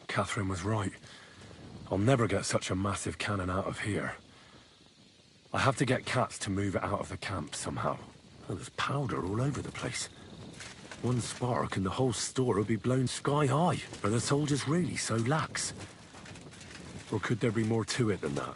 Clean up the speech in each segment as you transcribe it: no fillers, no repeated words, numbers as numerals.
Catherine was right. I'll never get such a massive cannon out of here. I have to get Cats to move it out of the camp somehow. Oh, there's powder all over the place. One spark and the whole store will be blown sky high. Are the soldiers really so lax? Or could there be more to it than that?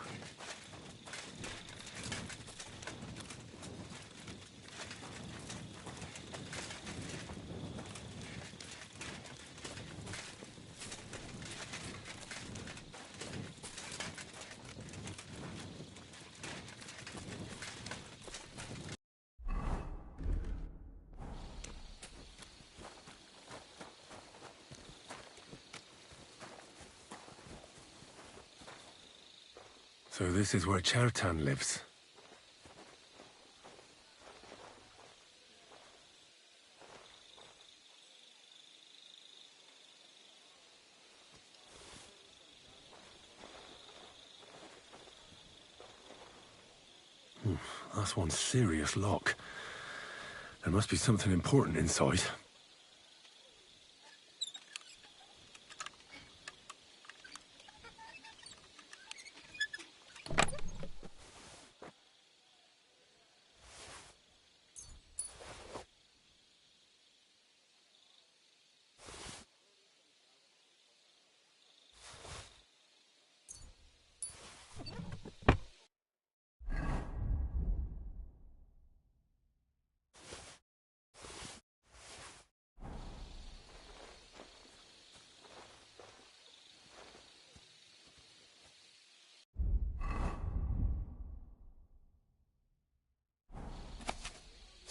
So this is where Chertan lives. That's one serious lock. There must be something important inside.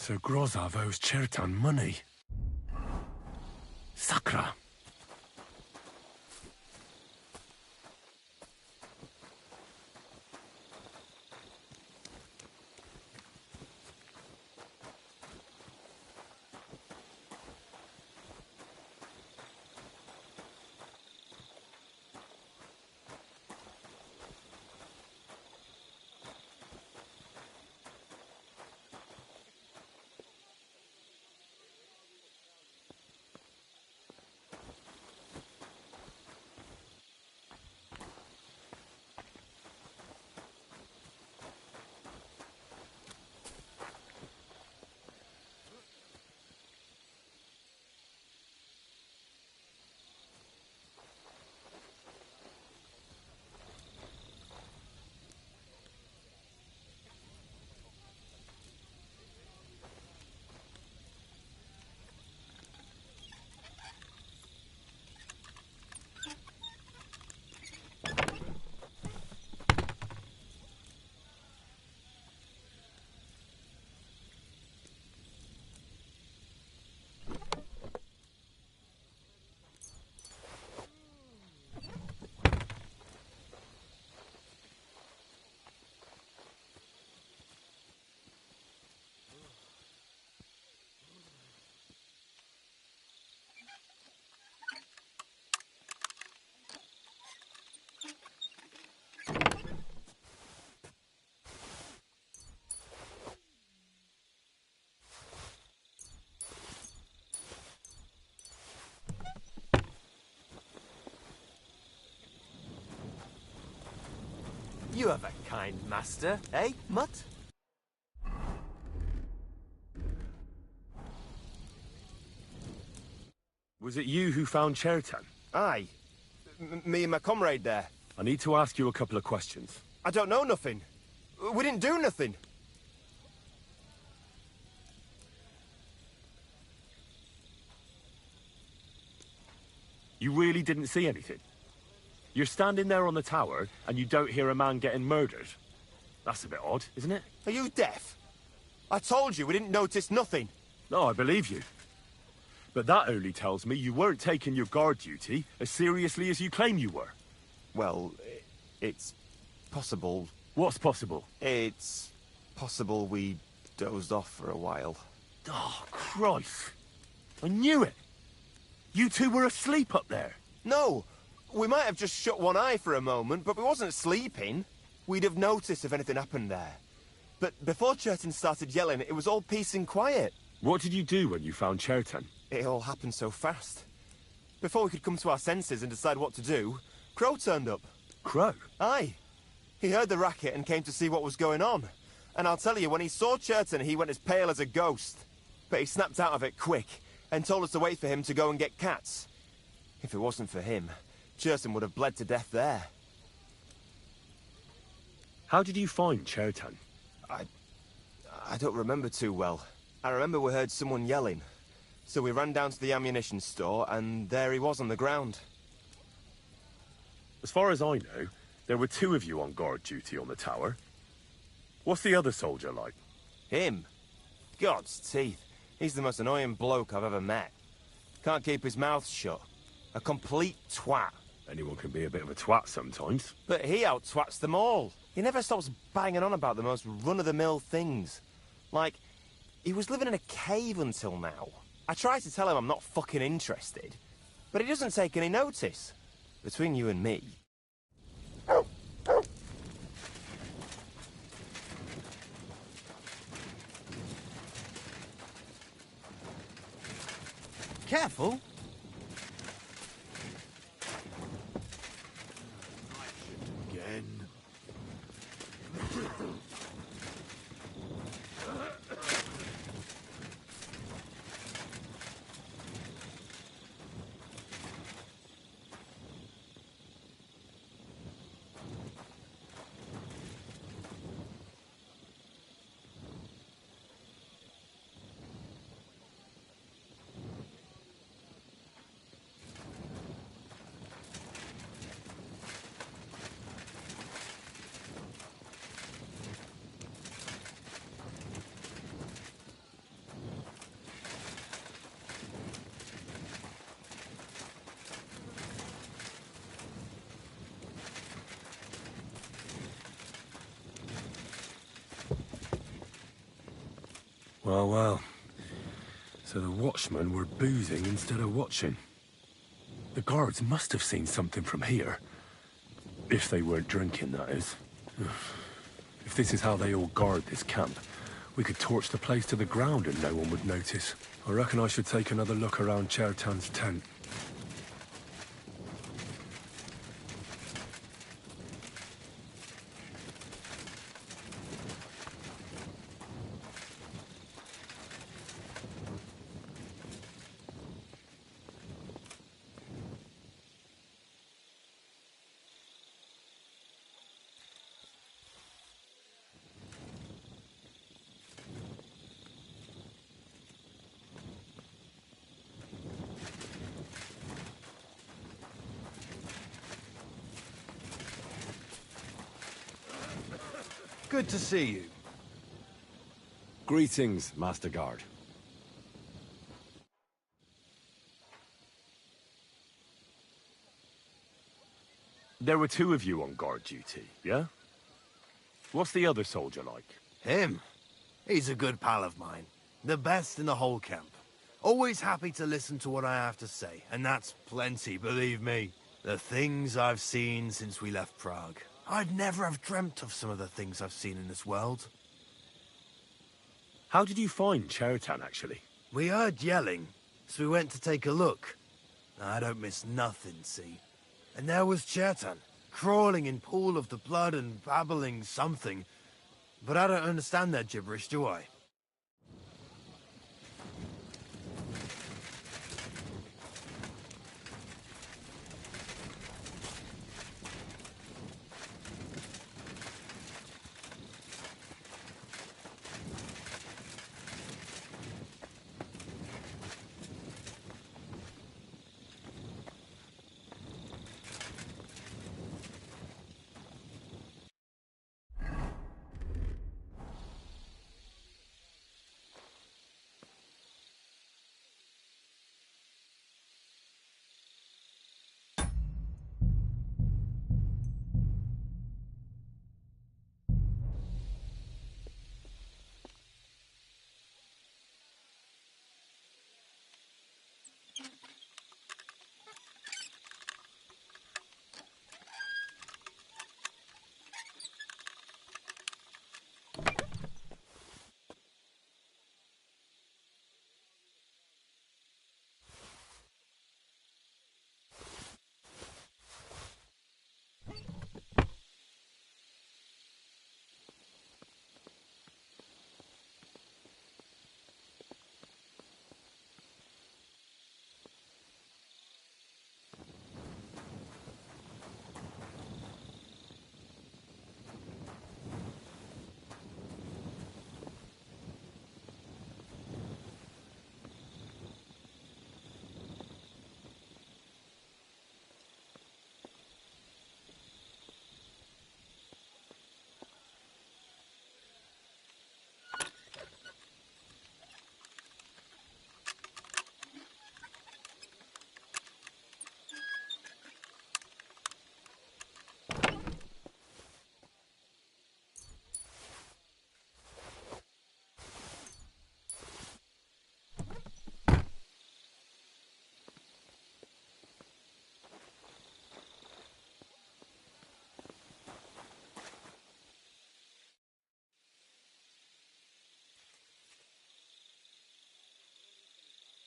So Grozov owes Chertan money. Sakra. You have a kind master, eh, Mutt? Was it you who found Chertan? Aye. Me and my comrade there. I need to ask you a couple of questions. I don't know nothing. We didn't do nothing. You really didn't see anything? You're standing there on the tower, and you don't hear a man getting murdered. That's a bit odd, isn't it? Are you deaf? I told you we didn't notice nothing. No, I believe you. But that only tells me you weren't taking your guard duty as seriously as you claim you were. Well, it's possible. What's possible? It's possible we dozed off for a while. Oh, Christ. I knew it. You two were asleep up there. No. We might have just shut one eye for a moment, but we wasn't sleeping. We'd have noticed if anything happened there. But before Chertan started yelling, it was all peace and quiet. What did you do when you found Chertan? It all happened so fast. Before we could come to our senses and decide what to do, Crow turned up. Crow? Aye. He heard the racket and came to see what was going on. And I'll tell you, when he saw Churton, he went as pale as a ghost. But he snapped out of it quick, and told us to wait for him to go and get cats. If it wasn't for him, Churton would have bled to death there. How did you find Churton? I don't remember too well. I remember we heard someone yelling. So we ran down to the ammunition store, and there he was on the ground. As far as I know, there were 2 of you on guard duty on the tower. What's the other soldier like? Him? God's teeth. He's the most annoying bloke I've ever met. Can't keep his mouth shut. A complete twat. Anyone can be a bit of a twat sometimes. But he out-twats them all. He never stops banging on about the most run-of-the-mill things. Like, he was living in a cave until now. I try to tell him I'm not fucking interested, but he doesn't take any notice. Between you and me. Careful. Again. Well, well. So the watchmen were boozing instead of watching. The guards must have seen something from here. If they weren't drinking, that is. If this is how they all guard this camp, we could torch the place to the ground and no one would notice. I reckon I should take another look around Chertan's tent. Good to see you. Greetings, Master Guard. There were 2 of you on guard duty, yeah? What's the other soldier like? Him? He's a good pal of mine. The best in the whole camp. Always happy to listen to what I have to say, and that's plenty, believe me. The things I've seen since we left Prague. I'd never have dreamt of some of the things I've seen in this world. How did you find Chertan, actually? We heard yelling, so we went to take a look. I don't miss nothing, see? And there was Chertan, crawling in pool of the blood and babbling something. But I don't understand their gibberish, do I?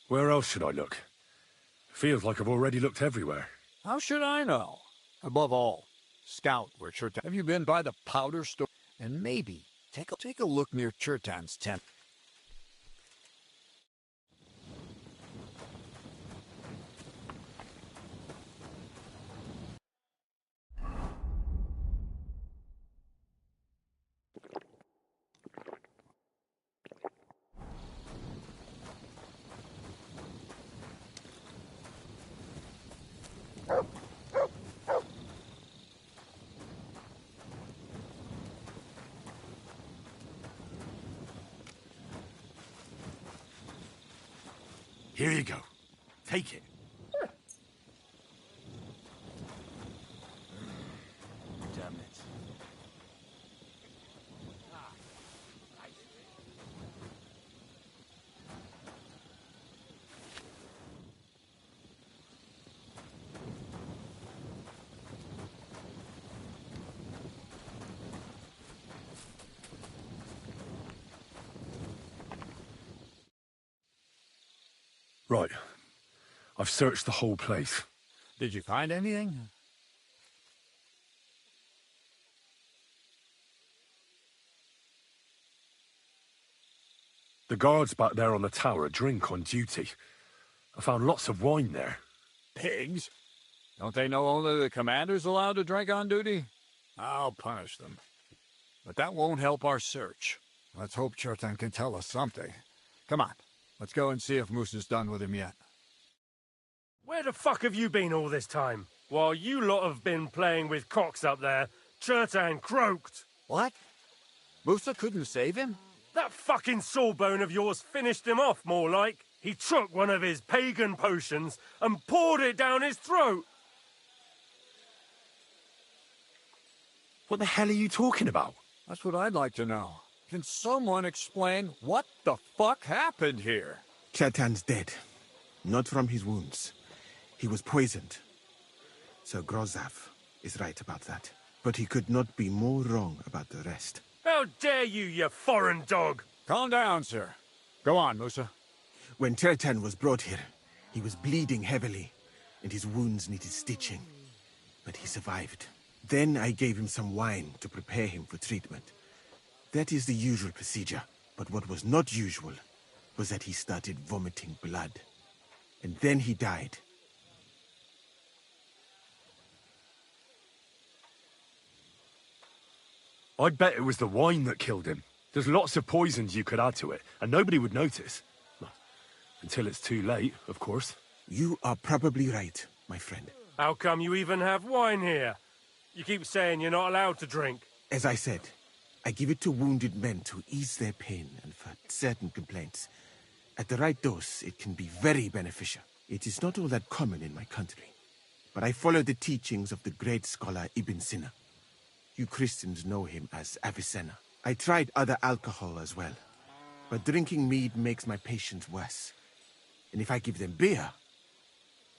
Where else should I look? Feels like I've already looked everywhere. How should I know? Above all, scout where Chertan. Have you been by the powder store? And maybe take a look near Chertan's tent. Here you go. Take it. Damn it. Right. I've searched the whole place. Did you find anything? The guards back there on the tower drink on duty. I found lots of wine there. Pigs? Don't they know only the commander's allowed to drink on duty? I'll punish them. But that won't help our search. Let's hope Chertan can tell us something. Come on, let's go and see if Moose is done with him yet. Where the fuck have you been all this time? While you lot have been playing with cocks up there, Chertan croaked. What? Musa couldn't save him? That fucking sawbone of yours finished him off, more like. He took one of his pagan potions and poured it down his throat. What the hell are you talking about? That's what I'd like to know. Can someone explain what the fuck happened here? Chertan's dead. Not from his wounds. He was poisoned. Sir Grozav is right about that. But he could not be more wrong about the rest. How dare you, you foreign dog! Calm down, sir. Go on, Musa. When Chertan was brought here, he was bleeding heavily, and his wounds needed stitching. But he survived. Then I gave him some wine to prepare him for treatment. That is the usual procedure. But what was not usual was that he started vomiting blood. And then he died. I'd bet it was the wine that killed him. There's lots of poisons you could add to it, and nobody would notice. Well, until it's too late, of course. You are probably right, my friend. How come you even have wine here? You keep saying you're not allowed to drink. As I said, I give it to wounded men to ease their pain and for certain complaints. At the right dose, it can be very beneficial. It is not all that common in my country. But I follow the teachings of the great scholar Ibn Sina. You Christians know him as Avicenna. I tried other alcohol as well. But drinking mead makes my patients worse. And if I give them beer,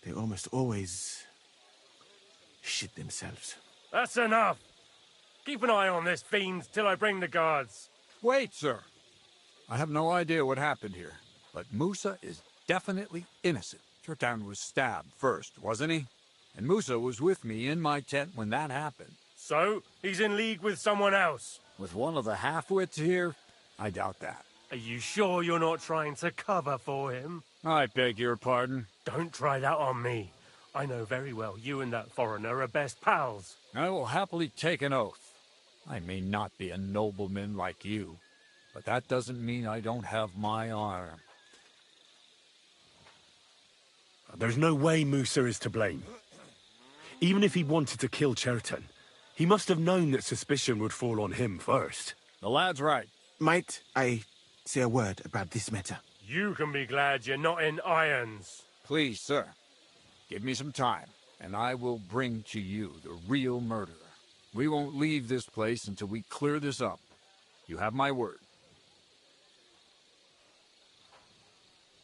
they almost always shit themselves. That's enough. Keep an eye on this fiend till I bring the guards. Wait, sir. I have no idea what happened here, but Musa is definitely innocent. Chertan was stabbed first, wasn't he? And Musa was with me in my tent when that happened. So, he's in league with someone else. With one of the half-wits here? I doubt that. Are you sure you're not trying to cover for him? I beg your pardon. Don't try that on me. I know very well you and that foreigner are best pals. I will happily take an oath. I may not be a nobleman like you, but that doesn't mean I don't have my honor. There's no way Musa is to blame. Even if he wanted to kill Chertan, he must have known that suspicion would fall on him first. The lad's right. Might I say a word about this matter? You can be glad you're not in irons. Please, sir, give me some time, and I will bring to you the real murderer. We won't leave this place until we clear this up. You have my word.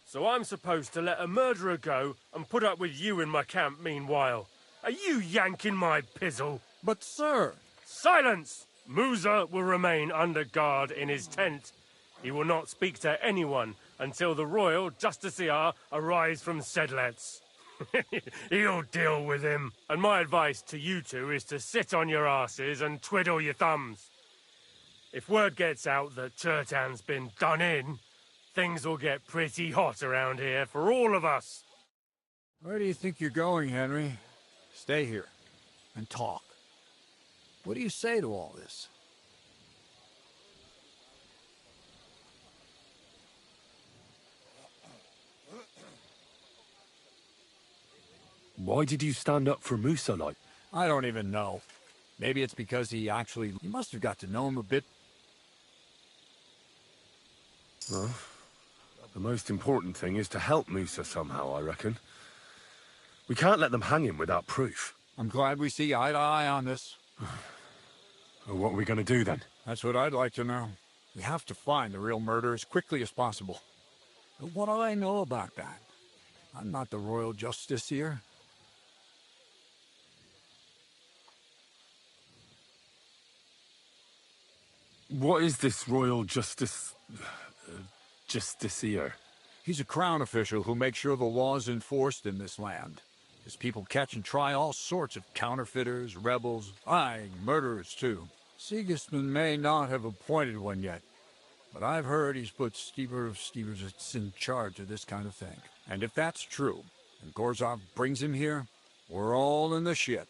So I'm supposed to let a murderer go and put up with you in my camp meanwhile. Are you yanking my pizzle? But, sir... Silence! Musa will remain under guard in his tent. He will not speak to anyone until the royal justiciar arrives from Sedlets. He'll deal with him. And my advice to you two is to sit on your asses and twiddle your thumbs. If word gets out that Chertan's been done in, things will get pretty hot around here for all of us. Where do you think you're going, Henry? Stay here and talk. What do you say to all this? Why did you stand up for Musa like? I don't even know. Maybe it's because he must have got to know him a bit. Well, the most important thing is to help Musa somehow, I reckon. We can't let them hang him without proof. I'm glad we see eye to eye on this. Well, what are we going to do then? That's what I'd like to know. We have to find the real murderer as quickly as possible. But what do I know about that? I'm not the royal justiciar. What is this royal justiciar? He's a crown official who makes sure the law is enforced in this land. His people catch and try all sorts of counterfeiters, rebels, murderers too. Sigismund may not have appointed one yet, but I've heard he's put Stever of Steversits in charge of this kind of thing. And if that's true, and Gorzov brings him here, we're all in the shit.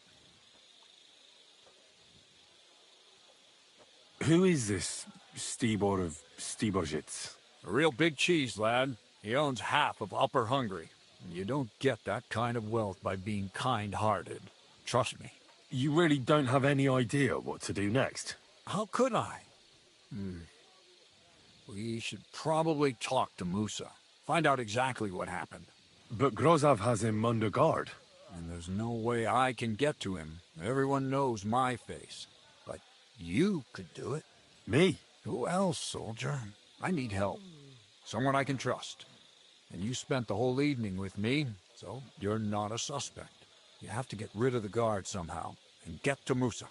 Who is this Stibor of Steversits? A real big cheese, lad. He owns half of Upper Hungary. You don't get that kind of wealth by being kind-hearted. Trust me. You really don't have any idea what to do next? How could I? We should probably talk to Musa. Find out exactly what happened. But Grozov has him under guard. And there's no way I can get to him. Everyone knows my face. But you could do it. Me? Who else, soldier? I need help. Someone I can trust. And you spent the whole evening with me, so you're not a suspect. You have to get rid of the guard somehow, and get to Musa.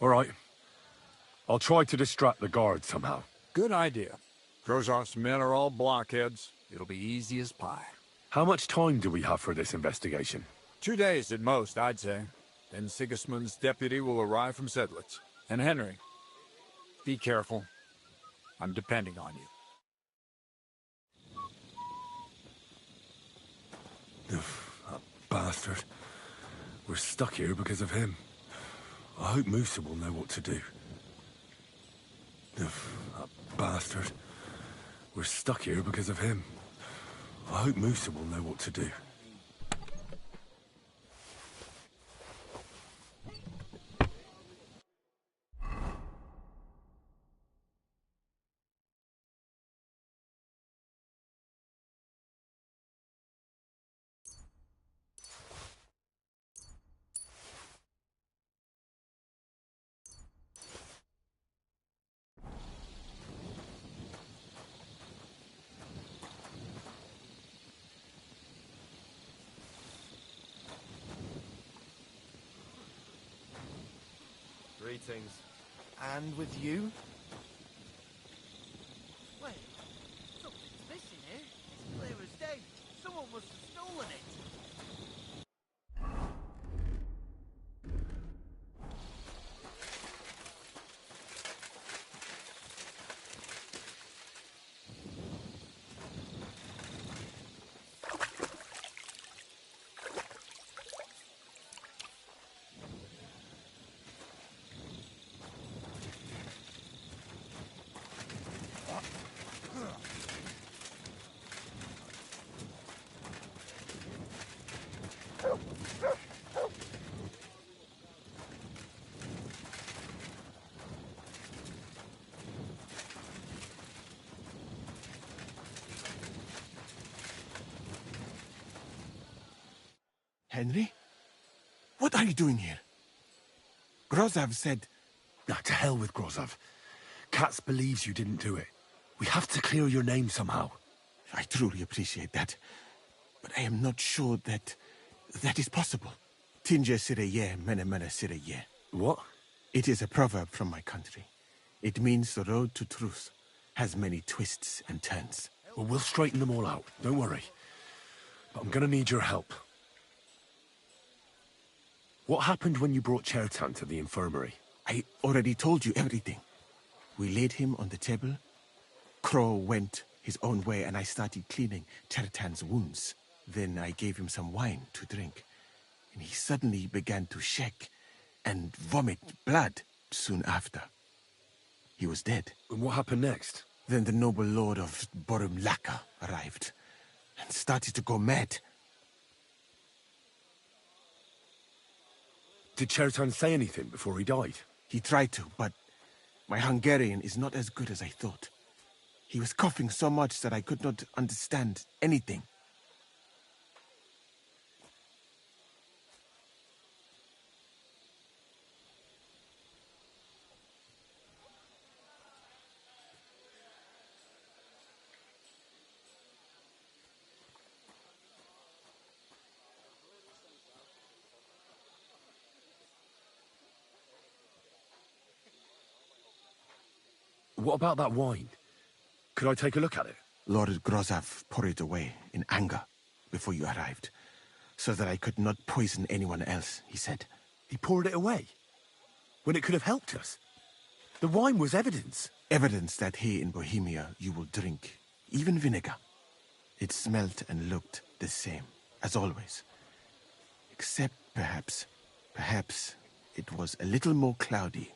All right. I'll try to distract the guard somehow. Good idea. Grozov's men are all blockheads. It'll be easy as pie. How much time do we have for this investigation? 2 days at most, I'd say. Then Sigismund's deputy will arrive from Sedlitz. And Henry, be careful. I'm depending on you. That bastard. We're stuck here because of him. I hope Musa will know what to do. That bastard. We're stuck here because of him. I hope Musa will know what to do. Greetings. And with you? Wait, something's missing here. It's clear as day. Someone must have stolen it. Henry? What are you doing here? Grozov said... Nah, to hell with Grozov. Katz believes you didn't do it. We have to clear your name somehow. I truly appreciate that. but I am not sure that is possible. Tinja sireye, mene mene sireye. What? It is a proverb from my country. It means the road to truth has many twists and turns. Well, we'll straighten them all out. Don't worry. But I'm gonna need your help. What happened when you brought Chertan to the infirmary? I already told you everything. We laid him on the table. Crow went his own way and I started cleaning Chertan's wounds. Then I gave him some wine to drink. And he suddenly began to shake and vomit blood soon after. He was dead. And what happened next? Then the noble lord of Bohemia arrived and started to go mad. Did Chertan say anything before he died? He tried to, but my Hungarian is not as good as I thought. He was coughing so much that I could not understand anything. What about that wine? Could I take a look at it? Lord Grozav poured it away in anger before you arrived, so that I could not poison anyone else, he said. He poured it away? When it could have helped us? The wine was evidence. Evidence that here in Bohemia you will drink, even vinegar. It smelt and looked the same, as always. Except perhaps it was a little more cloudy.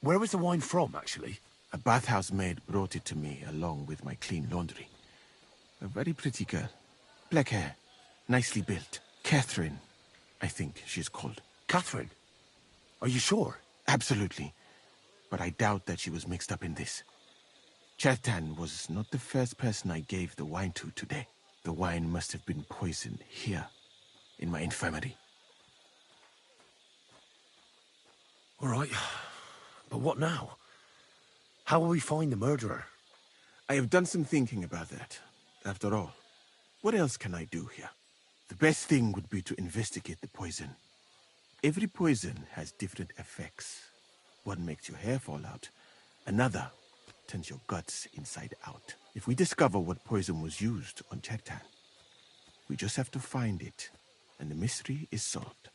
Where was the wine from, actually? A bathhouse maid brought it to me along with my clean laundry. A very pretty girl. Black hair, nicely built. Catherine, I think she's called. Catherine? Are you sure? Absolutely. But I doubt that she was mixed up in this. Chertan was not the first person I gave the wine to today. The wine must have been poisoned here, in my infirmary. All right. But what now? How will we find the murderer? I have done some thinking about that. After all, what else can I do here? The best thing would be to investigate the poison. Every poison has different effects. One makes your hair fall out. Another turns your guts inside out. If we discover what poison was used on Chertan, we just have to find it, and the mystery is solved.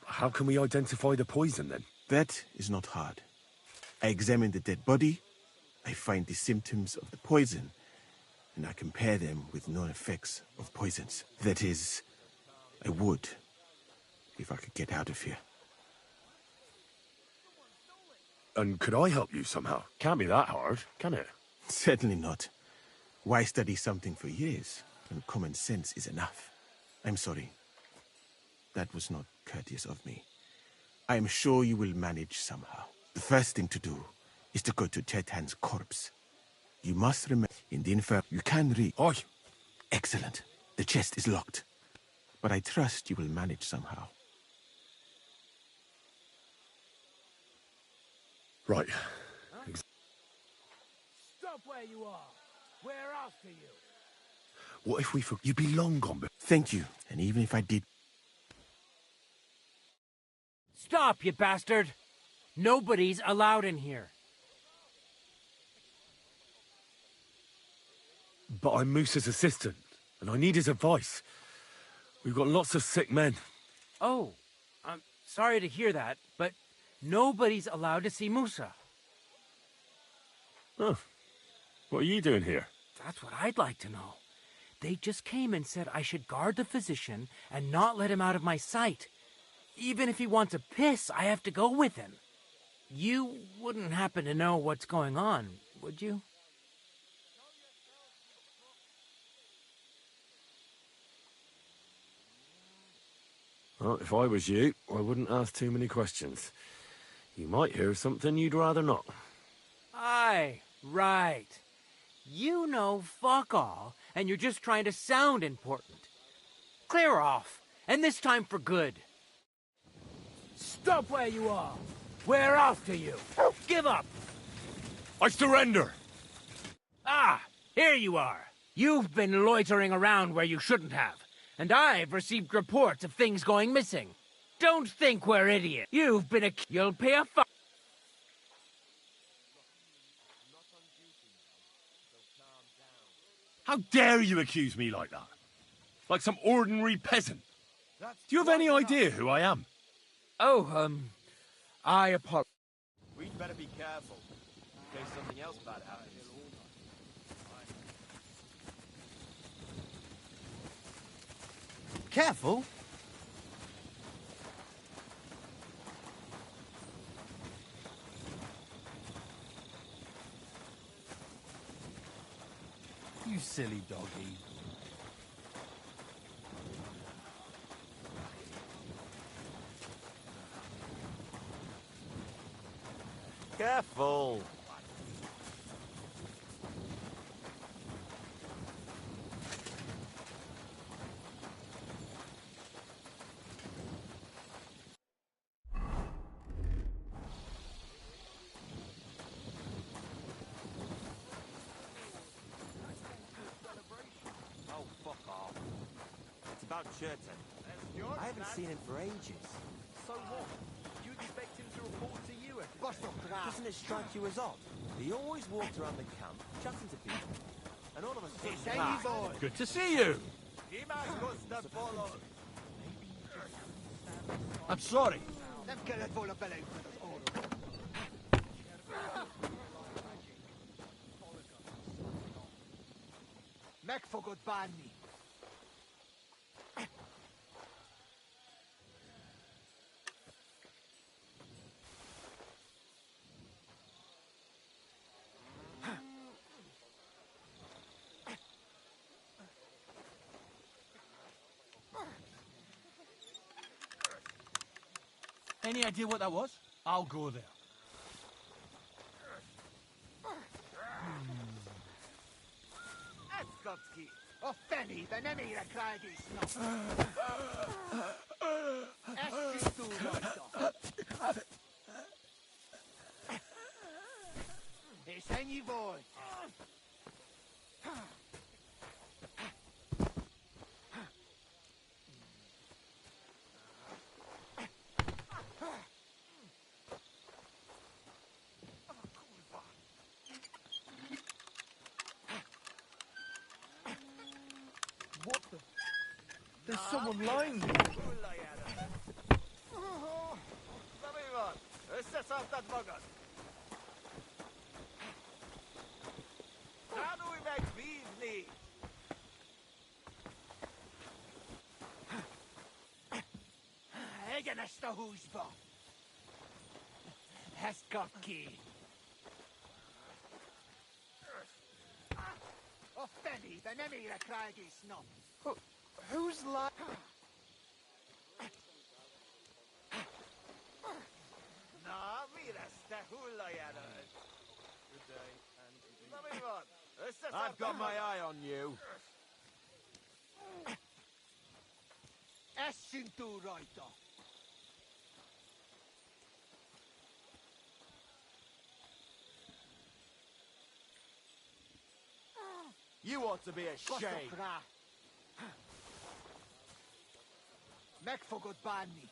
How can we identify the poison, then? That is not hard. I examine the dead body, I find the symptoms of the poison, and I compare them with known effects of poisons. That is, I would, if I could get out of here. And could I help you somehow? Can't be that hard, can it? Certainly not. Why study something for years when common sense is enough? I'm sorry. That was not courteous of me. I am sure you will manage somehow. The first thing to do is to go to Chertan's corpse. You must remember, in the infirmary, you can read. Oi! Excellent. The chest is locked. But I trust you will manage somehow. Right. Stop where you are. We're after you. What if we forgot? You'd be long gone, but... Thank you. And even if I did... Stop, you bastard! Nobody's allowed in here. But I'm Moose's assistant, and I need his advice. We've got lots of sick men. Oh, I'm sorry to hear that, but nobody's allowed to see Musa. Oh. What are you doing here? That's what I'd like to know. They just came and said I should guard the physician and not let him out of my sight. Even if he wants a piss, I have to go with him. You wouldn't happen to know what's going on, would you? Well, if I was you, I wouldn't ask too many questions. You might hear something you'd rather not. Aye, right. You know fuck all, and you're just trying to sound important. Clear off, and this time for good. Stop where you are. We're after you. Give up. I surrender! Ah, here you are. You've been loitering around where you shouldn't have, and I've received reports of things going missing. Don't think we're idiots. You've been You'll pay a fine. How dare you accuse me like that? Like some ordinary peasant. Do you have any idea who I am? Oh, I apologize. We'd better be careful, in case something else bad happens. Careful. You silly doggy. Careful! Oh, fuck off. It's about Churton. I haven't seen him for ages. So what? You'd expect him to report to you every day. Doesn't it strike you as odd? He always walked around the camp, chatting to people. And all of a sudden... Good to see you! I'm sorry. Any idea what that was? I'll go there. Eskotski, Offeni, the nemi the craggy snuff. Eskistu roito. It's any boy. What the? There's someone lying there. Egenesta húsba. Ezt kap ki. A feni, de nem érek rá egész nap. Who's lying? Na, mi lesz, te hullajelölt? Good day, and... Na mi van? I've got my eye on you. Essünk túl rajta. You ought to be ashamed. Kaszok rá. Meg fogod bánni.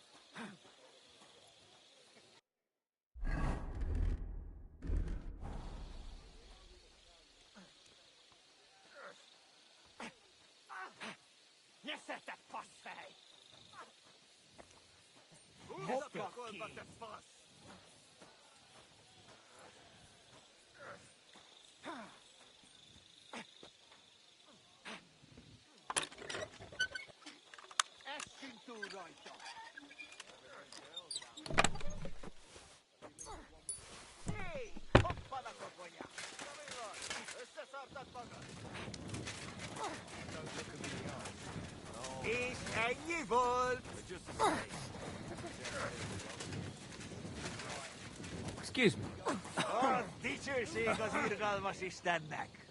Nesze, te faszfej! Húzd a kolba, te fasz! Essünk túl rajta! Hé! Hoppana, koponya! Na mi van? Összeszartad magad? És ennyi volt! Excuse me. Az dicsőség az irgalmas Istennek!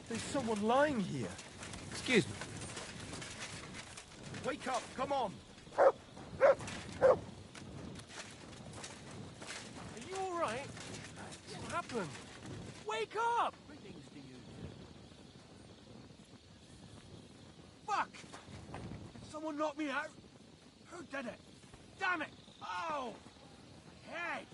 There's someone lying here. Excuse me. Wake up, come on! Are you alright? What happened? Wake up! Fuck! Someone knocked me out? Who did it? Damn it! Oh! My head!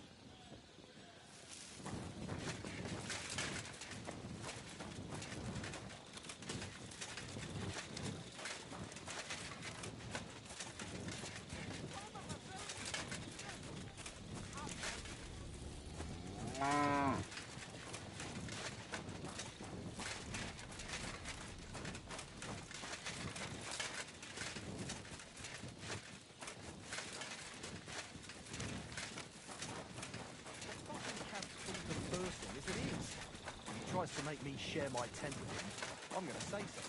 Tries to make me share my tent with him, I'm gonna say so.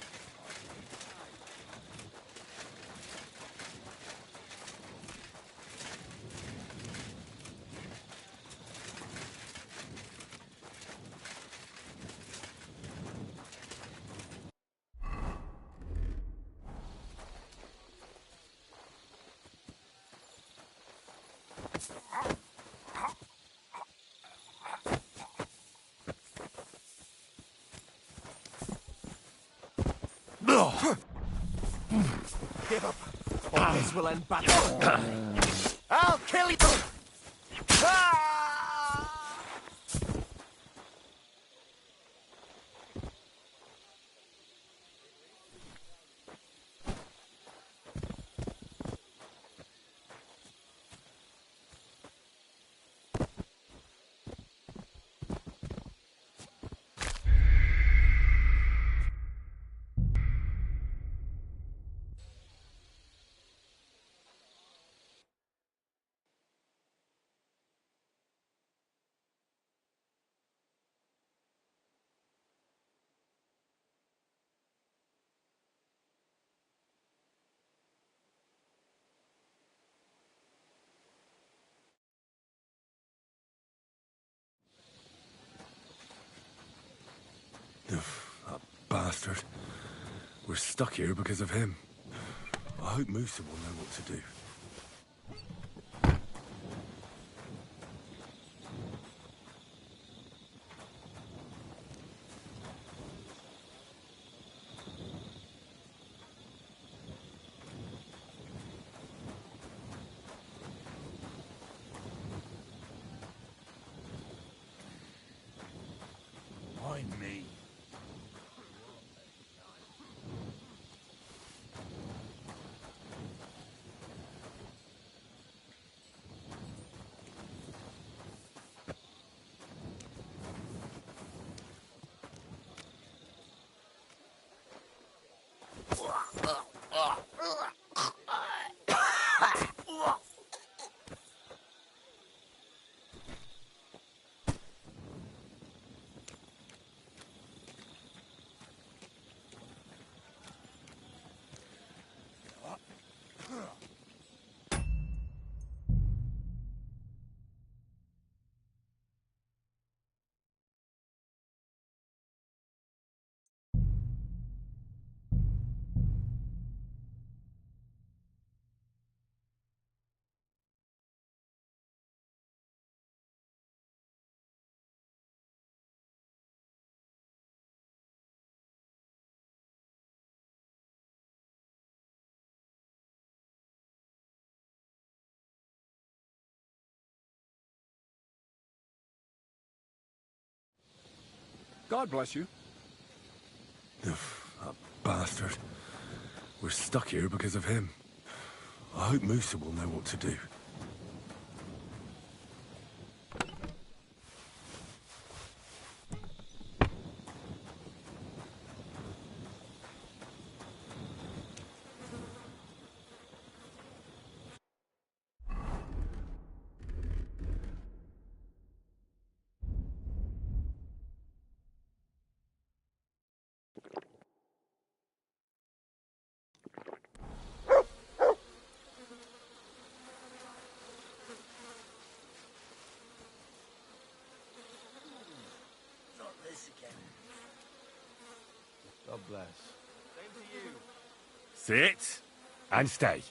Give up, or this will end badly. I'll kill you! Ah! That bastard. We're stuck here because of him. I hope Musa will know what to do. Mind me. God bless you. That bastard. We're stuck here because of him. I hope Musa will know what to do. bless. Sit and stay.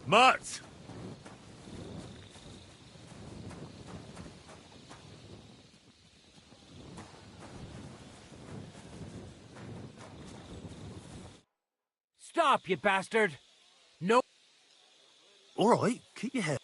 Mutt! Stop, you bastard! No. All right, keep your head.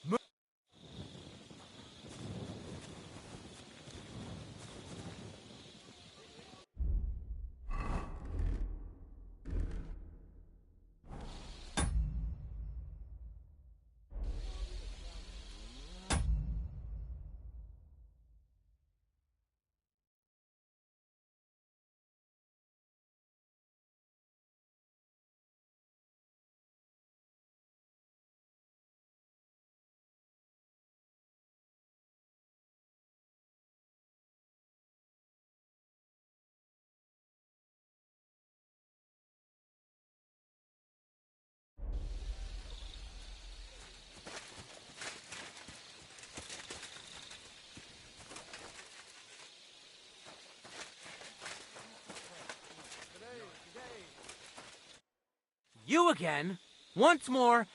You again? Once more?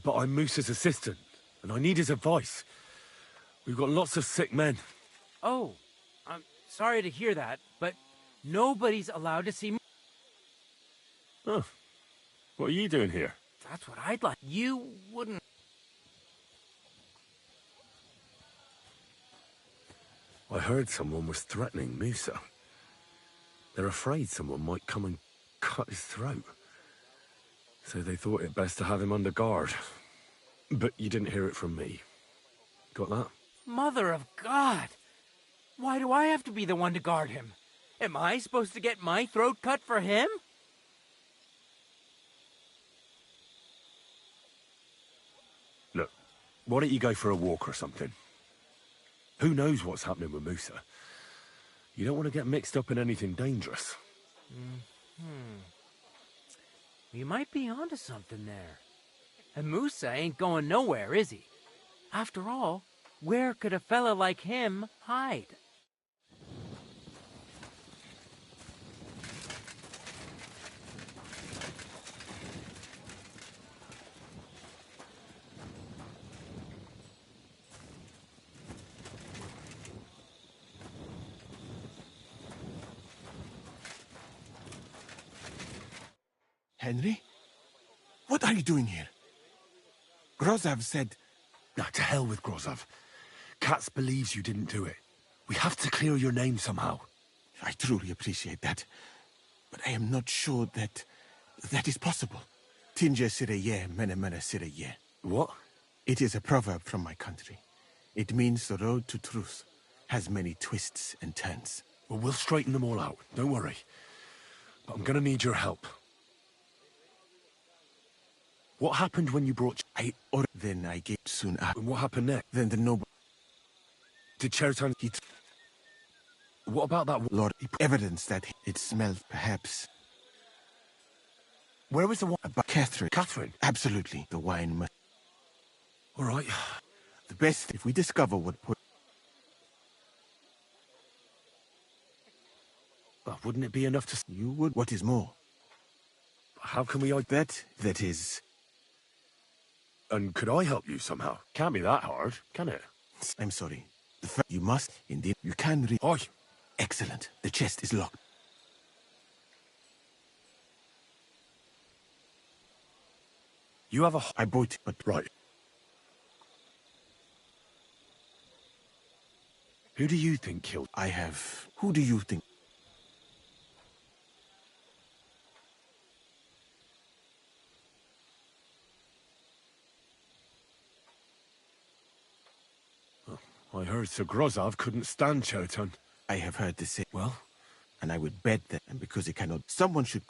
But I'm Moose's assistant, and I need his advice. We've got lots of sick men. Oh, I'm sorry to hear that, but nobody's allowed to see me. Oh, what are you doing here? That's what I'd like. You wouldn't. I heard someone was threatening Musa. They're afraid someone might come and cut his throat. So they thought it best to have him under guard. But you didn't hear it from me. Got that? Mother of God! Why do I have to be the one to guard him? Am I supposed to get my throat cut for him? Look, why don't you go for a walk or something? Who knows what's happening with Musa? You don't want to get mixed up in anything dangerous. You might be onto something there. And Musa ain't going nowhere, is he? After all, where could a fella like him hide? Henry? What are you doing here? Grozov said... Nah, to hell with Grozov. Katz believes you didn't do it. We have to clear your name somehow. I truly appreciate that. But I am not sure that is possible. Tinja sireye, mene mene sireye. What? It is a proverb from my country. It means the road to truth has many twists and turns. Well, we'll straighten them all out. Don't worry. But I'm gonna need your help. What happened when you brought... Then I gave soon after. And what happened next? Then the noble... Did Chertan... What about that... Lord, evidence that it smelled, perhaps. Where was the wine? About Catherine. Catherine? Absolutely. The wine must... All right. The best if we discover what put... Well, wouldn't it be enough to... You would. What is more? How can we... That is... And could I help you somehow? Can't be that hard, can it? I'm sorry. You must, indeed. You can read. Oi! Excellent. The chest is locked. You have a... I bought it, but Right. Who do you think killed... I have... Who do you think? I heard Sir Grozov couldn't stand Chotan. I have heard the same. Well? And I would bet that, and because it cannot... Someone should...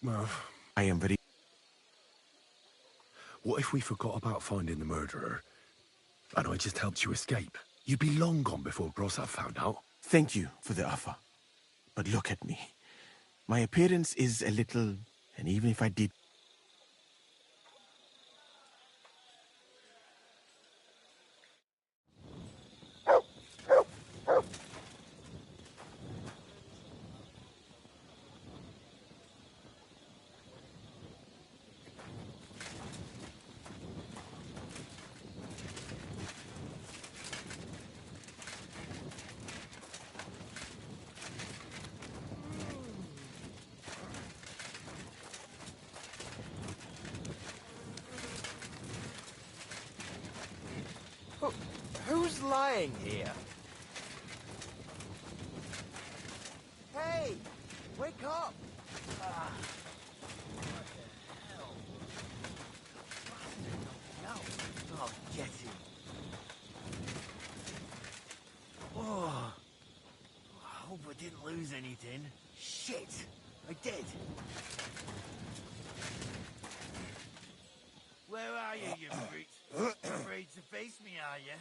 Well... I am very... What if we forgot about finding the murderer, and I just helped you escape? You'd be long gone before Grozov found out. Thank you for the offer. But look at me. My appearance is a little... And even if I did... Who's lying here? Hey! Wake up! What the hell? No. Oh, get him. Oh. I hope I didn't lose anything. Shit! I did. Where are you, you freaks? Afraid to face me, are you?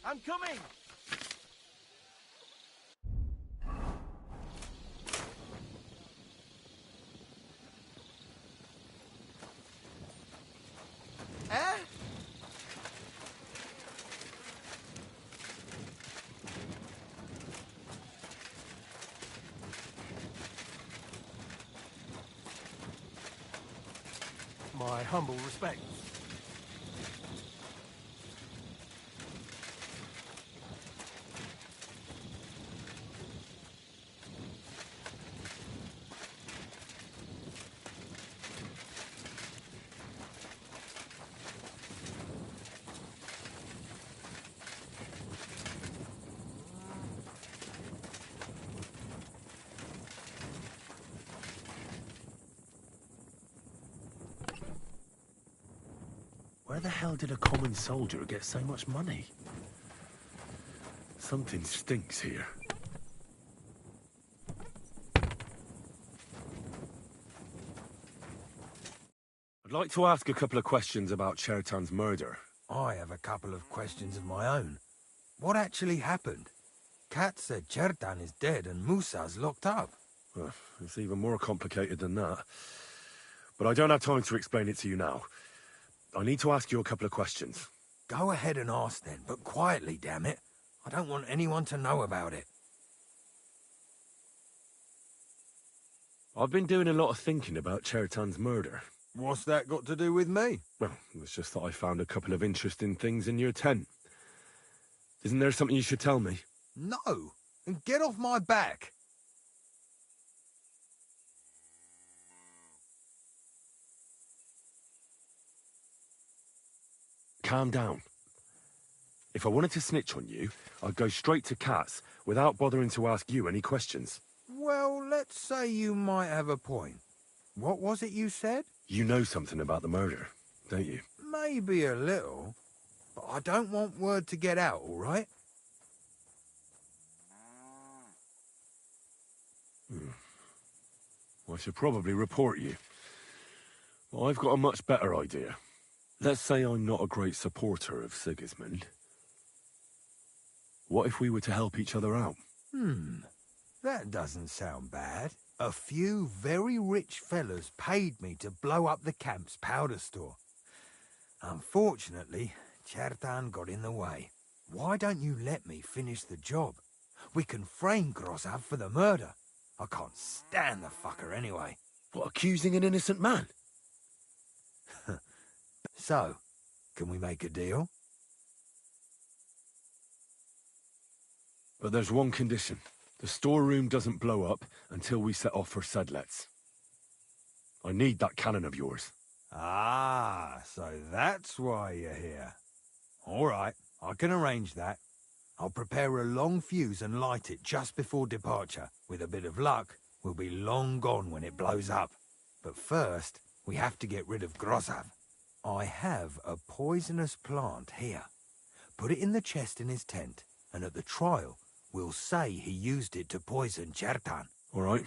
I'm coming! Eh? My humble respects. Where the hell did a common soldier get so much money? Something stinks here. I'd like to ask a couple of questions about Chertan's murder. I have a couple of questions of my own. What actually happened? Kat said Chertan is dead and Musa's locked up. It's even more complicated than that. But I don't have time to explain it to you now. I need to ask you a couple of questions. Go ahead and ask then, but quietly, damn it. I don't want anyone to know about it. I've been doing a lot of thinking about Chertan's murder. What's that got to do with me? Well, it's just that I found a couple of interesting things in your tent. Isn't there something you should tell me? No! And get off my back! Calm down. If I wanted to snitch on you, I'd go straight to Kat's without bothering to ask you any questions. Well, let's say you might have a point. What was it you said? You know something about the murder, don't you? Maybe a little, but I don't want word to get out, all right? I should probably report you. But I've got a much better idea. Let's say I'm not a great supporter of Sigismund. What if we were to help each other out? That doesn't sound bad. A few very rich fellas paid me to blow up the camp's powder store. Unfortunately, Chertan got in the way. Why don't you let me finish the job? We can frame Grossav for the murder. I can't stand the fucker anyway. What, accusing an innocent man? So, can we make a deal? But there's one condition. The storeroom doesn't blow up until we set off for Sedlets. I need that cannon of yours. Ah, so that's why you're here. All right, I can arrange that. I'll prepare a long fuse and light it just before departure. With a bit of luck, we'll be long gone when it blows up. But first, we have to get rid of Grossav. I have a poisonous plant here. Put it in the chest in his tent, and at the trial, we'll say he used it to poison Chertan. All right.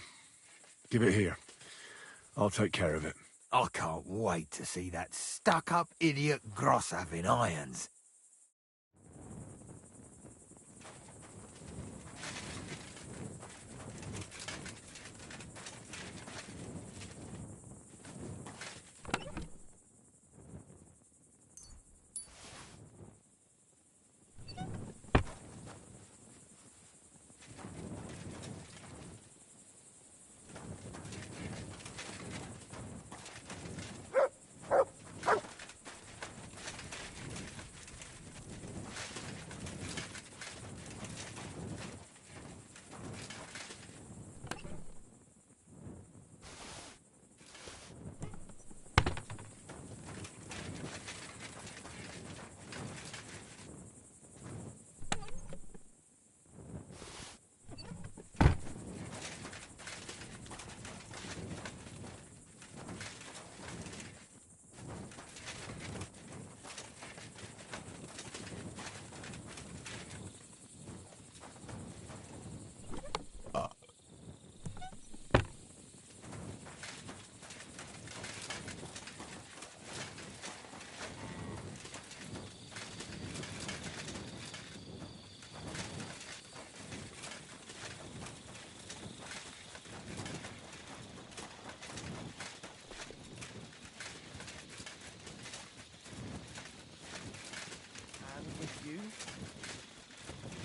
Give it here. I'll take care of it. I can't wait to see that stuck-up idiot Grossav in irons.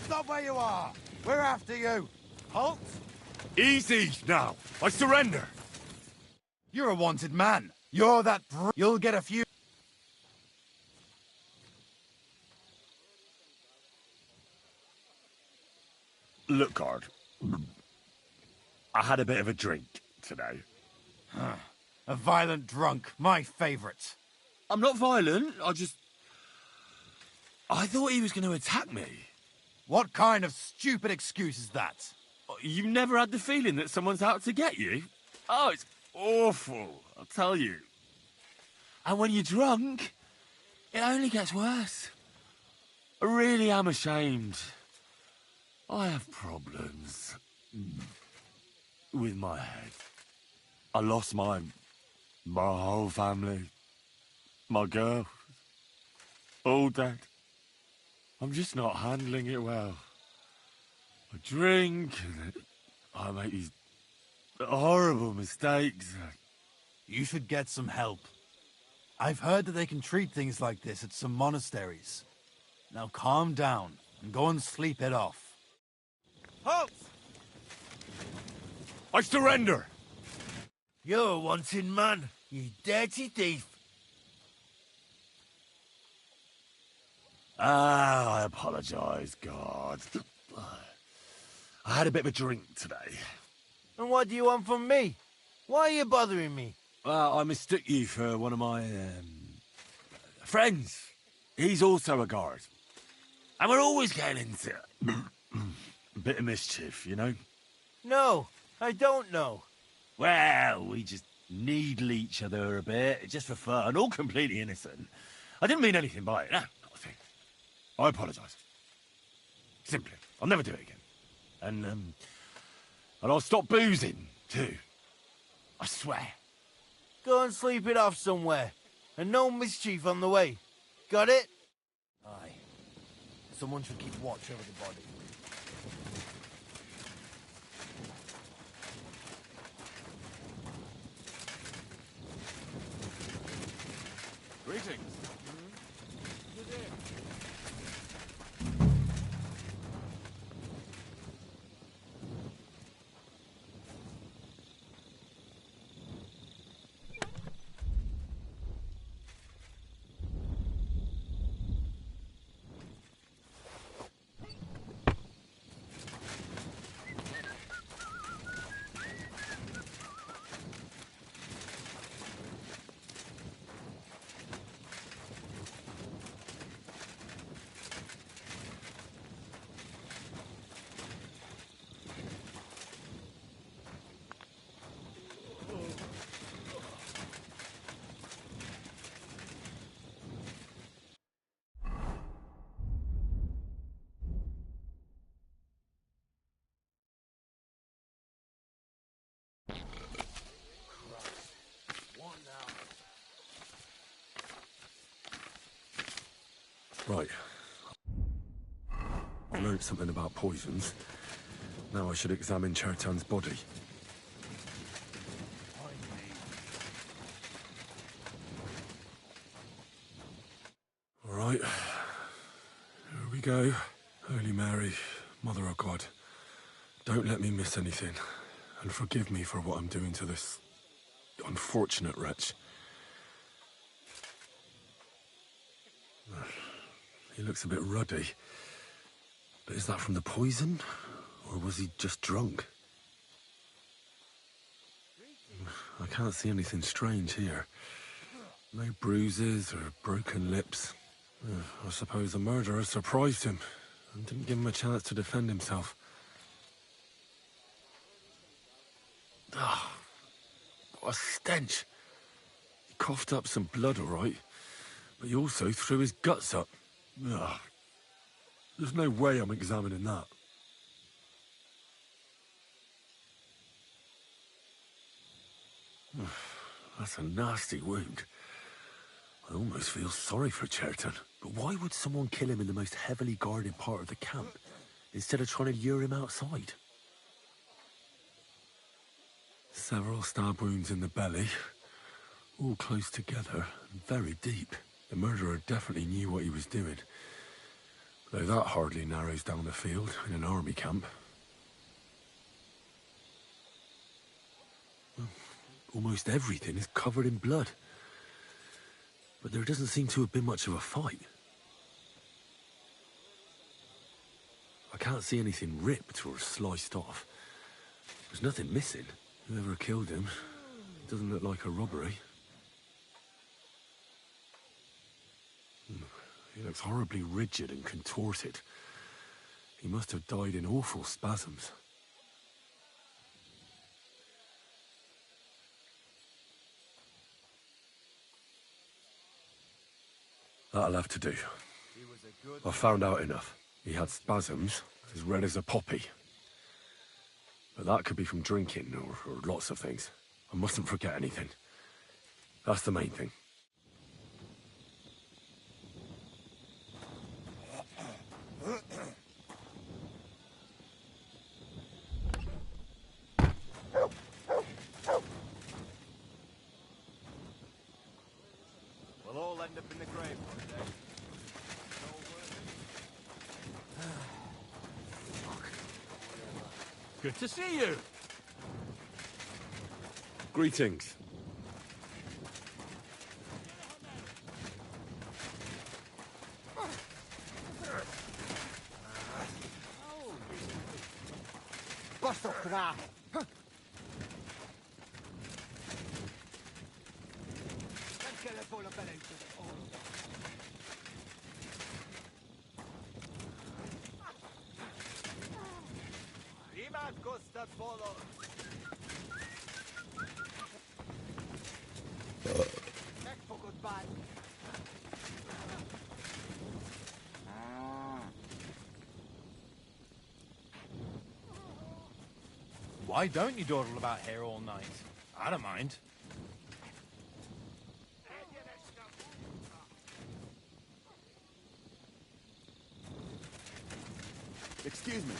Stop where you are! We're after you! Halt! Easy now! I surrender! You're a wanted man. You're that You'll get a few... Look, guard. I had a bit of a drink today. A violent drunk. My favourite. I'm not violent, I thought he was going to attack me. What kind of stupid excuse is that? You never had the feeling that someone's out to get you? Oh, it's awful, I'll tell you. And when you're drunk, it only gets worse. I really am ashamed. I have problems with my head. I lost my whole family, my girl, all dead. I'm just not handling it well. I drink, and I make these horrible mistakes. You should get some help. I've heard that they can treat things like this at some monasteries. Now calm down and go and sleep it off. Halt! I surrender! You're a wanted man, you dirty thief. I apologise, God. I had a bit of a drink today. And what do you want from me? Why are you bothering me? I mistook you for one of my friends. He's also a guard. And we're always getting into a bit of mischief, you know? No, I don't know. Well, we just needle each other a bit, just for fun, all completely innocent. I didn't mean anything by it, no, not a thing. I apologise. Simply. I'll never do it again. And I'll stop boozing, too. I swear. Go and sleep it off somewhere. And no mischief on the way. Got it? Aye. Someone should keep watch over the body. Greetings. Right. I learned something about poisons. Now I should examine Chertan's body. All right. Here we go. Holy Mary, Mother of God, don't let me miss anything. And forgive me for what I'm doing to this unfortunate wretch. He looks a bit ruddy. But is that from the poison? Or was he just drunk? I can't see anything strange here. No bruises or broken lips. I suppose the murderer surprised him and didn't give him a chance to defend himself. Ah, what a stench. He coughed up some blood, all right, but he also threw his guts up. Ugh. There's no way I'm examining that. That's a nasty wound. I almost feel sorry for Chertan. But why would someone kill him in the most heavily guarded part of the camp, instead of trying to lure him outside? Several stab wounds in the belly, all close together and very deep. The murderer definitely knew what he was doing. Though that hardly narrows down the field in an army camp. Well, almost everything is covered in blood. But there doesn't seem to have been much of a fight. I can't see anything ripped or sliced off. There's nothing missing. Whoever killed him, it doesn't look like a robbery. He looks horribly rigid and contorted. He must have died in awful spasms. That'll have to do. I found out enough. He had spasms, as red as a poppy. But that could be from drinking, or lots of things. I mustn't forget anything. That's the main thing. We'll all end up in the grave one day. Good to see you. Greetings. Basta crack. Why don't you dawdle about here all night? I don't mind. Excuse me.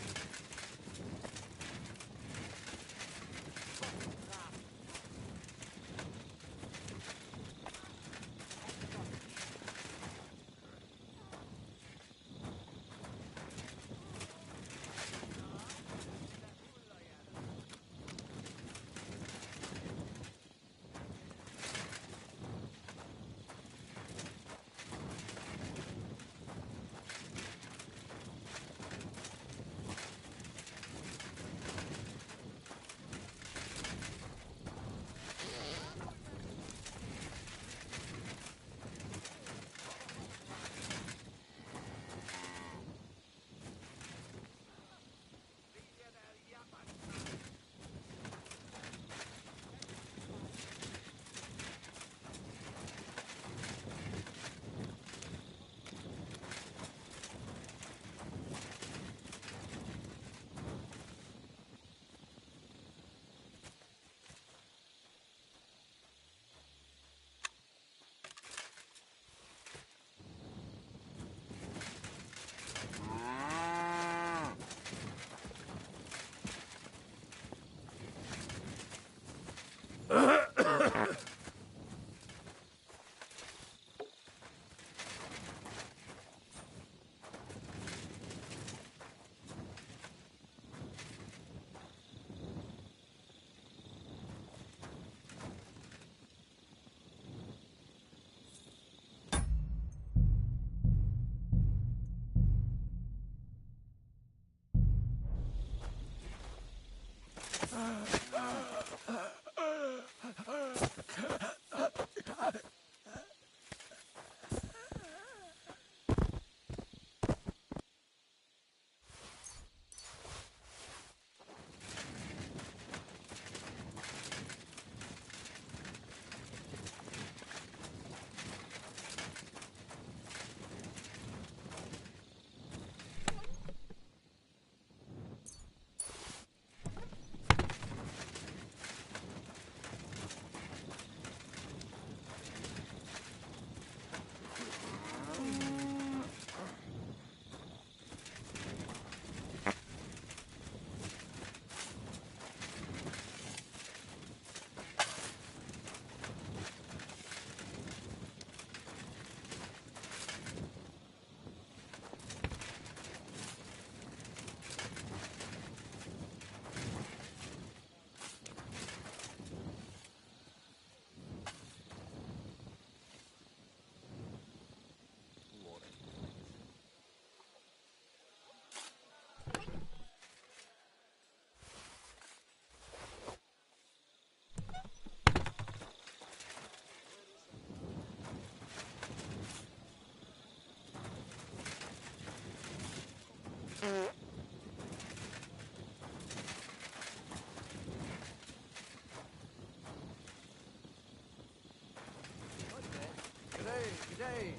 G'day.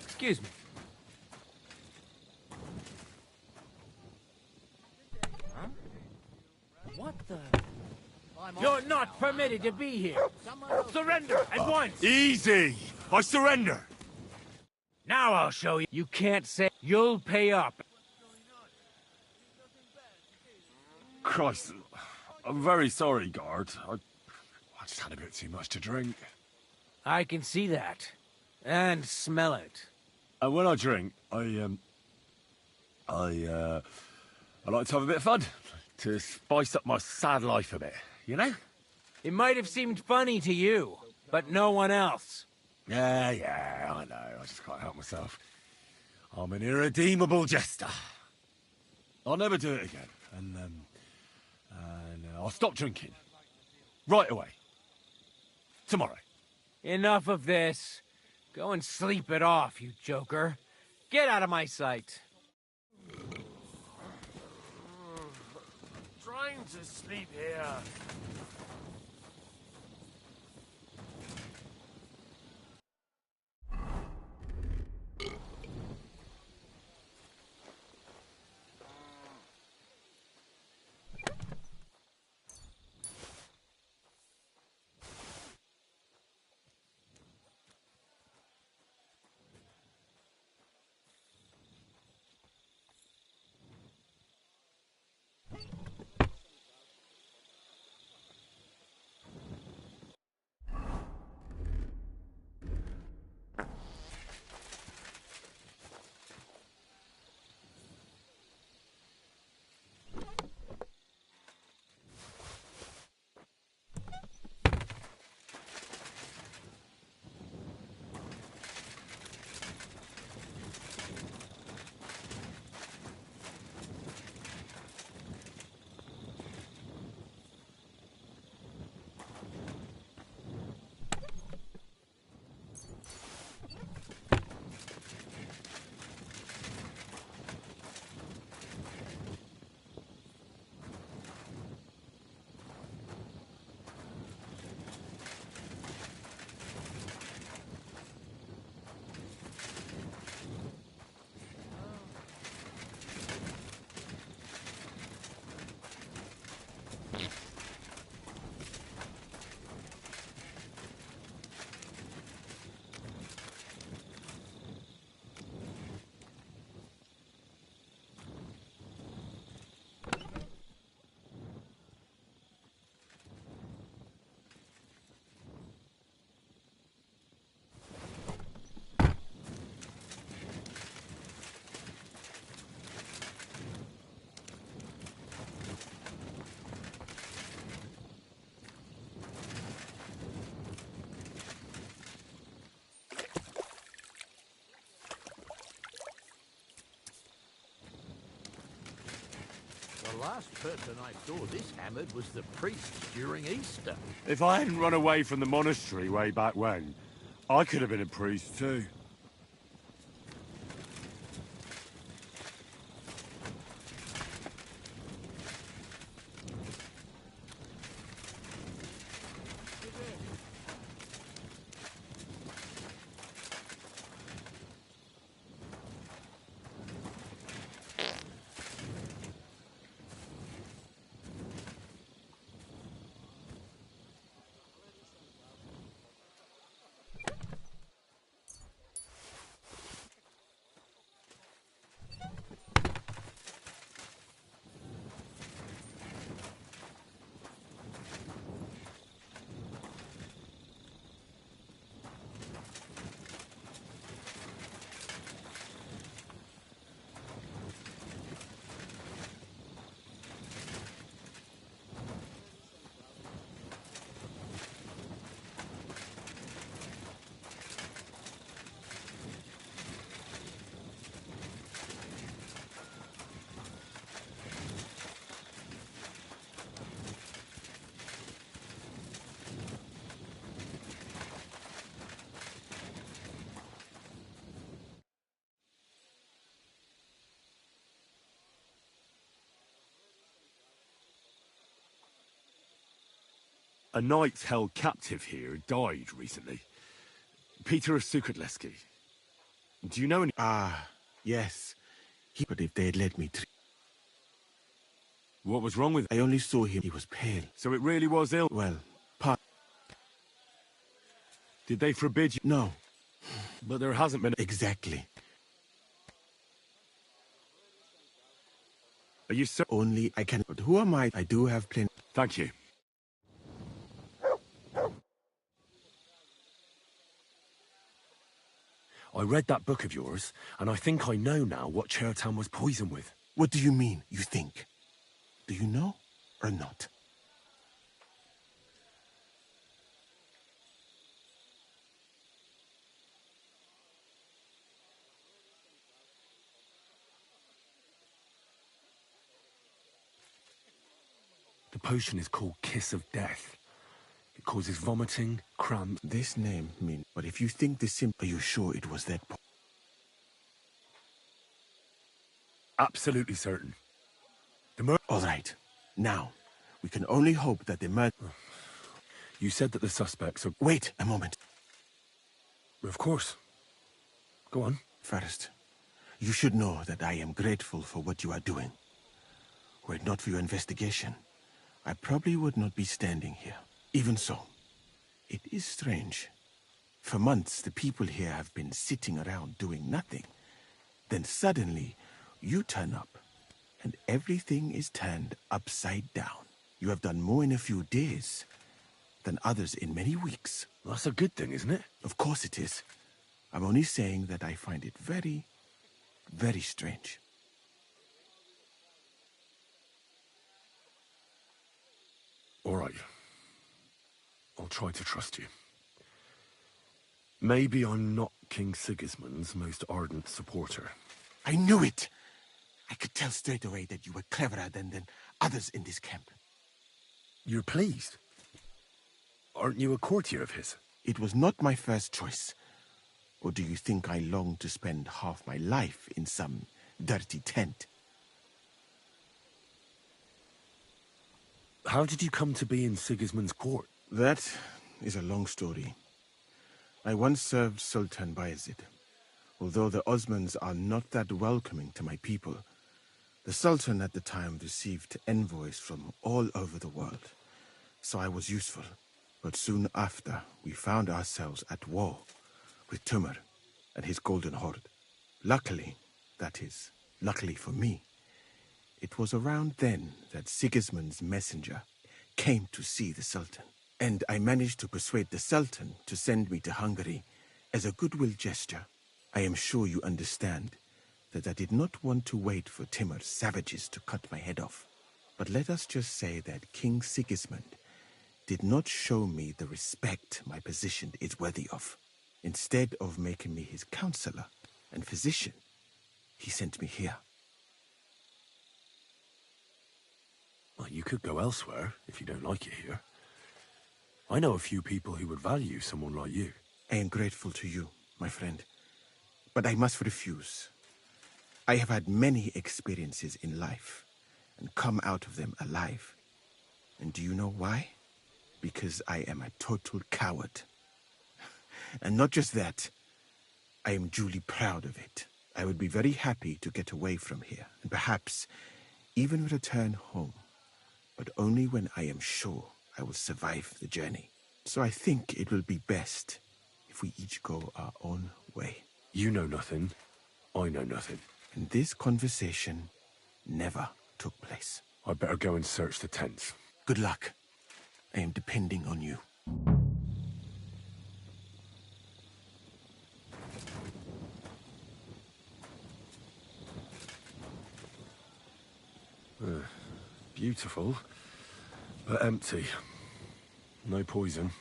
Excuse me. Huh? What the? You're not permitted to be here. Surrender at once. Easy! I surrender! Now I'll show you. You can't say. You'll pay up. Christ, I'm very sorry, guard. I just had a bit too much to drink. I can see that. And smell it. And when I drink, I like to have a bit of fun. To spice up my sad life a bit, you know? It might have seemed funny to you, but no one else. Yeah, I know. I just can't help myself. I'm an irredeemable jester. I'll never do it again. And I'll stop drinking. Right away. Tomorrow. Enough of this. Go and sleep it off, you joker. Get out of my sight. Trying to sleep here. The last person I saw this hammered was the priest during Easter. If I hadn't run away from the monastery way back when, I could have been a priest too. A knight held captive here died recently. Peter of Sukatleski. Do you know any... Ah, yes. But if they had let me... What was wrong with him? I only saw him. He was pale. So it really was ill? Well, Did they forbid you? No. But there hasn't been... Exactly. Are you so... Only I can... But who am I? I do have plenty... Thank you. I read that book of yours, and I think I know now what Chertan was poisoned with. What do you mean, you think? Do you know, or not? The potion is called Kiss of Death. It causes vomiting, cramps... This name means... But if you think this simple, are you sure it was that... Absolutely certain. All right. Now, we can only hope that the murder... You said that the suspects are... Wait a moment. Of course. Go on. First, you should know that I am grateful for what you are doing. Were it not for your investigation, I probably would not be standing here. Even so, it is strange. For months, the people here have been sitting around doing nothing. Then suddenly, you turn up, and everything is turned upside down. You have done more in a few days than others in many weeks. Well, that's a good thing, isn't it? Of course it is. I'm only saying that I find it very, very strange. All right. I'll try to trust you. Maybe I'm not King Sigismund's most ardent supporter. I knew it! I could tell straight away that you were cleverer than others in this camp. You're pleased? Aren't you a courtier of his? It was not my first choice. Or do you think I long to spend half my life in some dirty tent? How did you come to be in Sigismund's court? That is a long story. I once served Sultan Bayezid. Although the Osmans are not that welcoming to my people, the Sultan at the time received envoys from all over the world, so I was useful. But soon after, we found ourselves at war with Timur and his Golden Horde. Luckily, that is, luckily for me, it was around then that Sigismund's messenger came to see the Sultan. And I managed to persuade the Sultan to send me to Hungary as a goodwill gesture. I am sure you understand that I did not want to wait for Timur's savages to cut my head off. But let us just say that King Sigismund did not show me the respect my position is worthy of. Instead of making me his counselor and physician, he sent me here. Well, you could go elsewhere if you don't like it here. I know a few people who would value someone like you. I am grateful to you, my friend. But I must refuse. I have had many experiences in life and come out of them alive. And do you know why? Because I am a total coward. And not just that, I am duly proud of it. I would be very happy to get away from here, and perhaps even return home, but only when I am sure I will survive the journey. So I think it will be best if we each go our own way. You know nothing. I know nothing. And this conversation never took place. I'd better go and search the tents. Good luck. I am depending on you. Beautiful, but empty. No poison.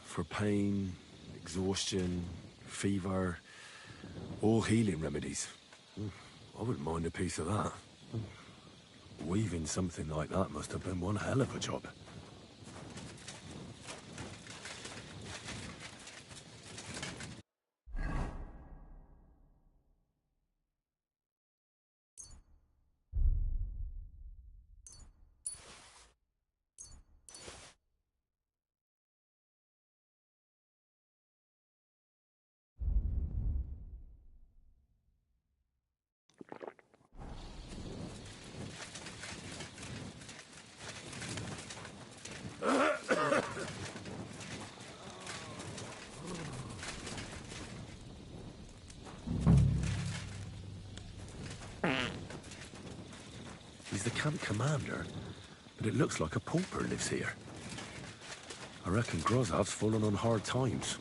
For pain, exhaustion, fever, all healing remedies. I wouldn't mind a piece of that. Weaving something like that must have been one hell of a job. He's the camp commander, but it looks like a pauper lives here. I reckon Grozav's fallen on hard times.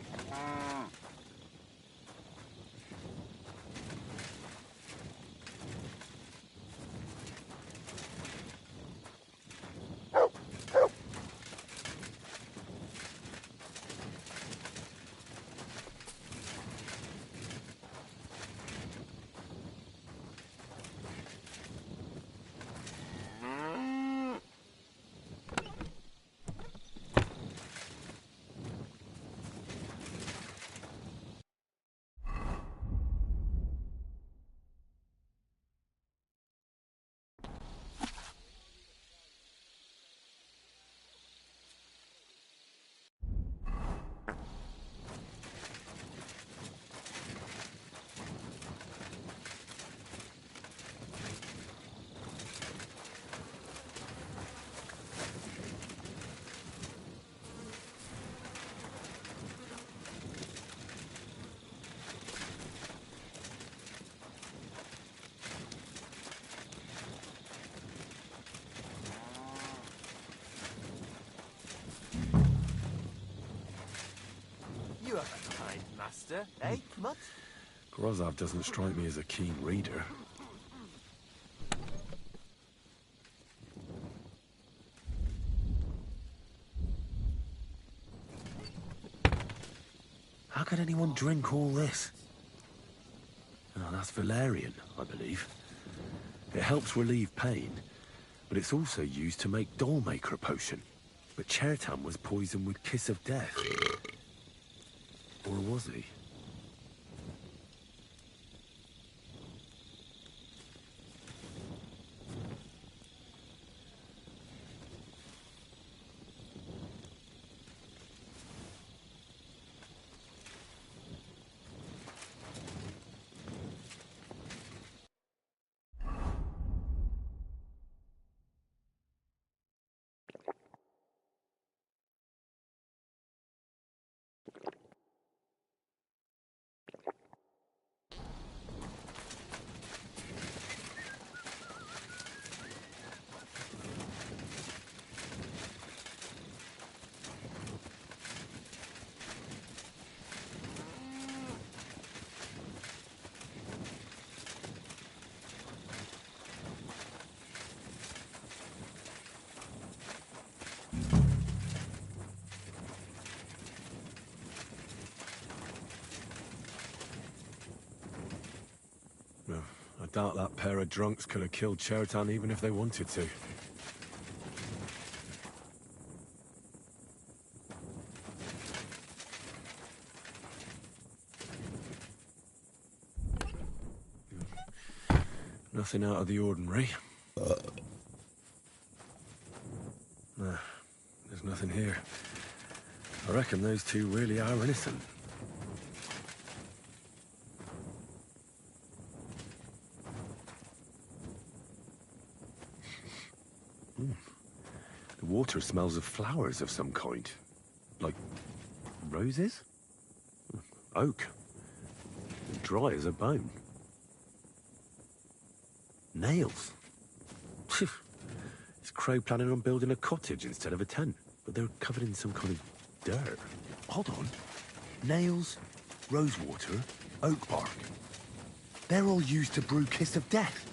You have a kind master, eh, Mutt? Grozav doesn't strike me as a keen reader. How could anyone drink all this? Oh, that's valerian, I believe. It helps relieve pain, but it's also used to make Dollmaker potion. But Chertan was poisoned with Kiss of Death. Or was he? doubt that pair of drunks could have killed Chertan even if they wanted to. Nothing out of the ordinary. Nah, there's nothing here. I reckon those two really are innocent. The water smells of flowers of some kind. Like roses? Oak. Dry as a bone. Nails. Is Crow planning on building a cottage instead of a tent? But they're covered in some kind of dirt. Hold on. Nails, rosewater, oak bark. They're all used to brew Kiss of Death.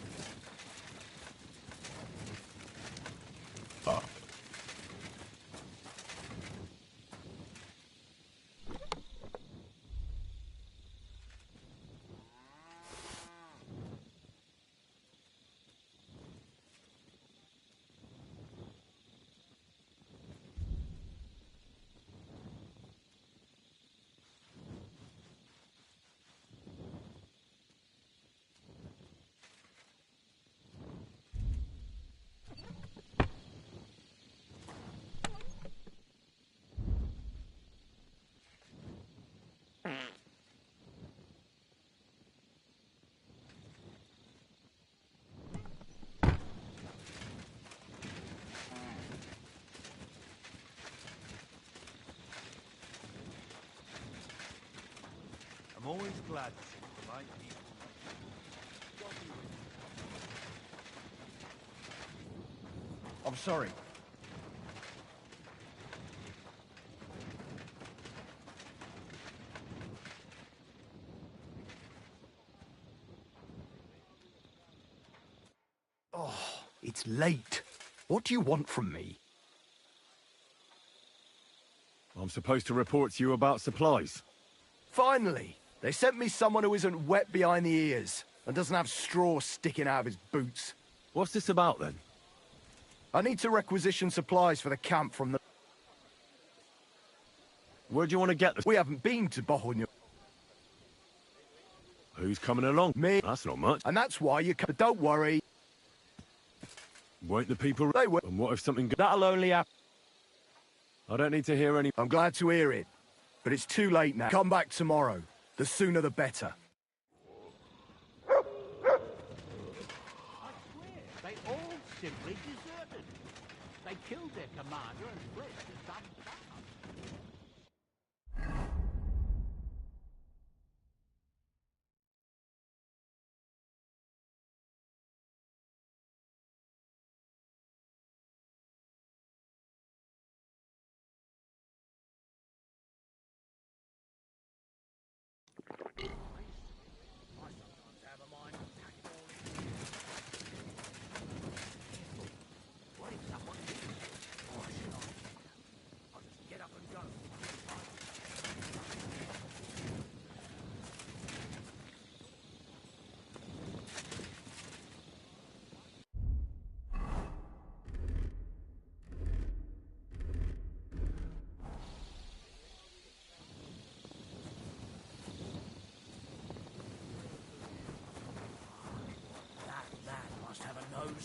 I'm always glad to see the right people. I'm sorry. Oh, it's late. What do you want from me? I'm supposed to report to you about supplies. Finally! They sent me someone who isn't wet behind the ears and doesn't have straw sticking out of his boots. What's this about, then? I need to requisition supplies for the camp from the... Where do you want to get this? We haven't been to Bohemia. Who's coming along? Me. That's not much. And that's why you... But don't worry. Won't the people... They will. And what if something... That'll only happen. I don't need to hear any... I'm glad to hear it. But it's too late now. Come back tomorrow. The sooner the better. I swear, they all simply deserted. They killed their commander and fled to some town.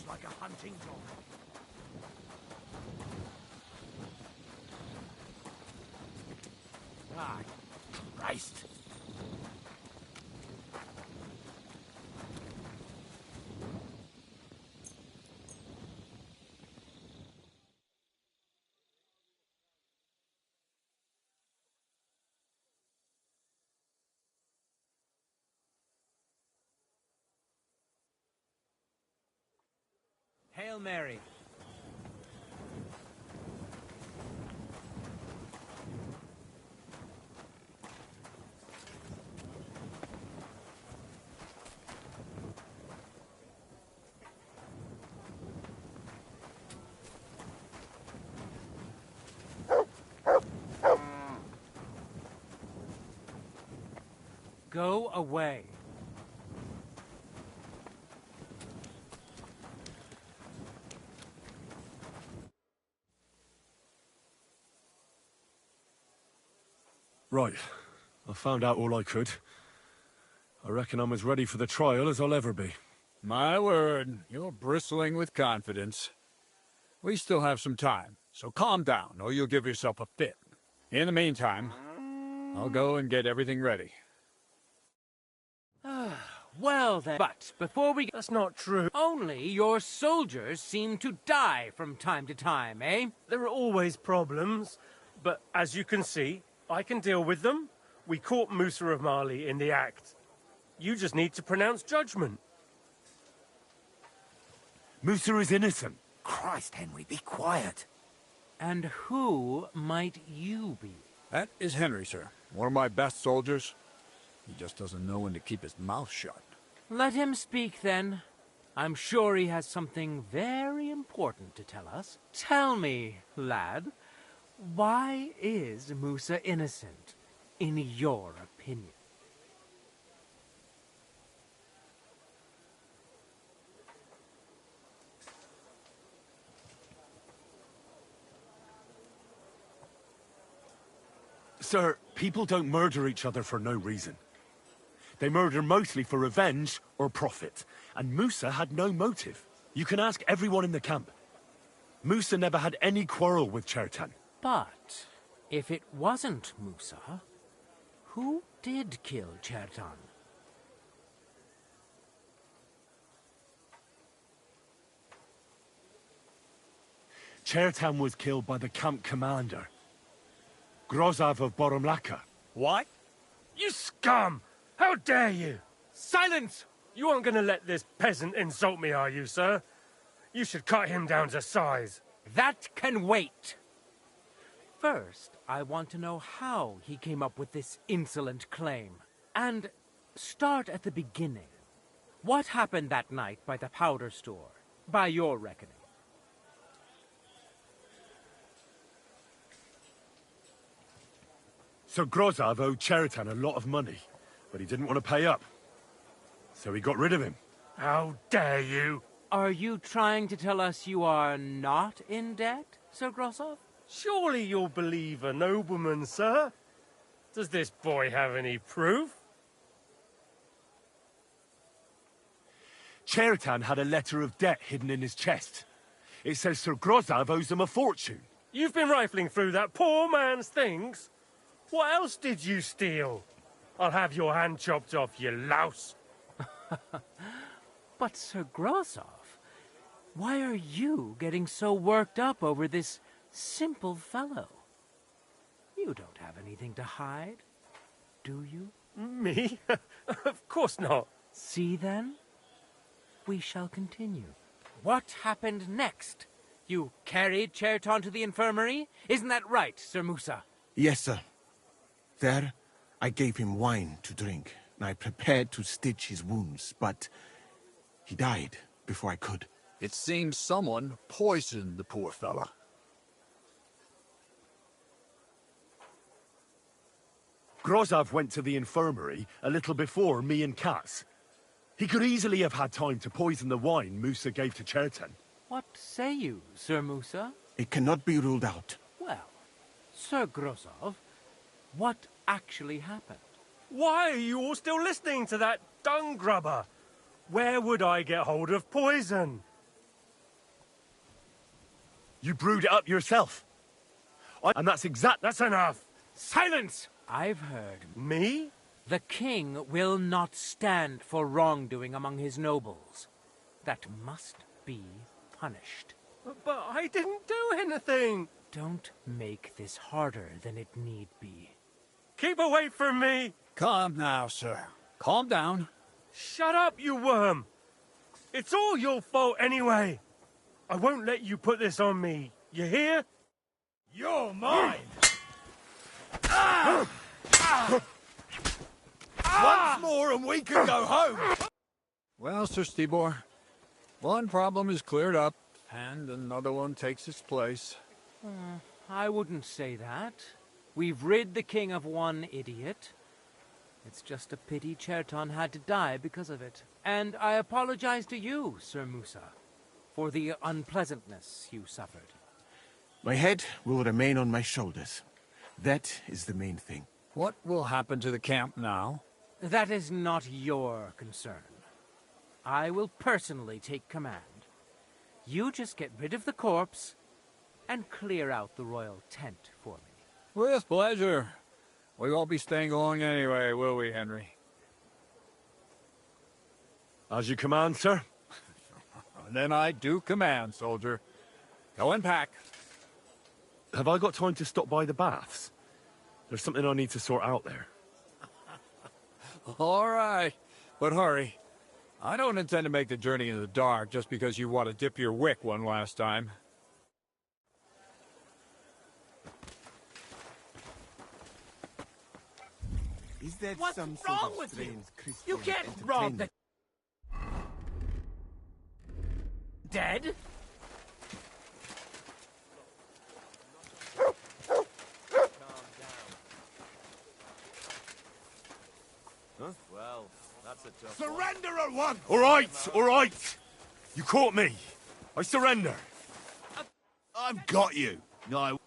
Like a hunting dog. Ah, Christ. Hail Mary. Go away. Right. I found out all I could. I reckon I'm as ready for the trial as I'll ever be. My word, you're bristling with confidence. We still have some time, so calm down, or you'll give yourself a fit. In the meantime, I'll go and get everything ready. Well then, but before we... That's not true. Only your soldiers seem to die from time to time, eh? There are always problems, but as you can see, I can deal with them. We caught Musa of Mali in the act. You just need to pronounce judgment. Musa is innocent. Christ, Henry, be quiet. And who might you be? That is Henry, sir. One of my best soldiers. He just doesn't know when to keep his mouth shut. Let him speak, then. I'm sure he has something very important to tell us. Tell me, lad, why is Musa innocent, in your opinion? Sir, people don't murder each other for no reason. They murder mostly for revenge or profit. And Musa had no motive. You can ask everyone in the camp. Musa never had any quarrel with Chertan. But if it wasn't Musa, who did kill Chertan? Chertan was killed by the camp commander, Grozav of Boromlaka. What? You scum! How dare you! Silence! You aren't going to let this peasant insult me, are you, sir? You should cut him down to size. That can wait. First, I want to know how he came up with this insolent claim. And start at the beginning. What happened that night by the powder store, by your reckoning? So Grozav owed Chertan a lot of money, but he didn't want to pay up. So he got rid of him. How dare you! Are you trying to tell us you are not in debt, Sir Grozav? Surely you'll believe a nobleman, sir. Does this boy have any proof? Chertan had a letter of debt hidden in his chest. It says Sir Grozav owes him a fortune. You've been rifling through that poor man's things? What else did you steal? I'll have your hand chopped off, you louse. But Sir Grozav, why are you getting so worked up over this simple fellow? You don't have anything to hide, do you? Me? Of course not. See then? We shall continue. What happened next? You carried Chertan to the infirmary? Isn't that right, Sir Musa? Yes, sir. There, I gave him wine to drink, and I prepared to stitch his wounds, but he died before I could. It seems someone poisoned the poor fella. Grozav went to the infirmary a little before me and Katz. He could easily have had time to poison the wine Musa gave to Chertan. What say you, Sir Musa? It cannot be ruled out. Well, Sir Grozav, what actually happened? Why are you all still listening to that dung grubber? Where would I get hold of poison? You brewed it up yourself. And that's That's enough. Silence! I've heard. Me? The king will not stand for wrongdoing among his nobles. That must be punished. But I didn't do anything. Don't make this harder than it need be. Keep away from me. Calm now, sir. Calm down. Shut up, you worm. It's all your fault anyway. I won't let you put this on me. You hear? You're mine! Once more and we can go home! Well, Sir Stibor, one problem is cleared up, and another one takes its place. I wouldn't say that. We've rid the king of one idiot. It's just a pity Chertan had to die because of it. And I apologize to you, Sir Musa, for the unpleasantness you suffered. My head will remain on my shoulders. That is the main thing. What will happen to the camp now? That is not your concern. I will personally take command. You just get rid of the corpse and clear out the royal tent for me. With pleasure. We won't be staying long anyway, will we, Henry? As you command, sir. Then I do command, soldier. Go and pack. Have I got time to stop by the baths? There's something I need to sort out there. All right, but hurry. I don't intend to make the journey in the dark just because you want to dip your wick one last time. Is there What's some wrong sort of with you? strange Christian You can't rob the... Dead? Well, that's a tough Surrender at once! All right. You caught me. I surrender. I've got you. No.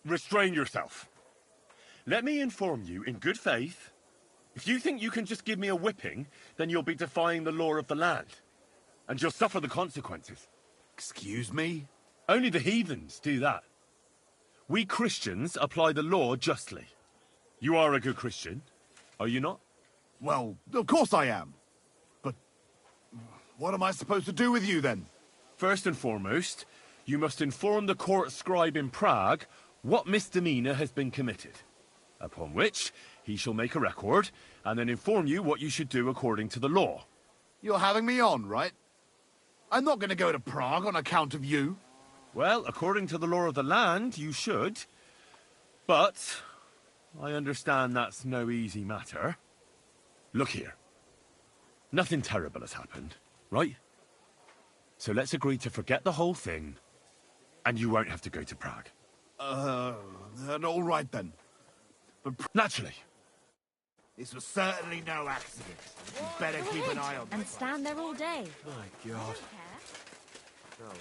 Restrain yourself. Let me inform you in good faith. If you think you can just give me a whipping, then you'll be defying the law of the land. And you'll suffer the consequences. Excuse me? Only the heathens do that. We Christians apply the law justly. You are a good Christian, are you not? Well, of course I am. But what am I supposed to do with you then? First and foremost, you must inform the court scribe in Prague what misdemeanor has been committed. Upon which, he shall make a record, and then inform you what you should do according to the law. You're having me on, right? I'm not going to go to Prague on account of you. Well, according to the law of the land, you should. But I understand that's no easy matter. Look here. Nothing terrible has happened, right? So let's agree to forget the whole thing, and you won't have to go to Prague. All right then. But naturally. This was certainly no accident. You better keep an eye on and stand there all day. My God. Oh, well.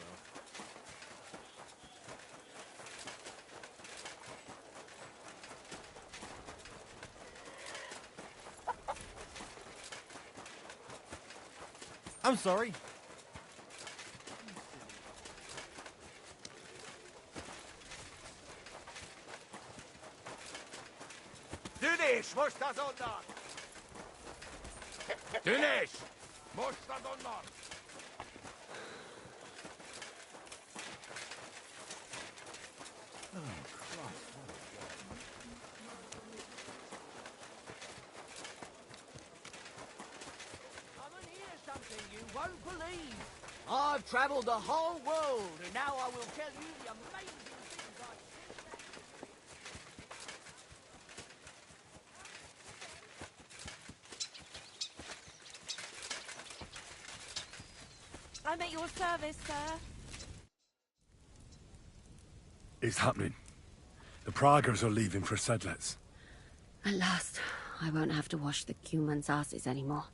I'm sorry. Düniş, mosta zondan! Düniş, mosta zondan! Won't believe. I've travelled the whole world, and now I will tell you the amazing things I'm at your service, sir. It's happening. The Praggers are leaving for Sedlets. At last, I won't have to wash the Cumans' asses anymore.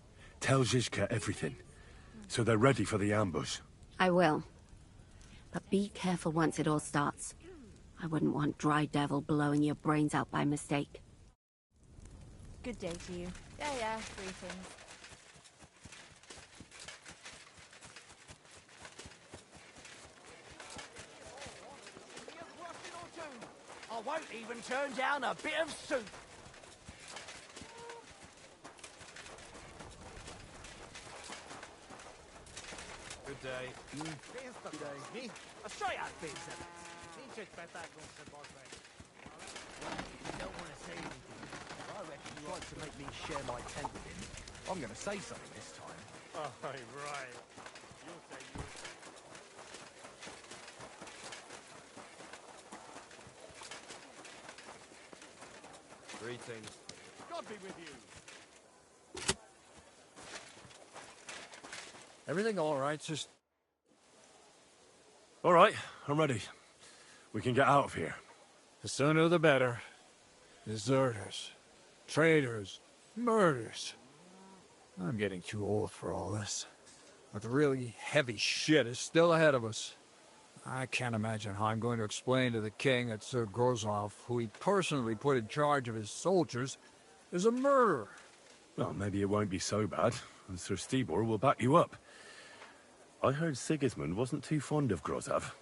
Tell Zizka everything, so they're ready for the ambush. I will. But be careful once it all starts. I wouldn't want Dry Devil blowing your brains out by mistake. Good day to you. Yeah, greetings. I won't even turn down a bit of soup. Good day. Good day. A straight out bit, sir. You don't want to say anything. I reckon you tried to make me share my tent with him. I'm going to say something this time. Oh, right. You'll say you... Greetings. God be with you. Everything all right, just... All right, I'm ready. We can get out of here. The sooner the better. Deserters, traitors, murders. I'm getting too old for all this. But the really heavy shit is still ahead of us. I can't imagine how I'm going to explain to the king that Sir Grozlov, who he personally put in charge of his soldiers, is a murderer. Well, maybe it won't be so bad, and Sir Stibor will back you up. I heard Sigismund wasn't too fond of Grozlov.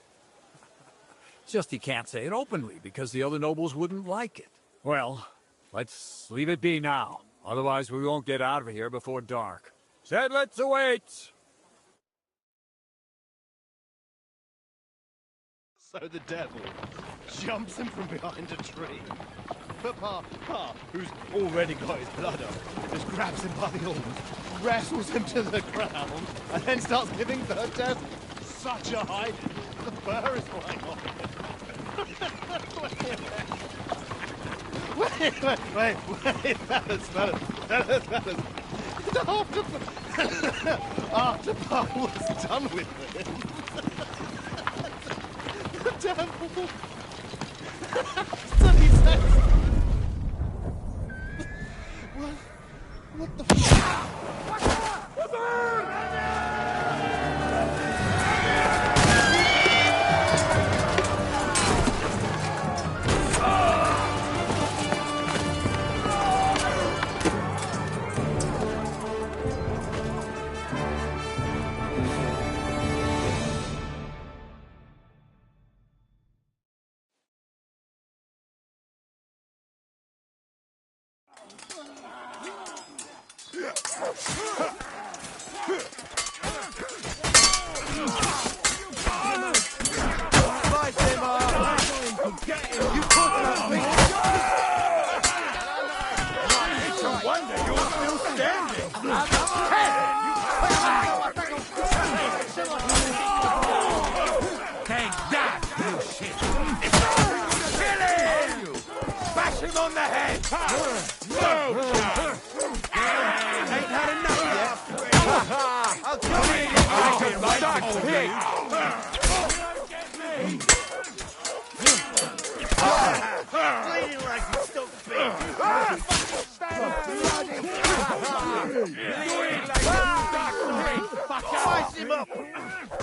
It's just he can't say it openly, because the other nobles wouldn't like it. Well, let's leave it be now. Otherwise we won't get out of here before dark. Sedlitz awaits! So the devil jumps him from behind a tree. But Pa, who's already got his blood up, just grabs him by the arms, wrestles him to the ground, and then starts giving the devil such a hiding. The fur is flying off. Wait, fellas. After Pa was done with him, the devil... So he says... What the fuck?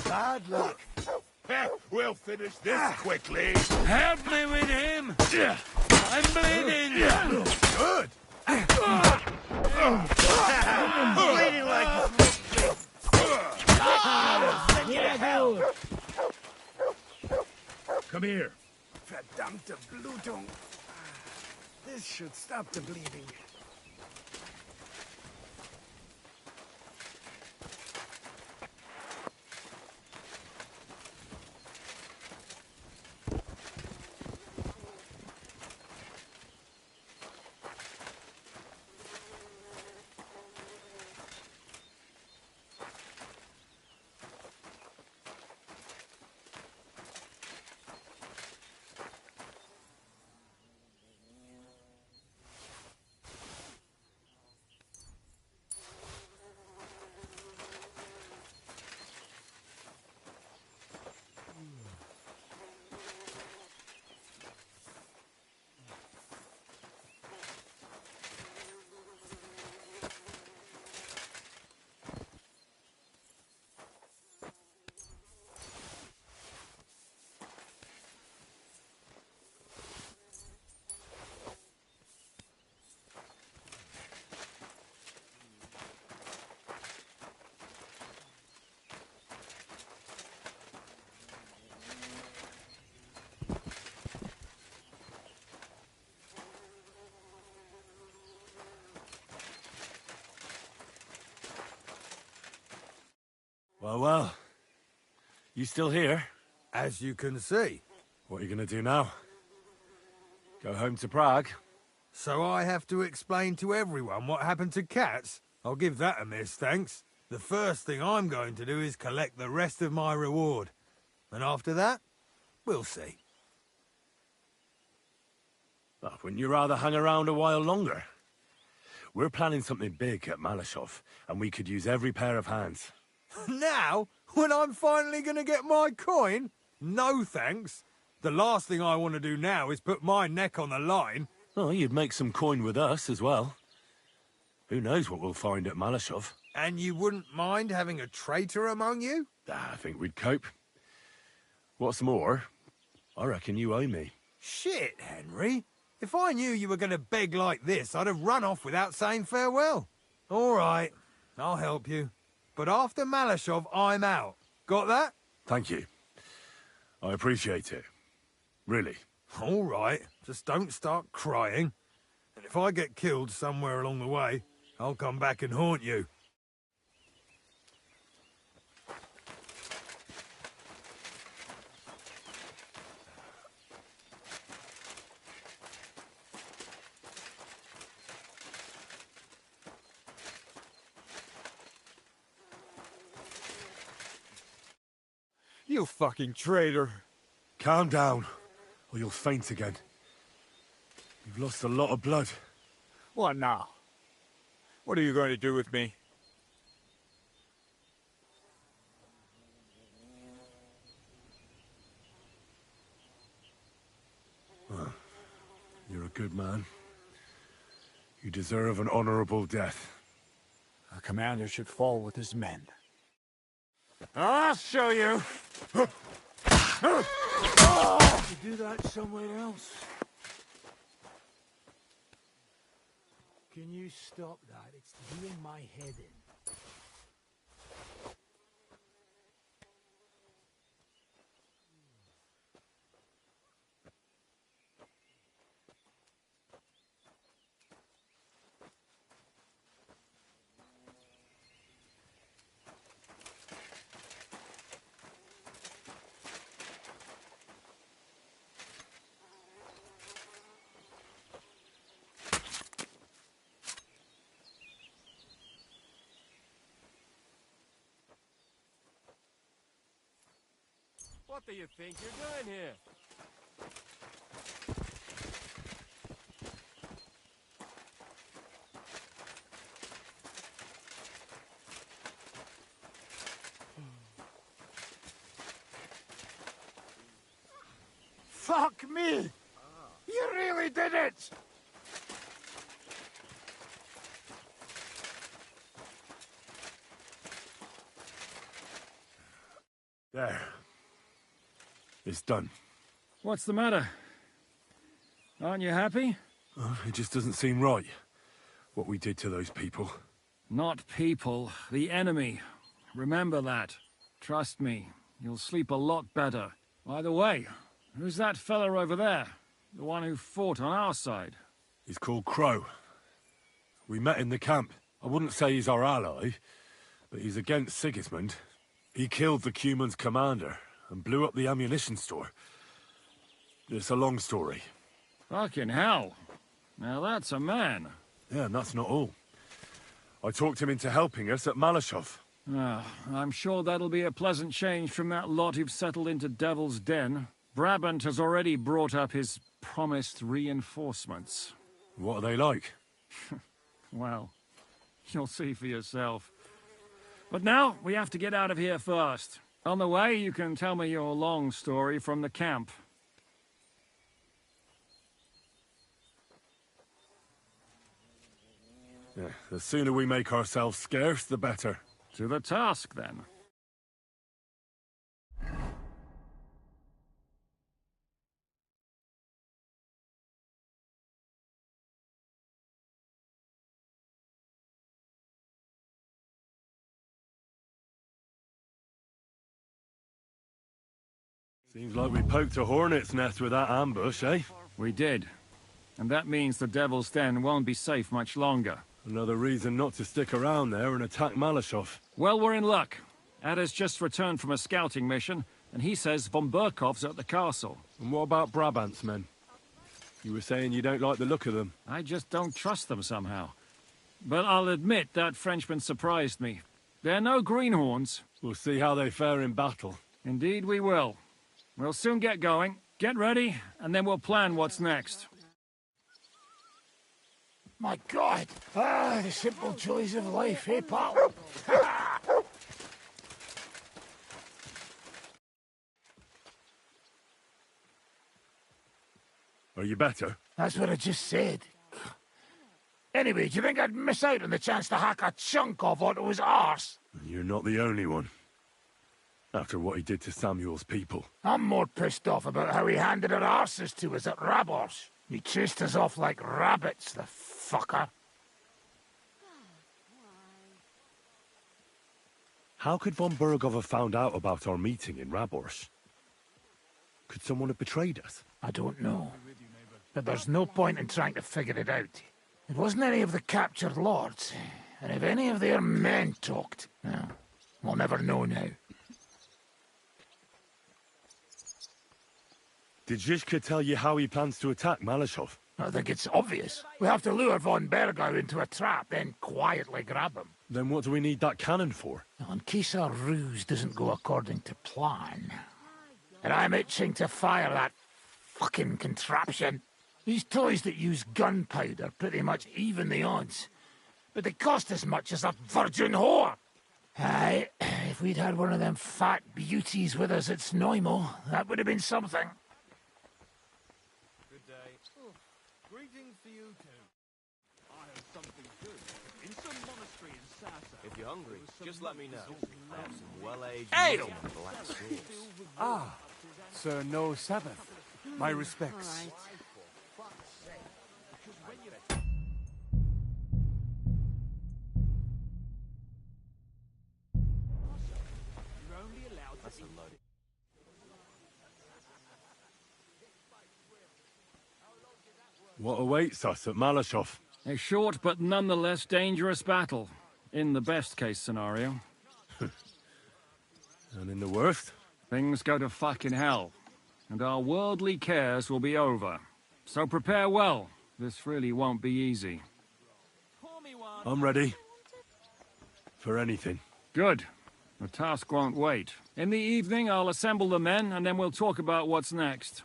Bad luck. We'll finish this quickly. Help me with him! I'm bleeding! Good! Bleeding like send you to hell! Come here. Verdammte Blutung. This should stop the bleeding. Well. You still here? As you can see. What are you gonna do now? Go home to Prague? So I have to explain to everyone what happened to Cats? I'll give that a miss, thanks. The first thing I'm going to do is collect the rest of my reward. And after that, we'll see. Well, wouldn't you rather hang around a while longer? We're planning something big at Malashov, and we could use every pair of hands. Now? When I'm finally going to get my coin? No thanks. The last thing I want to do now is put my neck on the line. Oh, you'd make some coin with us as well. Who knows what we'll find at Malashov? And you wouldn't mind having a traitor among you? I think we'd cope. What's more, I reckon you owe me. Shit, Henry. If I knew you were going to beg like this, I'd have run off without saying farewell. All right, I'll help you. But after Malashov, I'm out. Got that? Thank you. I appreciate it. Really. All right, just don't start crying. And if I get killed somewhere along the way, I'll come back and haunt you. You fucking traitor. Calm down, or you'll faint again. You've lost a lot of blood. What now? What are you going to do with me? Well, you're a good man. You deserve an honorable death. A commander should fall with his men. I'll show you! You do that somewhere else. Can you stop that? It's doing my head in. What do you think you're doing here? Fuck me! You really did it! There. It's done. What's the matter? Aren't you happy? It just doesn't seem right, what we did to those people. Not people, the enemy. Remember that. Trust me, you'll sleep a lot better. By the way, who's that fella over there? The one who fought on our side? He's called Crow. We met in the camp. I wouldn't say he's our ally, but he's against Sigismund. He killed the Cuman's commander and blew up the ammunition store. It's a long story. Fucking hell. Now that's a man. Yeah, and that's not all. I talked him into helping us at Malashov. I'm sure that'll be a pleasant change from that lot who've settled into Devil's Den. Brabant has already brought up his promised reinforcements. What are they like? Well, you'll see for yourself. But now, we have to get out of here first. On the way, you can tell me your long story from the camp. Yeah, the sooner we make ourselves scarce, the better. To the task, then. Seems like we poked a hornet's nest with that ambush, eh? We did. And that means the Devil's Den won't be safe much longer. Another reason not to stick around there and attack Malashov. Well, we're in luck. Ada's just returned from a scouting mission, and he says von Burkov's at the castle. And what about Brabant's men? You were saying you don't like the look of them. I just don't trust them somehow. But I'll admit that Frenchman surprised me. They're no greenhorns. We'll see how they fare in battle. Indeed we will. We'll soon get going. Get ready, and then we'll plan what's next. My God! The simple joys of life, eh, pal? Are you better? That's what I just said. Anyway, do you think I'd miss out on the chance to hack a chunk off onto his arse? You're not the only one. After what he did to Samuel's people. I'm more pissed off about how he handed our arses to us at Rabos. He chased us off like rabbits, the fucker. How could von Bergov have found out about our meeting in Rabors? Could someone have betrayed us? I don't know. But there's no point in trying to figure it out. It wasn't any of the captured lords. And if any of their men talked, well, we'll never know now. Did Zizka tell you how he plans to attack Malashov? I think it's obvious. We have to lure von Bergau into a trap, then quietly grab him. Then what do we need that cannon for? In case our ruse doesn't go according to plan. And I'm itching to fire that fucking contraption. These toys that use gunpowder pretty much even the odds. But they cost as much as a virgin whore. Aye, if we'd had one of them fat beauties with us at Snoimo, that would have been something. Good day. Greetings to you too. I have something good. In some monastery in Sassa. If you're hungry, just let me know. I have some well-aged Ale! black sauce. Ah, Sir No Sabbath. My respects. What awaits us at Malashov? A short but nonetheless dangerous battle, in the best case scenario. And in the worst? Things go to fucking hell, and our worldly cares will be over. So prepare well. This really won't be easy. I'm ready. For anything. Good. The task won't wait. In the evening, I'll assemble the men, and then we'll talk about what's next.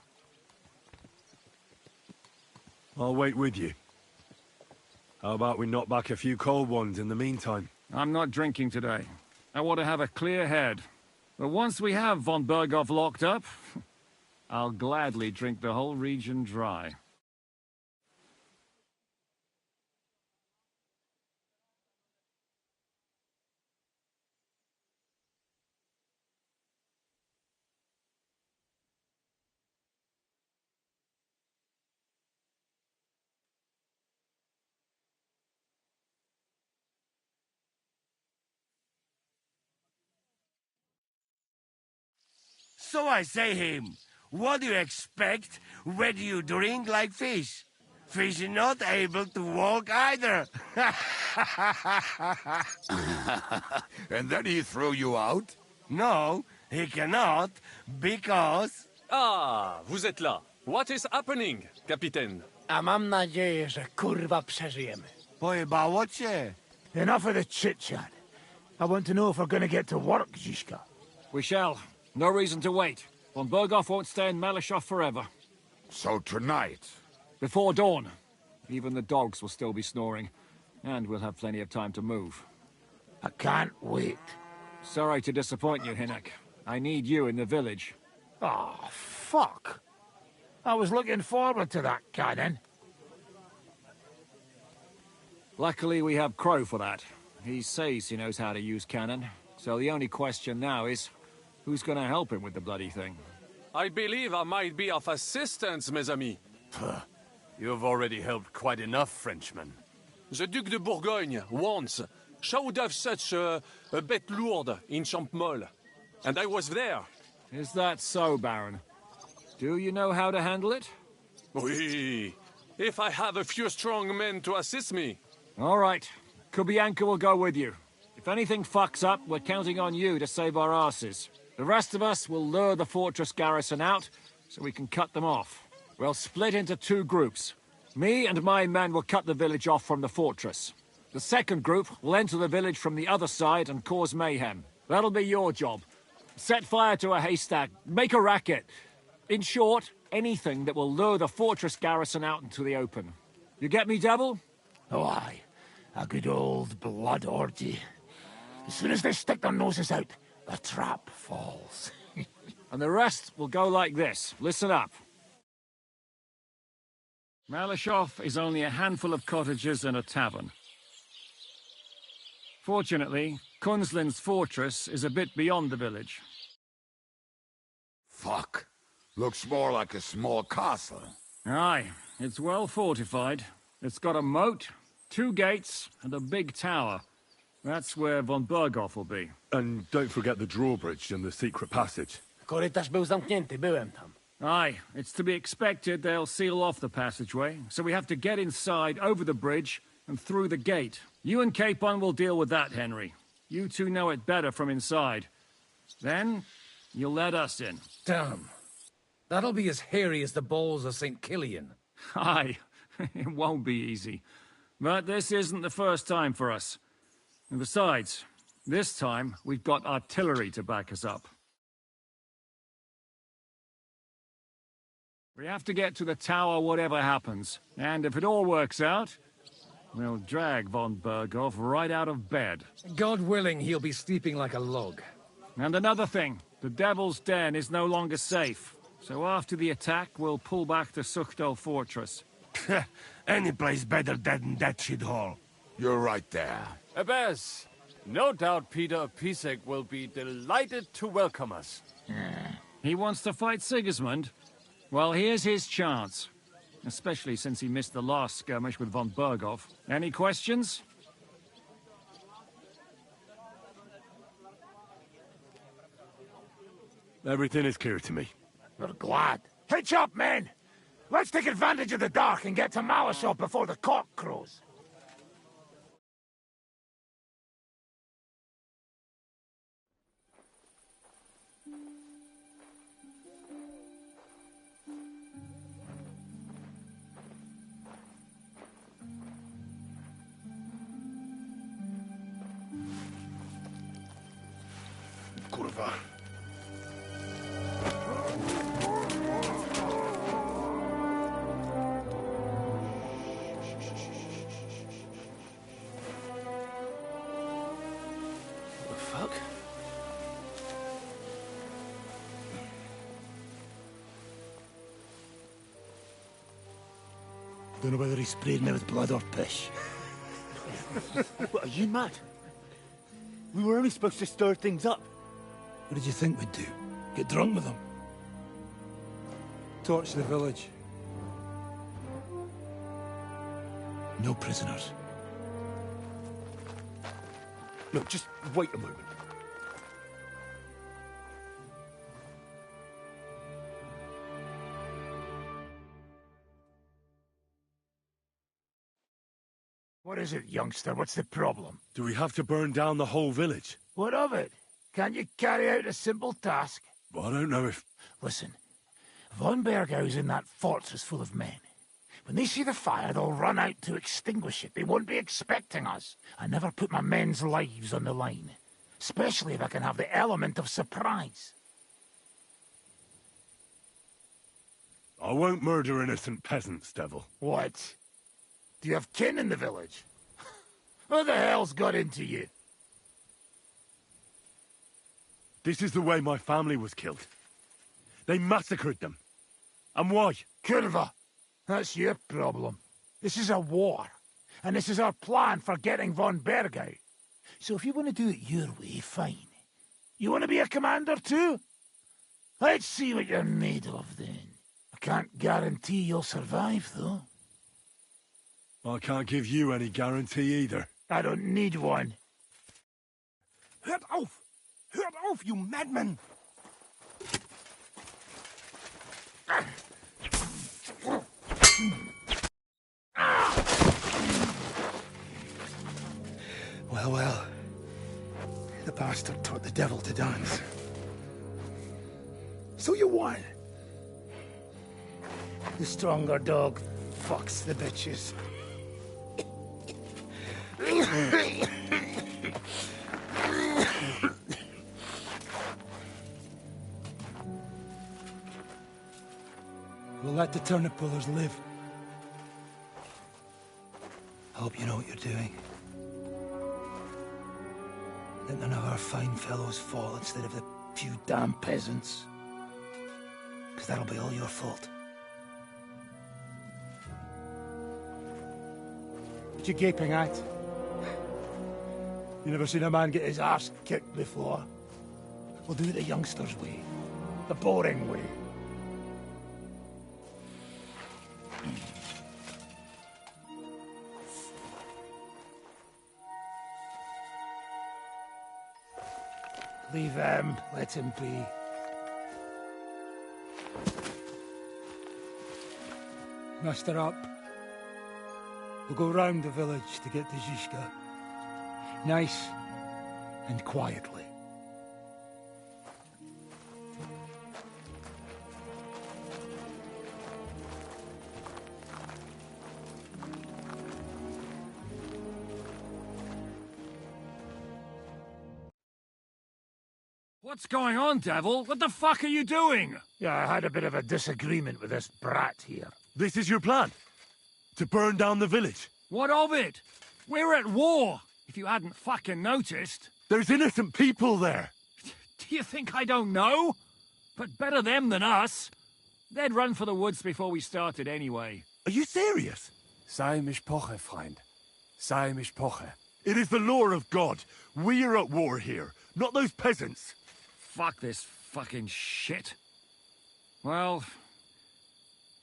I'll wait with you. How about we knock back a few cold ones in the meantime? I'm not drinking today. I want to have a clear head. But once we have von Bergov locked up, I'll gladly drink the whole region dry. So I say him, what do you expect? Where do you drink like fish? Fish are not able to walk either. And then he threw you out? No, he cannot, because... Ah, vous êtes là. What is happening, Capitaine? A mam nadzieję, że kurwa przeżyjemy. Pojebało cię. Enough of the chit-chat. I want to know if we're gonna get to work, Zizka. We shall. No reason to wait. Von Bergov won't stay in Malashov forever. So tonight? Before dawn. Even the dogs will still be snoring. And we'll have plenty of time to move. I can't wait. Sorry to disappoint you, Hinek. I need you in the village. Oh, fuck. I was looking forward to that cannon. Luckily, we have Crow for that. He says he knows how to use cannon. So the only question now is, who's gonna help him with the bloody thing? I believe I might be of assistance, mes amis. You've already helped quite enough, Frenchman. The Duc de Bourgogne, once, showed off such a bête lourde in Champmol. And I was there. Is that so, Baron? Do you know how to handle it? Oui. If I have a few strong men to assist me. All right. Kubianka will go with you. If anything fucks up, we're counting on you to save our asses. The rest of us will lure the fortress garrison out, so we can cut them off. We'll split into two groups. Me and my men will cut the village off from the fortress. The second group will enter the village from the other side and cause mayhem. That'll be your job. Set fire to a haystack, make a racket. In short, anything that will lure the fortress garrison out into the open. You get me, Devil? Oh, aye. A good old blood orgy. As soon as they stick their noses out, the trap falls. And the rest will go like this. Listen up. Malashov is only a handful of cottages and a tavern. Fortunately, Kunzlin's fortress is a bit beyond the village. Looks more like a small castle. Aye, it's well fortified. It's got a moat, 2 gates, and a big tower. That's where von Berghoff will be. And don't forget the drawbridge and the secret passage. Korytarz był zamknięty, byłem tam. Aye, it's to be expected they'll seal off the passageway, so we have to get inside, over the bridge, and through the gate. You and Capon will deal with that, Henry. You two know it better from inside. Then, you'll let us in. Damn. That'll be as hairy as the balls of St. Killian. Aye, it won't be easy. But this isn't the first time for us. And besides, this time we've got artillery to back us up. We have to get to the tower whatever happens. And if it all works out, we'll drag von Berghoff right out of bed. God willing, he'll be sleeping like a log. And another thing, the Devil's Den is no longer safe. So after the attack, we'll pull back to Suchtel Fortress. Any place better than that shithole. You're right there. Abbas, no doubt Peter of Pisek will be delighted to welcome us. He wants to fight Sigismund? Well, here's his chance. Especially since he missed the last skirmish with von Berghoff. Any questions? Everything is clear to me. We're glad. Hitch up, men! Let's take advantage of the dark and get to Malashov before the cock crows. Kurwa. Don't know whether he sprayed me with blood or piss. What, are you mad? We were only supposed to stir things up. What did you think we'd do? Get drunk with them? Torch the village. No prisoners. No, just wait a moment. What is it, youngster? What's the problem? Do we have to burn down the whole village? What of it? Can't you carry out a simple task? Well, I don't know if... Listen, von Bergau's in that fortress full of men. When they see the fire, they'll run out to extinguish it. They won't be expecting us. I never put my men's lives on the line. Especially if I can have the element of surprise. I won't murder innocent peasants, Devil. What? Do you have kin in the village? Who the hell's got into you? This is the way my family was killed. They massacred them. And why? Kurva, that's your problem. This is a war. And this is our plan for getting von Bergau. So if you want to do it your way, fine. You want to be a commander too? Let's see what you're made of then. I can't guarantee you'll survive, though. I can't give you any guarantee either. I don't need one. Hört auf! Hört auf, you madman! Well, well. The bastard taught the devil to dance. So you won. The stronger dog fucks the bitches. We'll let the turnip pullers live. I hope you know what you're doing. Let none of our fine fellows fall instead of the few damn peasants. Because that'll be all your fault. What you gaping at? You never seen a man get His arse kicked before. We'll do it the youngsters' way. The boring way. Leave him. Let him be. Muster up. We'll go round the village to get to Zizka. Nice and quietly. What's going on, Devil? What the fuck are you doing? Yeah, I had a bit of a disagreement with this brat here. This is your plan? To burn down the village? What of it? We're at war, if you hadn't fucking noticed. There's innocent people there. Do you think I don't know? But better them than us. They'd run for the woods before we started anyway. Are you serious? Sei mishpoche, Freund. Sei mishpoche. It is the law of God. We are at war here, not those peasants. Fuck this fucking shit. Well,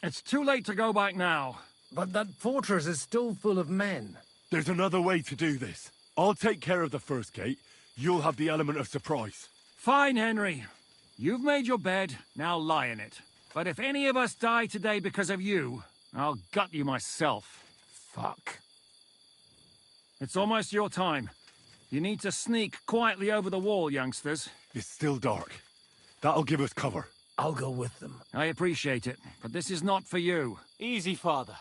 it's too late to go back now. But that fortress is still full of men. There's another way to do this. I'll take care of the first gate. You'll have the element of surprise. Fine, Henry. You've made your bed, now lie in it. But if any of us die today because of you, I'll gut you myself. Fuck. It's almost your time. You need to sneak quietly over the wall, youngsters. It's still dark. That'll give us cover. I'll go with them. I appreciate it, but this is not for you. Easy, Father.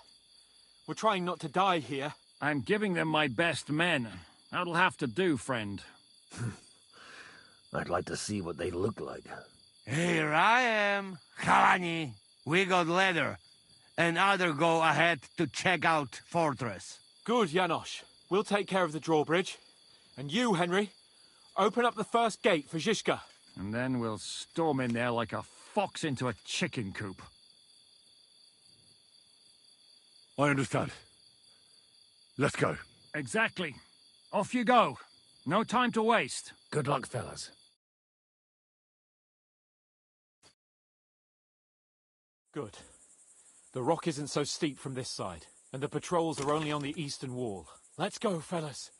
We're trying not to die here. I'm giving them my best men. That'll have to do, friend. I'd like to see what they look like. Here I am, Kalani. We got leather, and other go ahead to check out fortress. Good, Janosch. We'll take care of the drawbridge. And you, Henry, open up the first gate for Zizka. And then we'll storm in there like a fox into a chicken coop. I understand. Let's go. Exactly. Off you go. No time to waste. Good luck, fellas. Good. The rock isn't so steep from this side, and the patrols are only on the eastern wall. Let's go, fellas.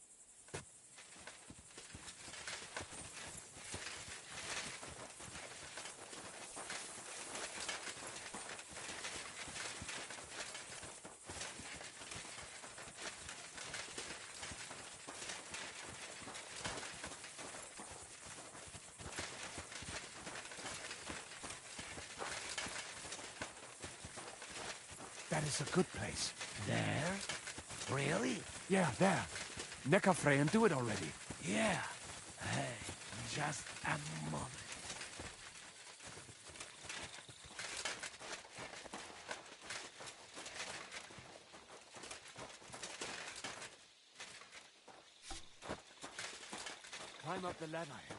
That is a good place. There? Really? Yeah, there. Neckarfrey and do it already. Yeah. Hey, just a moment. Climb up the ladder, Henry.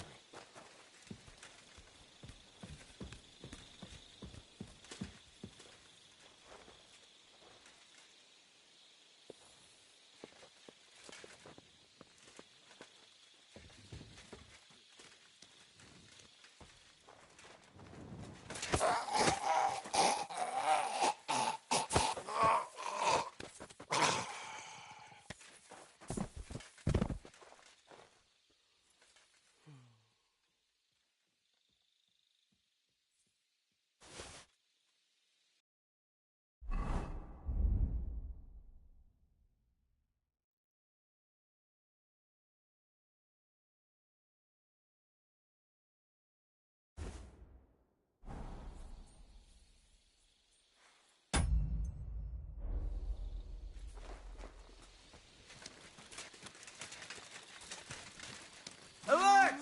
Alert!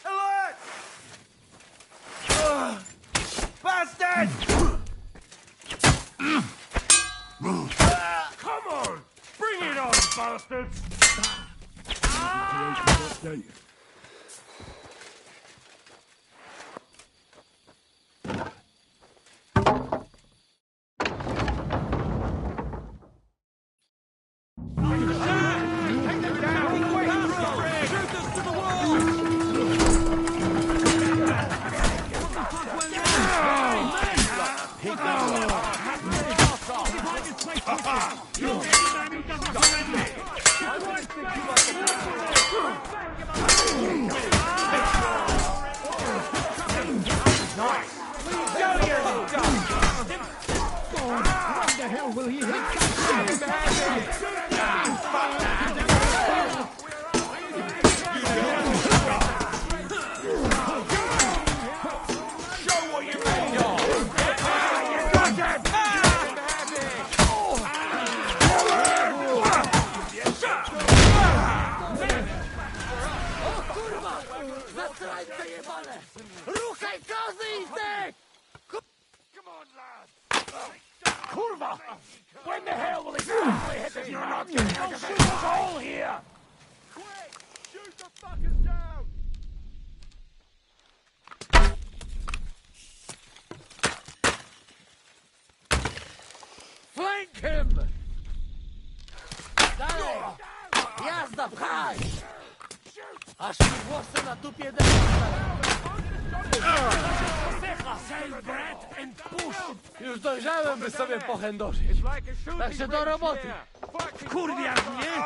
Alert! Bastard! Come on! Bring it on, bastards! Ruchaj kozy! Come on, lad! Kurva! When the hell will he finally hit us? You're not getting out of this hole here! Quick! Shoot the fuckers down! Flank him! Dalej! Jazda, pchaj! Aż mi włosy na dupie Już dojrzałem, by sobie pochędożyć. Tak się do roboty. Wkurwiasz mnie?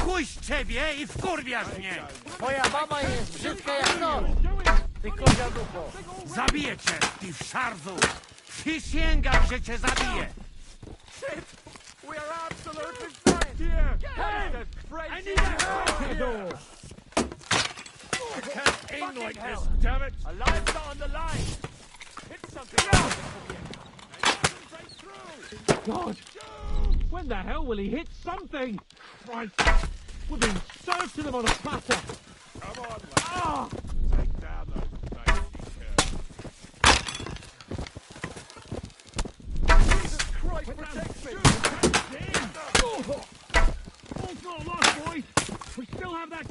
Chuj z ciebie i wkurwiasz mnie! Twoja mama jest brzydka jak noc. Ty kozia dupo. Zabiję cię, ty szarzu! Przysięgam, że cię zabiję! We are absolutely fine! Here! Hey! I need a help! I can't aim like this, damn it! A life's not on the line! Hit something! God! When the hell will he hit something? Christ! We've been served to them on a platter! Come on, lad. Ah! Take down those Jesus Christ, protect me! All's not lost, boys! We still have that...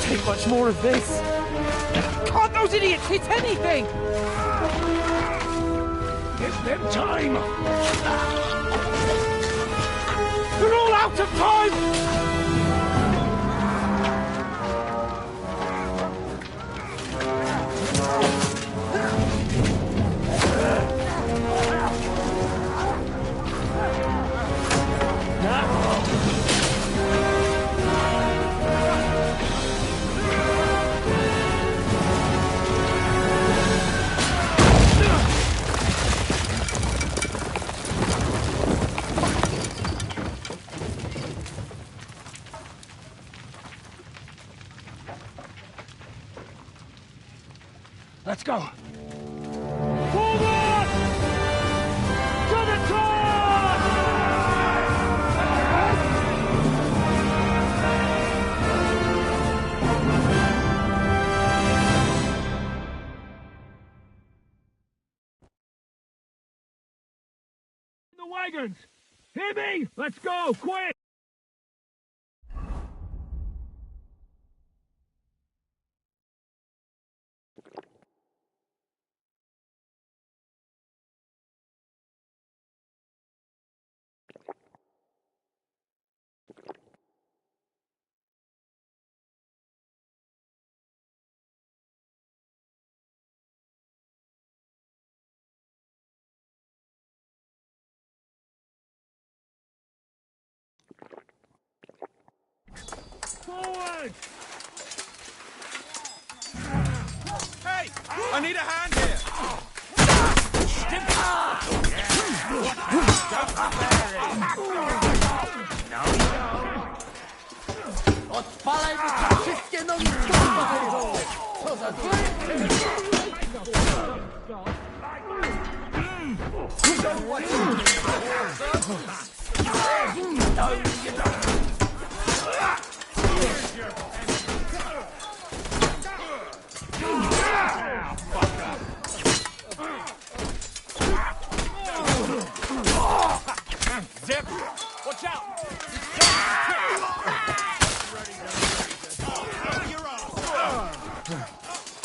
Take much more of this. Can't those idiots hit anything? Give them time! They're all out of time! Let's go. Forward! To the top! The wagons! Hear me! Let's go, quick! Forward! Hey! I need a hand here! Odpalaj mu te wszystkie nogi z dupy! Co za Zip! Watch out!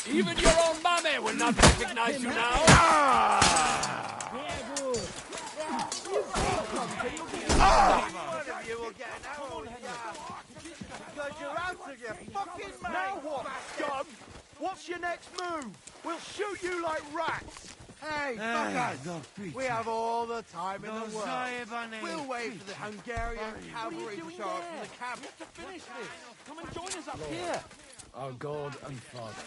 Even your own mommy will not recognize you now. Now what, scum? What's your next move? We'll shoot you like rats! Hey, fuckers! We have all the time in the world. We'll wait for the Hungarian cavalry to show up from the camp. To finish this! Come and join us up here! Our God and Father,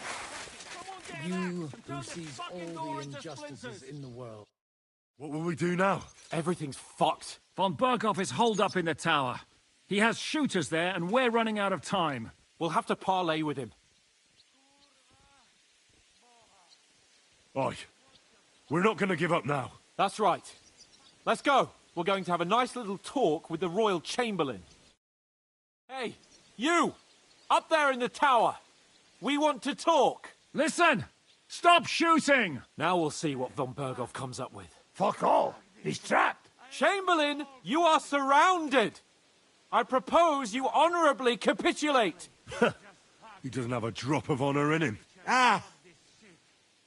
you who sees all the injustices in the world. What will we do now? Everything's fucked. Von Berghoff is holed up in the tower. He has shooters there, and we're running out of time. We'll have to parley with him. Oi. We're not gonna give up now. That's right. Let's go. We're going to have a nice little talk with the Royal Chamberlain. Hey, you! Up there in the tower! We want to talk! Listen! Stop shooting! Now we'll see what von Berghoff comes up with. Fuck all! He's trapped! Chamberlain, you are surrounded! I propose you honorably capitulate! He doesn't have a drop of honor in him. Ah!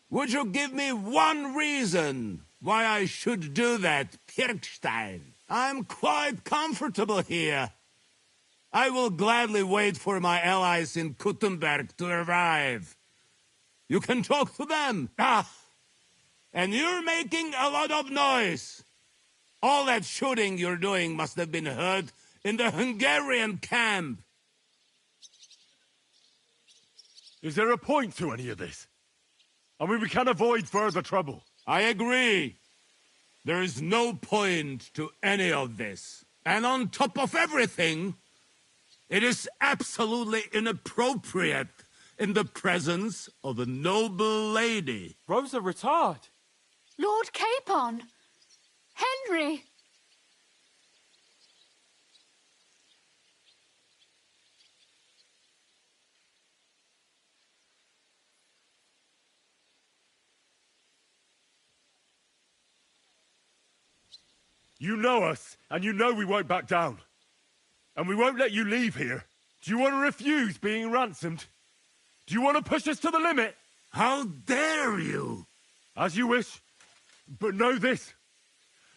Would you give me one reason why I should do that, Kirkstein? I'm quite comfortable here. I will gladly wait for my allies in Kuttenberg to arrive. You can talk to them. Ah! And you're making a lot of noise. All that shooting you're doing must have been heard in the Hungarian camp. Is there a point to any of this? I mean, we can avoid further trouble. I agree. There is no point to any of this. And on top of everything, it is absolutely inappropriate in the presence of a noble lady. Rosa Retard. Lord Capon. Henry. You know us, and you know we won't back down. And we won't let you leave here. Do you want to refuse being ransomed? Do you want to push us to the limit? How dare you? As you wish. But know this.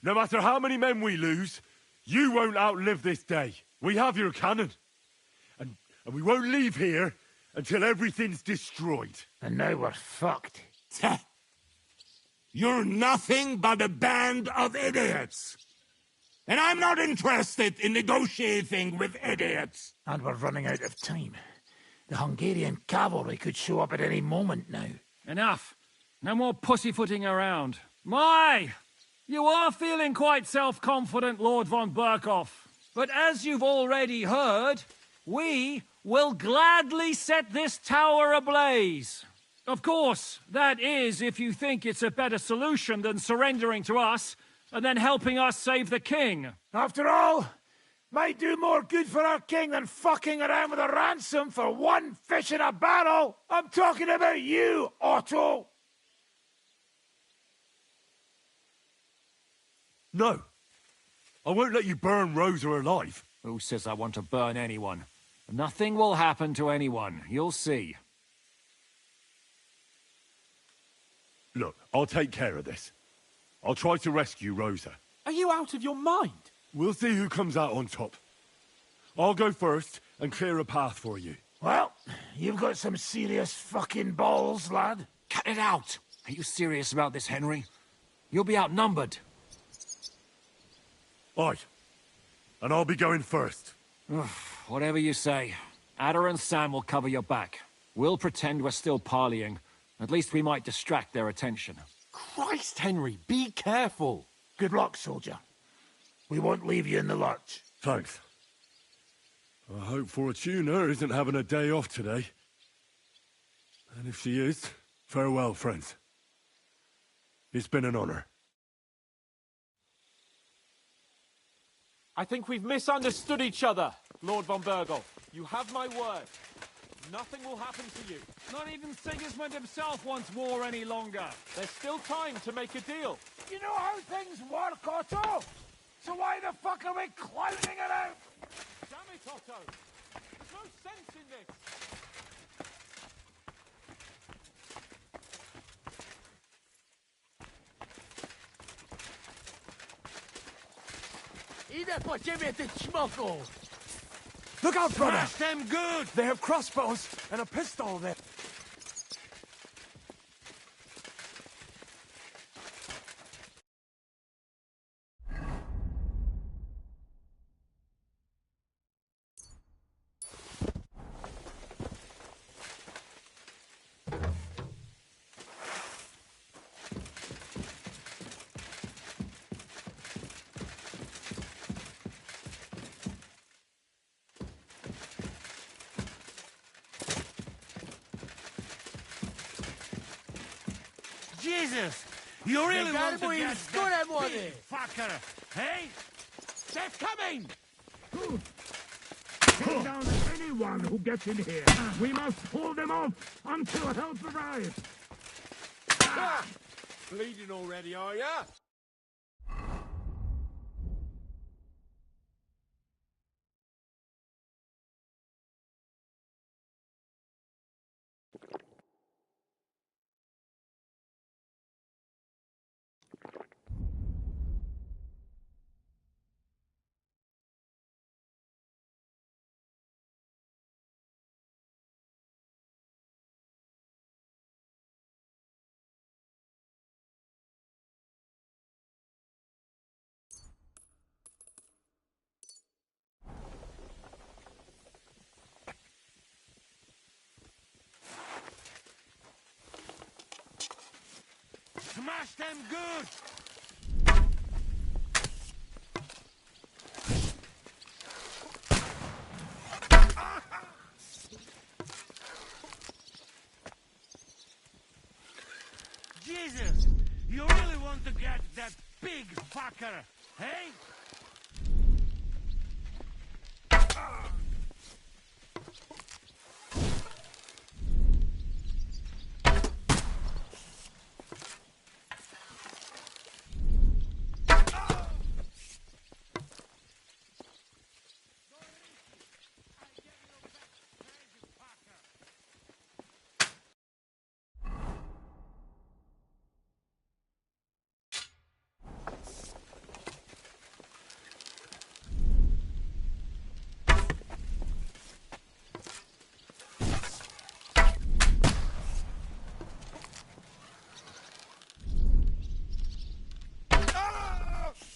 No matter how many men we lose, you won't outlive this day. We have your cannon. And we won't leave here until everything's destroyed. And now we're fucked. You're nothing but a band of idiots. And I'm not interested in negotiating with idiots. And we're running out of time. The Hungarian cavalry could show up at any moment now. Enough. No more pussyfooting around. My! You are feeling quite self-confident, Lord von Berghoff. But as you've already heard, we will gladly set this tower ablaze. Of course, that is if you think it's a better solution than surrendering to us and then helping us save the king. After all, might do more good for our king than fucking around with a ransom for one fish in a barrel. I'm talking about you, Otto. No. I won't let you burn Rosa alive. Who says I want to burn anyone? Nothing will happen to anyone. You'll see. Look, I'll take care of this. I'll try to rescue Rosa. Are you out of your mind? We'll see who comes out on top. I'll go first and clear a path for you. Well, you've got some serious fucking balls, lad. Cut it out. Are you serious about this, Henry? You'll be outnumbered. Aye. And I'll be going first. Whatever you say. Ada and Sam will cover your back. We'll pretend we're still parleying. At least we might distract their attention. Christ, Henry, be careful. Good luck, soldier. We won't leave you in the lurch. Thanks. I hope Fortuna isn't having a day off today. And if she is, farewell, friends. It's been an honor. I think we've misunderstood each other, Lord von Berghoff. You have my word. Nothing will happen to you. Not even Sigismund himself wants war any longer. There's still time to make a deal. You know how things work, Otto? So why the fuck are we clowning around? Damn it, Otto! There's no sense in this! Idę po ciebie, ty ćmoku! Look out, brother! Smash them good! They have crossbows and a pistol there. Jesus! You really want to get that money. big fucker, hey? They're coming! Take down anyone who gets in here. We must hold them off until help arrives. Bleeding already, are ya? Smash them good! Jesus! You really want to get that big fucker, hey?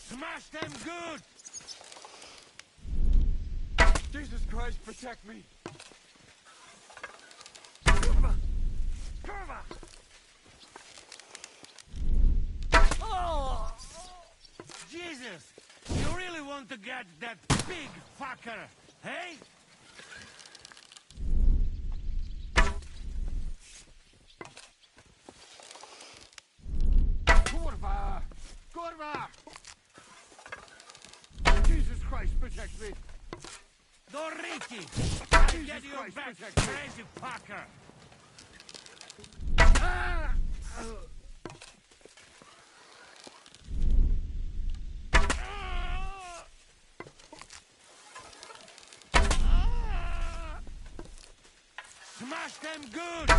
Smash them good! Jesus Christ, protect me! Oh! Jesus! You really want to get that big fucker, hey? Kurva! Kurva! Jesus Christ, protect me! Doriti! I'll get you back, crazy fucker! Ah! Smash them good!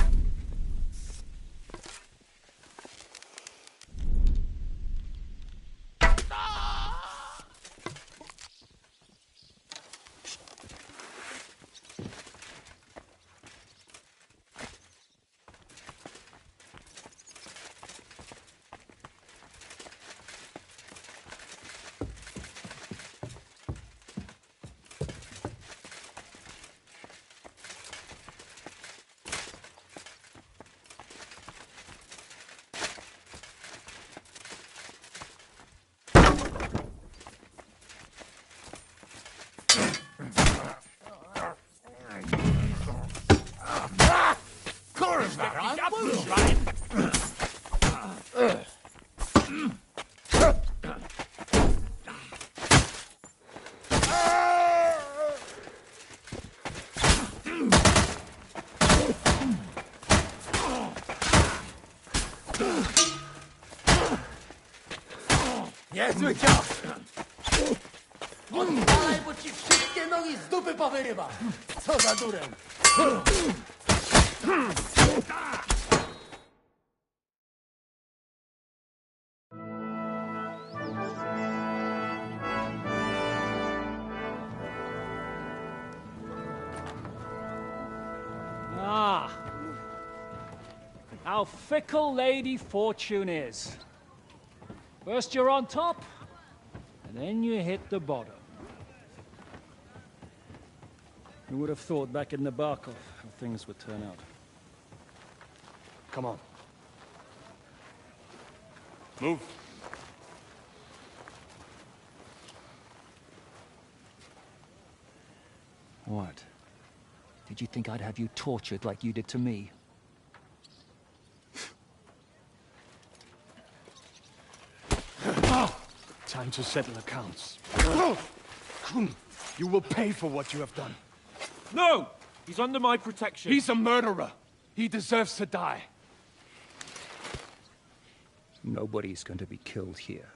Niezły cios! Odpalaj, bo ci wszystkie nogi z dupy powyrywa! Co za dureń! Ah! How fickle Lady Fortune is. First you're on top, and then you hit the bottom. Who would have thought back in the Barkov how things would turn out? Come on. Move. What? Did you think I'd have you tortured like you did to me? time to settle accounts. You will pay for what you have done. No! He's under my protection. He's a murderer. He deserves to die. Nobody's going to be killed here.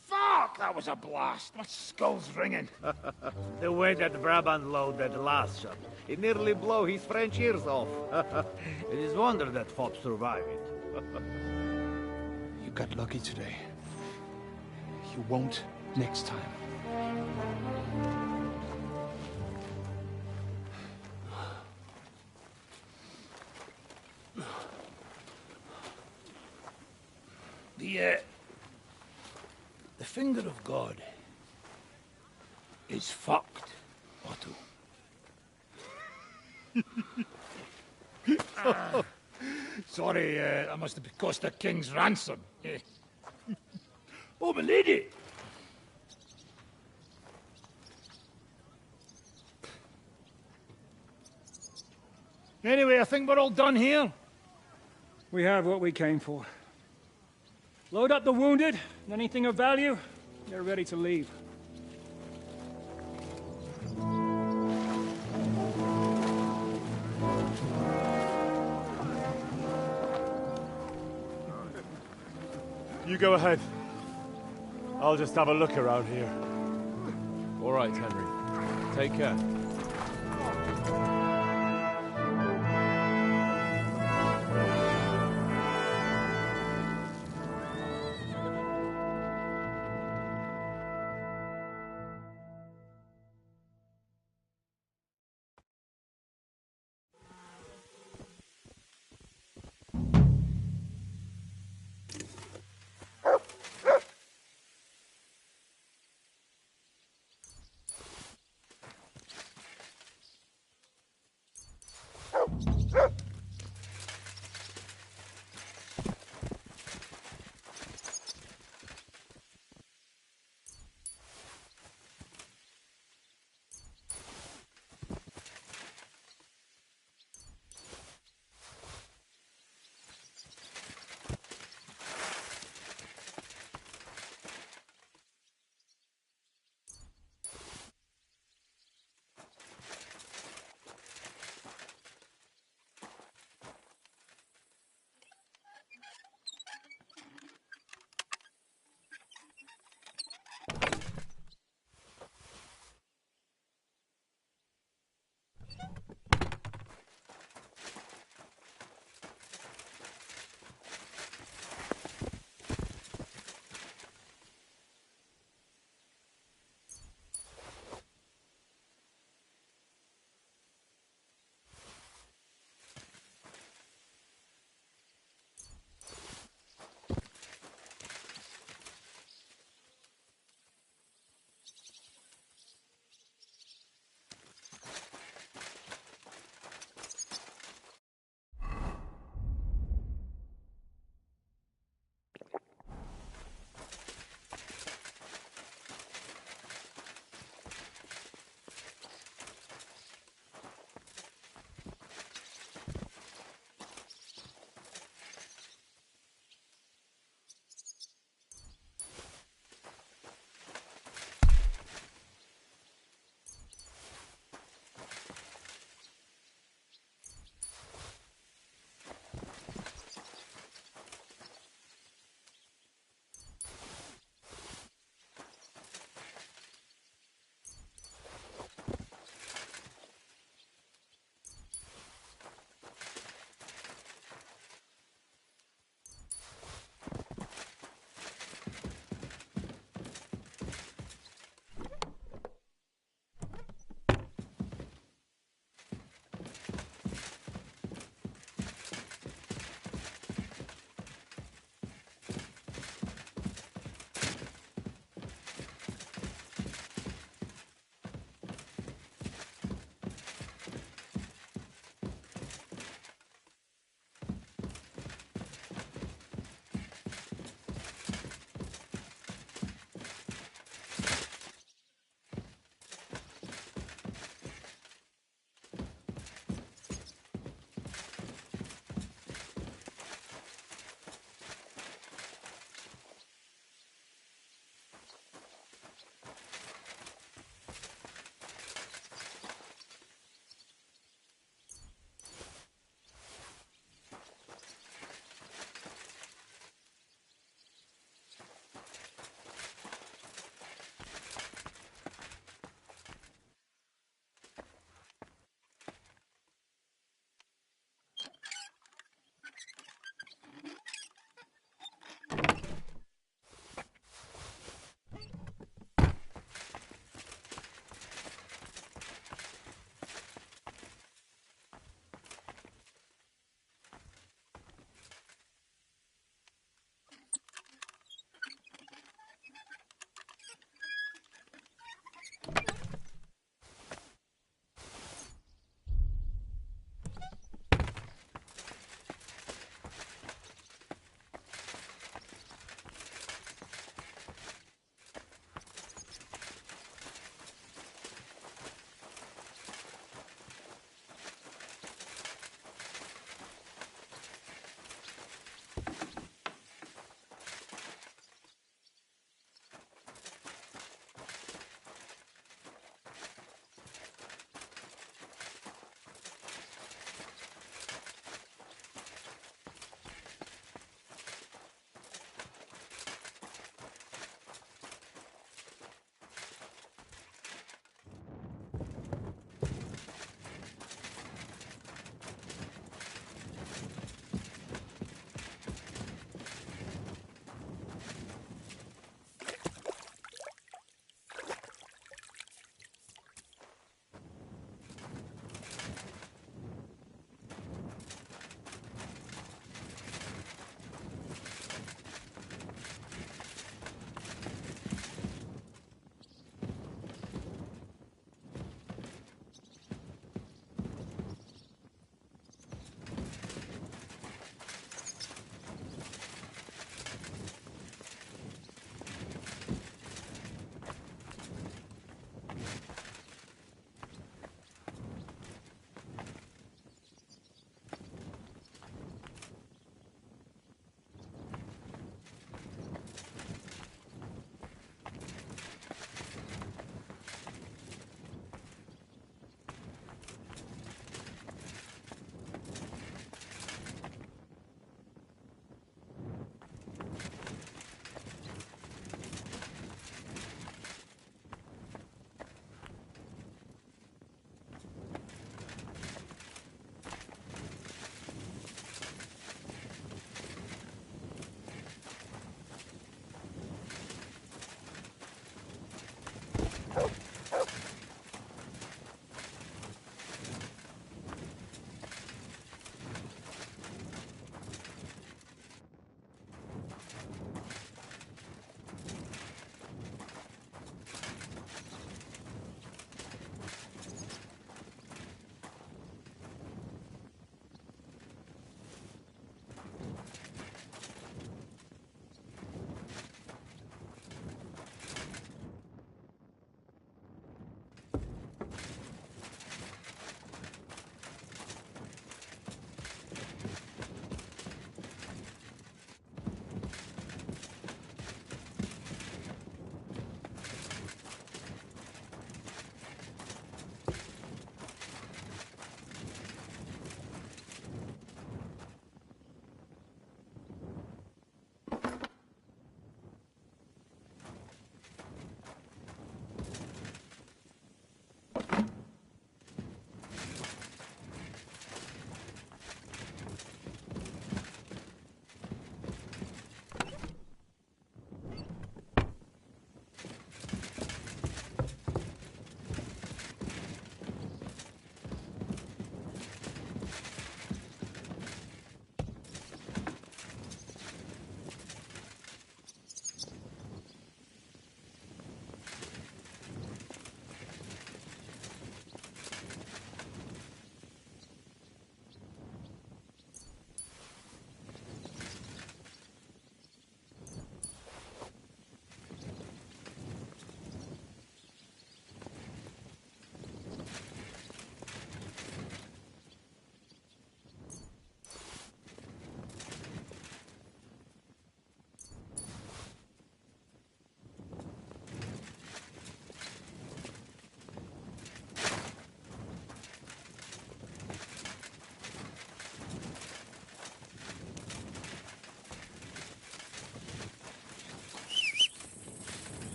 Fuck! That was a blast. My skull's ringing. The way that Brabant loaded last shot, it nearly blew his French ears off. It is wonder that Fop survived it. You got lucky today. You won't next time. The finger of God is fucked, Otto. Sorry, that must have cost the king's ransom. Oh, my lady! Anyway, I think we're all done here. We have what we came for. Load up the wounded, and anything of value, they're ready to leave. You go ahead. I'll just have a look around here. All right, Henry. Take care.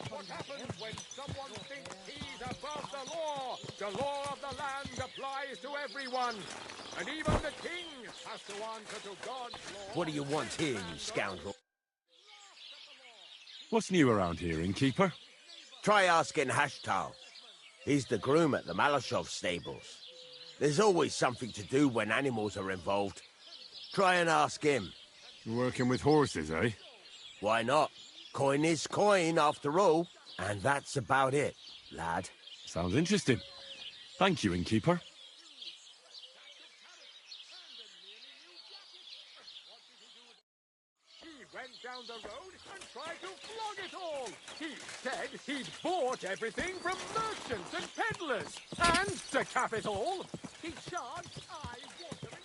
What happens when someone thinks he's above the law? The law of the land applies to everyone. And even the king has to answer to God's law. What do you want here, you scoundrel? What's new around here, innkeeper? Try asking Hashtal. He's the groom at the Malashov stables. There's always something to do when animals are involved. Try and ask him. You're working with horses, eh? Why not? Coin is coin, after all. And that's about it, lad. Sounds interesting. Thank you, innkeeper. He went down the road and tried to flog it all. He said he'd bought everything from merchants and peddlers. And, to cap it all, he charged eye-watering...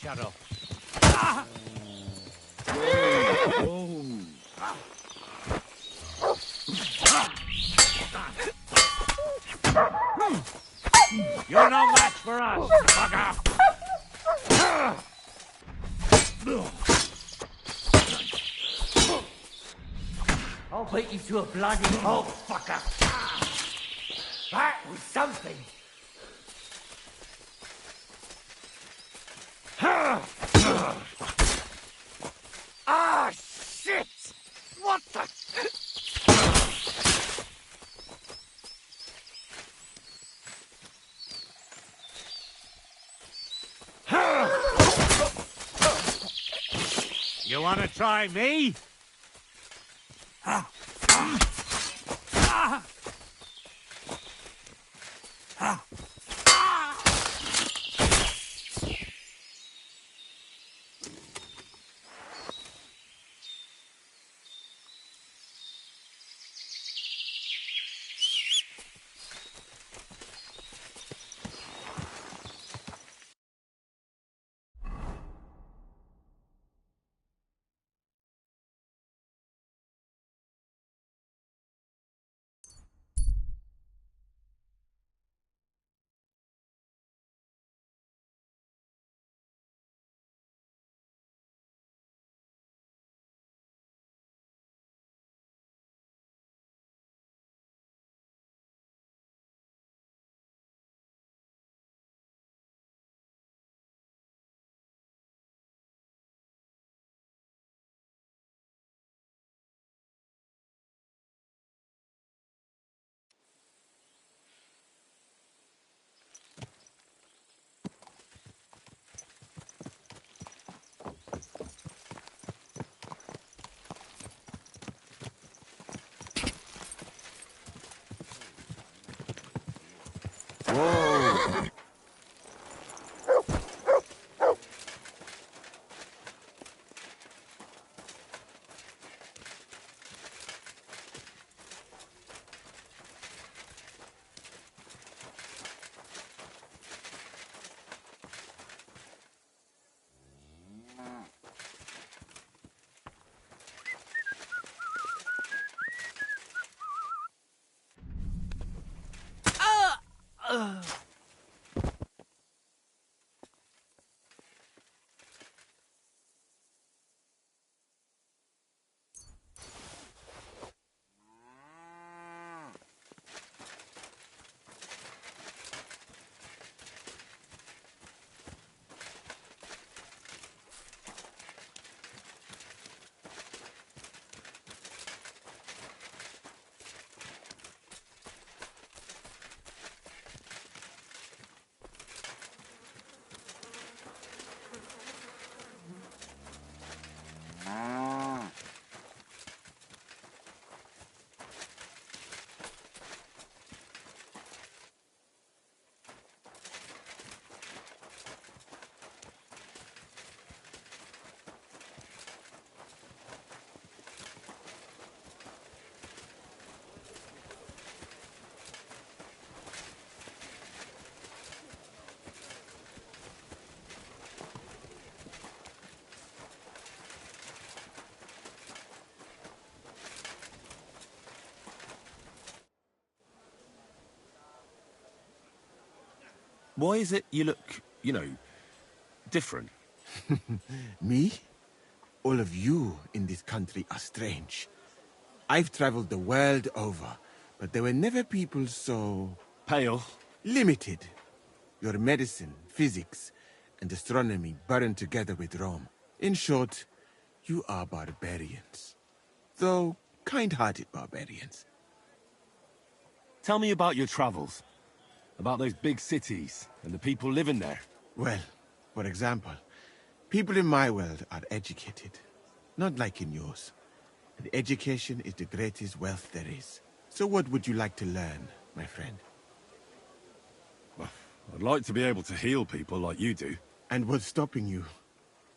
Shut up. You're no match for us, fucker! I'll beat you to a bloody pulp, fucker! That was something! Ah, shit! What the... You wanna try me? Why is it you look, you know, different? Me? All of you in this country are strange. I've traveled the world over, but there were never people so... Pale? Limited. Your medicine, physics, and astronomy burned together with Rome. In short, you are barbarians. Though kind-hearted barbarians. Tell me about your travels. About those big cities and the people living there. Well, for example, people in my world are educated. Not like in yours. And education is the greatest wealth there is. So what would you like to learn, my friend? Well, I'd like to be able to heal people like you do. And what's stopping you?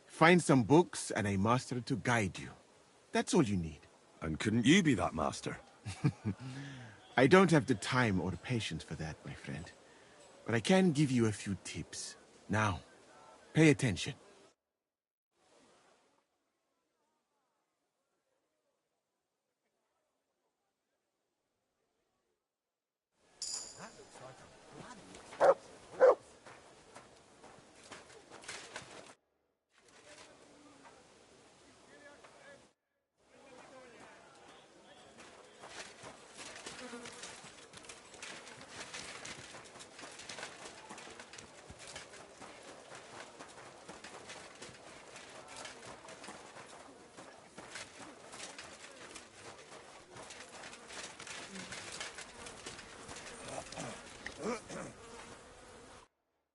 Find some books and a master to guide you. That's all you need. And couldn't you be that master? I don't have the time or patience for that, my friend. But I can give you a few tips. Now, pay attention.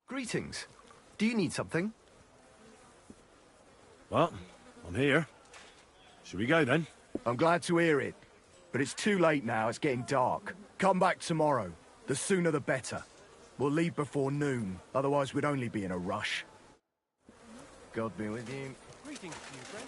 Greetings. Do you need something? Well, I'm here. Should we go then? I'm glad to hear it. But it's too late now, it's getting dark. Come back tomorrow. The sooner the better. We'll leave before noon, otherwise we'd only be in a rush. God be with you. Greetings to you, friend.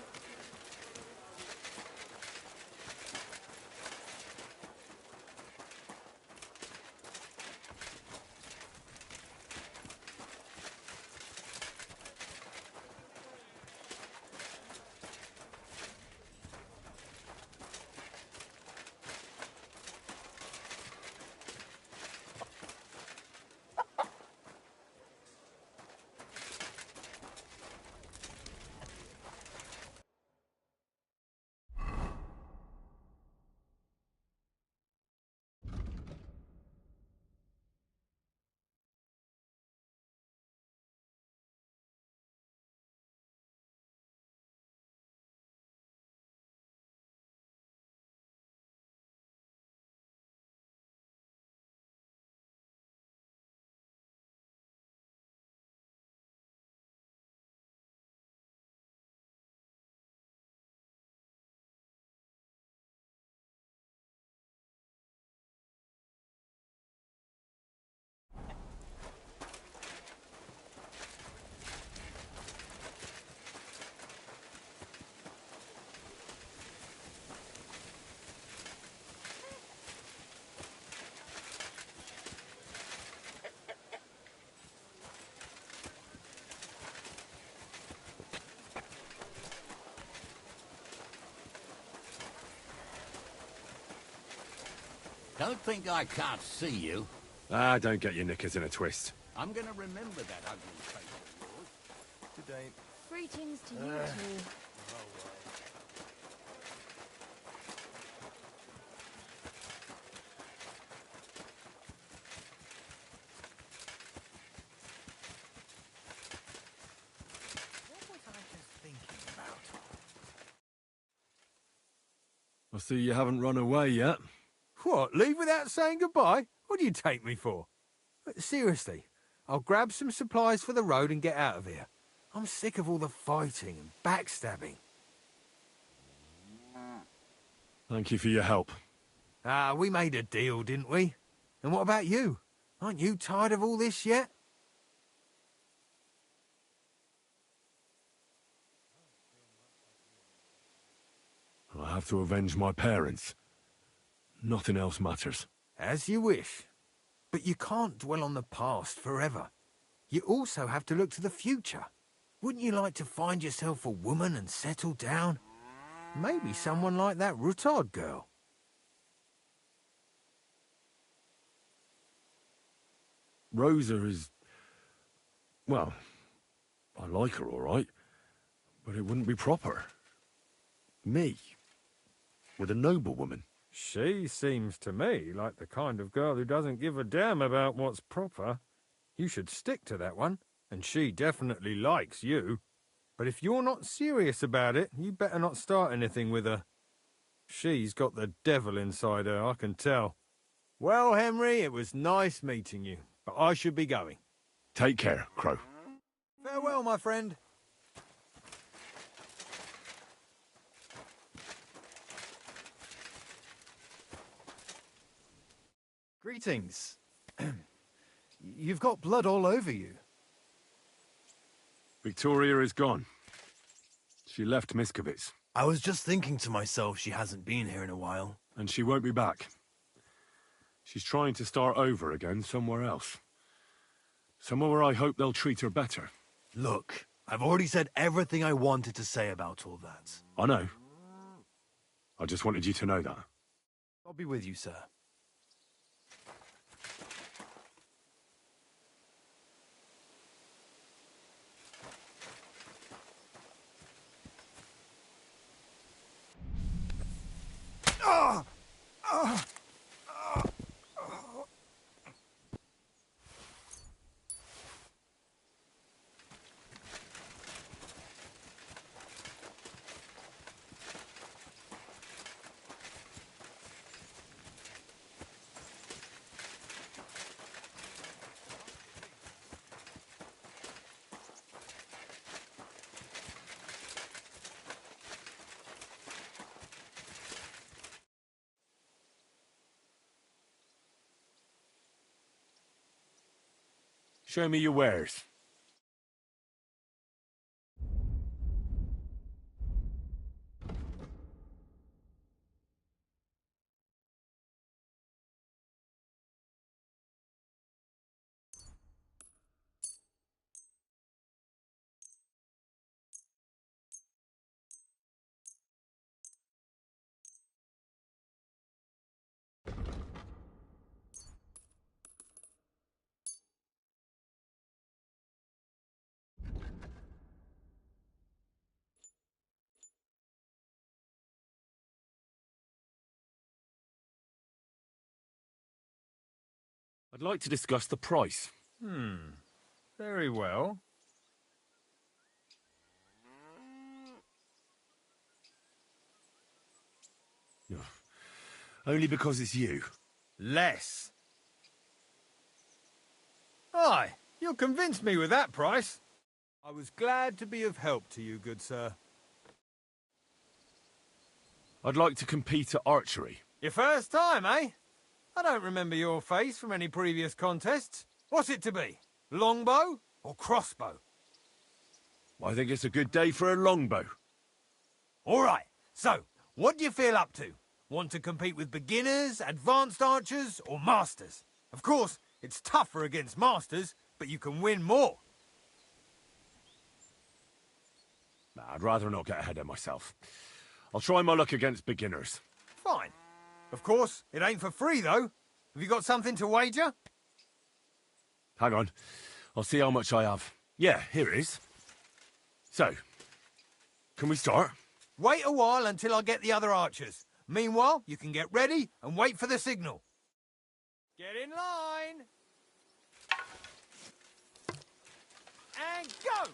Don't think I can't see you. Ah, don't get your knickers in a twist. I'm gonna remember that ugly face of yours. Today. Greetings to you too. What was I just thinking about? I see you haven't run away yet. What, leave without saying goodbye? What do you take me for? Seriously, I'll grab some supplies for the road and get out of here. I'm sick of all the fighting and backstabbing. Thank you for your help. Ah, we made a deal, didn't we? And what about you? Aren't you tired of all this yet? I have to avenge my parents. Nothing else matters. As you wish. But you can't dwell on the past forever. You also have to look to the future. Wouldn't you like to find yourself a woman and settle down? Maybe someone like that Rutard girl. Rosa is Well, I like her all right, but it wouldn't be proper. Me, with a noblewoman. She seems to me like the kind of girl who doesn't give a damn about what's proper. You should stick to that one, and she definitely likes you. But if you're not serious about it, you better not start anything with her. She's got the devil inside her, I can tell. Well, Henry, it was nice meeting you, but I should be going. Take care, Crow. Farewell, my friend. Greetings. You've got blood all over you. Victoria is gone. She left Miskovitz. I was just thinking to myself she hasn't been here in a while. And she won't be back. She's trying to start over again somewhere else. Somewhere where I hope they'll treat her better. Look, I've already said everything I wanted to say about all that. I know. I just wanted you to know that. I'll be with you, sir. Show me your wares. I'd like to discuss the price. Very well. Only because it's you. Less. Aye, you'll convince me with that price. I was glad to be of help to you, good sir. I'd like to compete at archery. Your first time, eh? I don't remember your face from any previous contests. What's it to be? Longbow or crossbow? I think it's a good day for a longbow. All right, so, what do you feel up to? Want to compete with beginners, advanced archers, or masters? Of course, it's tougher against masters, but you can win more. Nah, I'd rather not get ahead of myself. I'll try my luck against beginners. Fine. Of course, it ain't for free, though. Have you got something to wager? Hang on. I'll see how much I have. Yeah, here it is. So, can we start? Wait a while until I get the other archers. Meanwhile, you can get ready and wait for the signal. Get in line. And go!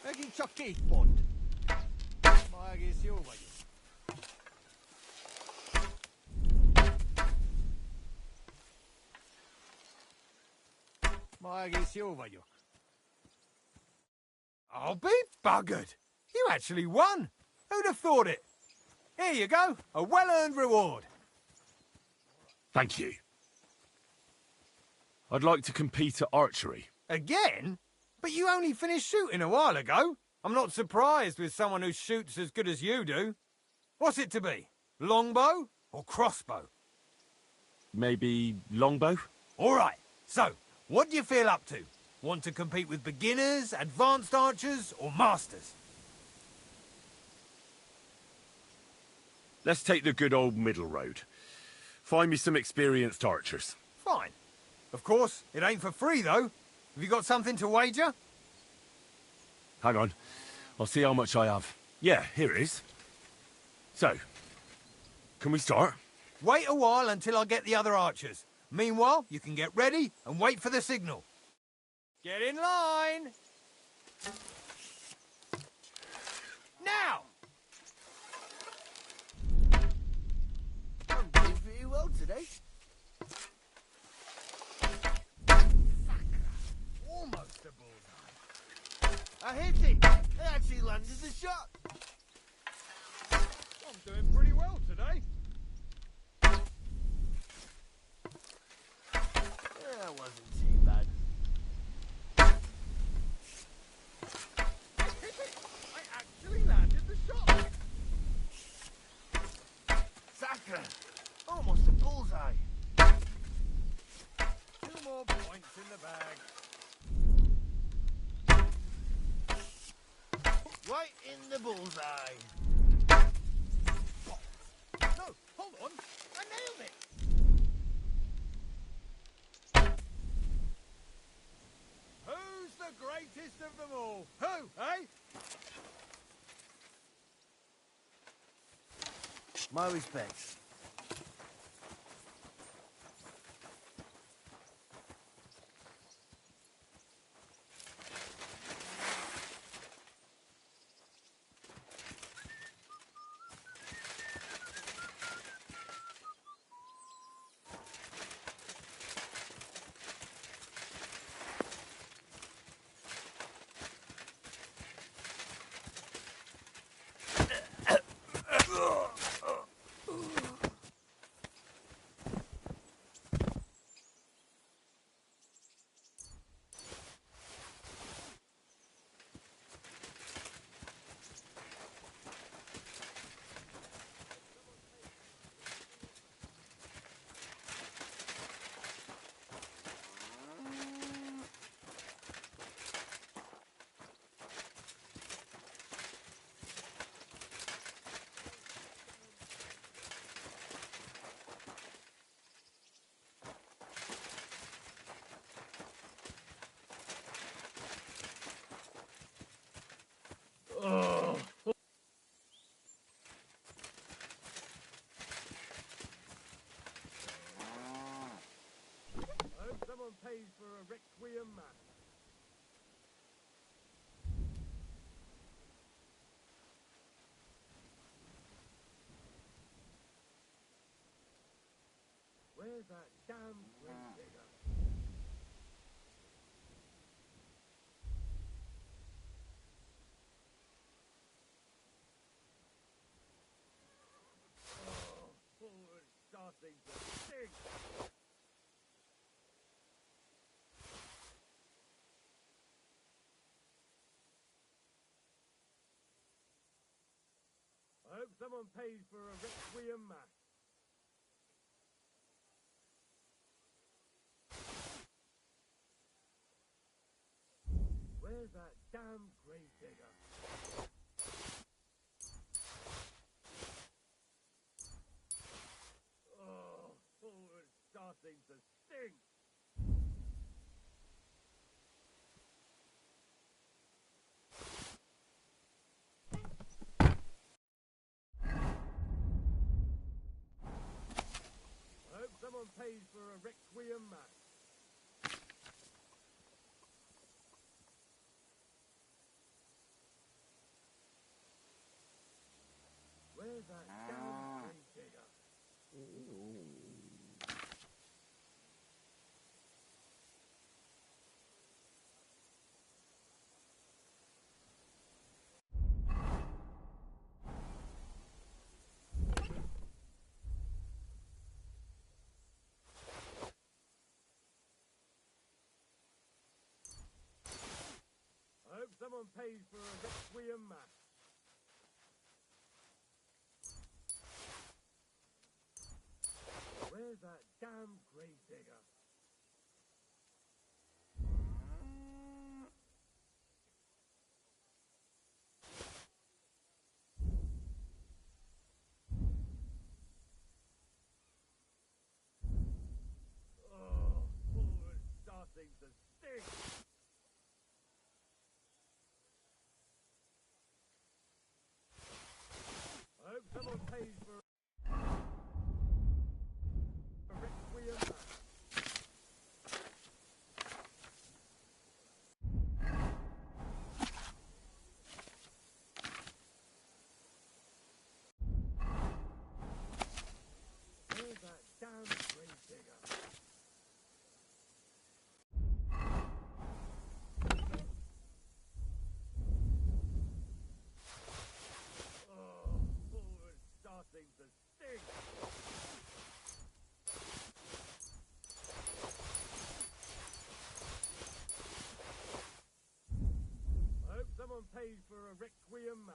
Megint csak 2 pont. Ma egész jó vagyok. Ma egész jó vagyok. I'll be buggered. You actually won. Who'd have thought it? Here you go, a well-earned reward. Thank you. I'd like to compete at archery. Again? But you only finished shooting a while ago. I'm not surprised with someone who shoots as good as you do. What's it to be? Longbow or crossbow? Maybe longbow? All right. So, what do you feel up to? Want to compete with beginners, advanced archers, or masters? Let's take the good old middle road. Find me some experienced archers. Fine. Of course, it ain't for free, though. Have you got something to wager? Hang on. I'll see how much I have. Yeah, here it is. So, can we start? Wait a while until I get the other archers. Meanwhile, you can get ready and wait for the signal. Get in line! Now! I'm doing pretty well today. Almost a bullseye. I hit it! I actually landed the shot! I'm doing pretty well today. That wasn't too bad. I actually landed the shot. Sacre! Almost a bullseye. 2 more points in the bag. Right in the bullseye. No, hold on. I nailed it. Who's the greatest of them all? Who, eh? My respects. Someone pays for a requiem mass. Where's that damn grave digger? Oh, it's starting to stink. I hope someone pays for a requiem mass. Where's that damn grave digger? Oh, it's starting to stink. I hope someone pays for a requiem mass. Where's that damn grave digger? I hope someone pays for a requiem mass. Where's that damn grave digger? paid for a requiem mass.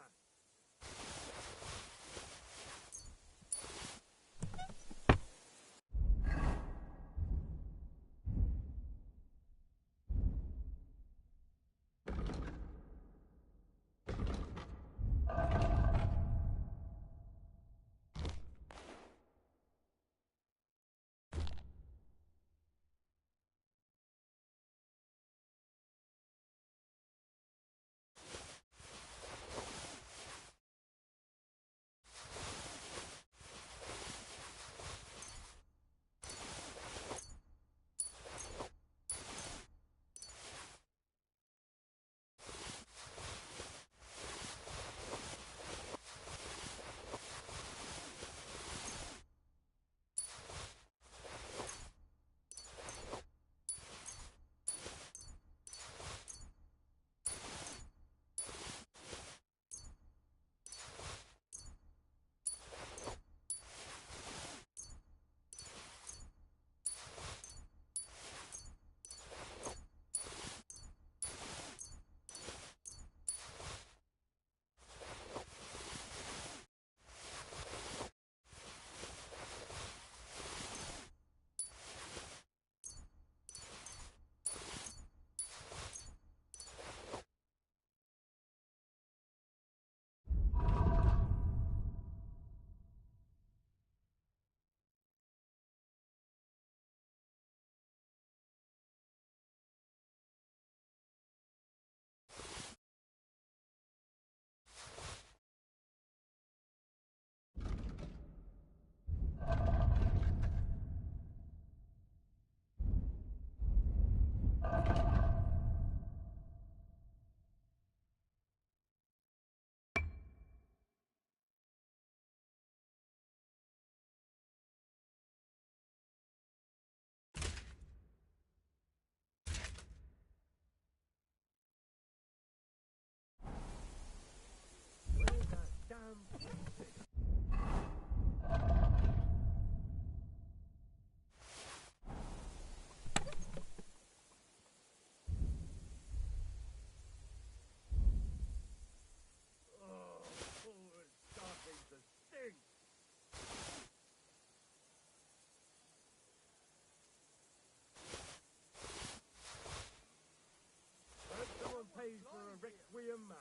Paid for a requiem mass.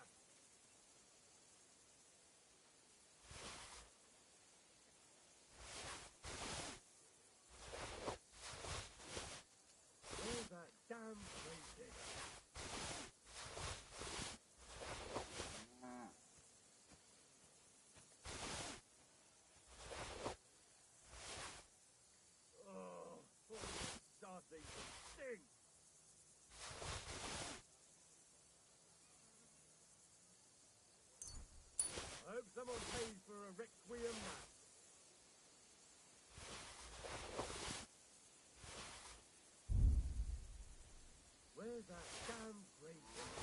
Where's that damn grave digger? Oh, it's starting to stink. I hope someone pays for a requiem mass. Where's that damn grave digger?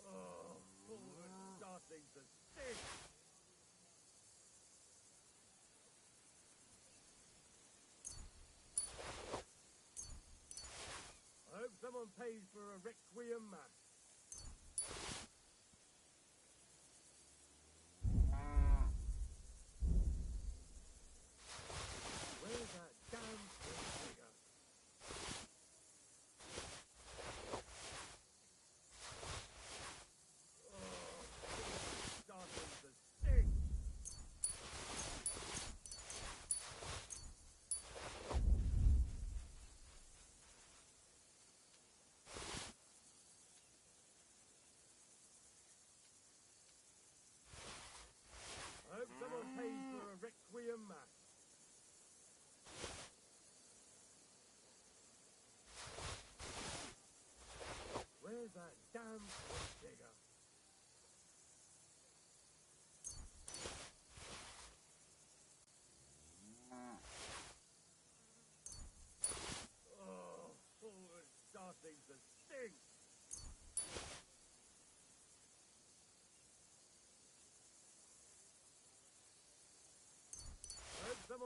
Oh, it's starting to stink. I hope someone pays for a requiem mass. Where's that damn grave digger? Oh, it's starting to stink.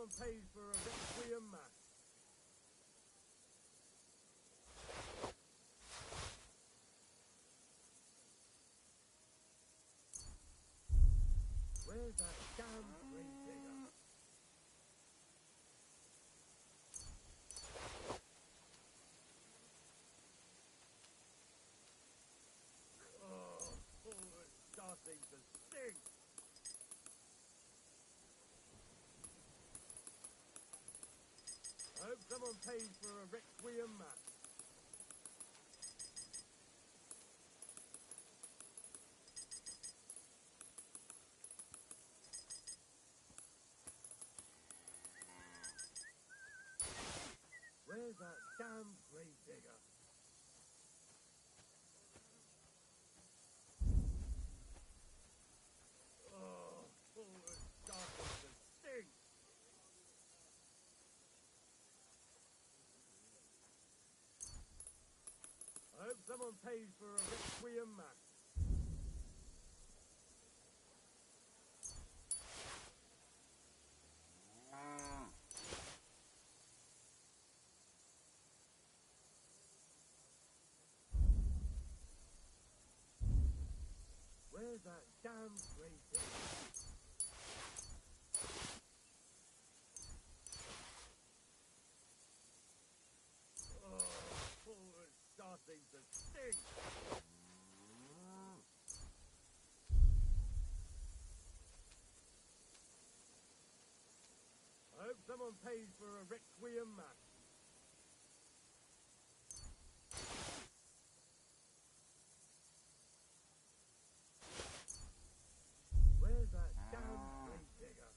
someone pays for a requiem mass. Where's that damn grave digger? Oh, it's starting to stink. I hope someone pays for a requiem mass. Where's that damn grave digger? Oh, it's starting to stink. I hope someone pays for a requiem mass. Where's that damn grave digger? Oh, it's starting to stink. I hope someone pays for a requiem mass. Where's that damn grave digger?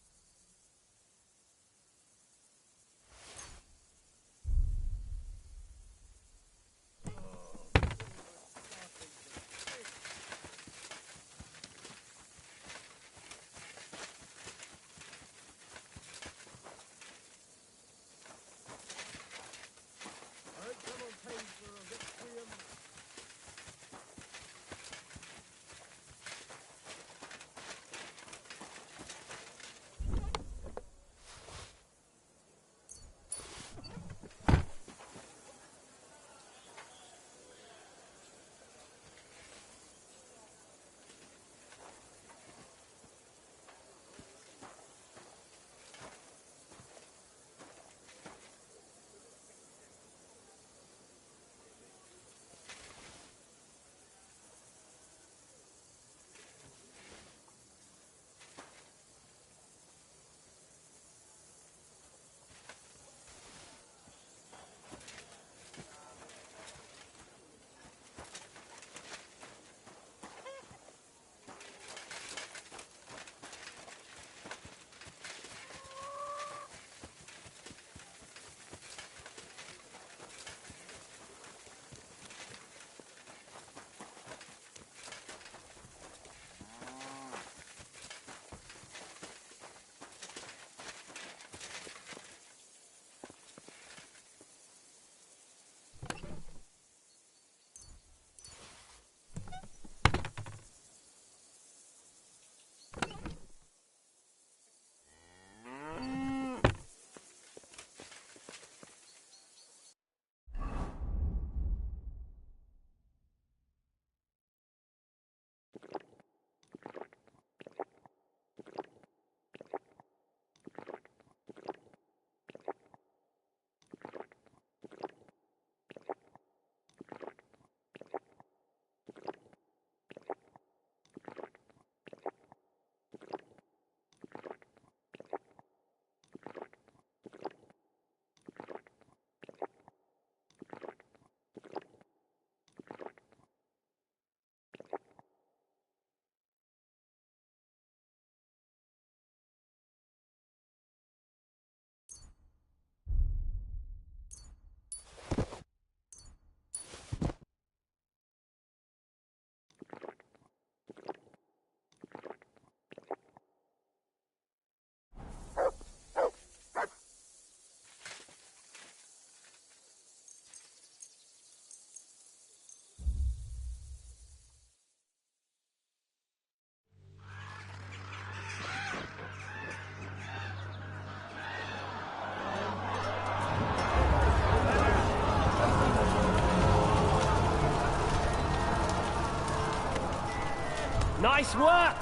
Nice work!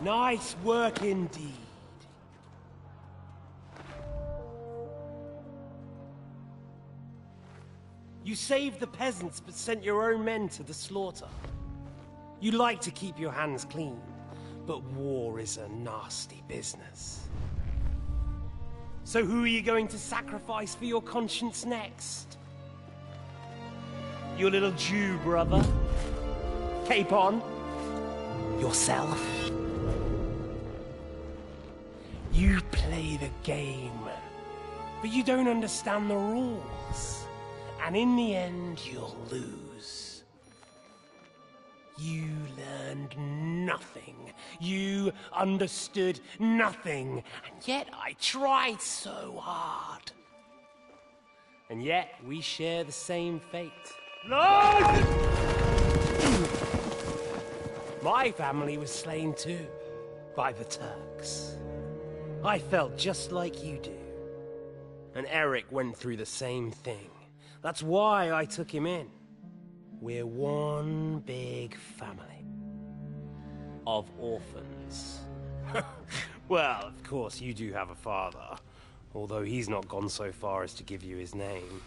Nice work indeed. You saved the peasants, but sent your own men to the slaughter. You like to keep your hands clean, but war is a nasty business. So who are you going to sacrifice for your conscience next? Your little Jew brother? Cape on? Yourself? You play the game, but you don't understand the rules. And in the end, you'll lose. You learned nothing. You understood nothing. And yet I tried so hard. And yet we share the same fate. Lord! My family was slain too, by the Turks. I felt just like you do. And Eric went through the same thing. That's why I took him in. We're one big family. Of orphans. Well, of course, you do have a father. Although he's not gone so far as to give you his name.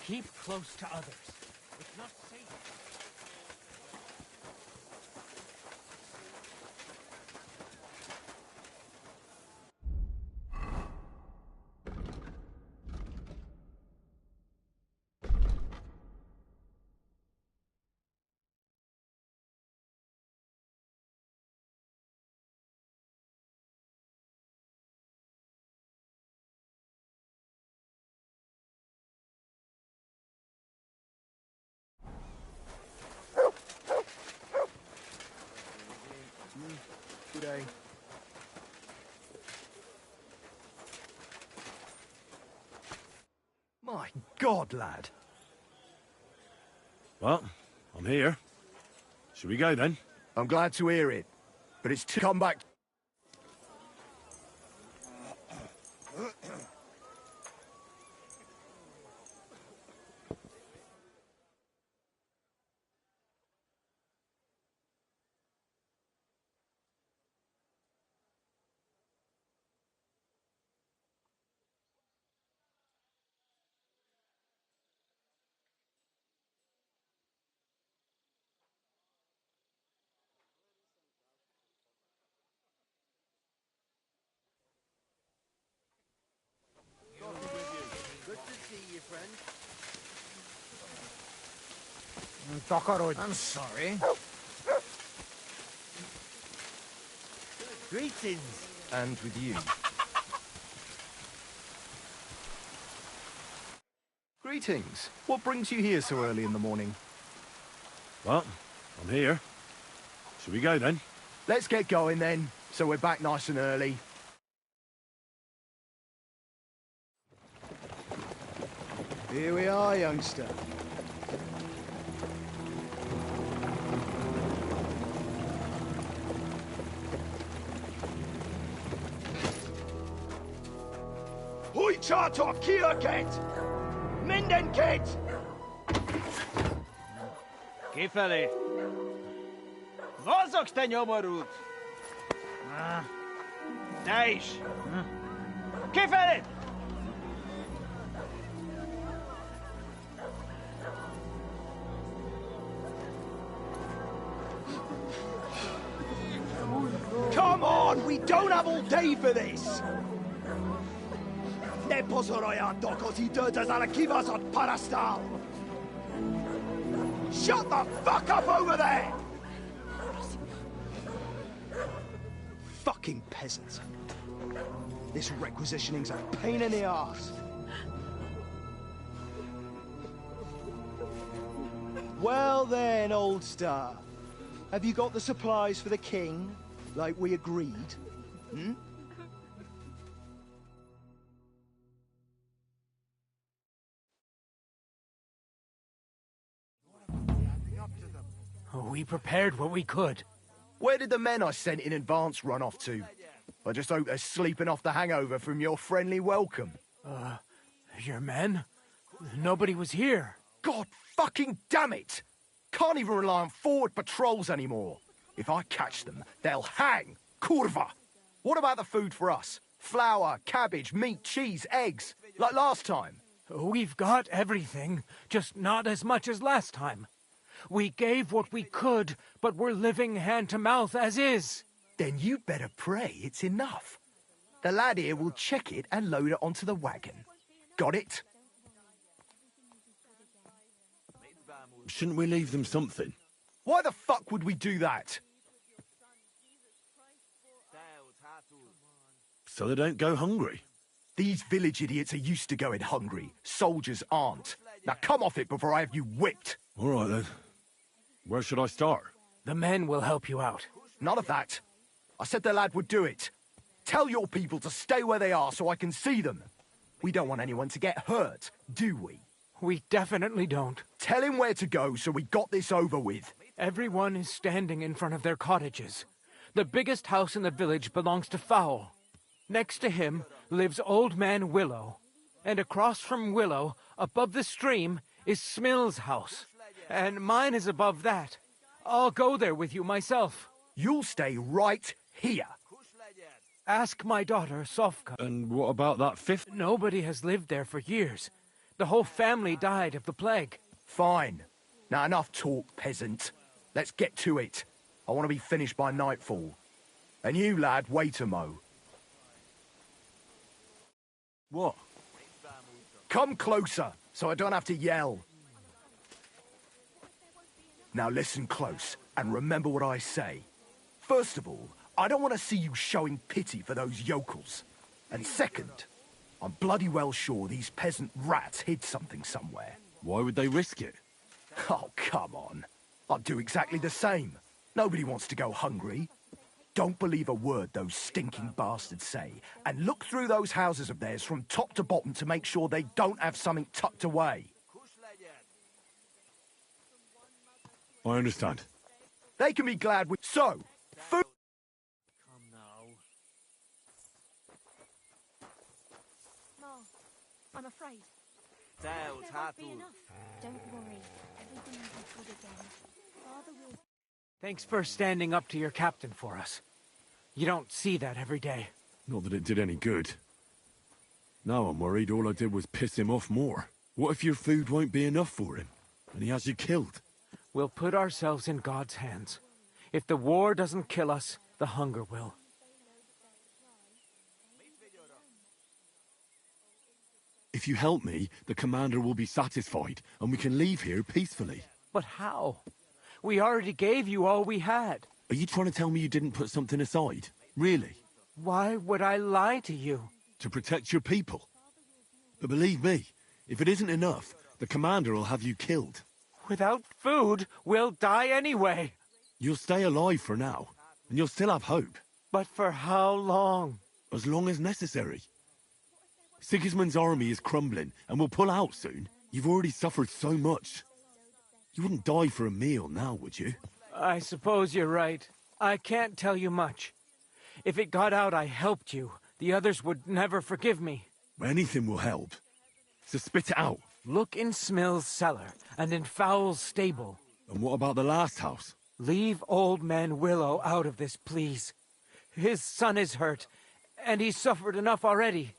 Keep close to others. It's not safe. My God, lad. Well, I'm here. Should we go then? I'm glad to hear it, but it's to come back. Good to see you, friend. I'm sorry. Greetings. And with you. Greetings. What brings you here so early in the morning? Well, I'm here. Should we go then? Let's get going then, so we're back nice and early. Here we are, youngster. Hoi charter kia Kate! Minden Kate! Kifeli! Vazok te nyomorult! Te is! Kifelé! Come on, we don't have all day for this! Ne pozoroianto così dödas alla kivas od parastal! Shut the fuck up over there! Fucking peasants. This requisitioning's a pain in the arse. Well then, old star. Have you got the supplies for the king, like we agreed? Hmm? We prepared what we could. Where did the men I sent in advance run off to? I just hope they're sleeping off the hangover from your friendly welcome. Your men? Nobody was here. God fucking damn it! Can't even rely on forward patrols anymore. If I catch them, they'll hang. Kurva! What about the food for us? Flour, cabbage, meat, cheese, eggs, like last time? We've got everything, just not as much as last time. We gave what we could, but we're living hand to mouth as is. Then you'd better pray it's enough. The lad here will check it and load it onto the wagon. Got it? Shouldn't we leave them something? Why the fuck would we do that? So they don't go hungry. These village idiots are used to going hungry. Soldiers aren't. Now come off it before I have you whipped. All right then. Where should I start? The men will help you out. None of that. I said the lad would do it. Tell your people to stay where they are so I can see them. We don't want anyone to get hurt, do we? We definitely don't. Tell him where to go so we got this over with. Everyone is standing in front of their cottages. The biggest house in the village belongs to Fowl. Next to him lives Old Man Willow. And across from Willow, above the stream, is Smill's house. And mine is above that. I'll go there with you myself. You'll stay right here. Ask my daughter, Sofka. And what about that fifth? Nobody has lived there for years. The whole family died of the plague. Fine. Now enough talk, peasant. Let's get to it. I want to be finished by nightfall. And you, lad, wait a mo. What? Come closer, so I don't have to yell. Now listen close, and remember what I say. First of all, I don't want to see you showing pity for those yokels. And second, I'm bloody well sure these peasant rats hid something somewhere. Why would they risk it? Oh, come on. I'd do exactly the same. Nobody wants to go hungry. Don't believe a word those stinking bastards say, and look through those houses of theirs from top to bottom to make sure they don't have something tucked away. I understand. They can be glad we... So, food... Come now. Ma, I'm afraid. There won't be enough. Don't worry. Everything will be good again. Father will... Thanks for standing up to your captain for us. You don't see that every day. Not that it did any good. Now I'm worried all I did was piss him off more. What if your food won't be enough for him, and he has you killed? We'll put ourselves in God's hands. If the war doesn't kill us, the hunger will. If you help me, the commander will be satisfied, and we can leave here peacefully. But how? We already gave you all we had. Are you trying to tell me you didn't put something aside? Really? Why would I lie to you? To protect your people. But believe me, if it isn't enough, the commander will have you killed. Without food, we'll die anyway. You'll stay alive for now, and you'll still have hope. But for how long? As long as necessary. Sigismund's army is crumbling, and will pull out soon. You've already suffered so much. You wouldn't die for a meal now, would you? I suppose you're right. I can't tell you much. If it got out I helped you, the others would never forgive me. Anything will help. So spit it out. Look in Smill's cellar, and in Fowl's stable. And what about the last house? Leave old man Willow out of this, please. His son is hurt, and he's suffered enough already.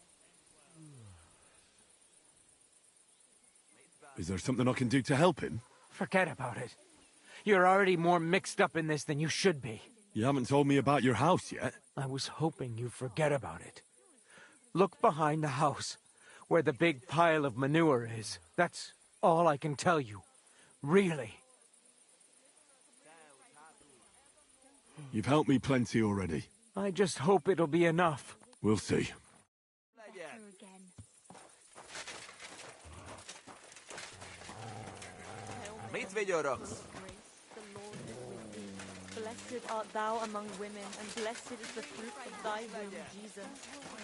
Is there something I can do to help him? Forget about it. You're already more mixed up in this than you should be. You haven't told me about your house yet. I was hoping you'd forget about it. Look behind the house, where the big pile of manure is. That's all I can tell you. Really. You've helped me plenty already. I just hope it'll be enough. We'll see. Blessed art thou among women, and blessed is the fruit of thy womb, Jesus.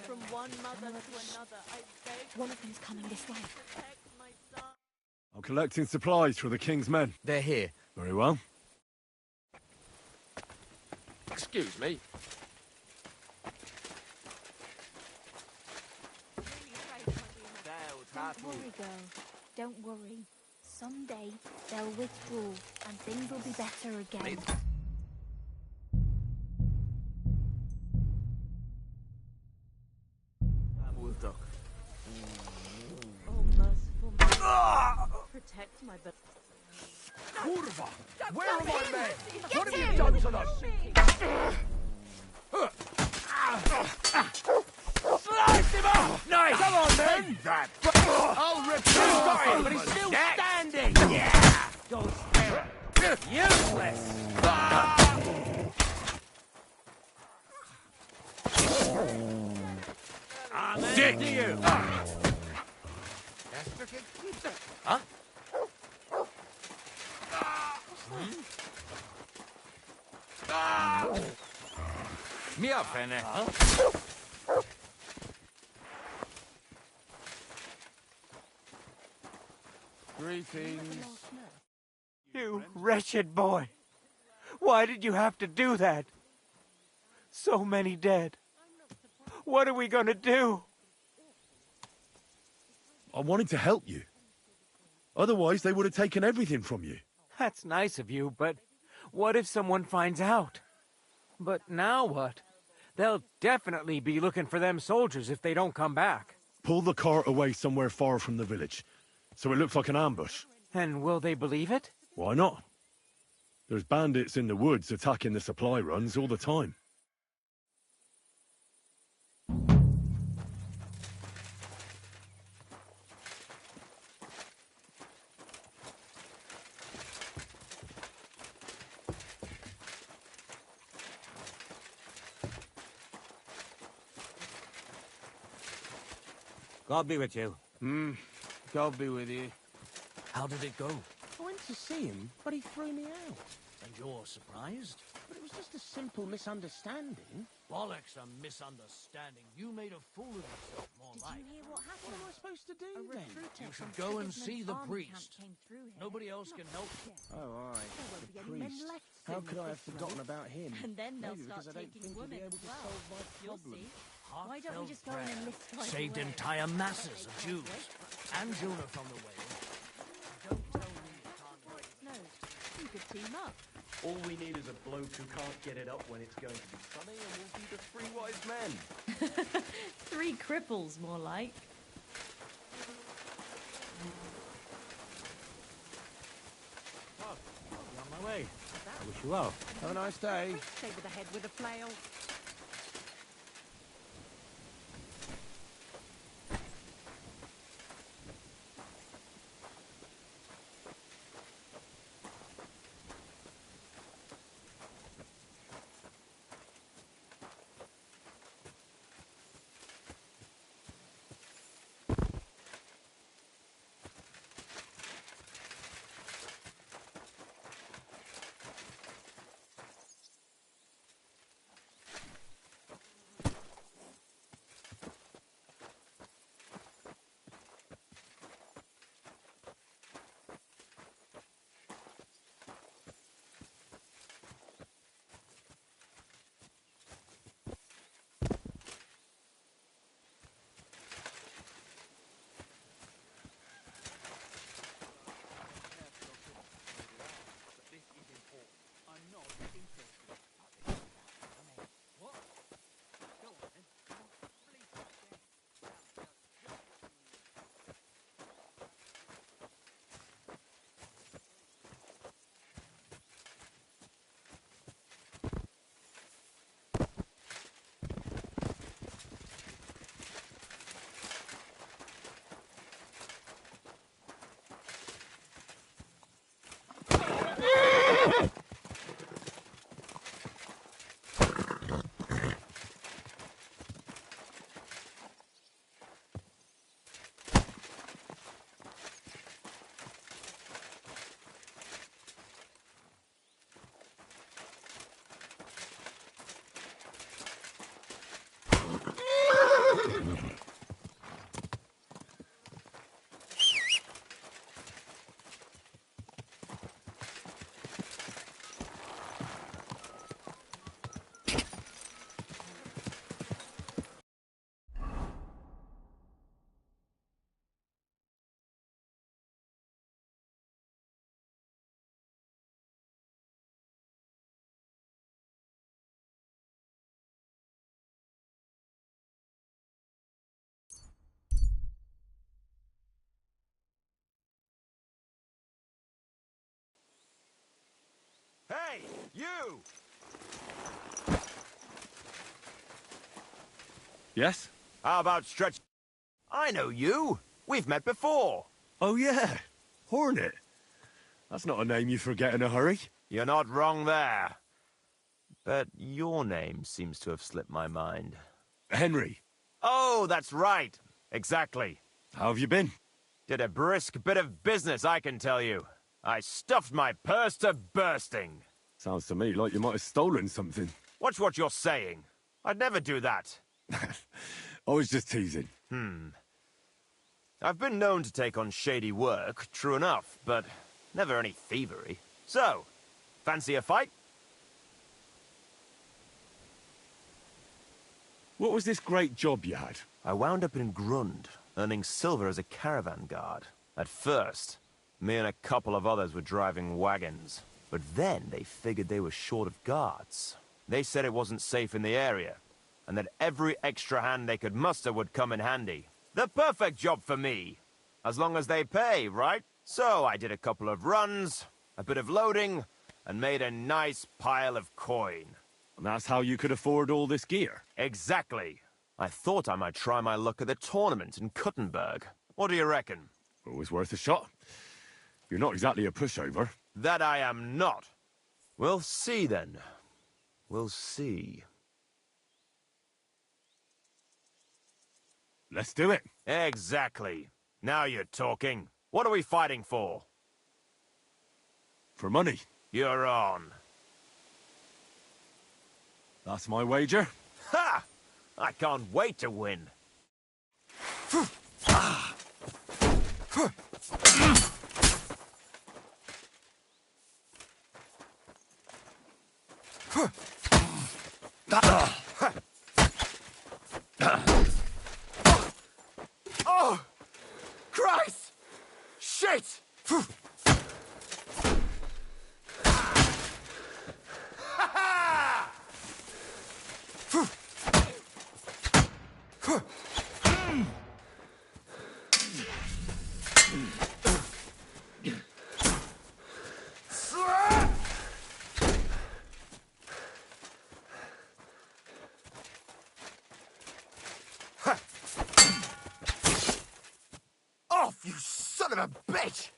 From one mother to another, I beg. One of them's coming this way. I'm collecting supplies for the king's men. They're here. Very well. Excuse me. Don't worry, girl. Don't worry. Someday they'll withdraw, and things will be better again. Oh, merciful man. Protect my baby. Kurva! Where are my men? What have you done to them? Slice him off! Nice! Come on, men! I'll rip him off, but he's still standing! Yeah! Don't spare him! Useless! Dick! To you! Huh? Mia fene. Greetings. You wretched boy! Why did you have to do that? So many dead. What are we gonna do? I wanted to help you. Otherwise, they would have taken everything from you. That's nice of you, but what if someone finds out? But now what? They'll definitely be looking for them soldiers if they don't come back. Pull the cart away somewhere far from the village, so it looks like an ambush. And will they believe it? Why not? There's bandits in the woods attacking the supply runs all the time. God be with you. God be with you. How did it go? I went to see him, but he threw me out. And you're surprised? But it was was just a simple misunderstanding. Bollocks, a misunderstanding. You made a fool of yourself, more Did like. you hear what happened? What am I supposed to do A then? recruiter You should from go and Sigismund's see the army camp priest. came through here. Nobody else can help. Oh, aye. There won't be The any men priest. left How soon could at I have this forgotten rate. about him? And then they'll Maybe start because I don't taking think he'll women be able as to well. solve my You'll problem. see. Why don't we just go and enlist right Saved away? entire masses of Jews. And Jonah from the whale. Don't tell me you can't wait. No, you could team up. All we need is a bloke who can't get it up when it's going to be sunny, and we'll be the three wise men. 3 cripples, more like. I'll be on my way. I wish you well. Have a nice day. Stay with the head with a flail. Hey, you! Yes? How about stretch... I know you! We've met before! Oh, yeah. Hornet. That's not a name you forget in a hurry. You're not wrong there. But your name seems to have slipped my mind. Henry. Oh, that's right. Exactly. How have you been? Did a brisk bit of business, I can tell you. I stuffed my purse to bursting. Sounds to me like you might have stolen something. Watch what you're saying. I'd never do that. I was just teasing. I've been known to take on shady work, true enough, but never any thievery. So, fancy a fight? What was this great job you had? I wound up in Grund, earning silver as a caravan guard. At first, me and a couple of others were driving wagons. But then they figured they were short of guards. They said it wasn't safe in the area, and that every extra hand they could muster would come in handy. The perfect job for me, as long as they pay, right? So I did a couple of runs, a bit of loading, and made a nice pile of coin. And that's how you could afford all this gear? Exactly. I thought I might try my luck at the tournament in Kuttenberg. What do you reckon? Always worth a shot. You're not exactly a pushover. That I am not. We'll see, then. We'll see. Let's do it. Exactly. Now you're talking. What are we fighting for? For money. You're on. That's my wager. Ha! I can't wait to win. Oh! Christ! Shit! Off, you son of a bitch!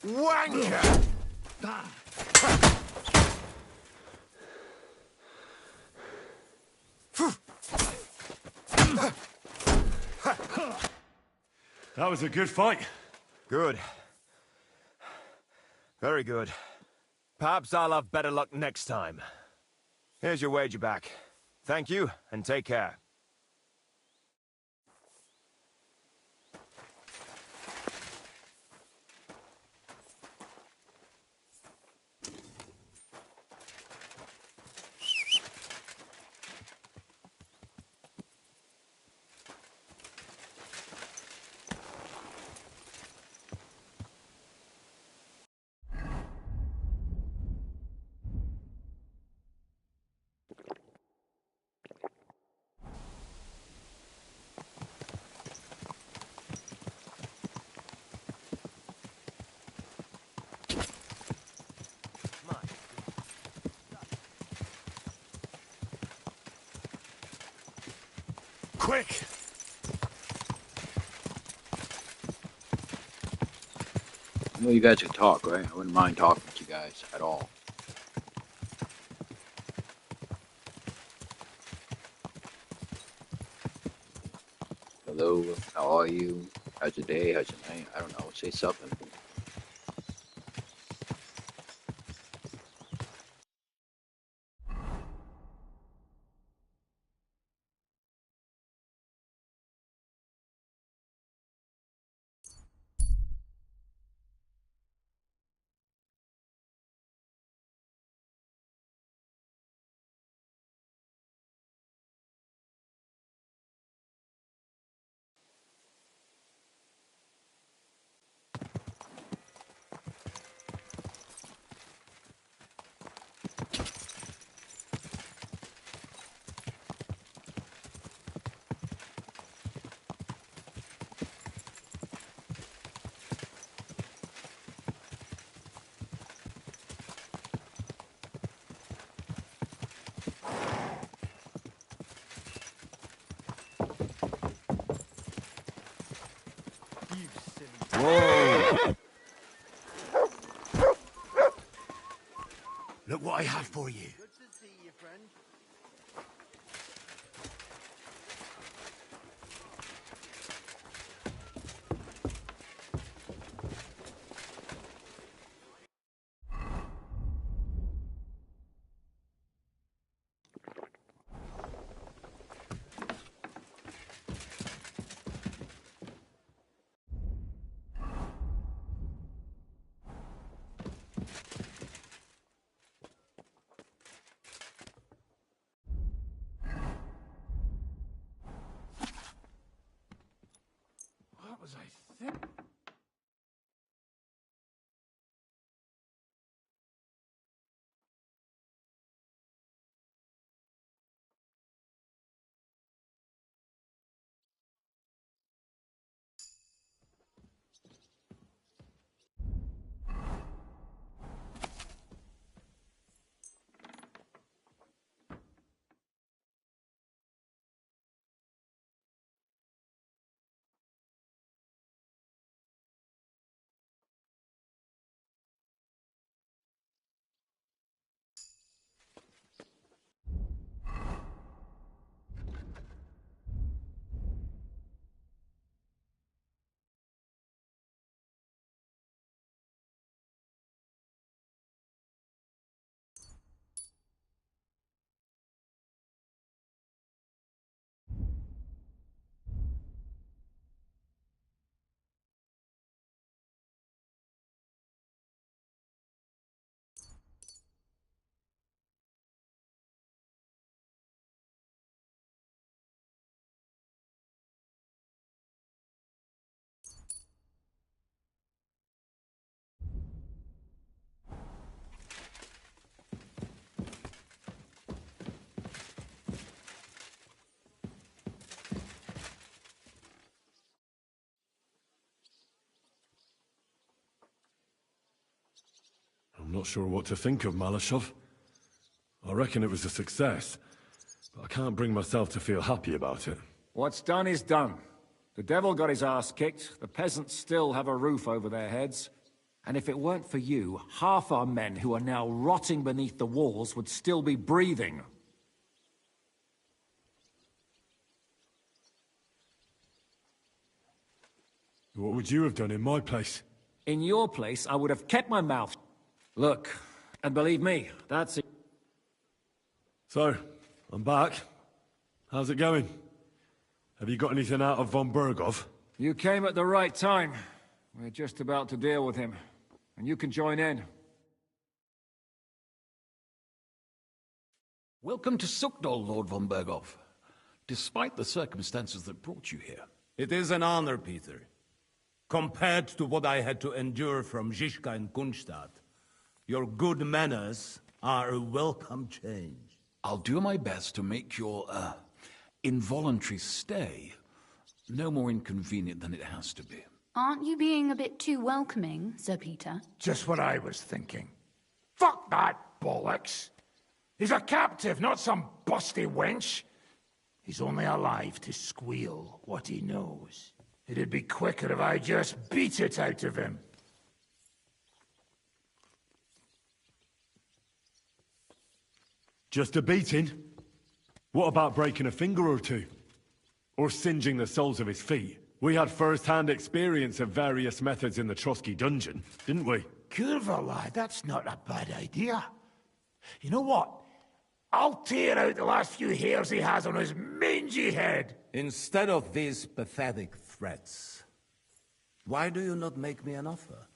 Wanker! That was a good fight. Good. Very good. Perhaps I'll have better luck next time. Here's your wager back. Thank you, and take care. Quick! I know you guys can talk, right? I wouldn't mind talking to you guys at all. Hello, how are you? How's your day? How's your night? I don't know. Say something. Whoa! Look what I have for you. Good to see you, friend. not sure what to think of Malashov. I reckon it was a success, but I can't bring myself to feel happy about it. What's done is done. The devil got his ass kicked, the peasants still have a roof over their heads, and if it weren't for you, half our men who are now rotting beneath the walls would still be breathing. What would you have done in my place? In your place, I would have kept my mouth. Look, and believe me, that's it. So, I'm back. How's it going? Have you got anything out of von Bergov? You came at the right time. We're just about to deal with him, and you can join in. Welcome to Sukdol, Lord von Bergov. Despite the circumstances that brought you here. It is an honor, Peter. Compared to what I had to endure from Zizka and Kunstadt, your good manners are a welcome change. I'll do my best to make your, involuntary stay no more inconvenient than it has to be. Aren't you being a bit too welcoming, Sir Peter? Just what I was thinking. Fuck that bollocks! He's a captive, not some busty wench. He's only alive to squeal what he knows. It'd be quicker if I just beat it out of him. Just a beating? What about breaking a finger or two? Or singeing the soles of his feet? We had first-hand experience of various methods in the Trotsky dungeon, didn't we? Curva, lad, that's not a bad idea. You know what? I'll tear out the last few hairs he has on his mangy head. Instead of these pathetic threats, why do you not make me an offer?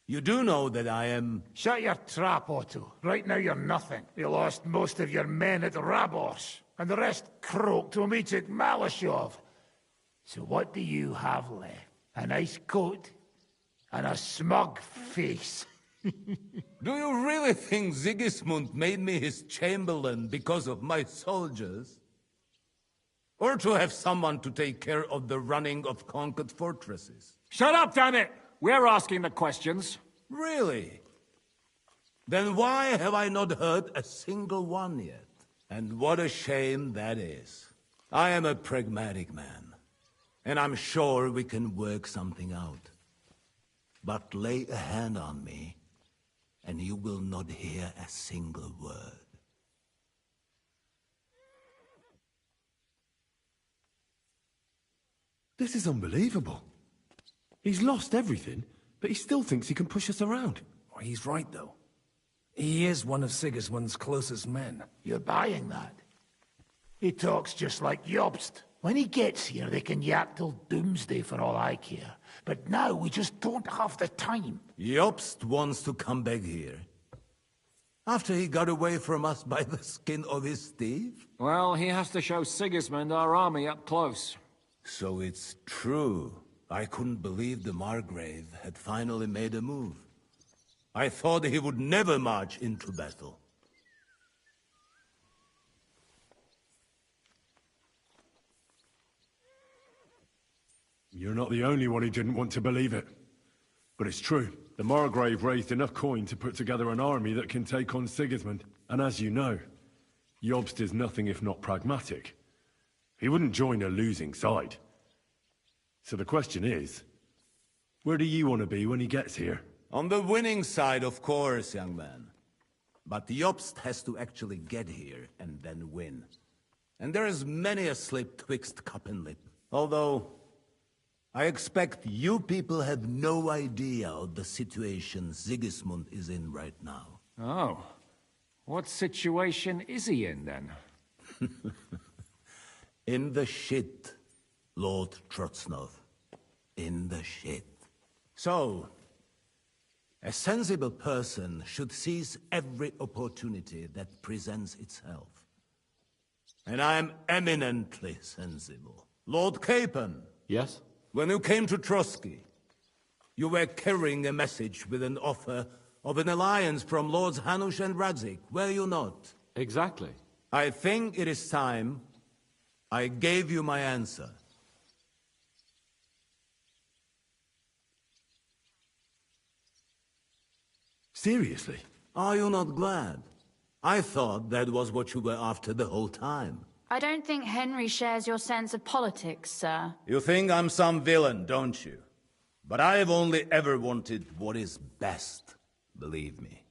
You do know that I am... Shut your trap, Otto. Right now you're nothing. You lost most of your men at Rabos, and the rest croaked when we took Malashov. So what do you have left? A nice coat and a smug face. Do you really think Sigismund made me his chamberlain because of my soldiers? Or to have someone to take care of the running of conquered fortresses? Shut up, damn it! We're asking the questions. Really? Then why have I not heard a single one yet? And what a shame that is. I am a pragmatic man, and I'm sure we can work something out. But lay a hand on me, and you will not hear a single word. This is unbelievable. He's lost everything, but he still thinks he can push us around. Oh, he's right, though. He is one of Sigismund's closest men. You're buying that? He talks just like Jobst. When he gets here, they can yap till doomsday for all I care. But now we just don't have the time. Jobst wants to come back here. After he got away from us by the skin of his teeth? Well, he has to show Sigismund our army up close. So it's true. I couldn't believe the Margrave had finally made a move. I thought he would never march into battle. You're not the only one who didn't want to believe it. But it's true. The Margrave raised enough coin to put together an army that can take on Sigismund. And as you know, Jobst is nothing if not pragmatic. He wouldn't join a losing side. So the question is, where do you want to be when he gets here? On the winning side, of course, young man. But Jobst has to actually get here and then win. And there is many a slip twixt cup and lip. Although, I expect you people have no idea of the situation Sigismund is in right now. Oh. What situation is he in, then? In the shit, Lord Trotsnov. In the shit. So, a sensible person should seize every opportunity that presents itself. And I am eminently sensible. Lord Capon. Yes? When you came to Trotsky, you were carrying a message with an offer of an alliance from Lords Hanush and Radzik, were you not? Exactly. I think it is time I gave you my answer. Seriously? Are you not glad? I thought that was what you were after the whole time. I don't think Henry shares your sense of politics, sir. You think I'm some villain, don't you? But I have only ever wanted what is best, believe me.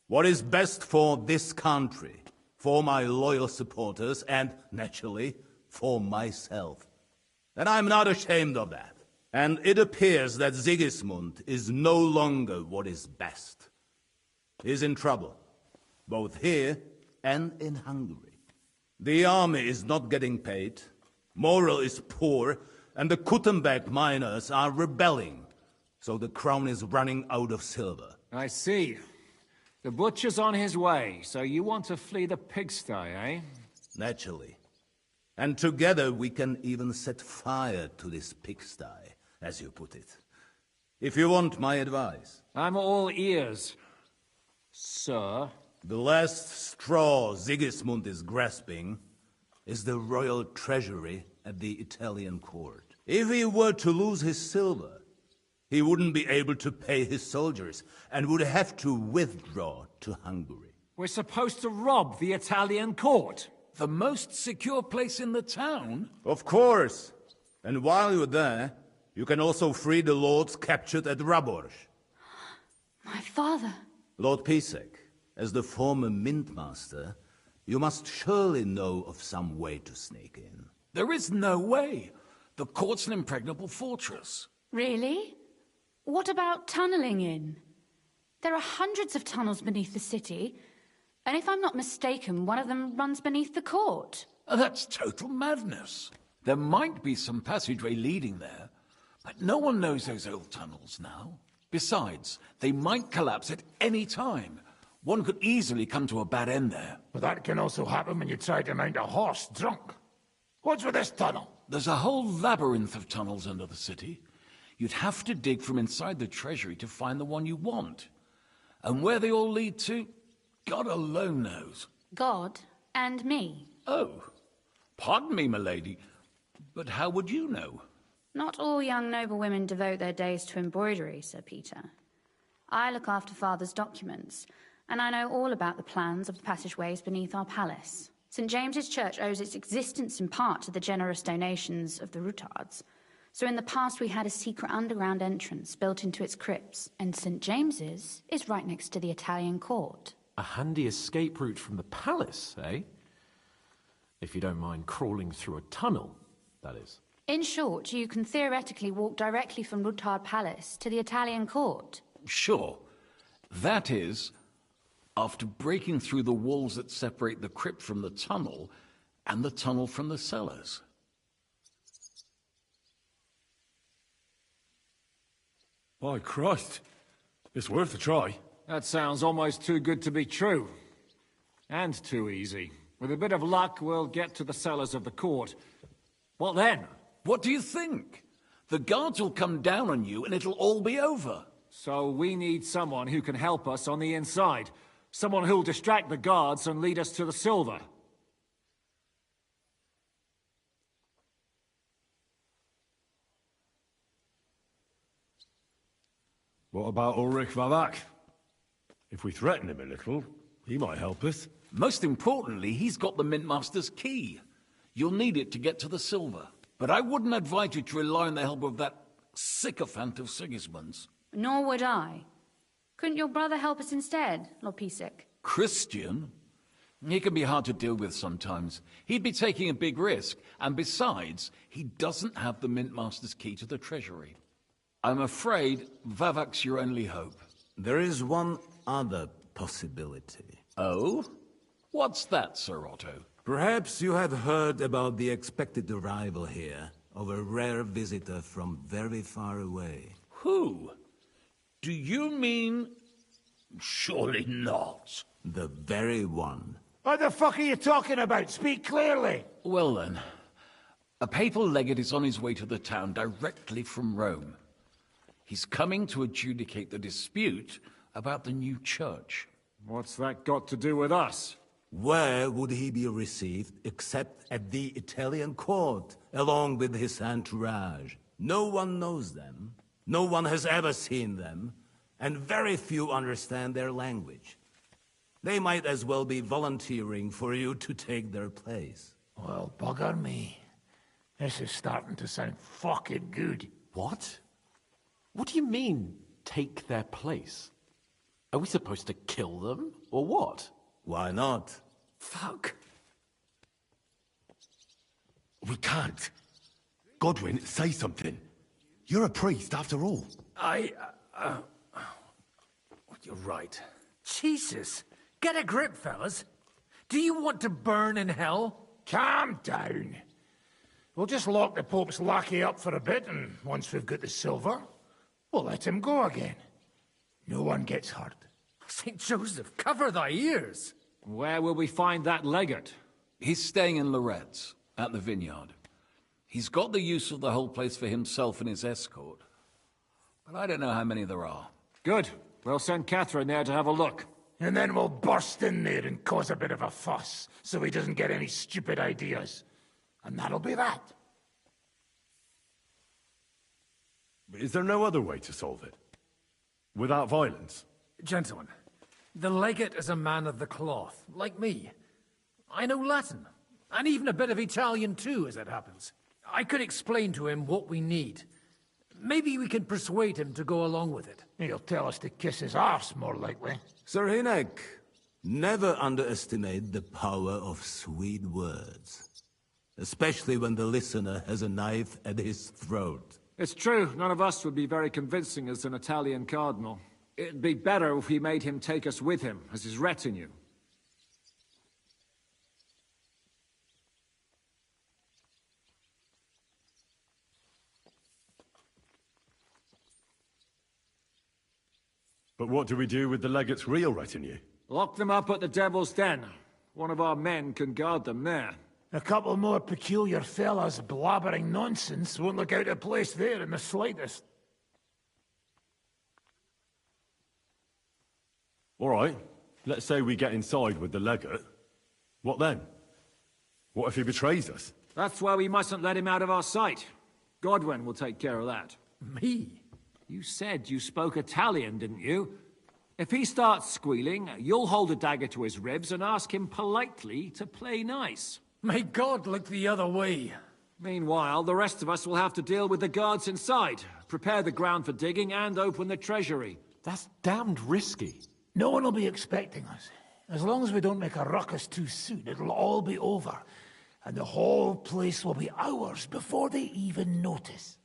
What is best for this country, for my loyal supporters, and, naturally, for myself. And I'm not ashamed of that. And it appears that Sigismund is no longer what is best. He's in trouble, both here and in Hungary. The army is not getting paid, morale is poor, and the Kuttenberg miners are rebelling. So the crown is running out of silver. I see. The butcher's on his way, so you want to flee the pigsty, eh? Naturally. And together we can even set fire to this pigsty, as you put it. If you want my advice. I'm all ears, sir. The last straw Sigismund is grasping is the royal treasury at the Italian court. If he were to lose his silver, he wouldn't be able to pay his soldiers and would have to withdraw to Hungary. We're supposed to rob the Italian court. The most secure place in the town? Of course. And while you're there, you can also free the lords captured at Warhorse. My father. Lord Pisek, as the former mintmaster, you must surely know of some way to sneak in. There is no way. The court's an impregnable fortress. Really? What about tunneling in? There are hundreds of tunnels beneath the city, and if I'm not mistaken, one of them runs beneath the court. That's total madness. There might be some passageway leading there, but no one knows those old tunnels now. Besides, they might collapse at any time. One could easily come to a bad end there. But that can also happen when you try to mount a horse drunk. What's with this tunnel? There's a whole labyrinth of tunnels under the city. You'd have to dig from inside the treasury to find the one you want. And where they all lead to, God alone knows. God and me. Oh, pardon me, milady, but how would you know? Not all young noble women devote their days to embroidery, Sir Peter. I look after Father's documents, and I know all about the plans of the passageways beneath our palace. St. James's Church owes its existence in part to the generous donations of the Routards. So in the past we had a secret underground entrance built into its crypts, and St. James's is right next to the Italian court. A handy escape route from the palace, eh? If you don't mind crawling through a tunnel, that is. In short, you can theoretically walk directly from Routard Palace to the Italian court. Sure. That is, after breaking through the walls that separate the crypt from the tunnel, and the tunnel from the cellars. By Christ. It's worth a try. That sounds almost too good to be true. And too easy. With a bit of luck, we'll get to the cellars of the court. What then? What do you think? The guards will come down on you and it'll all be over. So we need someone who can help us on the inside. Someone who'll distract the guards and lead us to the silver. What about Ulrich Vavak? If we threaten him a little, he might help us. Most importantly, he's got the Mintmaster's key. You'll need it to get to the silver. But I wouldn't advise you to rely on the help of that sycophant of Sigismund's. Nor would I. Couldn't your brother help us instead, Lord Pisek? Christian? He can be hard to deal with sometimes. He'd be taking a big risk, and besides, he doesn't have the Mintmaster's key to the treasury. I'm afraid Vavak's your only hope. There is one other possibility. Oh? What's that, Sir Otto? Perhaps you have heard about the expected arrival here of a rare visitor from very far away. Who? Do you mean... Surely not. The very one. What the fuck are you talking about? Speak clearly. Well then, a papal legate is on his way to the town directly from Rome. He's coming to adjudicate the dispute about the new church. What's that got to do with us? Where would he be received except at the Italian court, along with his entourage? No one knows them. No one has ever seen them. and very few understand their language. They might as well be volunteering for you to take their place. Well, bugger me. This is starting to sound fucking good. What? What do you mean, take their place? Are we supposed to kill them, or what? Why not? Fuck. We can't. Godwin, say something. You're a priest, after all. You're right. Jesus! Get a grip, fellas. Do you want to burn in hell? Calm down. We'll just lock the Pope's lackey up for a bit, and once we've got the silver, we'll let him go again. No one gets hurt. St. Joseph, cover thy ears! Where will we find that legate? He's staying in Loretz, at the vineyard. He's got the use of the whole place for himself and his escort. But I don't know how many there are. Good. We'll send Catherine there to have a look. And then we'll burst in there and cause a bit of a fuss, so he doesn't get any stupid ideas. And that'll be that. But is there no other way to solve it? Without violence? Gentlemen, the legate is a man of the cloth, like me. I know Latin, and even a bit of Italian too, as it happens. I could explain to him what we need. Maybe we can persuade him to go along with it. He'll tell us to kiss his arse, more likely. Sir Hinek, never underestimate the power of sweet words. Especially when the listener has a knife at his throat. It's true, none of us would be very convincing as an Italian cardinal. It'd be better if we made him take us with him, as his retinue. But what do we do with the legate's real retinue? Lock them up at the Devil's Den. One of our men can guard them there. A couple more peculiar fellas blabbering nonsense won't look out of place there in the slightest. All right. Let's say we get inside with the legate. What then? What if he betrays us? That's why we mustn't let him out of our sight. Godwin will take care of that. Me? You said you spoke Italian, didn't you? If he starts squealing, you'll hold a dagger to his ribs and ask him politely to play nice. May God look the other way. Meanwhile, the rest of us will have to deal with the guards inside, prepare the ground for digging, and open the treasury. That's damned risky. No one will be expecting us. As long as we don't make a ruckus too soon, it'll all be over. And the whole place will be ours before they even notice.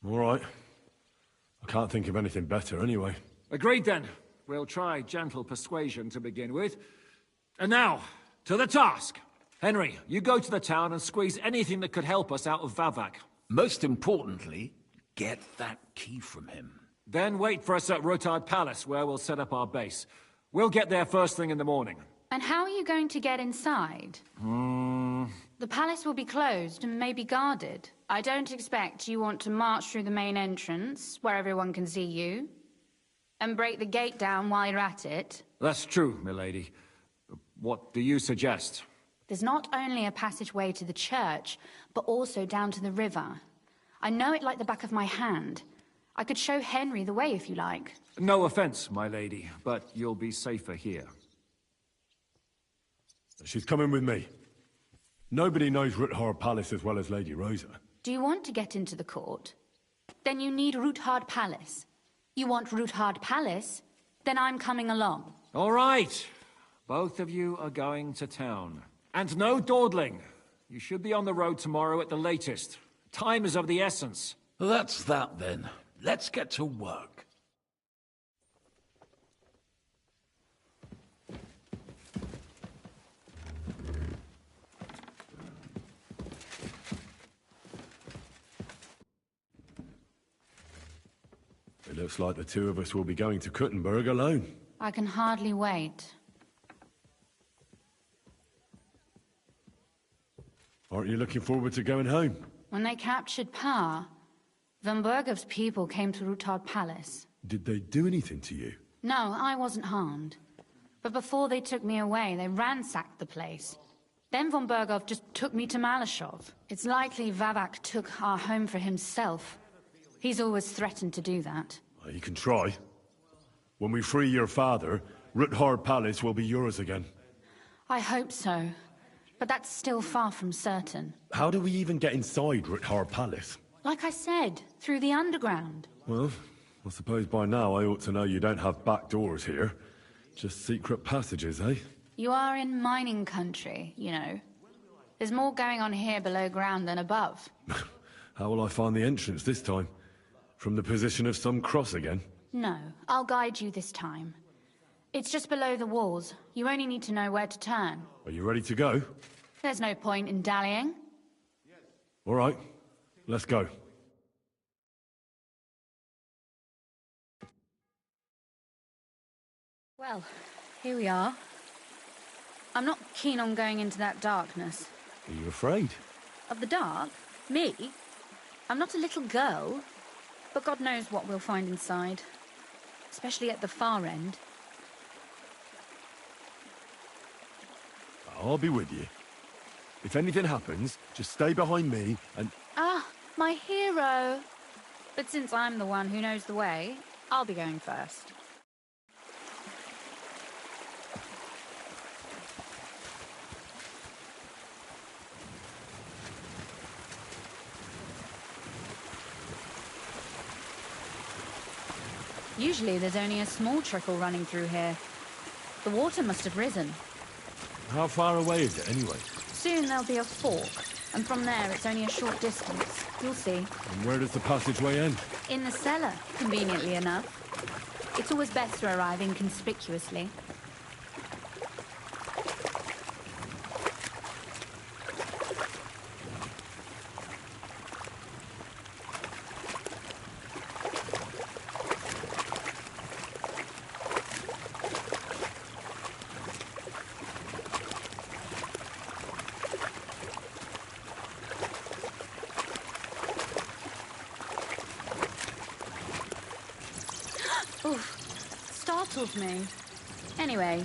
All right. I can't think of anything better anyway. Agreed then. We'll try gentle persuasion to begin with. And now, to the task. Henry, you go to the town and squeeze anything that could help us out of Vavak. Most importantly, get that key from him. Then wait for us at Rotard Palace, where we'll set up our base. We'll get there first thing in the morning. And how are you going to get inside? The palace will be closed and maybe guarded. I don't expect you want to march through the main entrance, where everyone can see you, and break the gate down while you're at it. That's true, milady. What do you suggest? There's not only a passageway to the church, but also down to the river. I know it like the back of my hand. I could show Henry the way if you like. No offense, my lady, but you'll be safer here. She's coming with me. Nobody knows Ruthard Palace as well as Lady Rosa. Do you want to get into the court? Then you need Ruthard Palace. You want Ruthard Palace? Then I'm coming along. All right. Both of you are going to town. And no dawdling. You should be on the road tomorrow at the latest. Time is of the essence. That's that then. Let's get to work. It looks like the two of us will be going to Kuttenberg alone. I can hardly wait. Aren't you looking forward to going home? When they captured Pa, Van Bergov's people came to Ruthard Palace. Did they do anything to you? No, I wasn't harmed. But before they took me away, they ransacked the place. Then von Berghoff just took me to Malashov. It's likely Vavak took our home for himself. He's always threatened to do that. You can try. When we free your father, Ruthar Palace will be yours again. I hope so. But that's still far from certain. How do we even get inside Ruthar Palace? Like I said, through the underground. Well, I suppose by now I ought to know you don't have back doors here. Just secret passages, eh? You are in mining country, you know. There's more going on here below ground than above. How will I find the entrance this time? From the position of some cross again? No, I'll guide you this time. It's just below the walls. You only need to know where to turn. Are you ready to go? There's no point in dallying. All right, let's go. Well, here we are. I'm not keen on going into that darkness. Are you afraid? Of the dark? Me? I'm not a little girl. But God knows what we'll find inside. Especially at the far end. I'll be with you. If anything happens, just stay behind me and... Ah, my hero! But since I'm the one who knows the way, I'll be going first. Usually there's only a small trickle running through here. The water must have risen. How far away is it, anyway? Soon there'll be a fork, and from there it's only a short distance. You'll see. And where does the passageway end? In the cellar, conveniently enough. It's always best to arrive inconspicuously. Startled me. Anyway,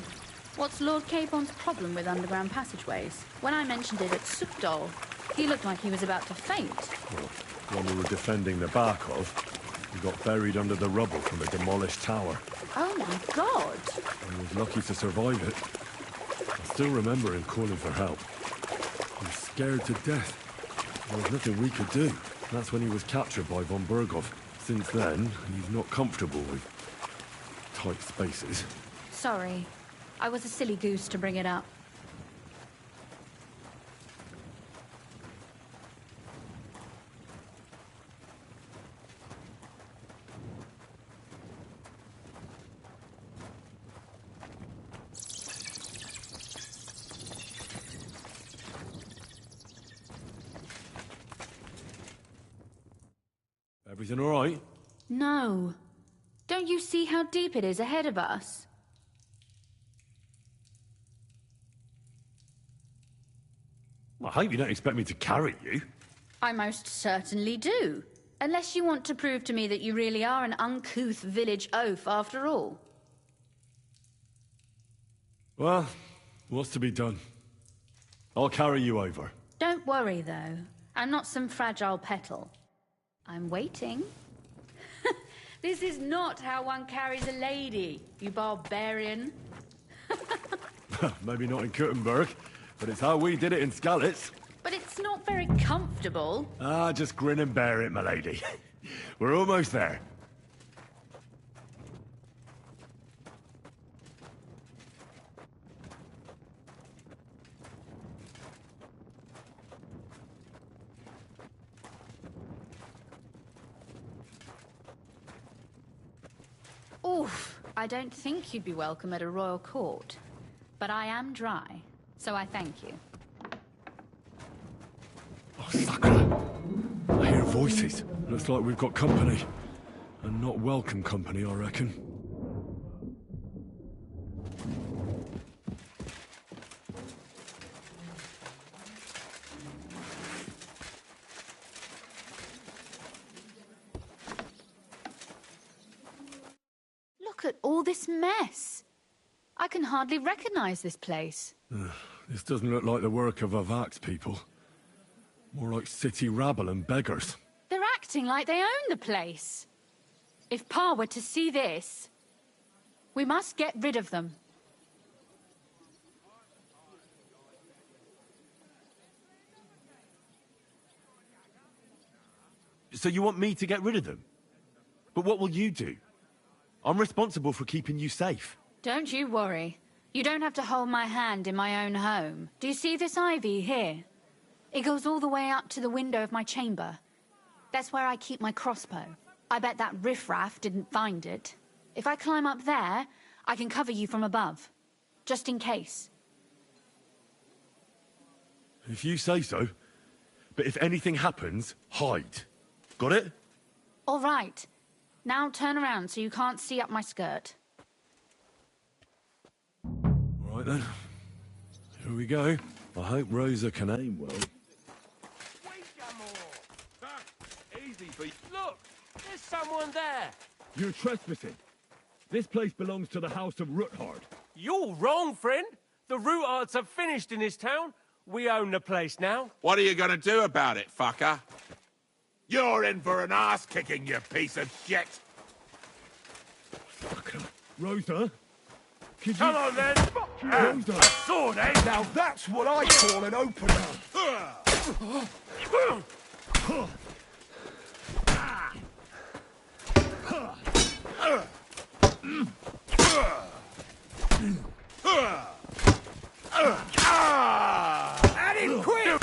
what's Lord Capon's problem with underground passageways? When I mentioned it at Sukdol, he looked like he was about to faint. Well, when we were defending the Barkov, we got buried under the rubble from a demolished tower. Oh my god! I was lucky to survive it. I still remember him calling for help. He was scared to death. There was nothing we could do. That's when he was captured by von Berghoff. Since then, he's not comfortable with tight spaces. Sorry. I was a silly goose to bring it up. Everything all right? No. Don't you see how deep it is ahead of us? I hope you don't expect me to carry you. I most certainly do. Unless you want to prove to me that you really are an uncouth village oaf after all. Well, what's to be done? I'll carry you over. Don't worry, though. I'm not some fragile petal. I'm waiting. This is not how one carries a lady, you barbarian. Maybe not in Kuttenberg, but it's how we did it in Skalitz. But it's not very comfortable. Ah, just grin and bear it, my lady. We're almost there. Oof, I don't think you'd be welcome at a royal court. But I am dry, so I thank you. Oh, Sakura! I hear voices. Looks like we've got company. And not welcome company, I reckon. Look at all this mess. I can hardly recognize this place. This doesn't look like the work of Avak's people. More like city rabble and beggars. They're acting like they own the place. If Pa were to see this, we must get rid of them. So you want me to get rid of them? But what will you do? I'm responsible for keeping you safe. Don't you worry. You don't have to hold my hand in my own home. Do you see this ivy here? It goes all the way up to the window of my chamber. That's where I keep my crossbow. I bet that riffraff didn't find it. If I climb up there, I can cover you from above. Just in case. If you say so. But if anything happens, hide. Got it? All right. Now turn around so you can't see up my skirt. All right then. Here we go. I hope Rosa can aim well. Easy, but look! There's someone there! You're trespassing. This place belongs to the House of Roothard. You're wrong, friend! The Rootards are finished in this town. We own the place now. What are you gonna do about it, fucker? You're in for an ass-kicking, you piece of shit! Fucker. Rosa? Come on, then! Rosa! A sword, eh? Now that's what I call an opener! At him quick!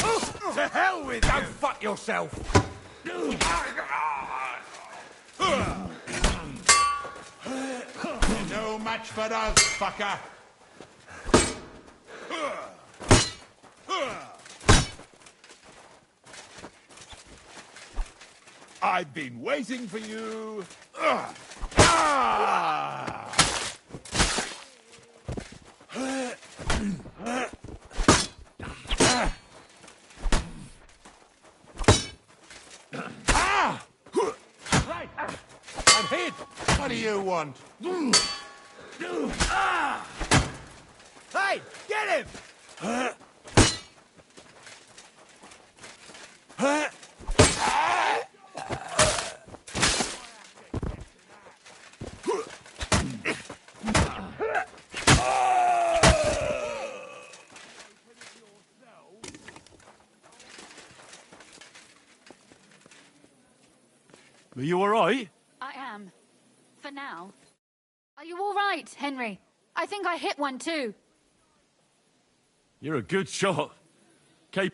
To hell with you! Go fuck yourself! No match for us, fucker! I've been waiting for you! Right! I'm hit! What do you want? Hey, get him! Are you all right? I am. For now. Are you all right, Henry? I think I hit one too. You're a good shot. Kate,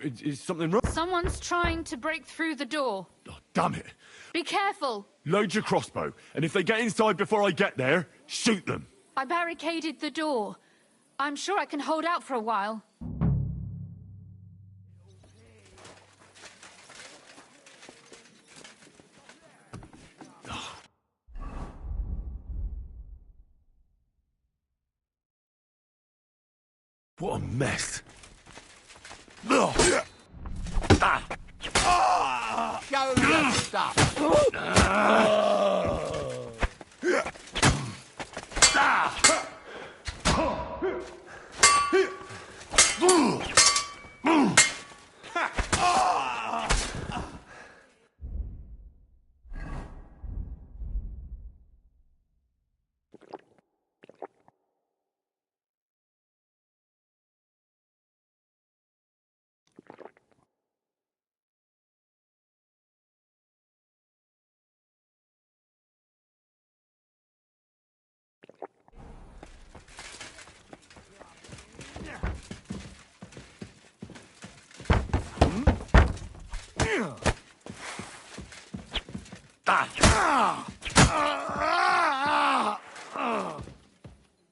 is something wrong? Someone's trying to break through the door. Oh, damn it. Be careful. Load your crossbow, and if they get inside before I get there, shoot them. I barricaded the door. I'm sure I can hold out for a while. What a mess. Show your stuff!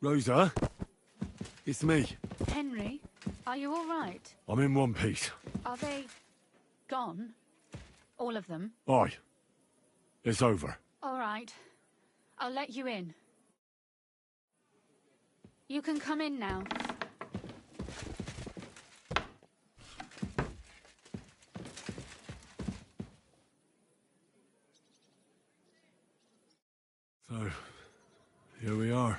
Rosa, it's me. Henry, are you all right? I'm in one piece. Are they gone? All of them? Aye. It's over. All right. I'll let you in. You can come in now. So, here we are.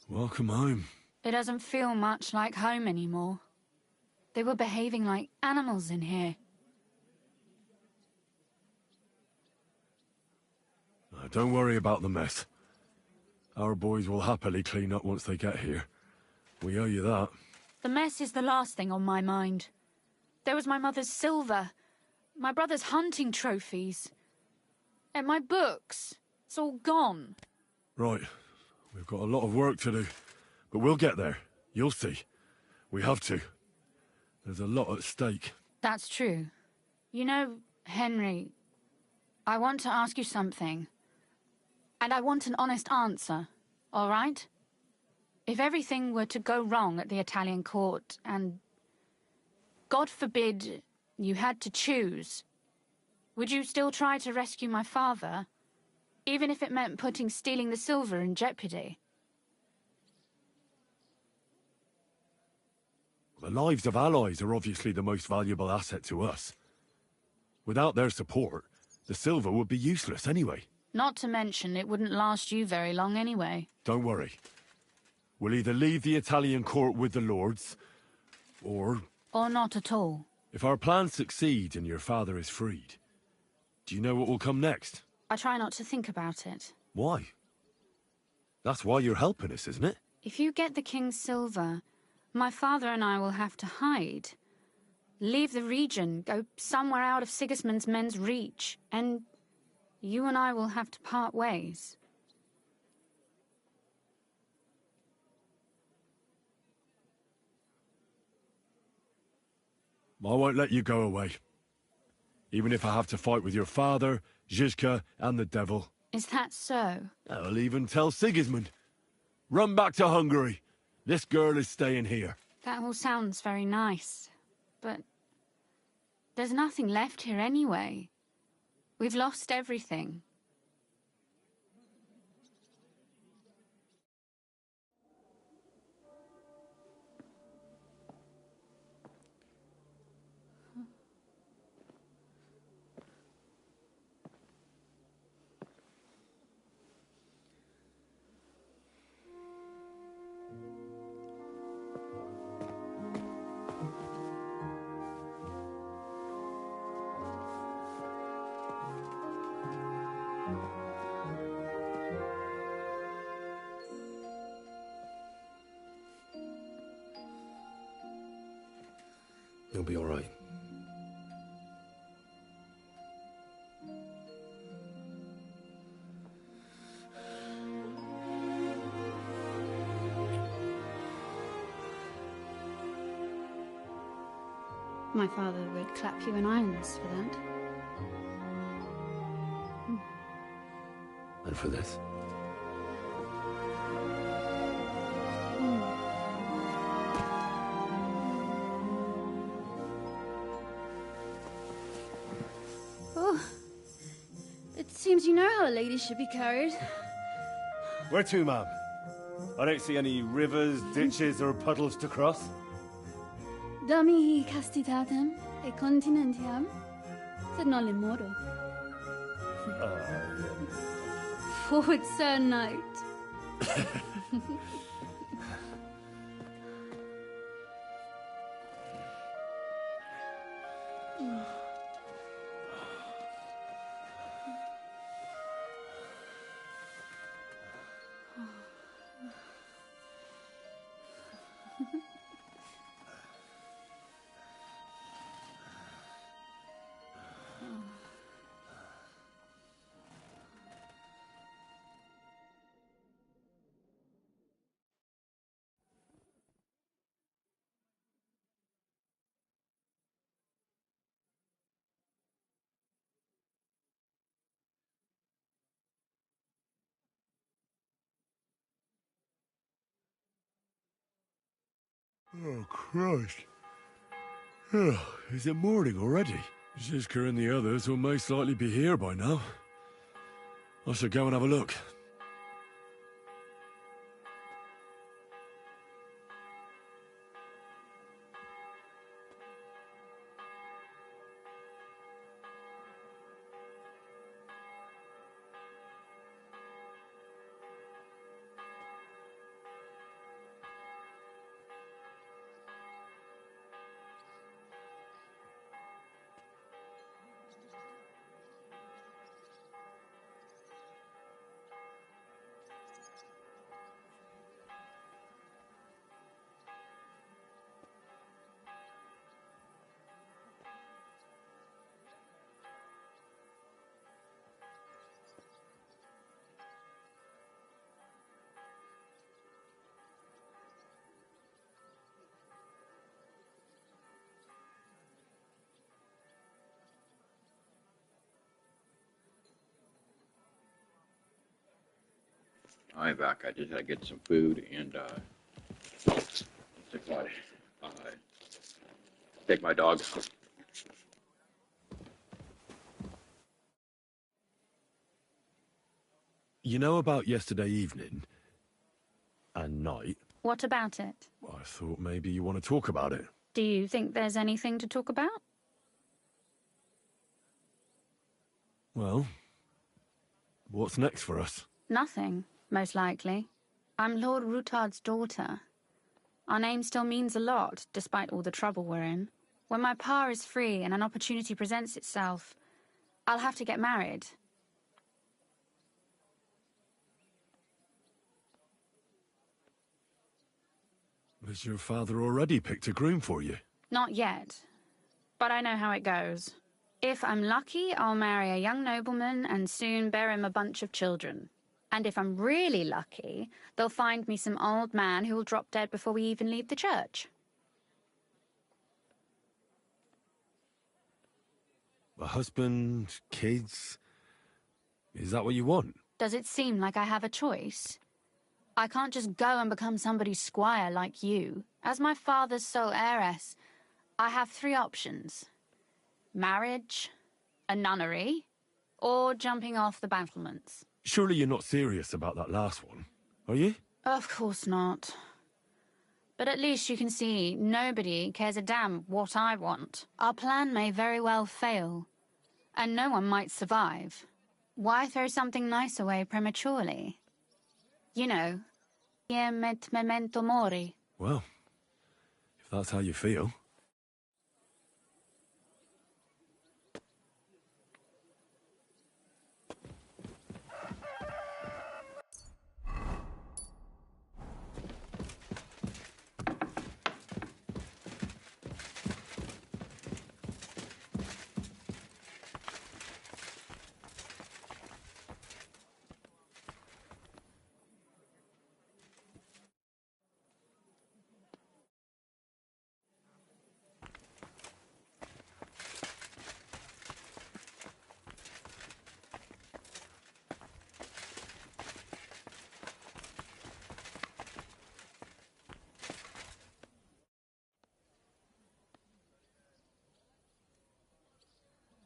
Welcome home. It doesn't feel much like home anymore. They were behaving like animals in here. Don't worry about the mess. Our boys will happily clean up once they get here. We owe you that. The mess is the last thing on my mind. There was my mother's silver, my brother's hunting trophies, and my books. It's all gone. Right. We've got a lot of work to do. But we'll get there. You'll see. We have to. There's a lot at stake. That's true. You know, Henry, I want to ask you something. And I want an honest answer, all right? If everything were to go wrong at the Italian court and, God forbid, you had to choose, would you still try to rescue my father, even if it meant putting stealing the silver in jeopardy? The lives of allies are obviously the most valuable asset to us. Without their support, the silver would be useless anyway. Not to mention, it wouldn't last you very long anyway. Don't worry. We'll either leave the Italian court with the lords, or... Or not at all. If our plans succeed and your father is freed, do you know what will come next? I try not to think about it. Why? That's why you're helping us, isn't it? If you get the king's silver, my father and I will have to hide. Leave the region, go somewhere out of Sigismund's men's reach, and you and I will have to part ways. I won't let you go away. Even if I have to fight with your father, Zizka, and the devil. Is that so? I'll even tell Sigismund. Run back to Hungary. This girl is staying here. That all sounds very nice, but there's nothing left here anyway. We've lost everything. You'll be all right. My father would clap you in irons for that. And for this? Oh, it seems you know how a lady should be carried. Where to, ma'am? I don't see any rivers, ditches, or puddles to cross. Dami castitatem e continentiam, sed non le moro. Forward, Sir Knight. Oh, Christ. Oh, is it morning already? Zizka and the others will most likely be here by now. I should go and have a look. I'm back. I just had to get some food and take my dog. You know about yesterday evening and night? What about it? I thought maybe you want to talk about it. Do you think there's anything to talk about? Well, what's next for us? Nothing, most likely. I'm Lord Rutard's daughter. Our name still means a lot, despite all the trouble we're in. When my pa is free and an opportunity presents itself, I'll have to get married. Has your father already picked a groom for you? Not yet, but I know how it goes. If I'm lucky, I'll marry a young nobleman and soon bear him a bunch of children. And if I'm really lucky, they'll find me some old man who will drop dead before we even leave the church. A husband, kids... Is that what you want? Does it seem like I have a choice? I can't just go and become somebody's squire like you. As my father's sole heiress, I have 3 options. Marriage, a nunnery, or jumping off the battlements. Surely you're not serious about that last one, are you? Of course not. But at least you can see nobody cares a damn what I want. Our plan may very well fail, and no one might survive. Why throw something nice away prematurely? You know, Iem et memento mori. Well, if that's how you feel.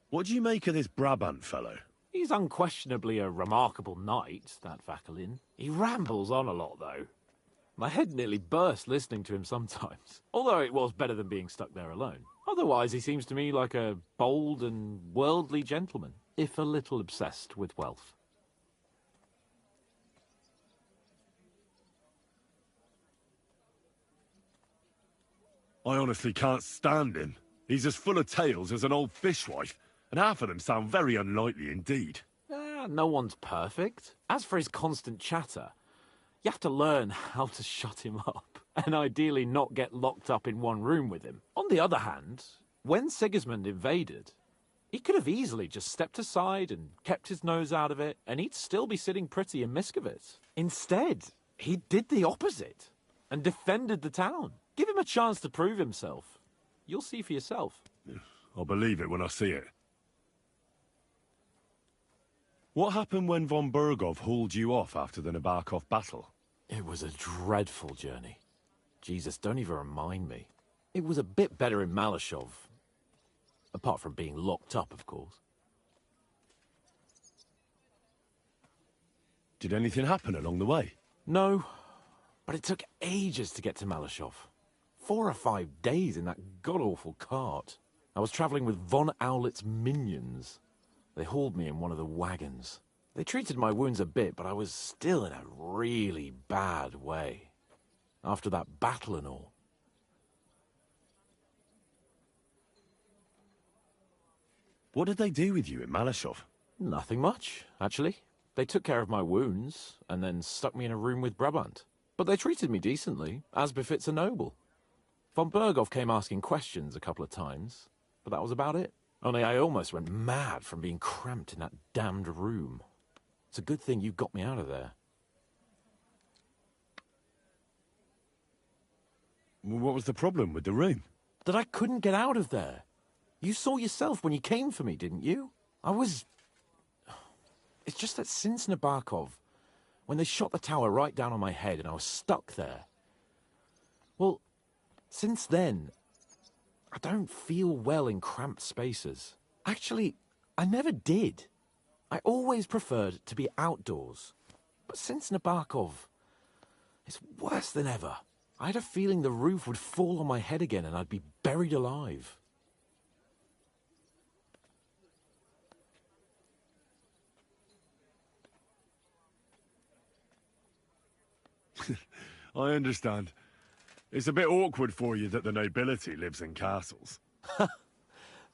What do you make of this Brabant fellow? He's unquestionably a remarkable knight, that Vakelin. He rambles on a lot, though. My head nearly burst listening to him sometimes, although it was better than being stuck there alone. Otherwise, he seems to me like a bold and worldly gentleman, if a little obsessed with wealth. I honestly can't stand him. He's as full of tales as an old fishwife, and half of them sound very unlikely indeed. No one's perfect. As for his constant chatter, you have to learn how to shut him up, and ideally not get locked up in one room with him. On the other hand, when Sigismund invaded, he could have easily just stepped aside and kept his nose out of it, and he'd still be sitting pretty in Miskovitz. Instead, he did the opposite, and defended the town. Give him a chance to prove himself. You'll see for yourself. I'll believe it when I see it. What happened when von Bergov hauled you off after the Nabokov battle? It was a dreadful journey. Jesus, don't even remind me. It was a bit better in Malashov. Apart from being locked up, of course. Did anything happen along the way? No, but it took ages to get to Malashov. 4 or 5 days in that god-awful cart. I was travelling with von Owlet's minions. They hauled me in one of the wagons. They treated my wounds a bit, but I was still in a really bad way. After that battle and all. What did they do with you in Malashov? Nothing much, actually. They took care of my wounds, and then stuck me in a room with Brabant. But they treated me decently, as befits a noble. Von Bergov came asking questions a couple of times, but that was about it. Only I almost went mad from being cramped in that damned room. It's a good thing you got me out of there. What was the problem with the room? That I couldn't get out of there. You saw yourself when you came for me, didn't you? It's just that since Nabokov, when they shot the tower right down on my head and I was stuck there. Well, since then, I don't feel well in cramped spaces. Actually, I never did. I always preferred to be outdoors. But since Nabokov, it's worse than ever. I had a feeling the roof would fall on my head again and I'd be buried alive. I understand. It's a bit awkward for you that the nobility lives in castles.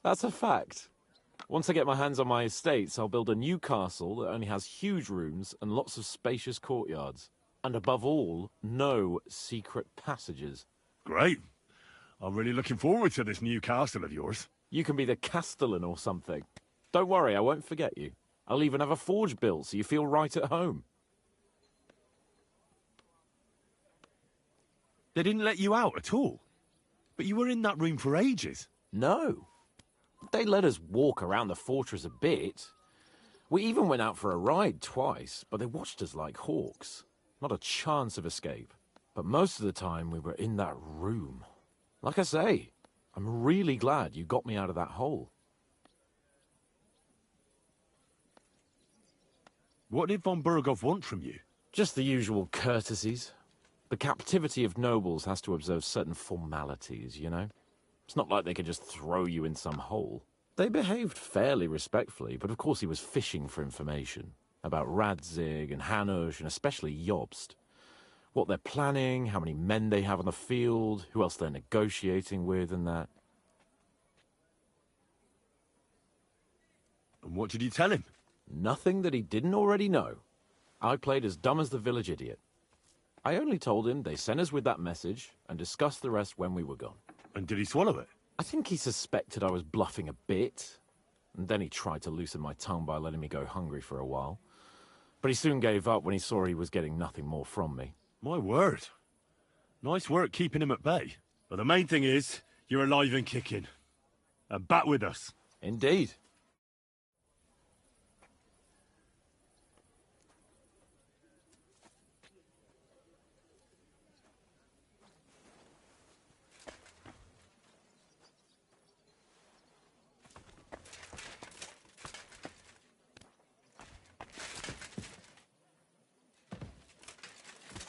That's a fact. Once I get my hands on my estates, I'll build a new castle that only has huge rooms and lots of spacious courtyards. And above all, no secret passages. Great. I'm really looking forward to this new castle of yours. You can be the castellan or something. Don't worry, I won't forget you. I'll even have a forge built so you feel right at home. They didn't let you out at all? But you were in that room for ages. No. They let us walk around the fortress a bit. We even went out for a ride twice, but they watched us like hawks. Not a chance of escape. But most of the time we were in that room. Like I say, I'm really glad you got me out of that hole. What did von Burgov want from you? Just the usual courtesies. The captivity of nobles has to observe certain formalities, you know? It's not like they could just throw you in some hole. They behaved fairly respectfully, but of course he was fishing for information. About Radzig and Hanush, and especially Jobst. What they're planning, how many men they have on the field, who else they're negotiating with, and that. And what did you tell him? Nothing that he didn't already know. I played as dumb as the village idiot. I only told him they sent us with that message and discussed the rest when we were gone. And did he swallow it? I think he suspected I was bluffing a bit. And then he tried to loosen my tongue by letting me go hungry for a while. But he soon gave up when he saw he was getting nothing more from me. My word. Nice work keeping him at bay. But the main thing is, you're alive and kicking. And back with us. Indeed.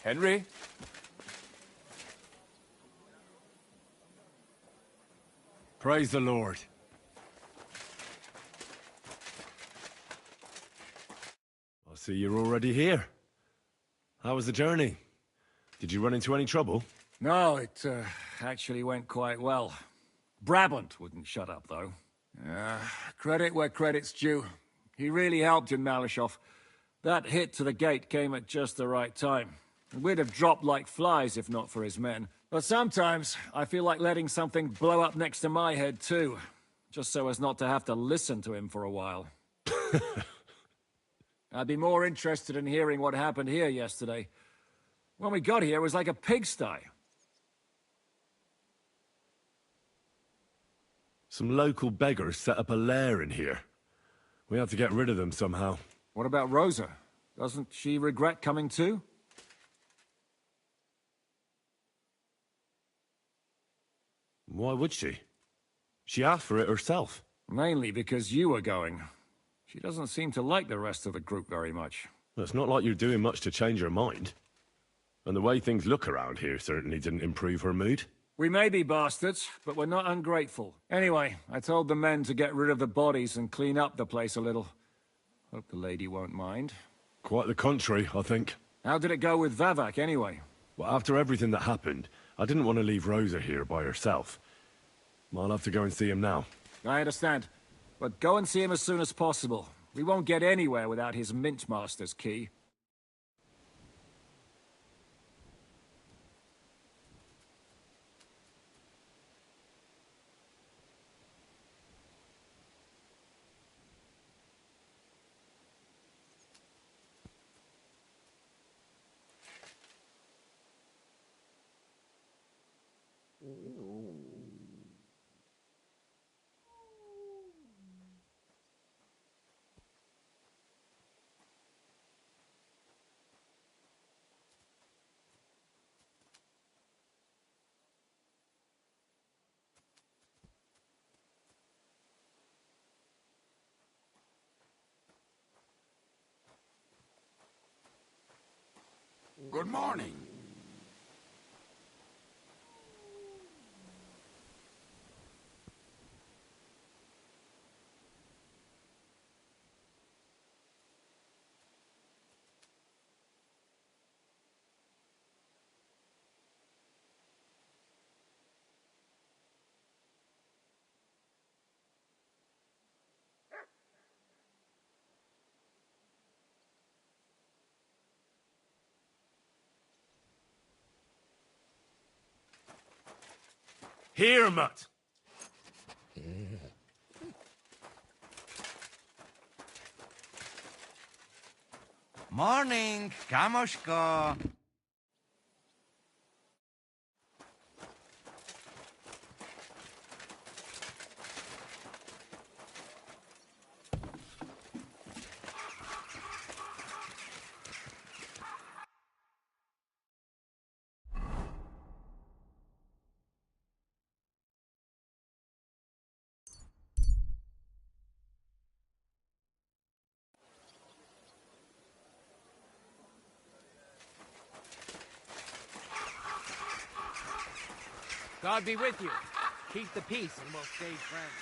Henry? Praise the Lord. I see you're already here. How was the journey? Did you run into any trouble? No, it actually went quite well. Brabant wouldn't shut up, though. Credit where credit's due. He really helped in Malashov. That hit to the gate came at just the right time. We'd have dropped like flies if not for his men. But sometimes I feel like letting something blow up next to my head too. Just so as not to have to listen to him for a while. I'd be more interested in hearing what happened here yesterday. When we got here, it was like a pigsty. Some local beggars set up a lair in here. We had to get rid of them somehow. What about Rosa? Doesn't she regret coming too? Why would she? She asked for it herself. Mainly because you were going. She doesn't seem to like the rest of the group very much. Well, it's not like you're doing much to change her mind. And the way things look around here certainly didn't improve her mood. We may be bastards, but we're not ungrateful. Anyway, I told the men to get rid of the bodies and clean up the place a little. Hope the lady won't mind. Quite the contrary, I think. How did it go with Vavak, anyway? Well, after everything that happened, I didn't want to leave Rosa here by herself. I'll have to go and see him now. I understand. But go and see him as soon as possible. We won't get anywhere without his Mint Master's key. Good morning. Here, Mutt. Morning, Kamoshko. God be with you. Keep the peace and we'll stay friends.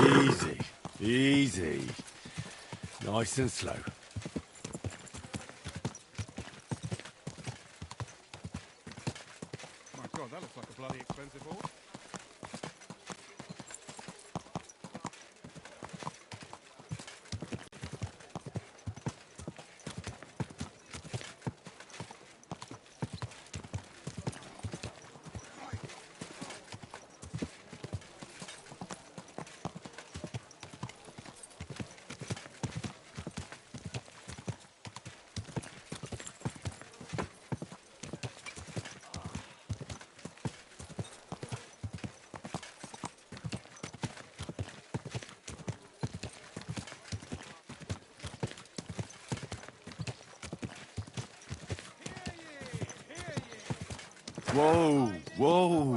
Easy, easy. Nice and slow. My God, that looks like a bloody expensive horse. Whoa, whoa.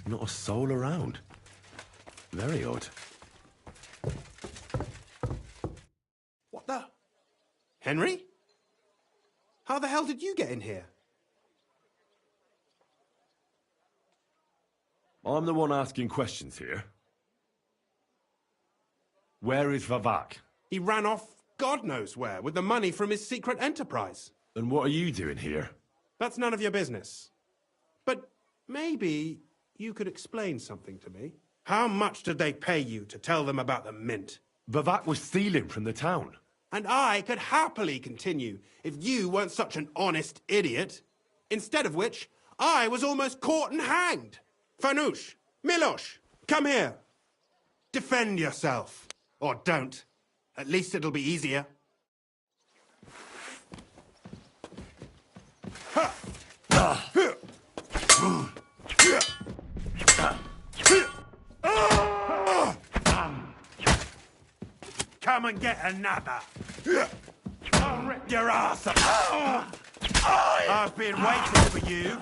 Not a soul around. Very odd. What the? Henry? How the hell did you get in here? I'm the one asking questions here. Where is Vavak? He ran off God knows where with the money from his secret enterprise. And what are you doing here? That's none of your business. But maybe you could explain something to me. How much did they pay you to tell them about the mint? Vavak was stealing from the town. And I could happily continue if you weren't such an honest idiot. Instead of which, I was almost caught and hanged. Fanush, Milosh, come here. Defend yourself. Or don't. At least it'll be easier. Come and get another. I'll rip your ass up. I've been waiting for you.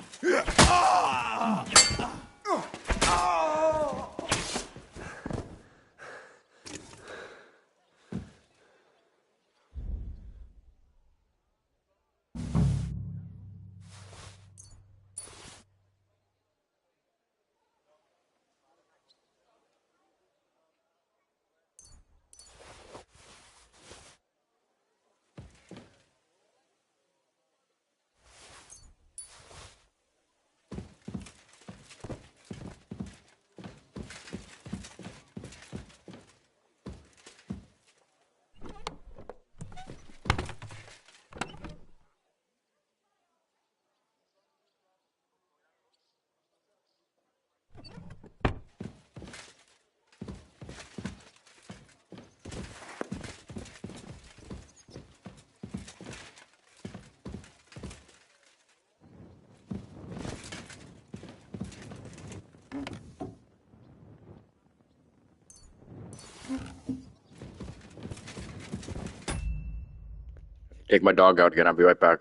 Take my dog out again. I'll be right back.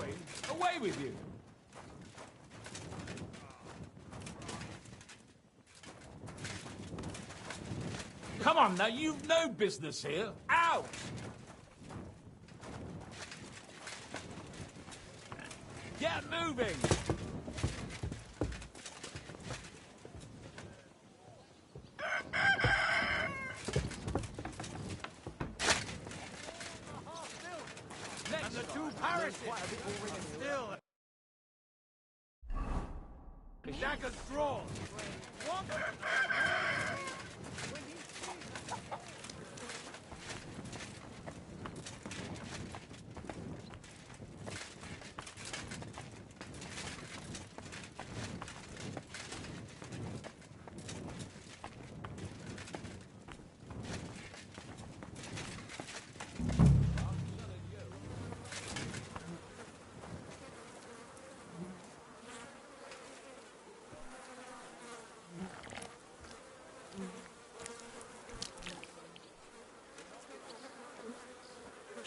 going? Away with you! Come on now, you've no business here. Out! Get moving! And the two parasites! Still. Daggers drawn.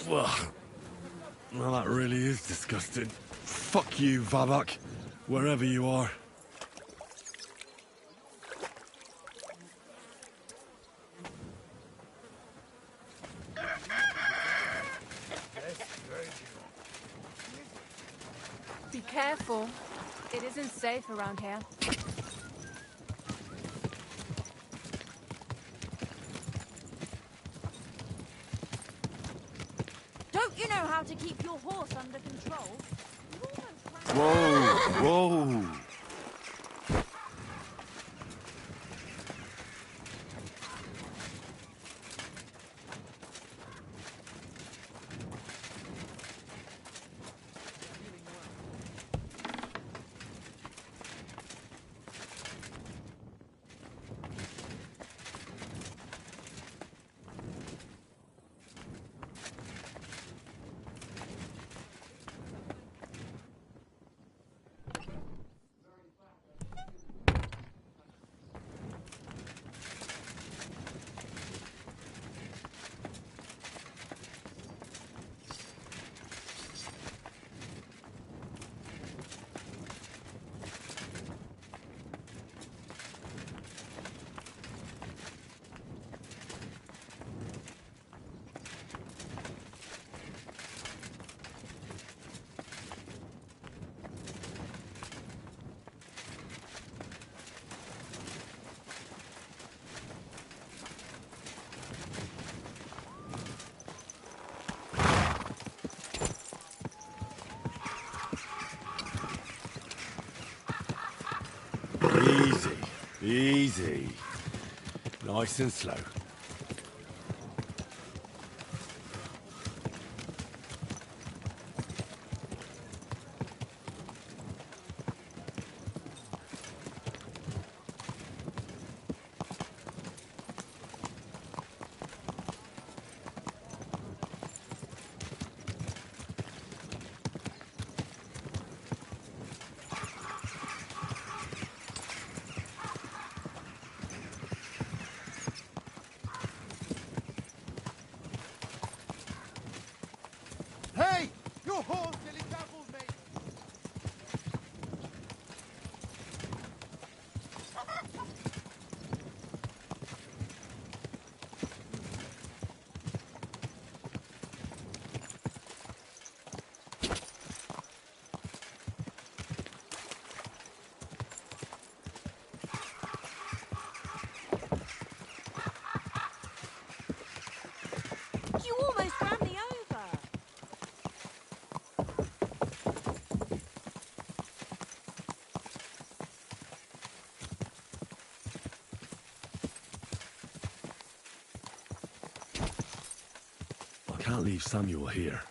What? Well, that really is disgusting. Fuck you, Vavak, wherever you are. Be careful. It isn't safe around here. Don't you know how to keep your horse under control? Whoa, whoa. Easy, easy. Nice and slow. Hey! Your horse nearly trampled me! You almost ran me over. I can't leave Samuel here.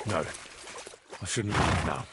No. I shouldn't leave now.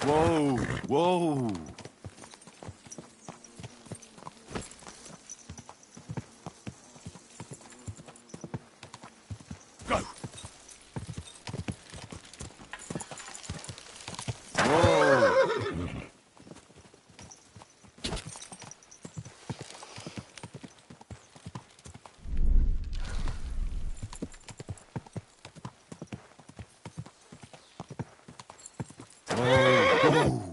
Whoa! Whoa! Whoa! Go! Whoa! Whoa!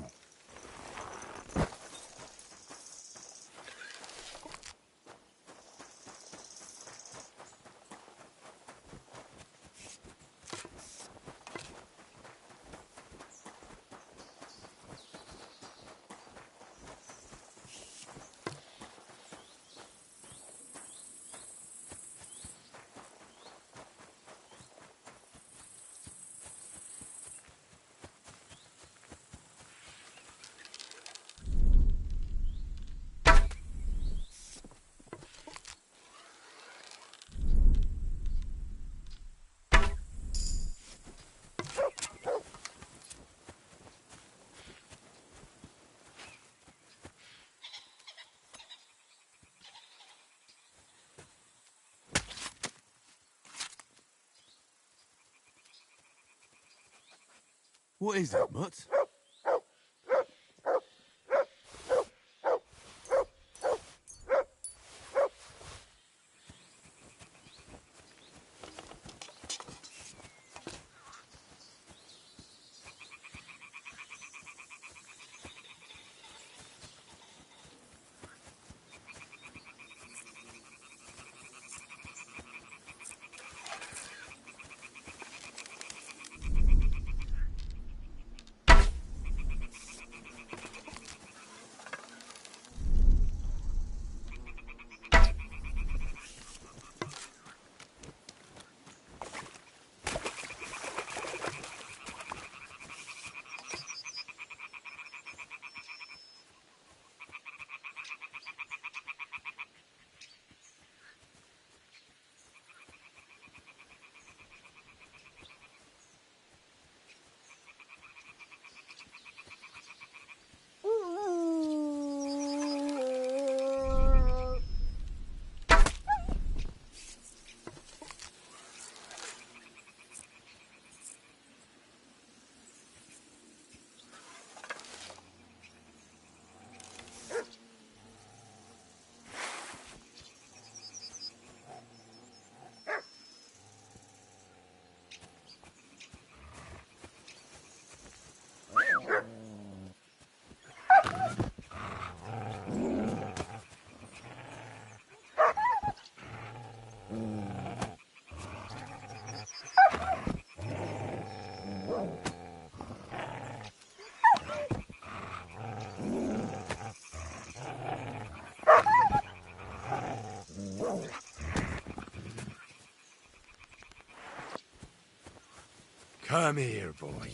What is that, Mutt? Come here, boy.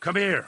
Come here.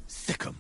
Sick 'em.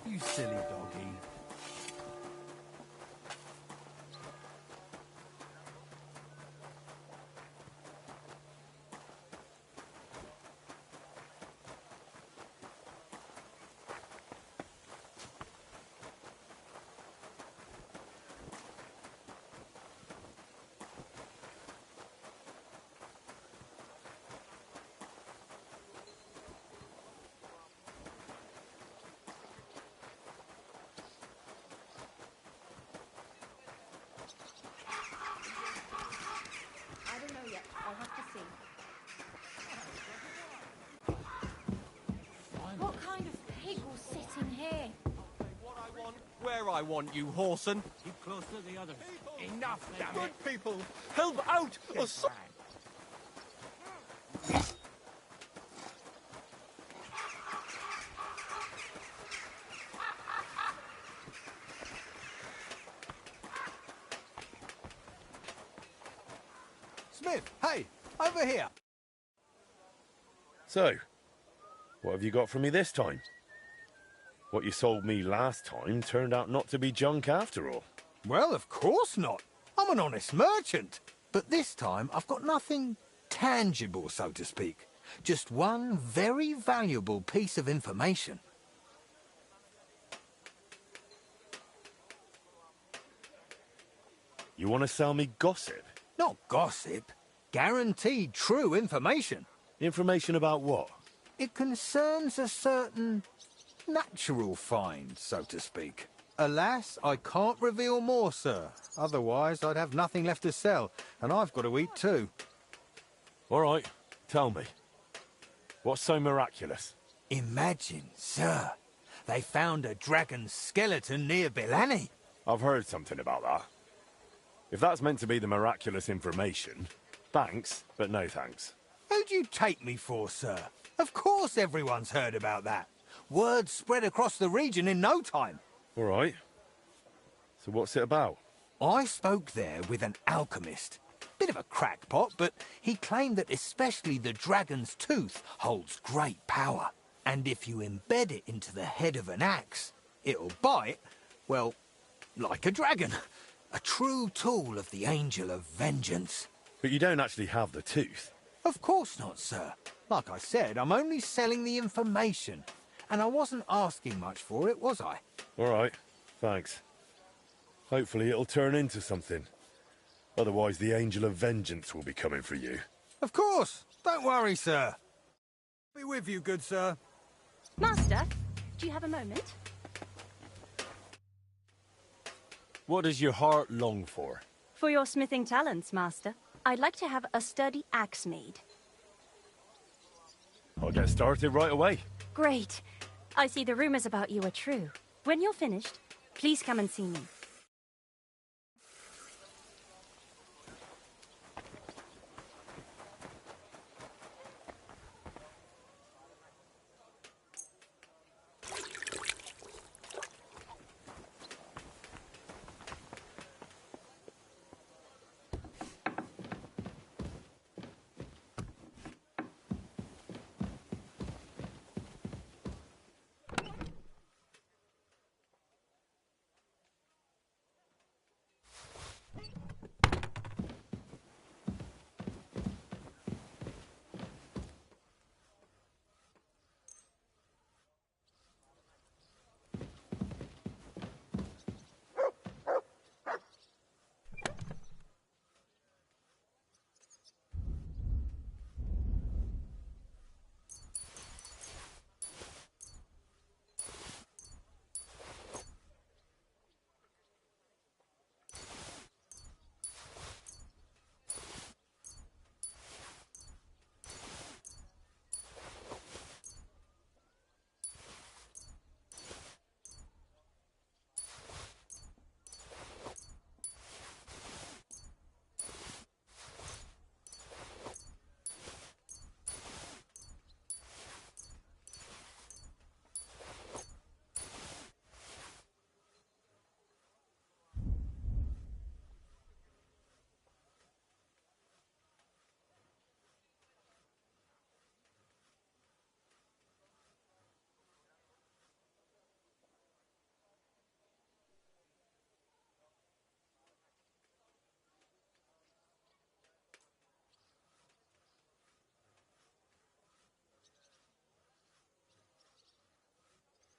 You silly doggy. I don't know yet. I'll have to see. What kind of pig will sit in here? What I want, where I want, you whoreson. Keep close to the others. Enough, damn it. Good people, help out, or so... Smith, hey, over here. So, what have you got for me this time? What you sold me last time turned out not to be junk after all. Well, of course not. I'm an honest merchant. But this time, I've got nothing tangible, so to speak. Just one very valuable piece of information. You want to sell me gossip? Not gossip. Guaranteed true information. Information about what? It concerns a certain natural find, so to speak. Alas, I can't reveal more, sir. Otherwise, I'd have nothing left to sell, and I've got to eat too. All right, tell me. What's so miraculous? Imagine, sir, they found a dragon's skeleton near Bilani. I've heard something about that. If that's meant to be the miraculous information, thanks, but no thanks. Who do you take me for, sir? Of course everyone's heard about that. Word spread across the region in no time. All right. So what's it about? I spoke there with an alchemist. Bit of a crackpot, but he claimed that especially the dragon's tooth holds great power. And if you embed it into the head of an axe, it'll bite, well, like a dragon. A true tool of the Angel of Vengeance. But you don't actually have the tooth. Of course not, sir. Like I said, I'm only selling the information. And I wasn't asking much for it, was I? All right, thanks. Hopefully it'll turn into something. Otherwise the Angel of Vengeance will be coming for you. Of course. Don't worry, sir. Be with you, good sir. Master, do you have a moment? What does your heart long for? For your smithing talents, Master. I'd like to have a sturdy axe made. I'll get started right away. Great. I see the rumors about you are true. When you're finished, please come and see me.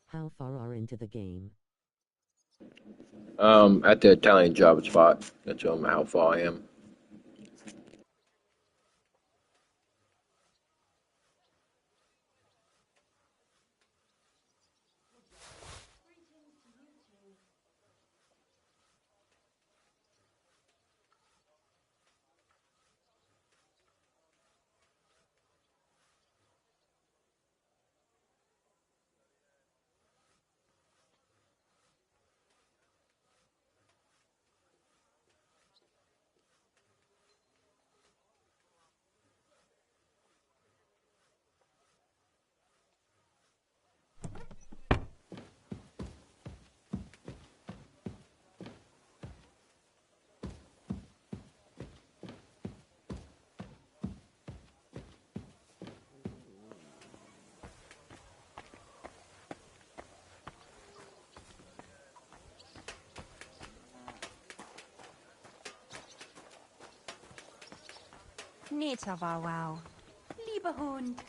How far are into the game? At the Italian job spot. That's how far I am. Neter war wow. Lieber Hund.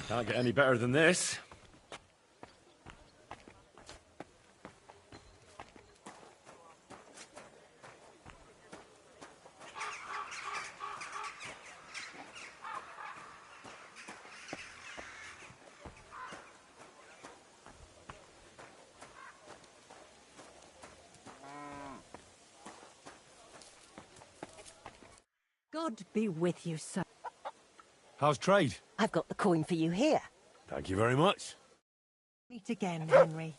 Can't get any better than this. God be with you, sir. How's trade? I've got the coin for you here. Thank you very much. Meet again, Henry.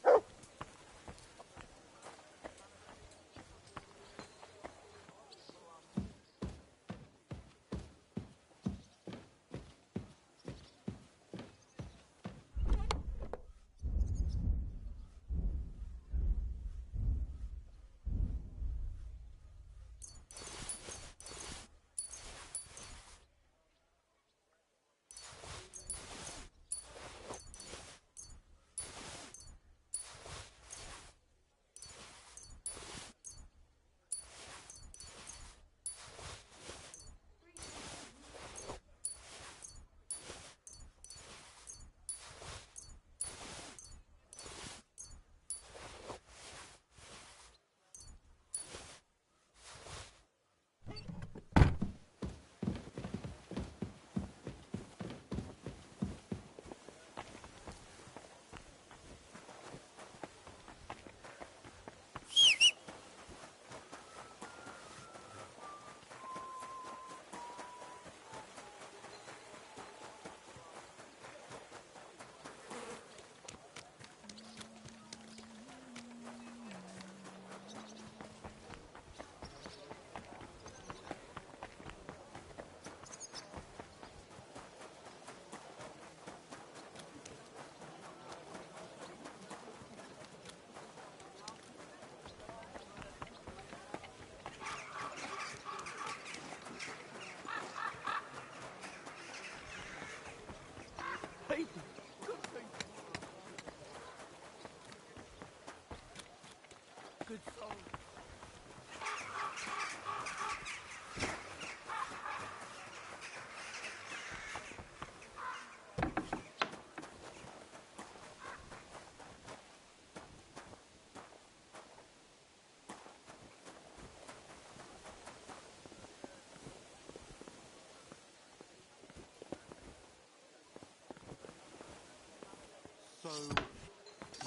So,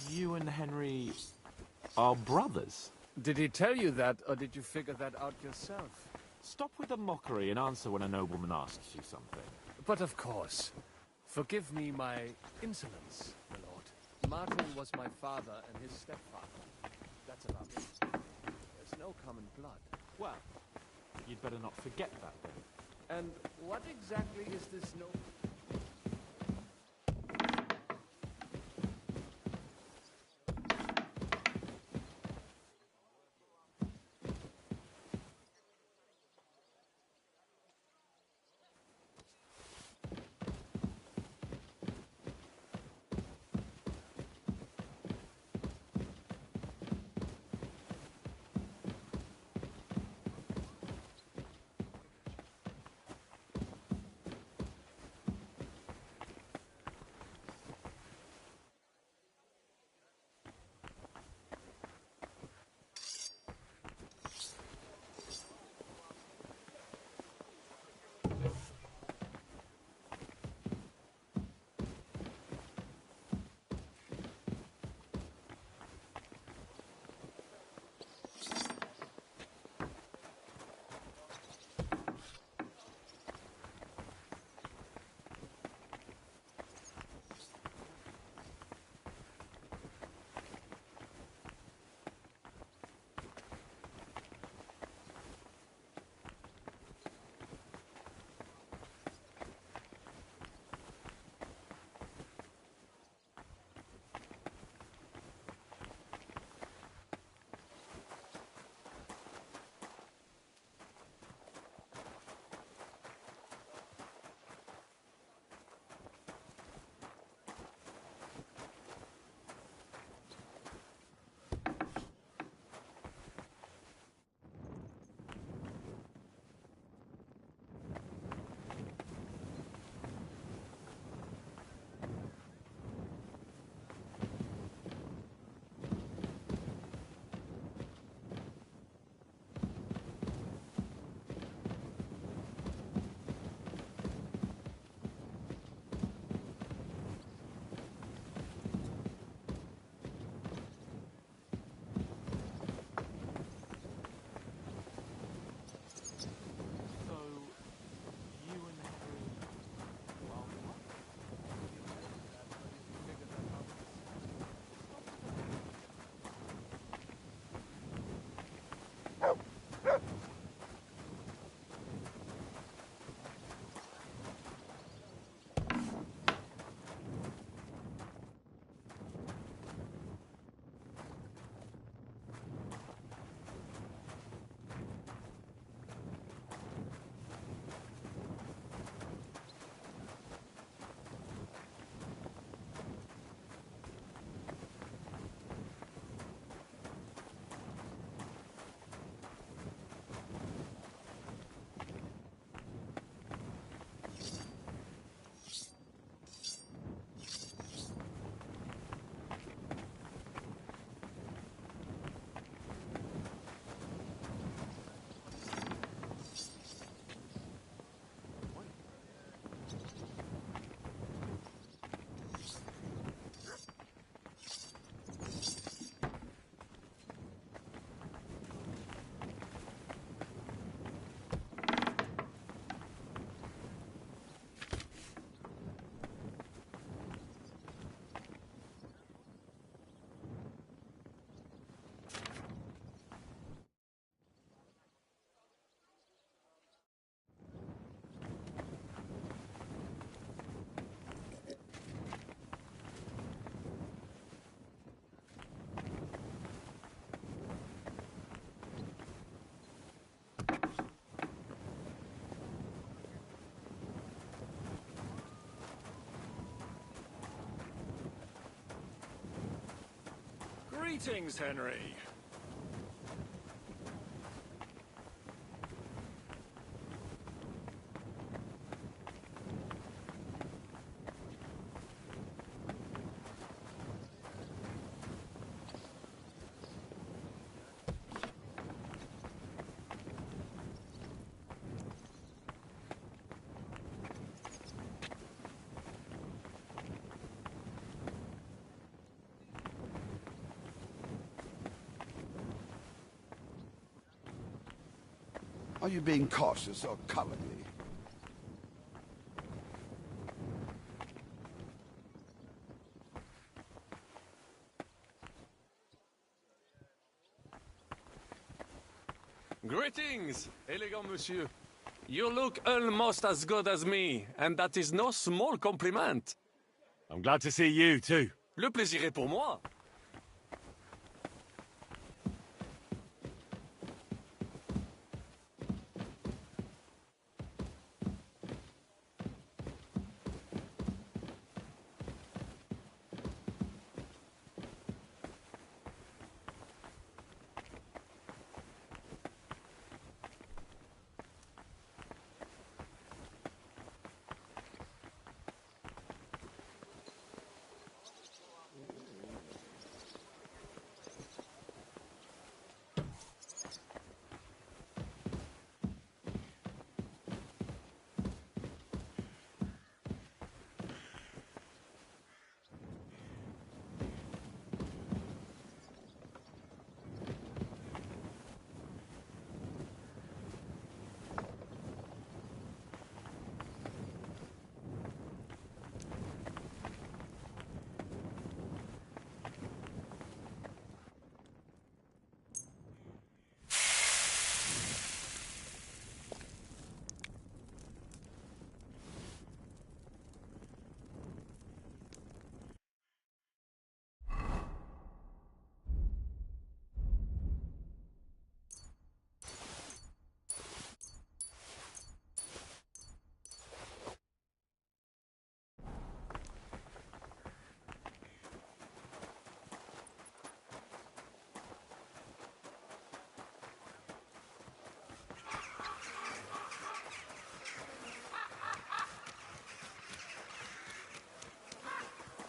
you and Henry are brothers? Did he tell you that, or did you figure that out yourself? Stop with the mockery and answer when a nobleman asks you something. But of course. Forgive me my insolence, my lord. Martin was my father and his stepfather. That's about it. There's no common blood. Well, you'd better not forget that then. And what exactly is this no... Greetings, Henry. Are you being cautious or cowardly? Greetings, elegant monsieur. You look almost as good as me, and that is no small compliment. I'm glad to see you, too. Le plaisir est pour moi.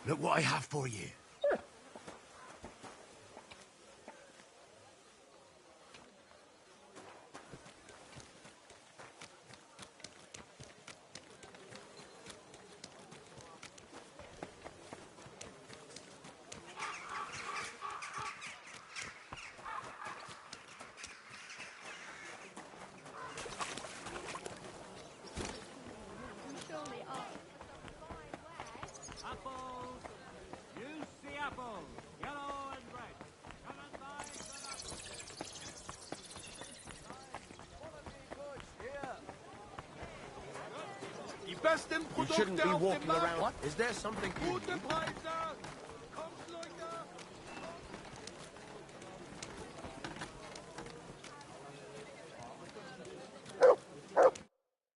Look what I have for you. You shouldn't be walking around. What? Is there something you need?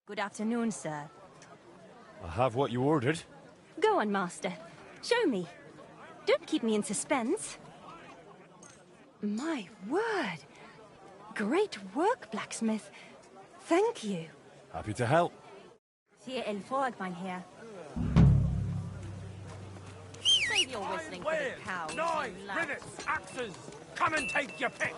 Good afternoon, sir. I have what you ordered. Go on, master. Show me. Don't keep me in suspense. My word. Great work, blacksmith. Thank you. Happy to help. Hier el Volk, mein Herr. Save your whistling for the cows, Knives, you lads. rivets, axes! Come and take your pick!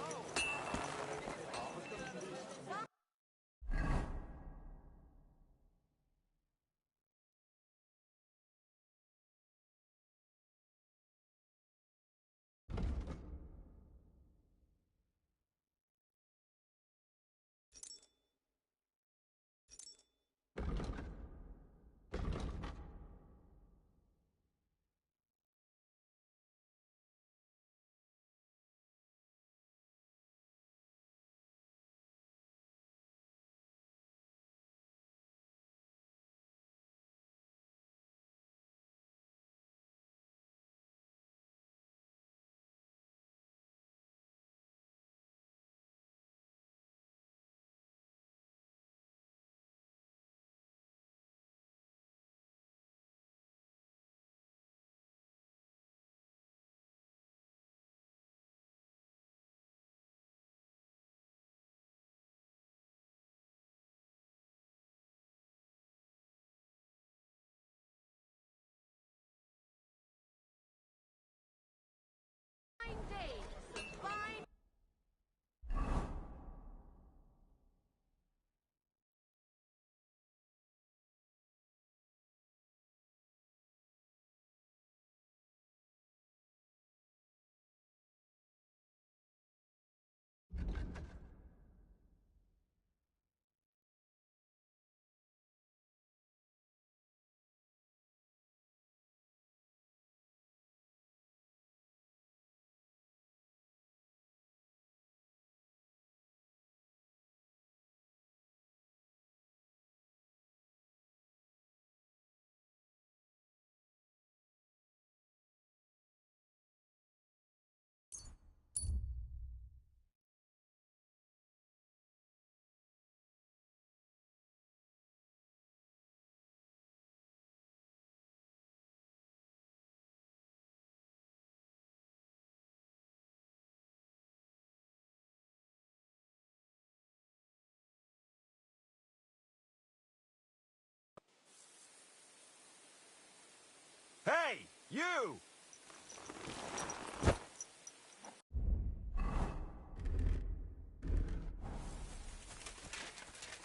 You!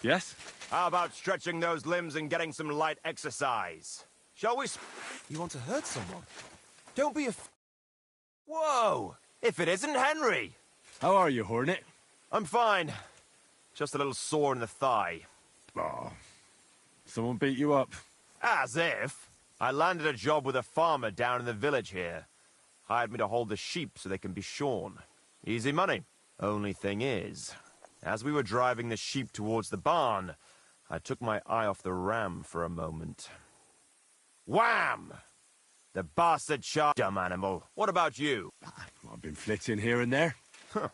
Yes? How about stretching those limbs and getting some light exercise? Shall we You want to hurt someone? Don't be a Whoa! If it isn't Henry! How are you, Hornet? I'm fine. Just a little sore in the thigh. Oh. Someone beat you up? As if. I landed a job with a farmer down in the village here. Hired me to hold the sheep so they can be shorn. Easy money. Only thing is, as we were driving the sheep towards the barn, I took my eye off the ram for a moment. Wham! The bastard shot, dumb animal. What about you? I've been flitting here and there. Huh.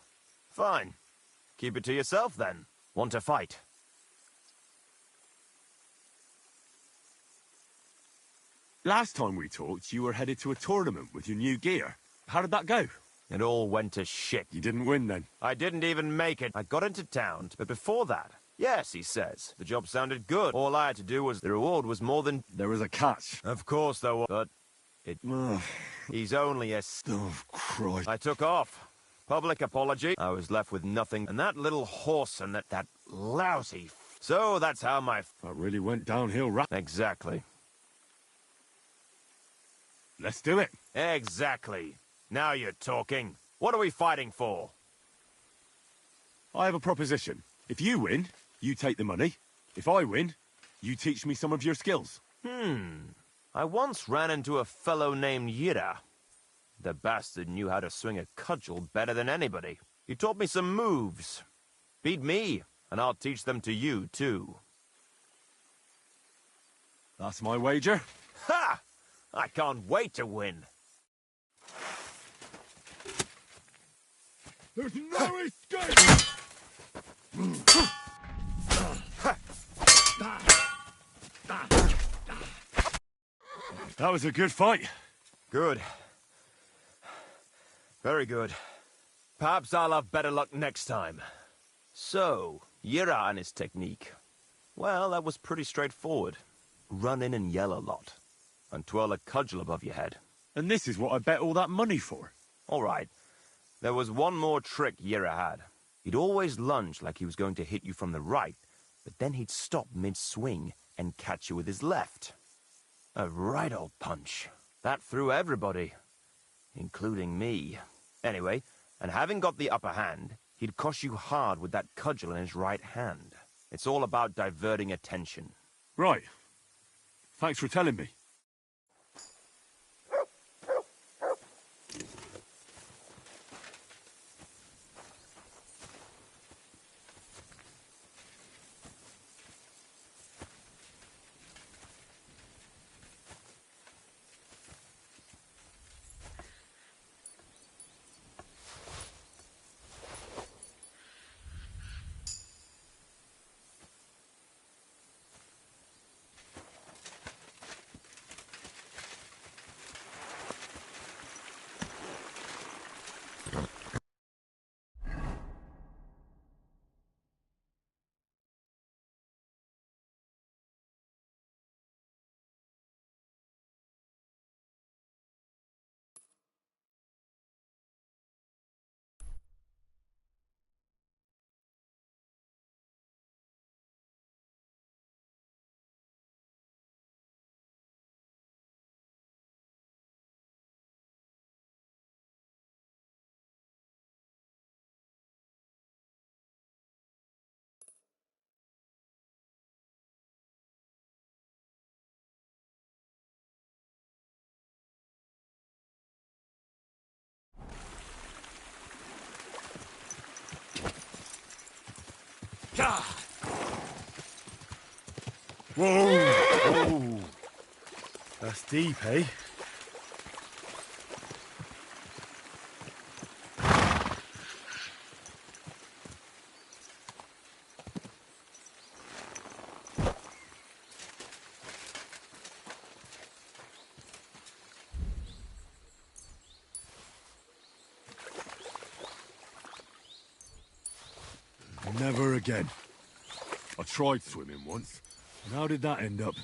Fine. Keep it to yourself, then. Want to fight? Last time we talked, you were headed to a tournament with your new gear. How did that go? It all went to shit. You didn't win, then? I didn't even make it. I got into town, but before that... Yes, he says. The job sounded good. All I had to do was... The reward was more than... There was a catch. Of course there was, but... It... He's only a... Oh, Christ. I took off. Public apology. I was left with nothing. And that little horse and that lousy... So that's how my... That really went downhill, Exactly. Let's do it. Exactly. Now you're talking. What are we fighting for? I have a proposition. If you win, you take the money. If I win, you teach me some of your skills. I once ran into a fellow named Yira. The bastard knew how to swing a cudgel better than anybody. He taught me some moves. Beat me, and I'll teach them to you, too. That's my wager. Ha! I can't wait to win. There's no escape! That was a good fight. Good. Very good. Perhaps I'll have better luck next time. So, Yira and his technique. Well, that was pretty straightforward. Run in and yell a lot. And twirl a cudgel above your head. And this is what I bet all that money for. All right. There was one more trick Yira had. He'd always lunge like he was going to hit you from the right, but then he'd stop mid-swing and catch you with his left. A right old punch. That threw everybody, including me. Anyway, and having got the upper hand, he'd cosh you hard with that cudgel in his right hand. It's all about diverting attention. Right. Thanks for telling me. Whoa! Whoa! That's deep, eh? Never again. I tried swimming once. And how did that end up?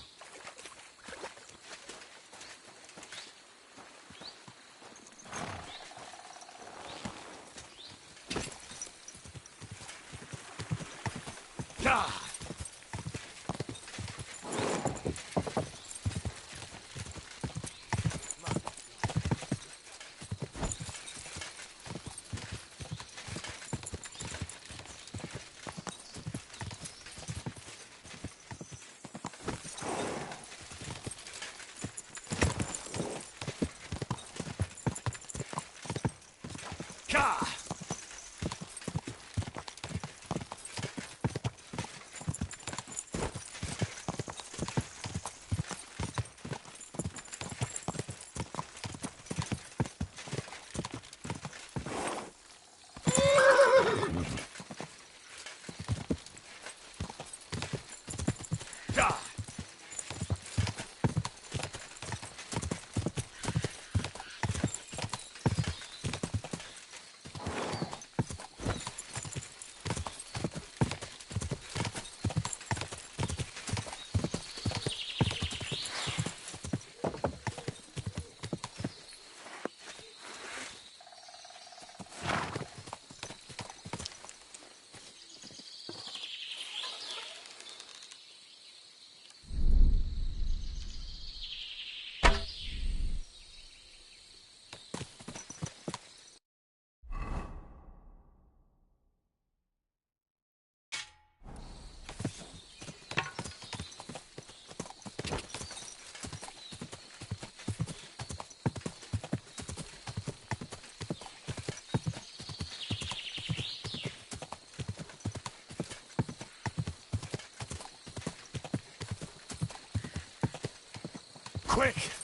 Quick!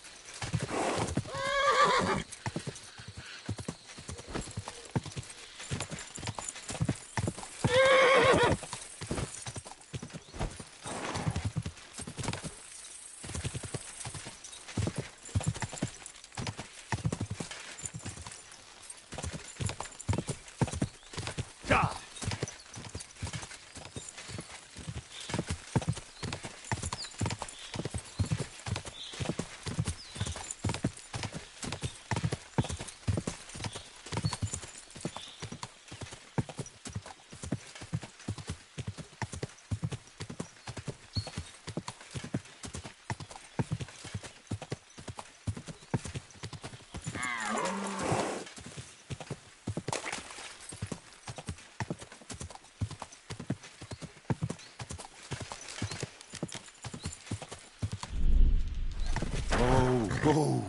Whoa!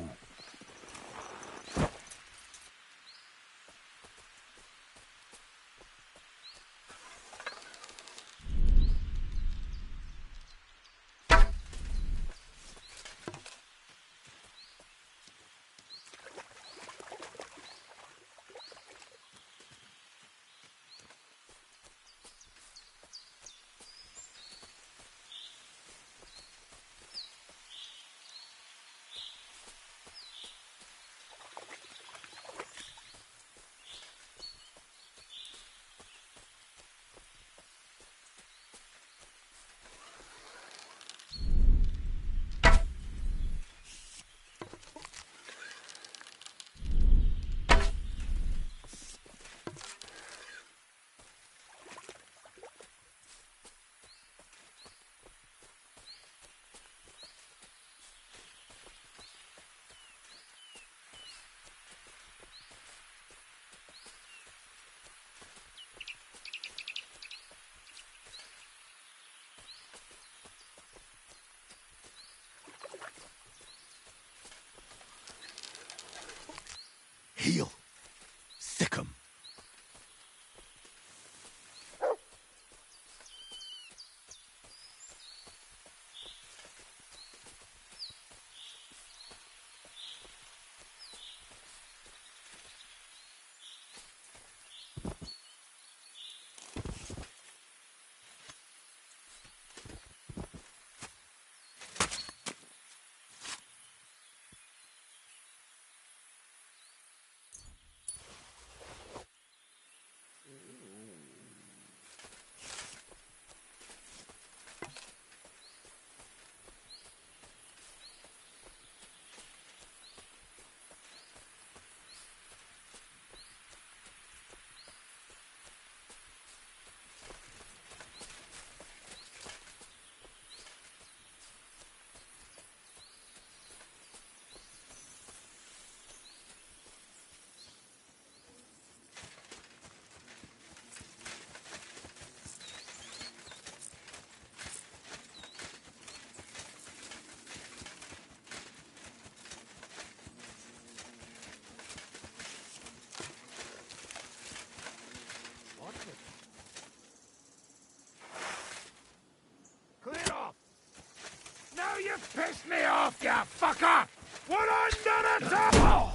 motherfucker! What under the top?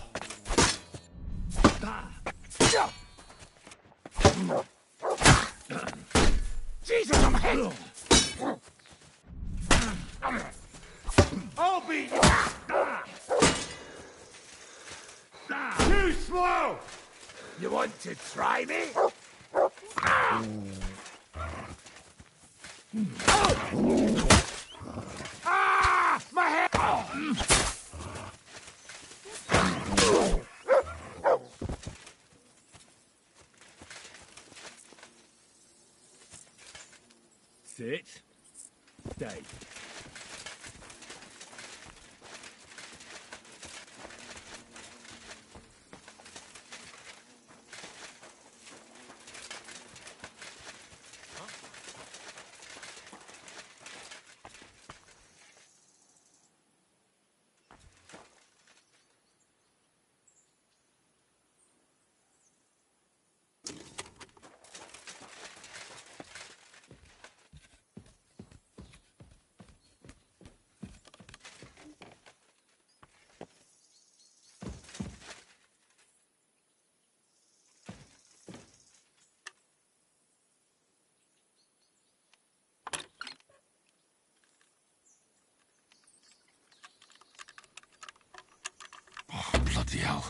Jesus, I'm hit! I'll beat you! Too slow! You want to try me? Ah! My head! Sit. Stay. Bloody hell.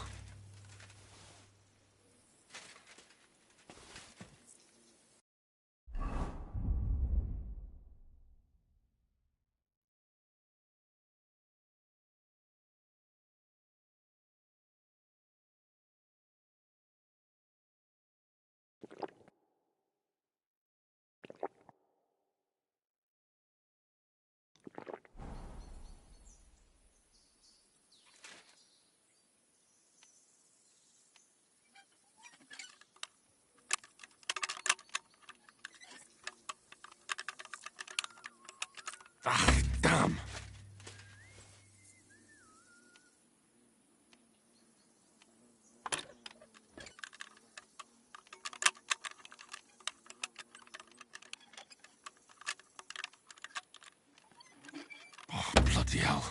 Ah, damn. Oh, bloody hell.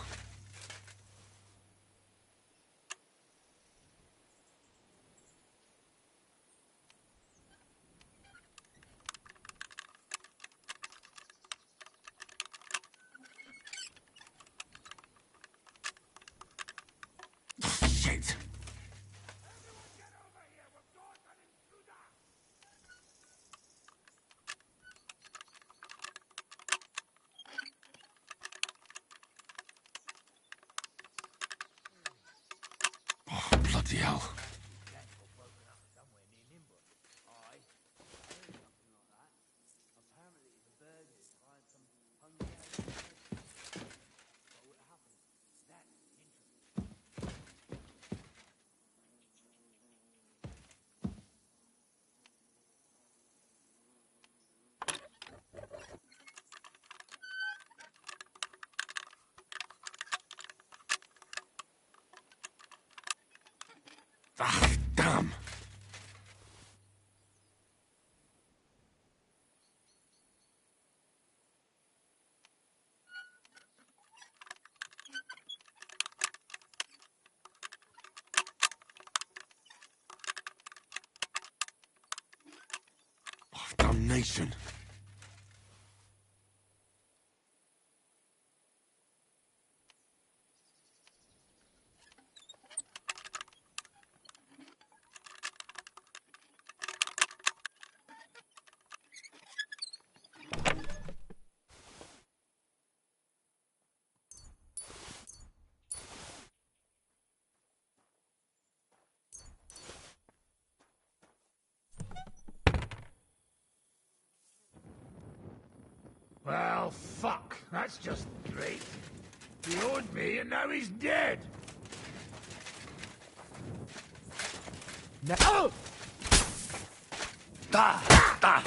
Shit. Oh, bloody hell. Ah, damn. Oh, damnation. Well, fuck. That's just great. He owed me, and now he's dead. No. Oh! Ah! Ah!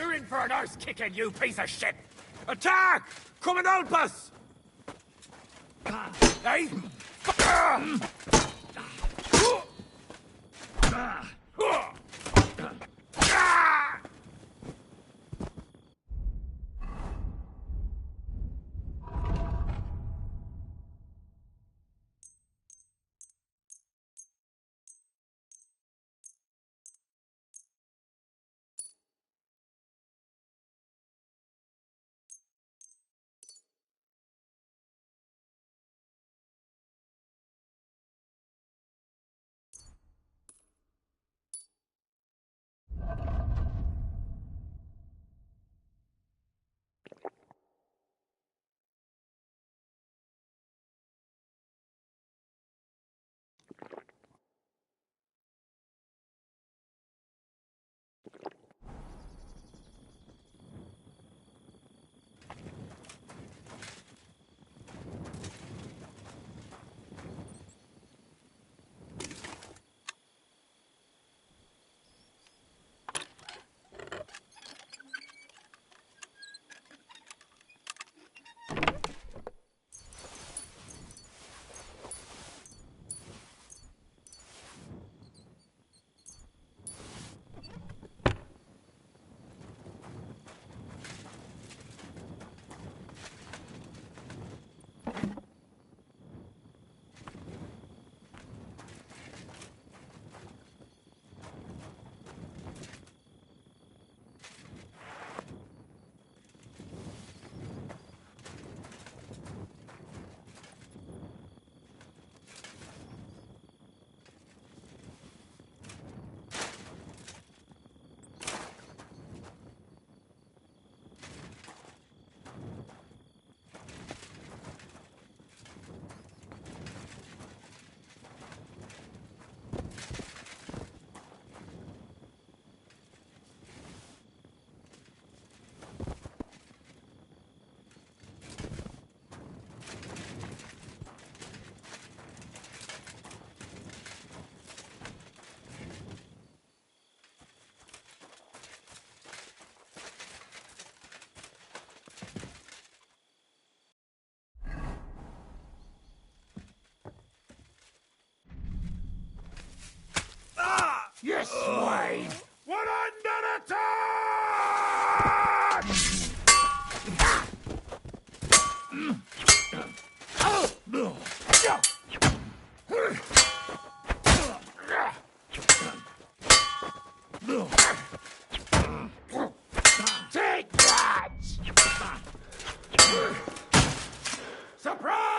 You're in for an arse kicking, you piece of shit! Attack! Come and help us! Hey! You swine! We're under attack! Take that! Surprise!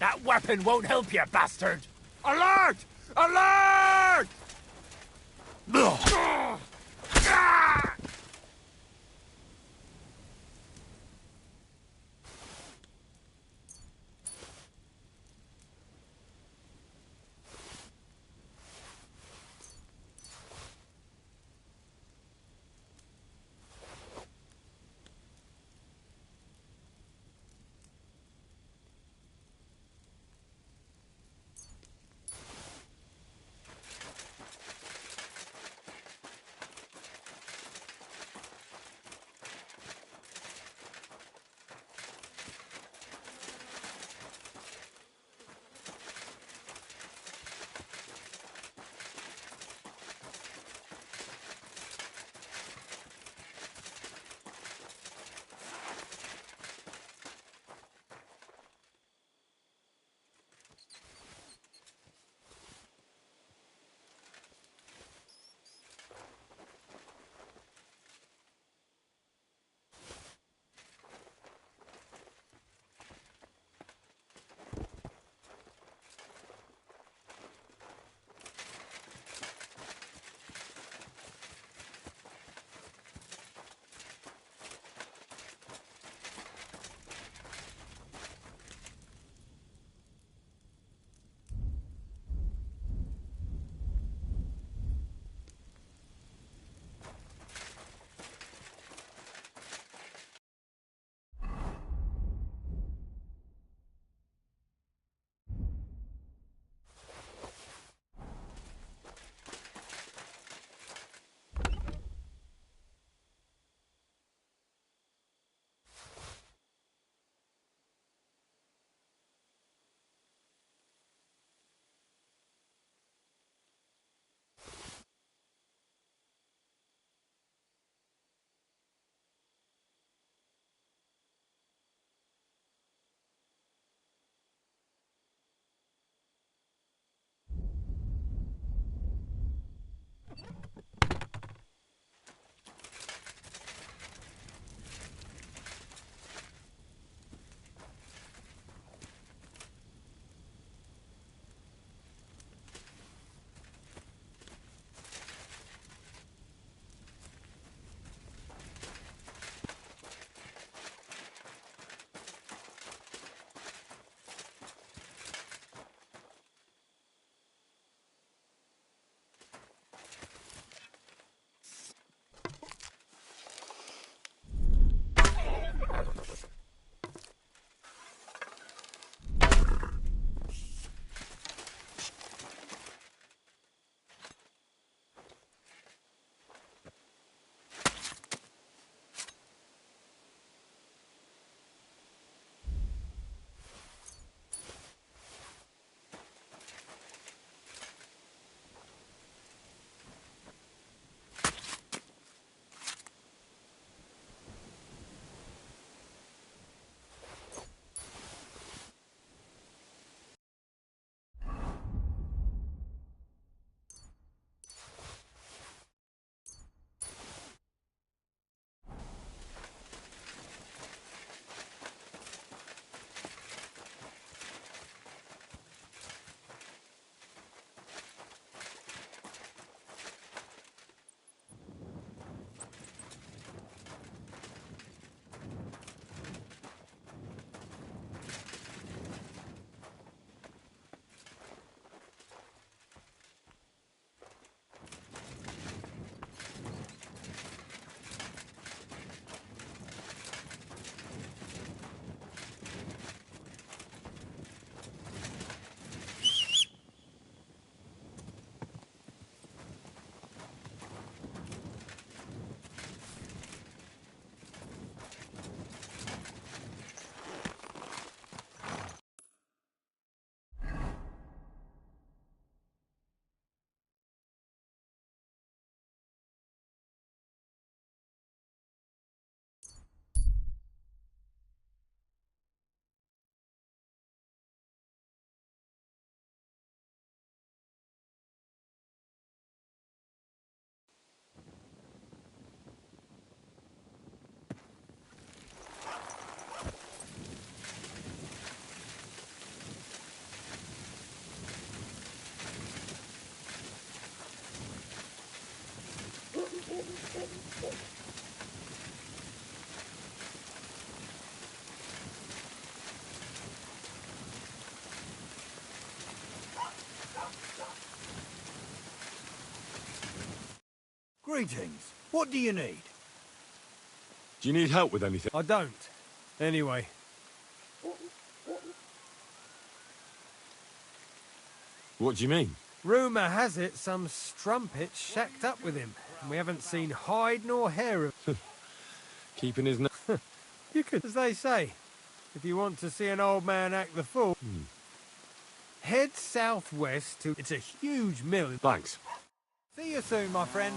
That weapon won't help you, bastard! Alert! Alert! Greetings. What do you need? Do you need help with anything? I don't. Anyway. What do you mean? Rumour has it some strumpet's shacked up with him, and we haven't seen hide nor hair of him. Keeping his... You could, as they say, if you want to see an old man act the fool, head southwest to... It's a huge mill. Thanks. See you soon, my friend.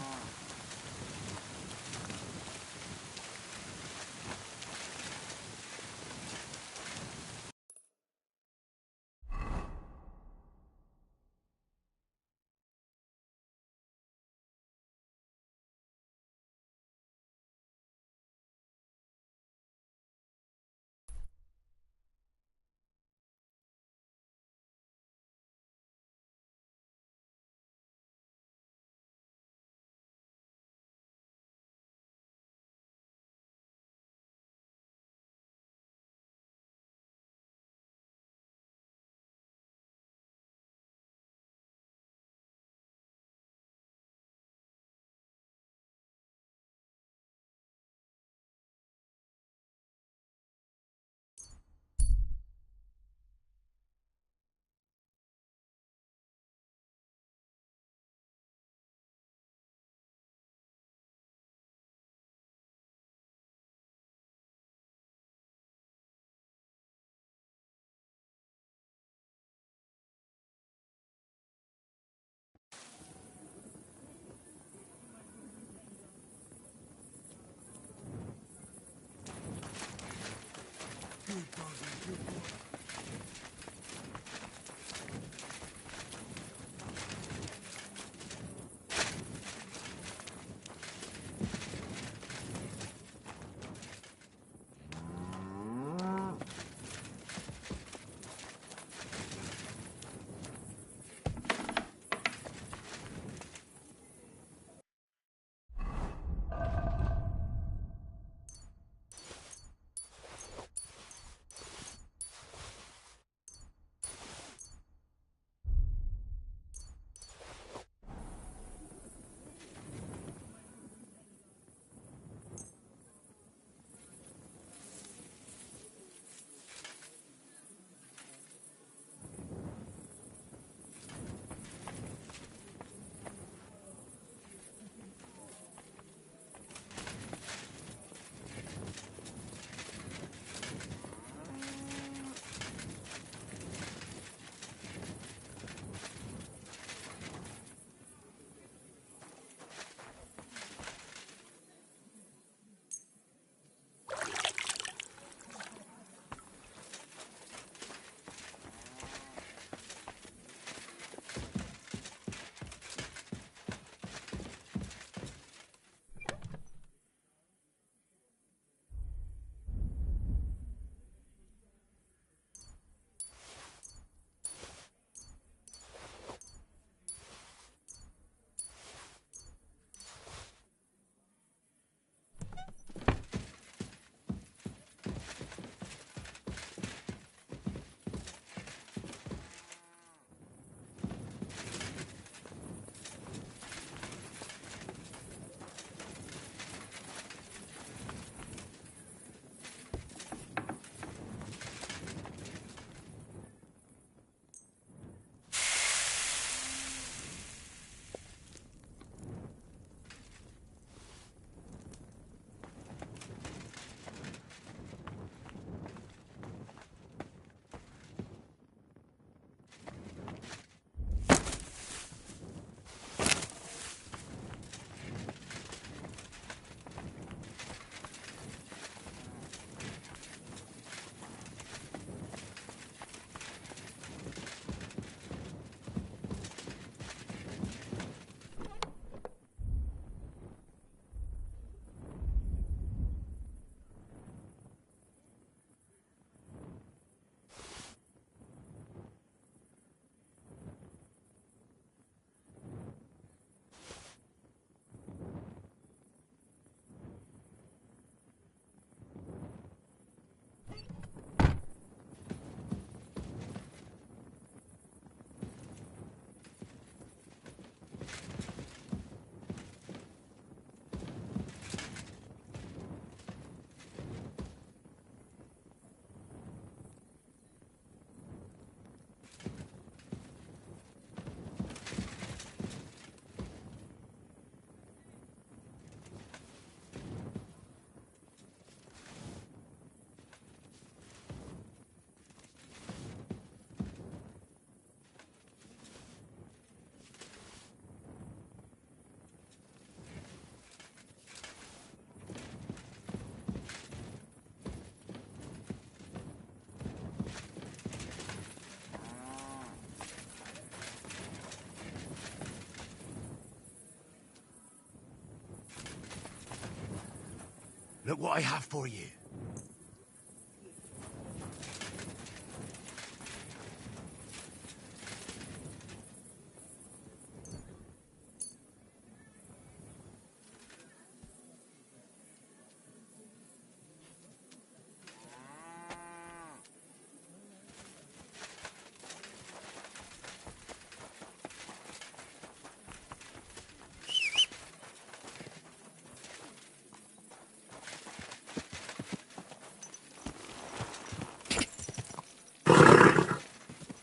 Look what I have for you.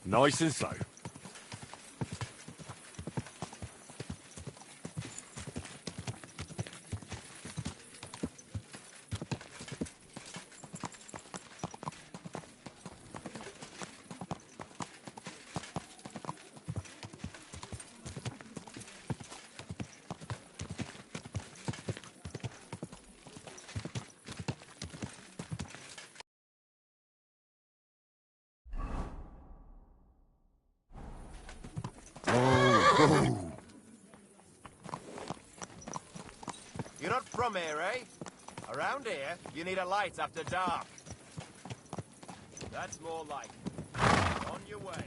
Nice and slow. You're not from here, eh? Around here, you need a light after dark. That's more like it. On your way.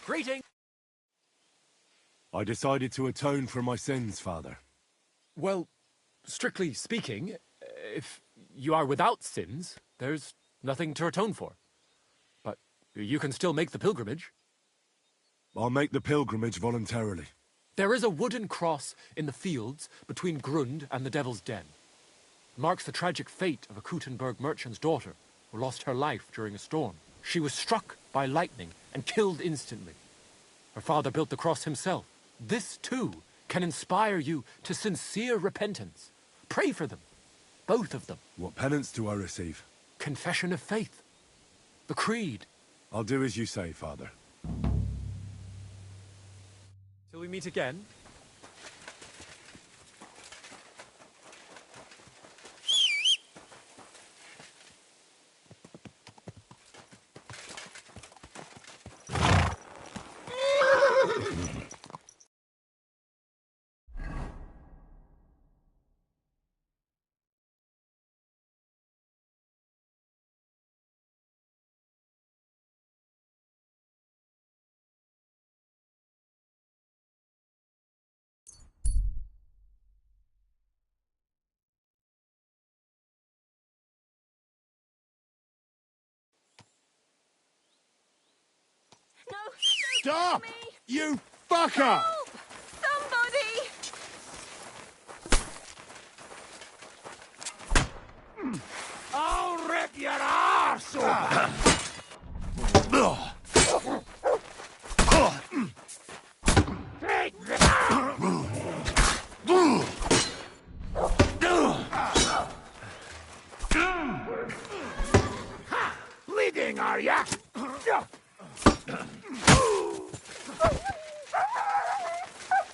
Greeting! I decided to atone for my sins, Father. Well, strictly speaking, if you are without sins, there's nothing to atone for. But you can still make the pilgrimage. I'll make the pilgrimage voluntarily. There is a wooden cross in the fields between Grund and the Devil's Den. It marks the tragic fate of a Kuttenberg merchant's daughter who lost her life during a storm. She was struck by lightning and killed instantly. Her father built the cross himself. This, too, can inspire you to sincere repentance. Pray for them, both of them. What penance do I receive? Confession of faith. The creed. I'll do as you say, Father. Till we meet again. Stop! You fucker! Somebody! I'll rip your arse open! Take that! Bleeding, are ya?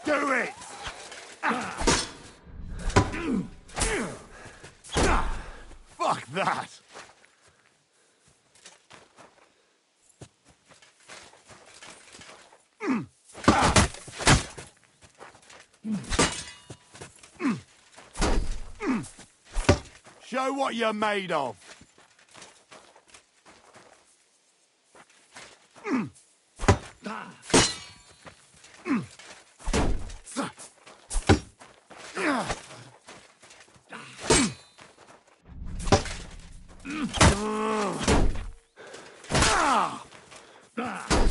Do it! Fuck that! Show what you're made of.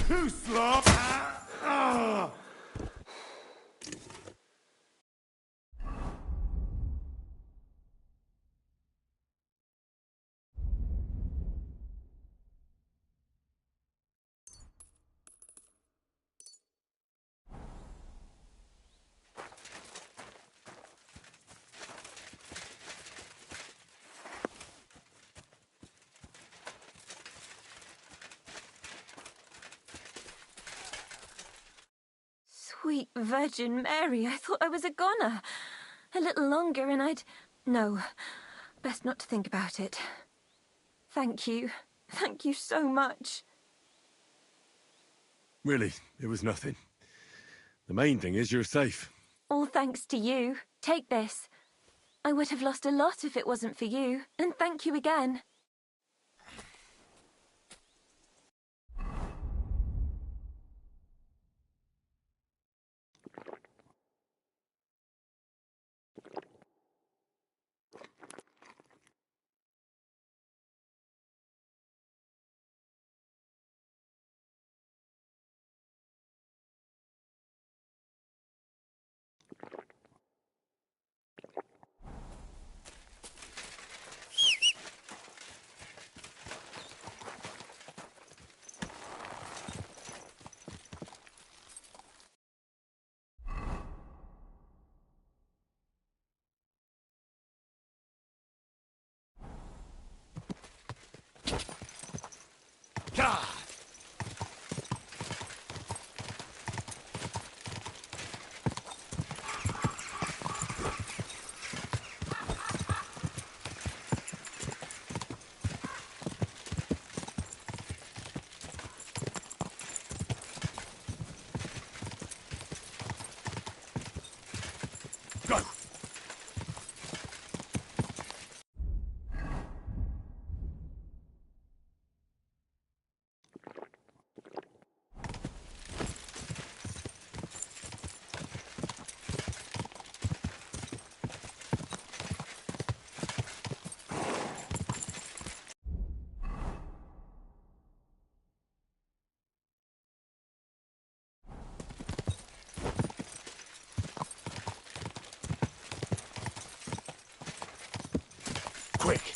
Too slow. Sweet Virgin Mary, I thought I was a goner. A little longer and I'd... No, best not to think about it. Thank you. Thank you so much. Really, it was nothing. The main thing is you're safe. All thanks to you. Take this. I would have lost a lot if it wasn't for you, and thank you again. Go! Quick!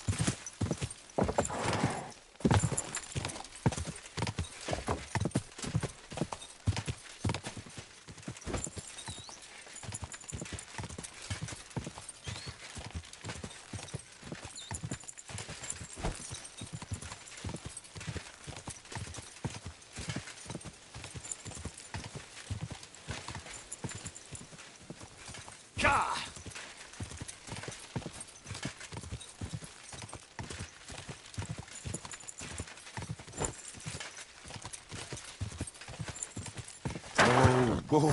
Whoa!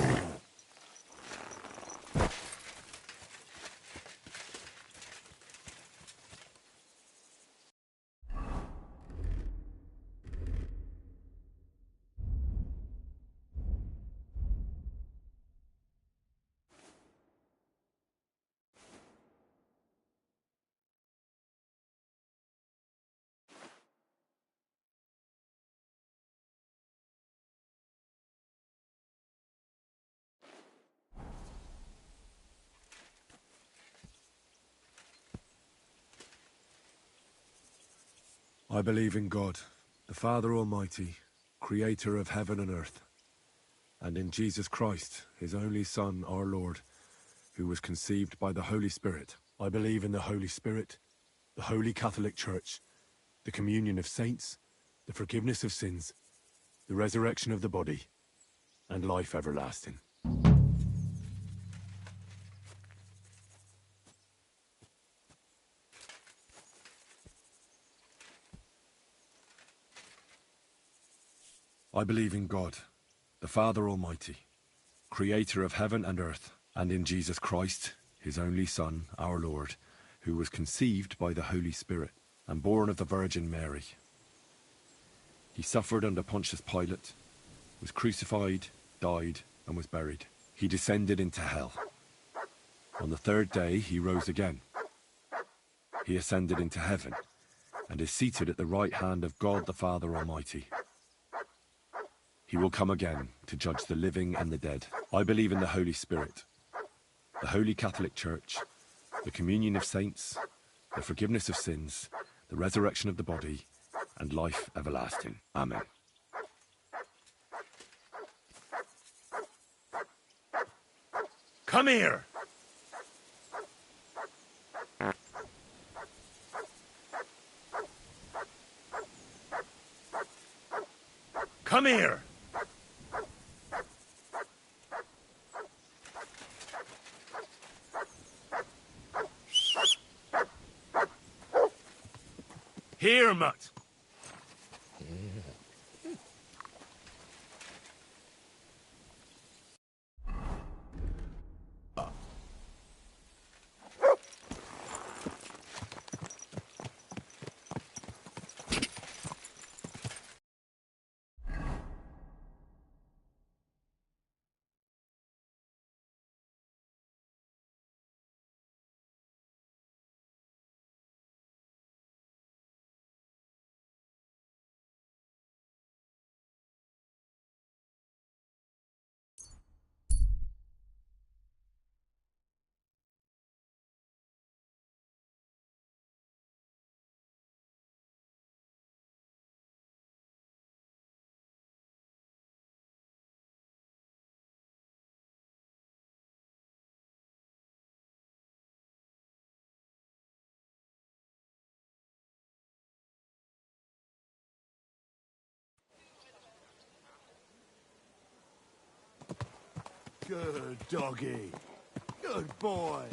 I believe in God, the Father Almighty, creator of heaven and earth, and in Jesus Christ, his only Son, our Lord, who was conceived by the Holy Spirit. I believe in the Holy Spirit, the Holy Catholic Church, the communion of saints, the forgiveness of sins, the resurrection of the body, and life everlasting. I believe in God, the Father Almighty, creator of heaven and earth, and in Jesus Christ, his only Son, our Lord, who was conceived by the Holy Spirit and born of the Virgin Mary. He suffered under Pontius Pilate, was crucified, died, and was buried. He descended into hell. On the third day he rose again. He ascended into heaven and is seated at the right hand of God the Father Almighty. He will come again to judge the living and the dead. I believe in the Holy Spirit, the Holy Catholic Church, the communion of saints, the forgiveness of sins, the resurrection of the body, and life everlasting. Amen. Come here! Come here! Here, mutt! Good doggy. Good boy.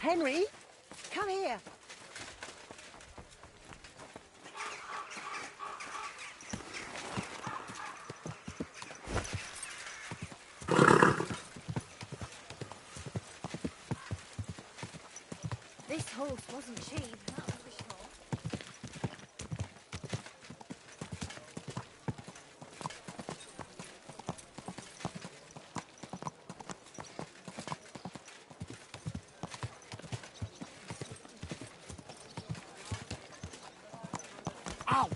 Henry, come here. This horse wasn't cheap, that's for sure. Ow!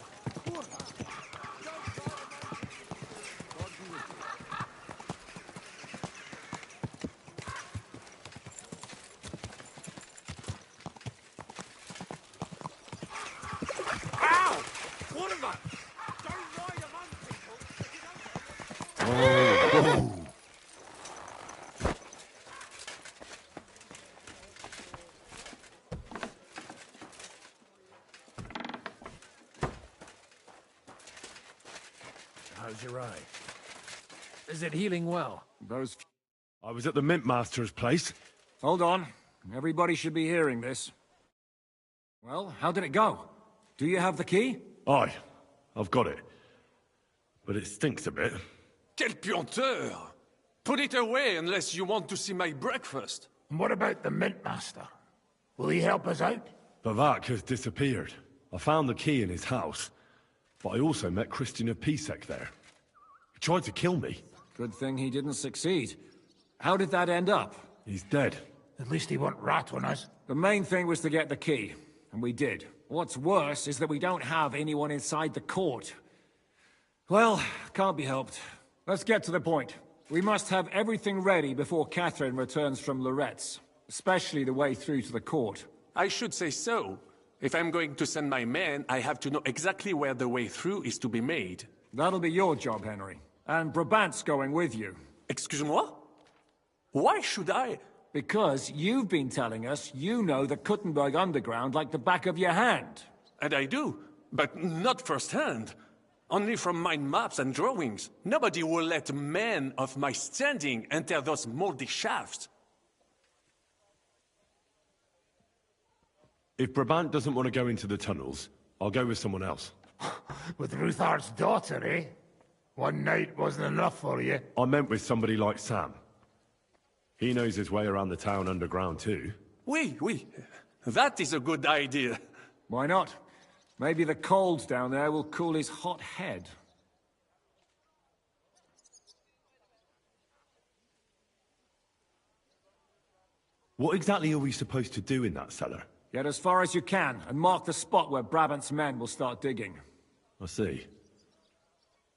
Ow! What of that? Don't ride among people. Oh. How's your eye? Is it healing well? I was at the Mint Master's place. Hold on. Everybody should be hearing this. Well, how did it go? Do you have the key? Aye, I've got it. But it stinks a bit. Quelle puanteur! Put it away unless you want to see my breakfast. And what about the Mint Master? Will he help us out? Bavak has disappeared. I found the key in his house. But I also met Christian of Pisek there. He tried to kill me. Good thing he didn't succeed. How did that end up? He's dead. At least he won't rat on us. The main thing was to get the key, and we did. What's worse is that we don't have anyone inside the court. Well, can't be helped. Let's get to the point. We must have everything ready before Catherine returns from Loretz, especially the way through to the court. I should say so. If I'm going to send my men, I have to know exactly where the way through is to be made. That'll be your job, Henry. And Brabant's going with you. Excuse-moi? Why should I? Because you've been telling us you know the Kuttenberg underground like the back of your hand. And I do, but not firsthand. Only from mind maps and drawings. Nobody will let men of my standing enter those moldy shafts. If Brabant doesn't want to go into the tunnels, I'll go with someone else. With Ruthard's daughter, eh? One night wasn't enough for you. I meant with somebody like Sam. He knows his way around the town underground too. Oui. That is a good idea. Why not? Maybe the cold down there will cool his hot head. What exactly are we supposed to do in that cellar? Get as far as you can, and mark the spot where Brabant's men will start digging. I see.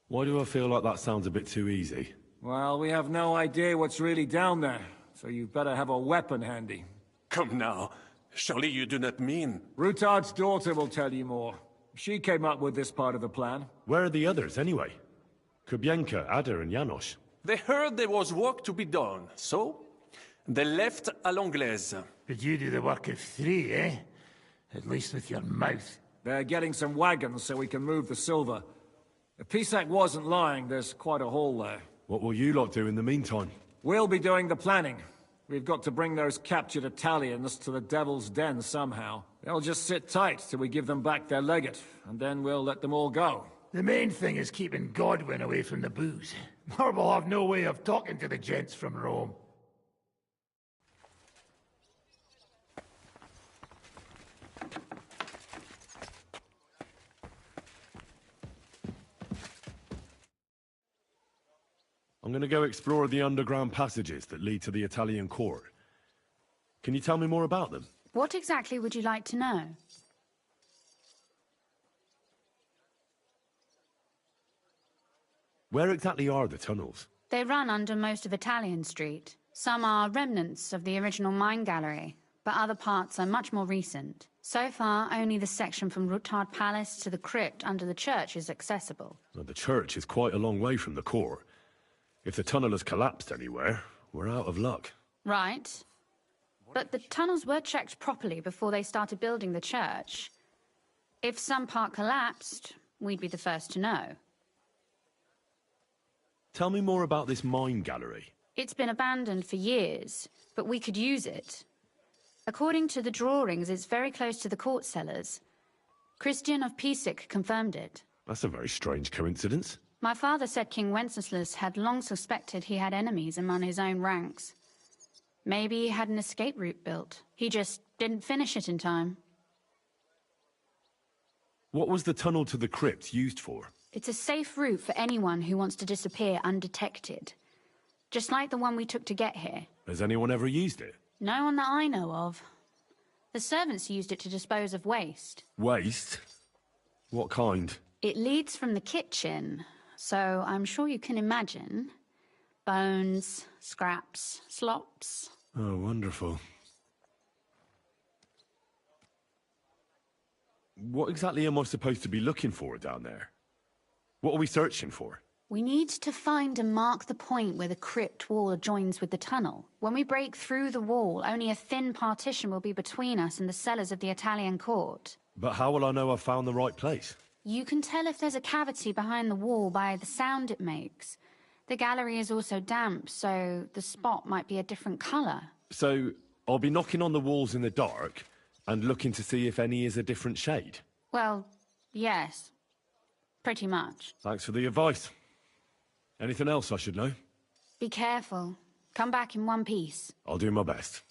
Why do I feel like that sounds a bit too easy? Well, we have no idea what's really down there, so you better have a weapon handy. Come now. Surely you do not mean... Rutard's daughter will tell you more. She came up with this part of the plan. Where are the others, anyway? Kubienka, Ada, and Janos. They heard there was work to be done, so... they left à l'anglaise. But you do the work of 3, eh? At least with your mouth. They're getting some wagons so we can move the silver. If Pisak wasn't lying, there's quite a haul there. What will you lot do in the meantime? We'll be doing the planning. We've got to bring those captured Italians to the Devil's Den somehow. They'll just sit tight till we give them back their legate, and then we'll let them all go. The main thing is keeping Godwin away from the booze. Or we'll have no way of talking to the gents from Rome. I'm going to go explore the underground passages that lead to the Italian court. Can you tell me more about them? What exactly would you like to know? Where exactly are the tunnels? They run under most of Italian Street. Some are remnants of the original mine gallery, but other parts are much more recent. So far, only the section from Rutard Palace to the crypt under the church is accessible. Well, the church is quite a long way from the court. If the tunnel has collapsed anywhere, we're out of luck. Right. But the tunnels were checked properly before they started building the church. If some part collapsed, we'd be the first to know. Tell me more about this mine gallery. It's been abandoned for years, but we could use it. According to the drawings, it's very close to the court cellars. Christian of Pisek confirmed it. That's a very strange coincidence. My father said King Wenceslas had long suspected he had enemies among his own ranks. Maybe he had an escape route built. He just didn't finish it in time. What was the tunnel to the crypt used for? It's a safe route for anyone who wants to disappear undetected. Just like the one we took to get here. Has anyone ever used it? No one that I know of. The servants used it to dispose of waste. Waste? What kind? It leads from the kitchen, so I'm sure you can imagine. Bones, scraps, slops. Oh, wonderful. What exactly am I supposed to be looking for down there? What are we searching for? We need to find and mark the point where the crypt wall joins with the tunnel. When we break through the wall, only a thin partition will be between us and the cellars of the Italian court. But how will I know I've found the right place? You can tell if there's a cavity behind the wall by the sound it makes. The gallery is also damp, so the spot might be a different colour. So, I'll be knocking on the walls in the dark and looking to see if any is a different shade? Well, yes. Pretty much. Thanks for the advice. Anything else I should know? Be careful. Come back in one piece. I'll do my best.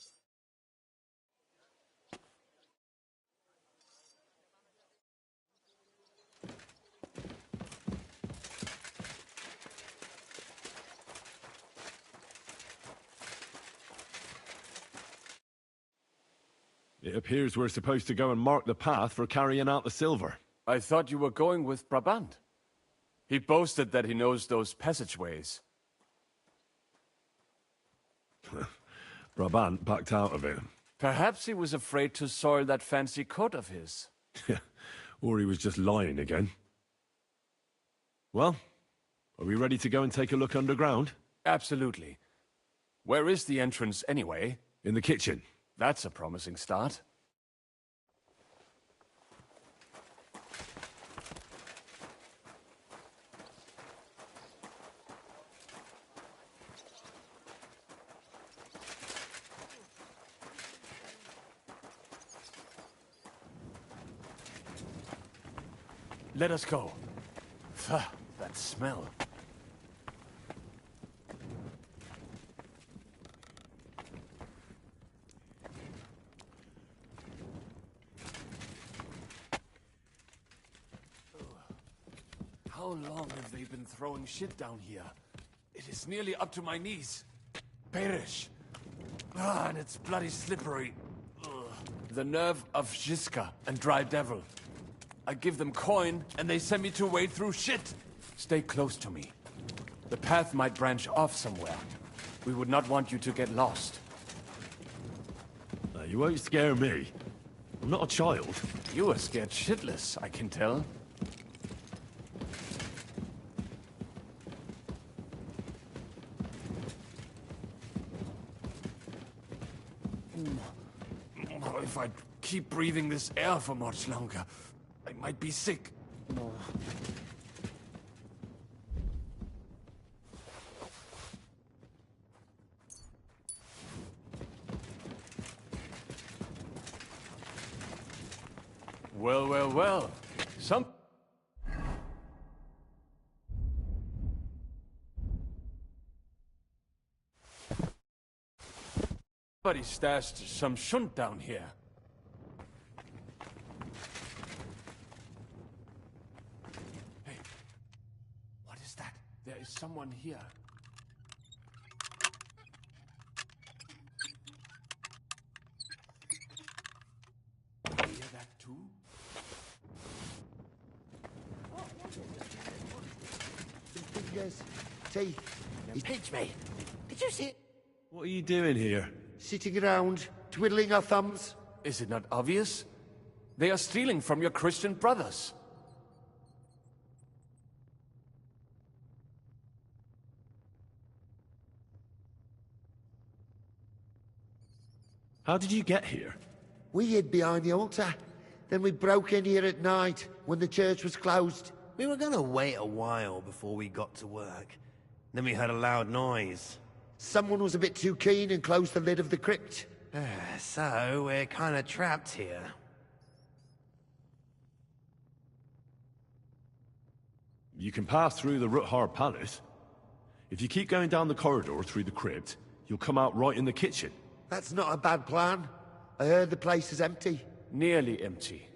It appears we're supposed to go and mark the path for carrying out the silver. I thought you were going with Brabant. He boasted that he knows those passageways. Brabant backed out of it. Perhaps he was afraid to soil that fancy coat of his. Or he was just lying again. Well, are we ready to go and take a look underground? Absolutely. Where is the entrance anyway? In the kitchen. That's a promising start. Let us go. Pah, that smell. How long have they been throwing shit down here? It is nearly up to my knees. Perish. Ah, and it's bloody slippery. Ugh. The nerve of Žižka and Dry Devil. I give them coin, and they send me to wade through shit. Stay close to me. The path might branch off somewhere. We would not want you to get lost. You won't scare me. I'm not a child. You are scared shitless, I can tell. If I keep breathing this air for much longer, I might be sick. Well, well, well. Somebody stashed some shunt down here. Hey, what is that? There is someone here. You hear that too? Fingers, teeth. He pinched me. Did you see it? What are you doing here? Sitting around, twiddling our thumbs. Is it not obvious? They are stealing from your Christian brothers. How did you get here? We hid behind the altar. Then we broke in here at night, when the church was closed. We were gonna wait a while before we got to work. Then we heard a loud noise. Someone was a bit too keen and closed the lid of the crypt. So, we're kind of trapped here. You can pass through the Warhorse Palace. If you keep going down the corridor through the crypt, you'll come out right in the kitchen. That's not a bad plan. I heard the place is empty. Nearly empty.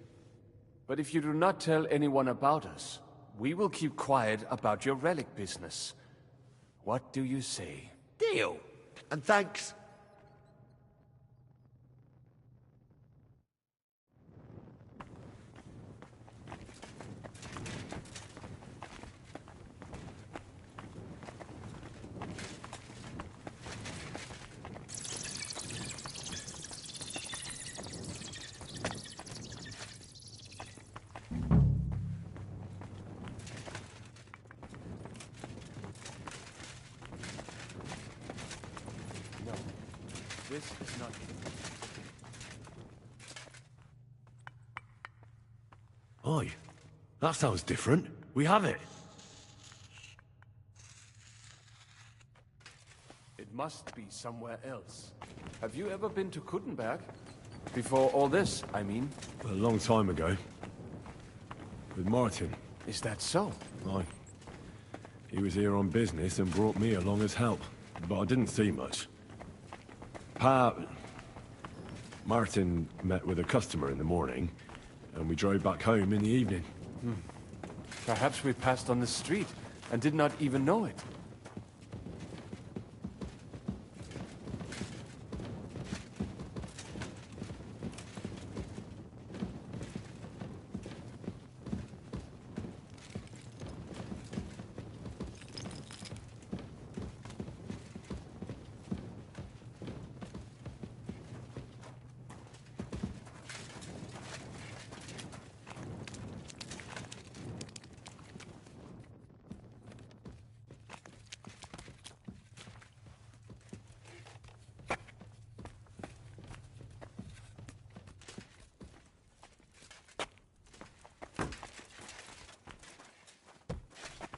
But if you do not tell anyone about us, we will keep quiet about your relic business. What do you say? Deal. And thanks. This is not... Oi, that sounds different. We have it. It must be somewhere else. Have you ever been to Kuttenberg? Before all this, I mean. A long time ago. With Martin. Is that so? Aye. He was here on business and brought me along as help. But I didn't see much. Martin met with a customer in the morning, and we drove back home in the evening. Perhaps we passed on the street and did not even know it.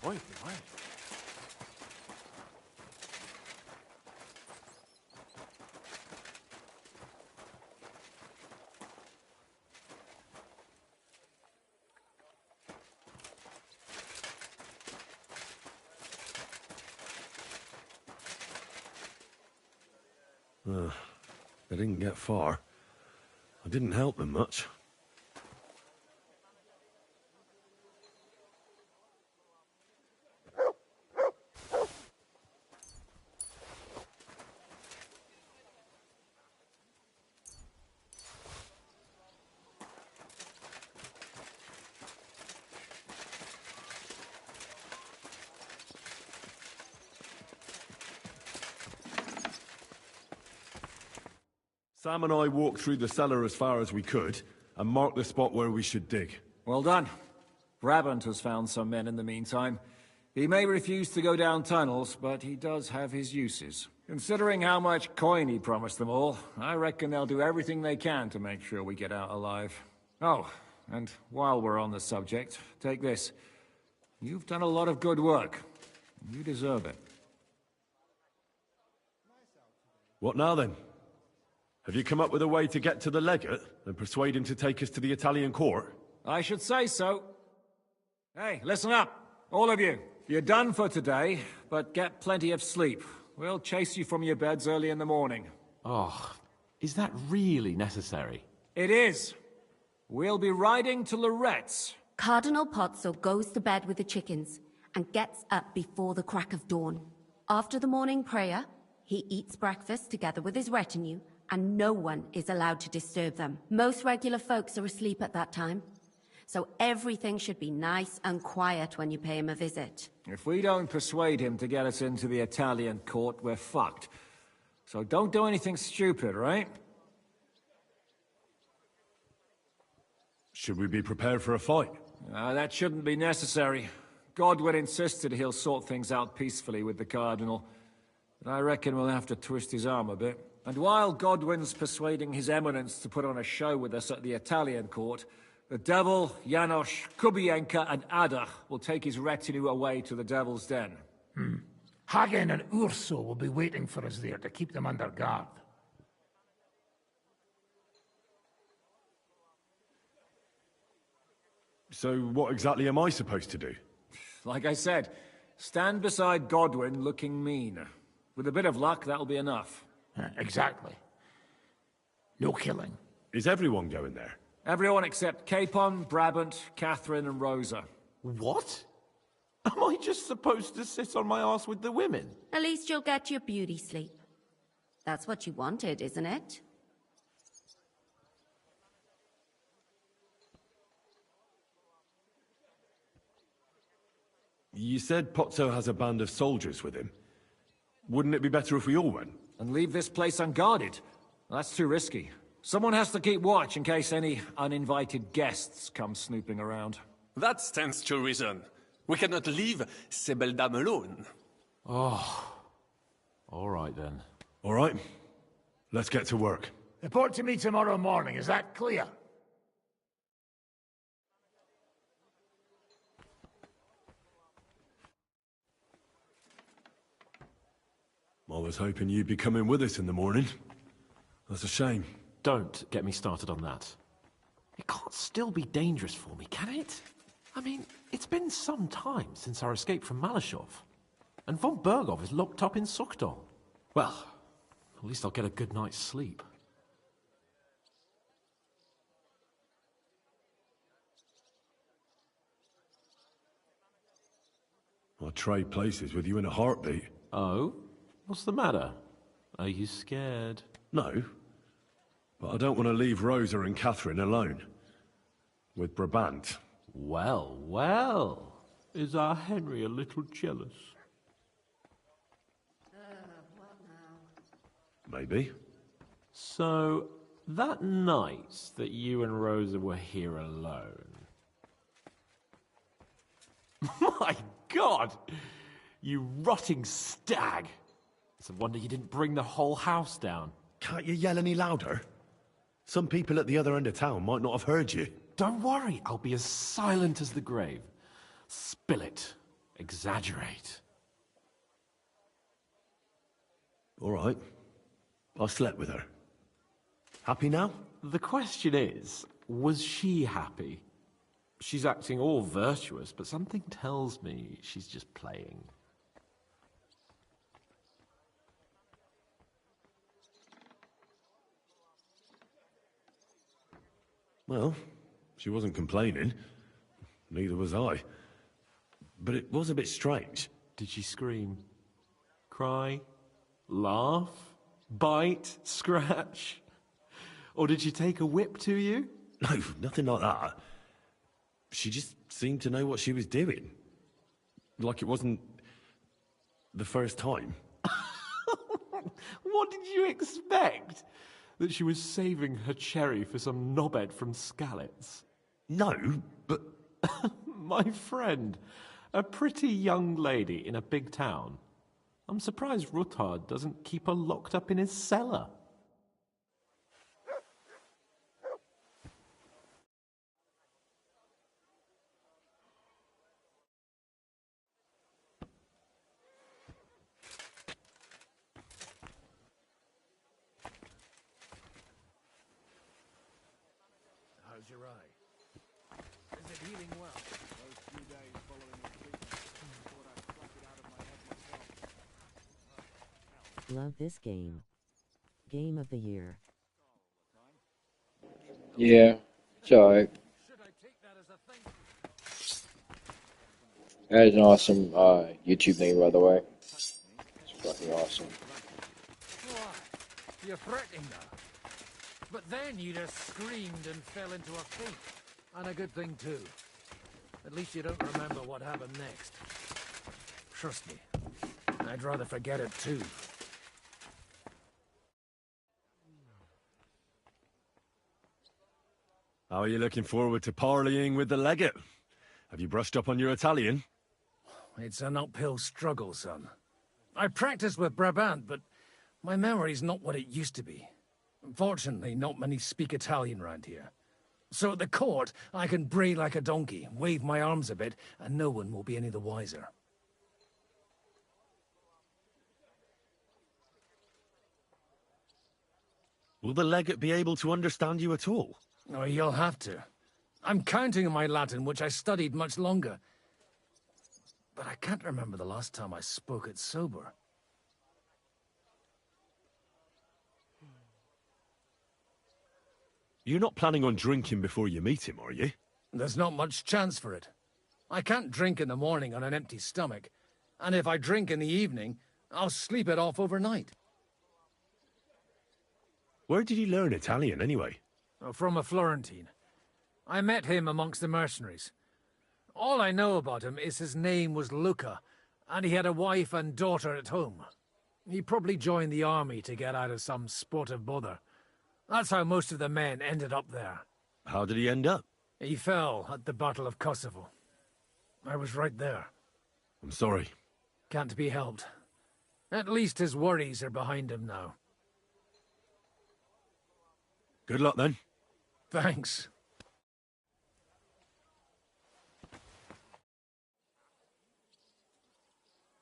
Oi, oi. They didn't get far. I didn't help them much. Sam and I walked through the cellar as far as we could, and marked the spot where we should dig. Well done. Brabant has found some men in the meantime. He may refuse to go down tunnels, but he does have his uses. Considering how much coin he promised them all, I reckon they'll do everything they can to make sure we get out alive. Oh, and while we're on the subject, take this. You've done a lot of good work. You deserve it. What now, then? Have you come up with a way to get to the legate and persuade him to take us to the Italian court? I should say so. Hey, listen up, all of you. You're done for today, but get plenty of sleep. We'll chase you from your beds early in the morning. Oh, is that really necessary? It is. We'll be riding to Lorette's. Cardinal Pozzo goes to bed with the chickens and gets up before the crack of dawn. After the morning prayer, he eats breakfast together with his retinue, and no one is allowed to disturb them. Most regular folks are asleep at that time, so everything should be nice and quiet when you pay him a visit. If we don't persuade him to get us into the Italian court, we're fucked. So don't do anything stupid, right? Should we be prepared for a fight? That shouldn't be necessary. Godwin insisted he'll sort things out peacefully with the Cardinal, but I reckon we'll have to twist his arm a bit. And while Godwin's persuading His Eminence to put on a show with us at the Italian court, the Devil, Janos, Kubienka, and Ada will take his retinue away to the Devil's Den. Hagen and Urso will be waiting for us there to keep them under guard. So what exactly am I supposed to do? Like I said, stand beside Godwin looking mean. With a bit of luck, that'll be enough. Exactly. No killing. Is everyone going there? Everyone except Capon, Brabant, Catherine, and Rosa. What? Am I just supposed to sit on my ass with the women? At least you'll get your beauty sleep. That's what you wanted, isn't it? You said Pozzo has a band of soldiers with him. Wouldn't it be better if we all went? And leave this place unguarded? That's too risky. Someone has to keep watch in case any uninvited guests come snooping around. That stands to reason. We cannot leave ces belles dames alone. Oh. All right, then. All right. Let's get to work. Report to me tomorrow morning, is that clear? I was hoping you'd be coming with us in the morning. That's a shame. Don't get me started on that. It can't still be dangerous for me, can it? I mean, it's been some time since our escape from Malashov. And von Bergov is locked up in Sukdol. Well, at least I'll get a good night's sleep. I'd trade places with you in a heartbeat. Oh? What's the matter? Are you scared? No. But I don't want to leave Rosa and Catherine alone. With Brabant. Well, well. Is our Henry a little jealous? What now? Maybe. So, that night that you and Rosa were here alone... My God! You rotting stag! It's a wonder you didn't bring the whole house down. Can't you yell any louder? Some people at the other end of town might not have heard you. Don't worry, I'll be as silent as the grave. Spill it. Exaggerate. All right. I slept with her. Happy now? The question is, was she happy? She's acting all virtuous, but something tells me she's just playing. Well, she wasn't complaining. Neither was I. But it was a bit strange. Did she scream? Cry? Laugh? Bite? Scratch? Or did she take a whip to you? No, nothing like that. She just seemed to know what she was doing. Like it wasn't the first time. What did you expect? That she was saving her cherry for some knobhead from Skalitz? No, but... My friend, a pretty young lady in a big town. I'm surprised Ruthard doesn't keep her locked up in his cellar. How's your eye? Is it healing well? Those few days following the treatment, thought I'd pluck it out of my head myself. Love this game. Game of the year. Yeah, it's alright. That is an awesome YouTube name, by the way. It's fucking awesome. What? You're threatening her. But then you just screamed and fell into a faint. And a good thing, too. At least you don't remember what happened next. Trust me, I'd rather forget it, too. How are you looking forward to parleying with the legate? Have you brushed up on your Italian? It's an uphill struggle, son. I practiced with Brabant, but my memory's not what it used to be. Unfortunately, not many speak Italian round here. So at the court, I can bray like a donkey, wave my arms a bit, and no one will be any the wiser. Will the legate be able to understand you at all? Oh, you'll have to. I'm counting on my Latin, which I studied much longer. But I can't remember the last time I spoke it sober. You're not planning on drinking before you meet him, are you? There's not much chance for it. I can't drink in the morning on an empty stomach. And if I drink in the evening, I'll sleep it off overnight. Where did you learn Italian, anyway? From a Florentine. I met him amongst the mercenaries. All I know about him is his name was Luca, and he had a wife and daughter at home. He probably joined the army to get out of some sportive bother. That's how most of the men ended up there. How did he end up? He fell at the Battle of Kosovo. I was right there. I'm sorry. Can't be helped. At least his worries are behind him now. Good luck, then. Thanks.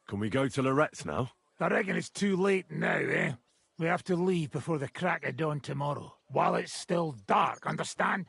Can we go to Lorette's now? I reckon it's too late now, eh? We have to leave before the crack of dawn tomorrow, while it's still dark, understand?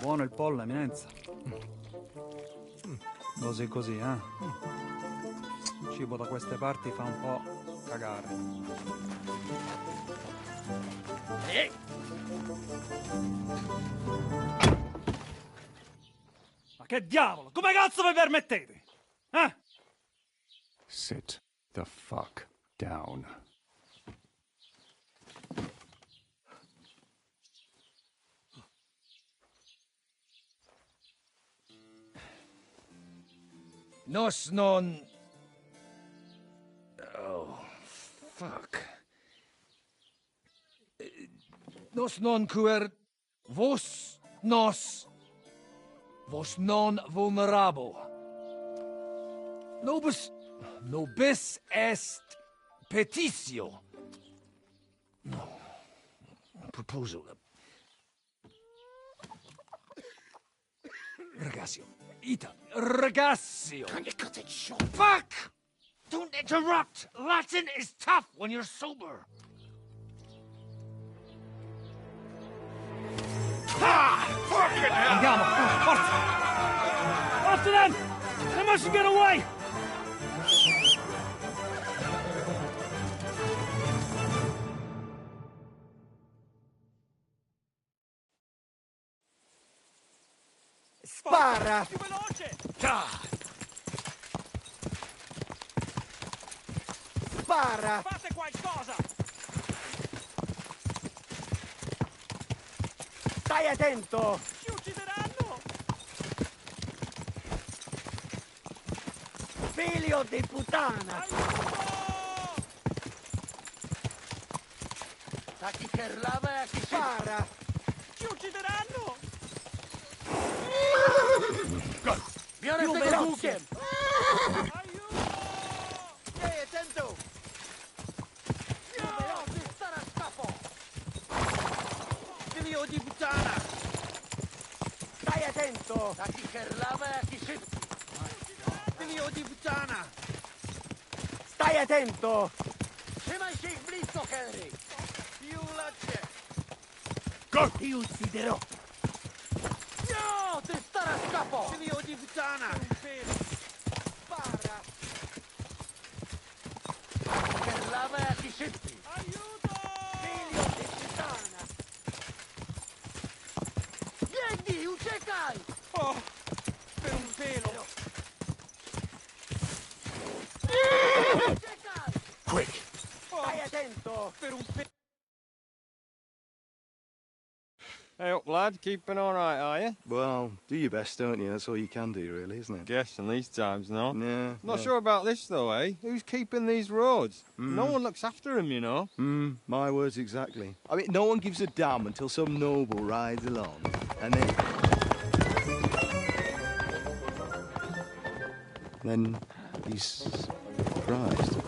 Buono il pollo, eminenza. Così così, eh? Il cibo da queste parti fa un po' cagare. Ma che diavolo? Come cazzo vi permettete? Eh? Sit the fuck down. Nos non... Oh, fuck. Nos non quer... Vos nos... Vos non vulnerabo. Nobis est petitio. No. Proposal. Ragazio. Ita. Ragazio. Can you cut it short? Fuck! Don't interrupt! Latin is tough when you're sober. Ha! Fucking hell! Andiamo, forza! After them! They mustn't get away! Spara! Più veloce! Spara! Fate qualcosa! Stai attento! Ci uccideranno! Figlio di puttana! A chi kerlava e a chi spara! Ci uccideranno! Viene Più veloce! Stai attento! Più veloce, stare a scappo! Figlio di puttana! Stai attento! A chi kerlava e a chi si... Figlio di puttana! Stai attento! Se mai sei blitzo, Henry! Più lace! Go! Ti ucciderò! No! Ti stare a scappo! Figlio di puttana! Spara! Per lava e a chi senti! Aiuto! Figlio di puttana! Vieni, uccecai! Oh! Per un pelo! Uccecai! Quick! Stai attento! Per un pelo! Hey up, lad. Keeping all right, are you? Well, do your best, don't you? That's all you can do, really, isn't it? Guess in these times, no? Yeah. Not sure about this, though, eh? Who's keeping these roads? No Mm. one looks after them, you know. My words exactly. I mean, no one gives a damn until some noble rides along, and then he's surprised.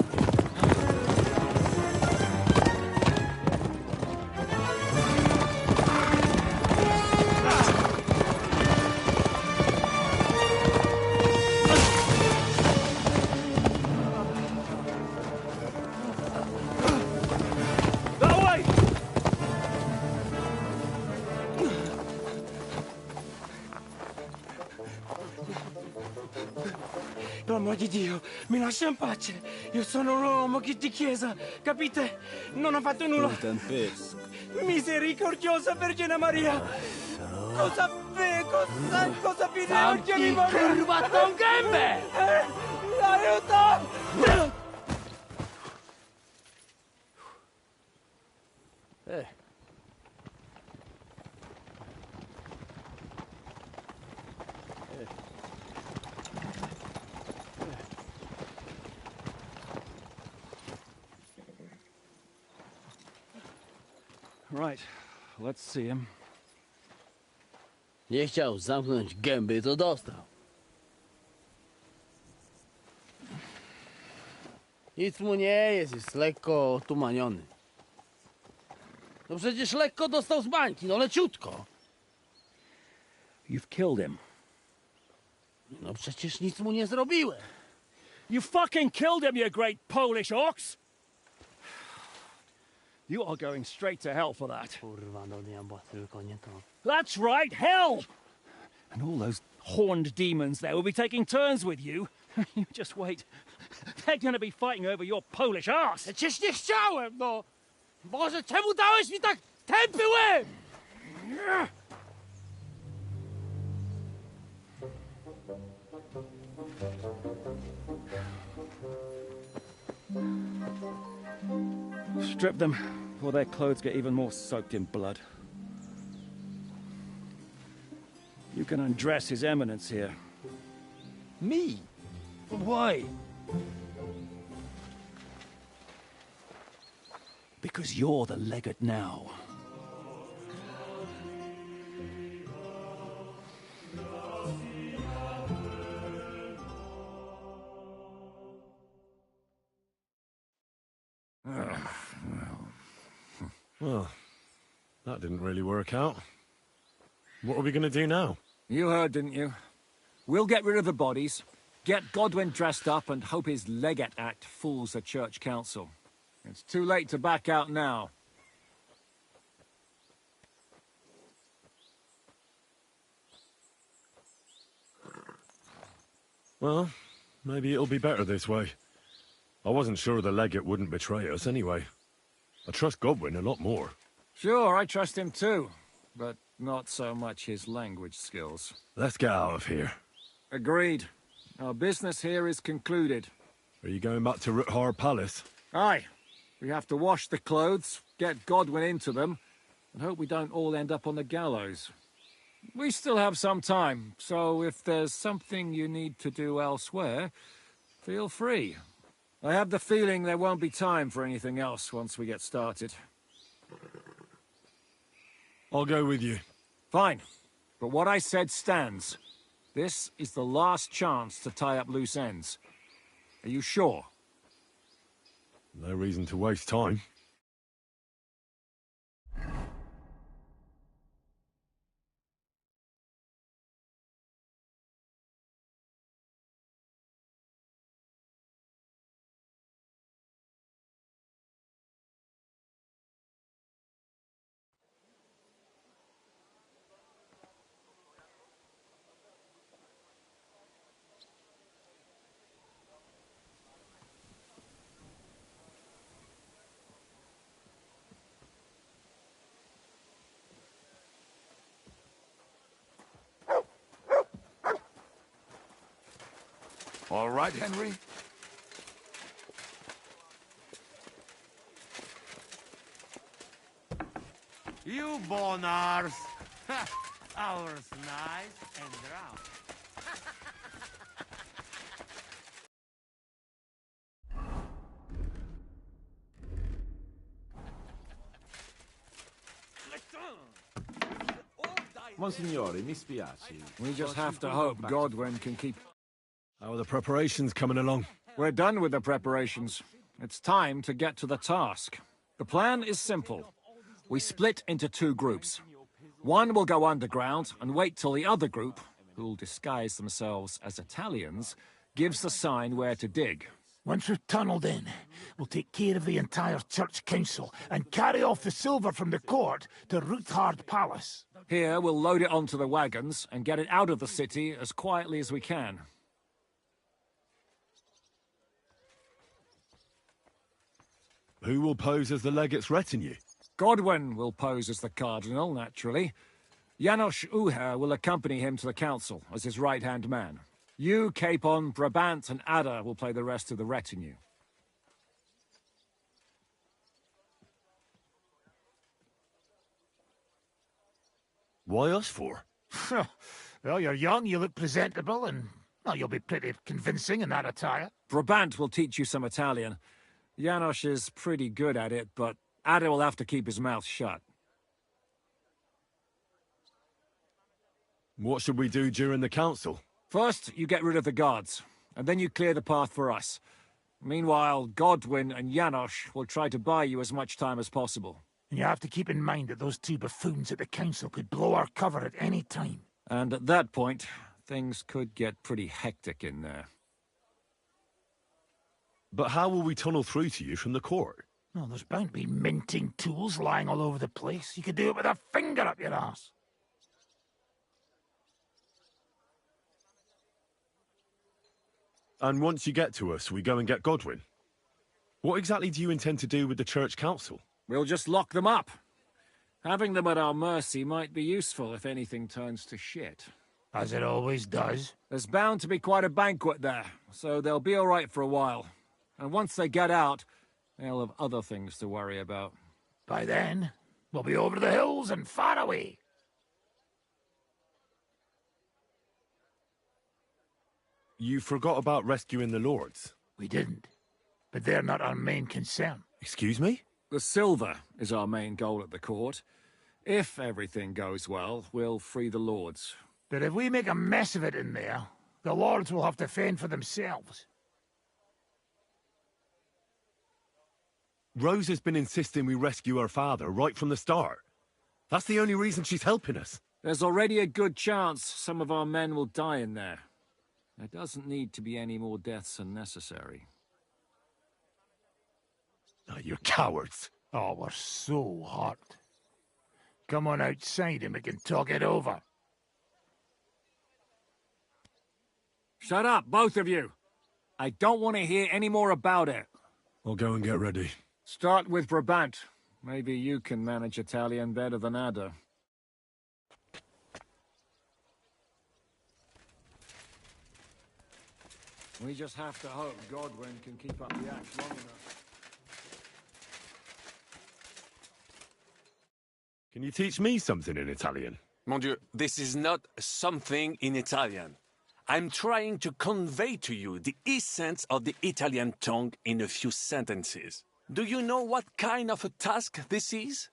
Per amor di Dio, mi lascia in pace. Io sono un uomo di chiesa, capite? Non ho fatto nulla. Misericordiosa Vergine Maria. Cosa vedi oggi di Maria? Rubato un gambe! Aiuto! Right, let's see him. Nie chciał zamknąć gęby, to dostał. Nic mu nie jest lekko otumaniony. No przecież lekko dostał z bańki, no leciutko. You've killed him. No przecież nic mu nie zrobiłem. You fucking killed him, you great Polish ox! You are going straight to hell for that. Kurwa, do diabła, tylko nie to. That's right, hell! And all those horned demons there will be taking turns with you. You just wait. They're gonna be fighting over your Polish ass. Przecież nie chciałem, no! Boże, czemu dałeś mi tak tępy łeb? Strip them, or their clothes get even more soaked in blood. You can undress His Eminence here. Me? Why? Because you're the legate now. Well, that didn't really work out. What are we going to do now? You heard, didn't you? We'll get rid of the bodies, get Godwin dressed up, and hope his Legate Act fools the Church Council. It's too late to back out now. Well, maybe it'll be better this way. I wasn't sure the legate wouldn't betray us anyway. I trust Godwin a lot more. Sure, I trust him too, but not so much his language skills. Let's get out of here. Agreed. Our business here is concluded. Are you going back to Ruthar Palace? Aye. We have to wash the clothes, get Godwin into them, and hope we don't all end up on the gallows. We still have some time, so if there's something you need to do elsewhere, feel free. I have the feeling there won't be time for anything else once we get started. I'll go with you. Fine. But what I said stands. This is the last chance to tie up loose ends. Are you sure? No reason to waste time. All right, Henry? You bonars! Ours nice and round. Monsignore, mi spiace. We just have to hope Godwin can keep... How are the preparations coming along? We're done with the preparations. It's time to get to the task. The plan is simple. We split into two groups. One will go underground and wait till the other group, who'll disguise themselves as Italians, gives the sign where to dig. Once we've tunneled in, we'll take care of the entire church council and carry off the silver from the court to Ruthard Palace. Here, we'll load it onto the wagons and get it out of the city as quietly as we can. Who will pose as the legate's retinue? Godwin will pose as the cardinal, naturally. Janos Uher will accompany him to the council as his right-hand man. You, Capon, Brabant, and Ada will play the rest of the retinue. Why us for? Well, you're young, you look presentable, and well, you'll be pretty convincing in that attire. Brabant will teach you some Italian. Janos is pretty good at it, but Ada will have to keep his mouth shut. What should we do during the council? First, you get rid of the guards, and then you clear the path for us. Meanwhile, Godwin and Janos will try to buy you as much time as possible. And you have to keep in mind that those two buffoons at the council could blow our cover at any time. And at that point, things could get pretty hectic in there. But how will we tunnel through to you from the court? Oh, there's bound to be minting tools lying all over the place. You could do it with a finger up your ass. And once you get to us, we go and get Godwin. What exactly do you intend to do with the church council? We'll just lock them up. Having them at our mercy might be useful if anything turns to shit. As it always does. There's bound to be quite a banquet there, so they'll be all right for a while. And once they get out, they'll have other things to worry about. By then, we'll be over the hills and far away. You forgot about rescuing the lords. We didn't. But they're not our main concern. Excuse me? The silver is our main goal at the court. If everything goes well, we'll free the lords. But if we make a mess of it in there, the lords will have to fend for themselves. Rose has been insisting we rescue her father right from the start. That's the only reason she's helping us. There's already a good chance some of our men will die in there. There doesn't need to be any more deaths than necessary. Oh, you're cowards. Oh, we're so hot. Come on outside and we can talk it over. Shut up, both of you. I don't want to hear any more about it. I'll go and get ready. Start with Brabant. Maybe you can manage Italian better than Ada. We just have to hope Godwin can keep up the act long enough. Can you teach me something in Italian? Mon Dieu, this is not something in Italian. I'm trying to convey to you the essence of the Italian tongue in a few sentences. Do you know what kind of a task this is?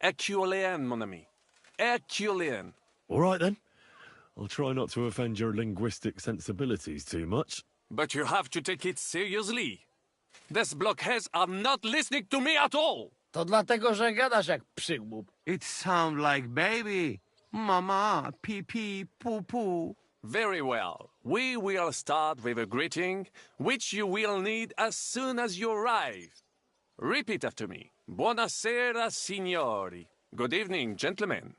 Herculean, mon ami. Herculean. All right, then. I'll try not to offend your linguistic sensibilities too much. But you have to take it seriously. These blockheads are not listening to me at all. To dlatego, że gadasz jak przygłup. It sounds like baby. Mama, pee pee, poo poo. Very well. We will start with a greeting, which you will need as soon as you arrive. Repeat after me. Buonasera, signori. Good evening, gentlemen.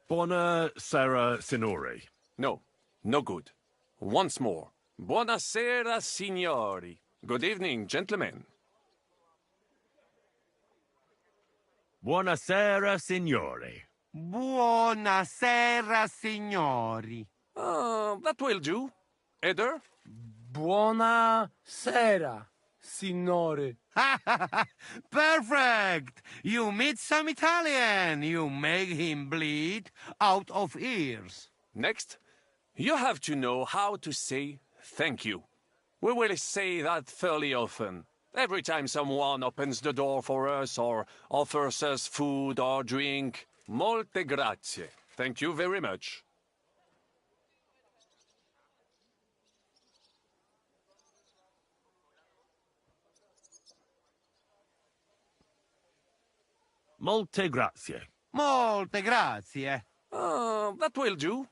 Buonasera, signori. No, no good. Once more. Buonasera, signori. Good evening, gentlemen. Buonasera, signori. Buonasera, signori. That will do. Eder? Buona sera, signore. Perfect! You meet some Italian. You make him bleed out of ears. Next, you have to know how to say thank you. We will say that fairly often. Every time someone opens the door for us or offers us food or drink. Molte grazie. Thank you very much. Molte grazie. Molte grazie. That will do.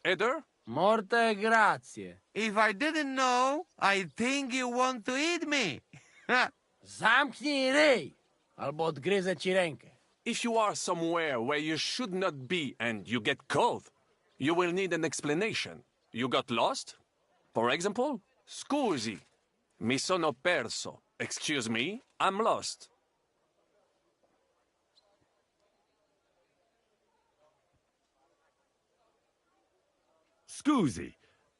Eder? Morte grazie. If I didn't know, I think you want to eat me. Zamknij ryj, albo odgryzę ci rękę. If you are somewhere where you should not be and you get caught, you will need an explanation. You got lost? For example, scusi, mi sono perso. Excuse me, I'm lost. Scusi,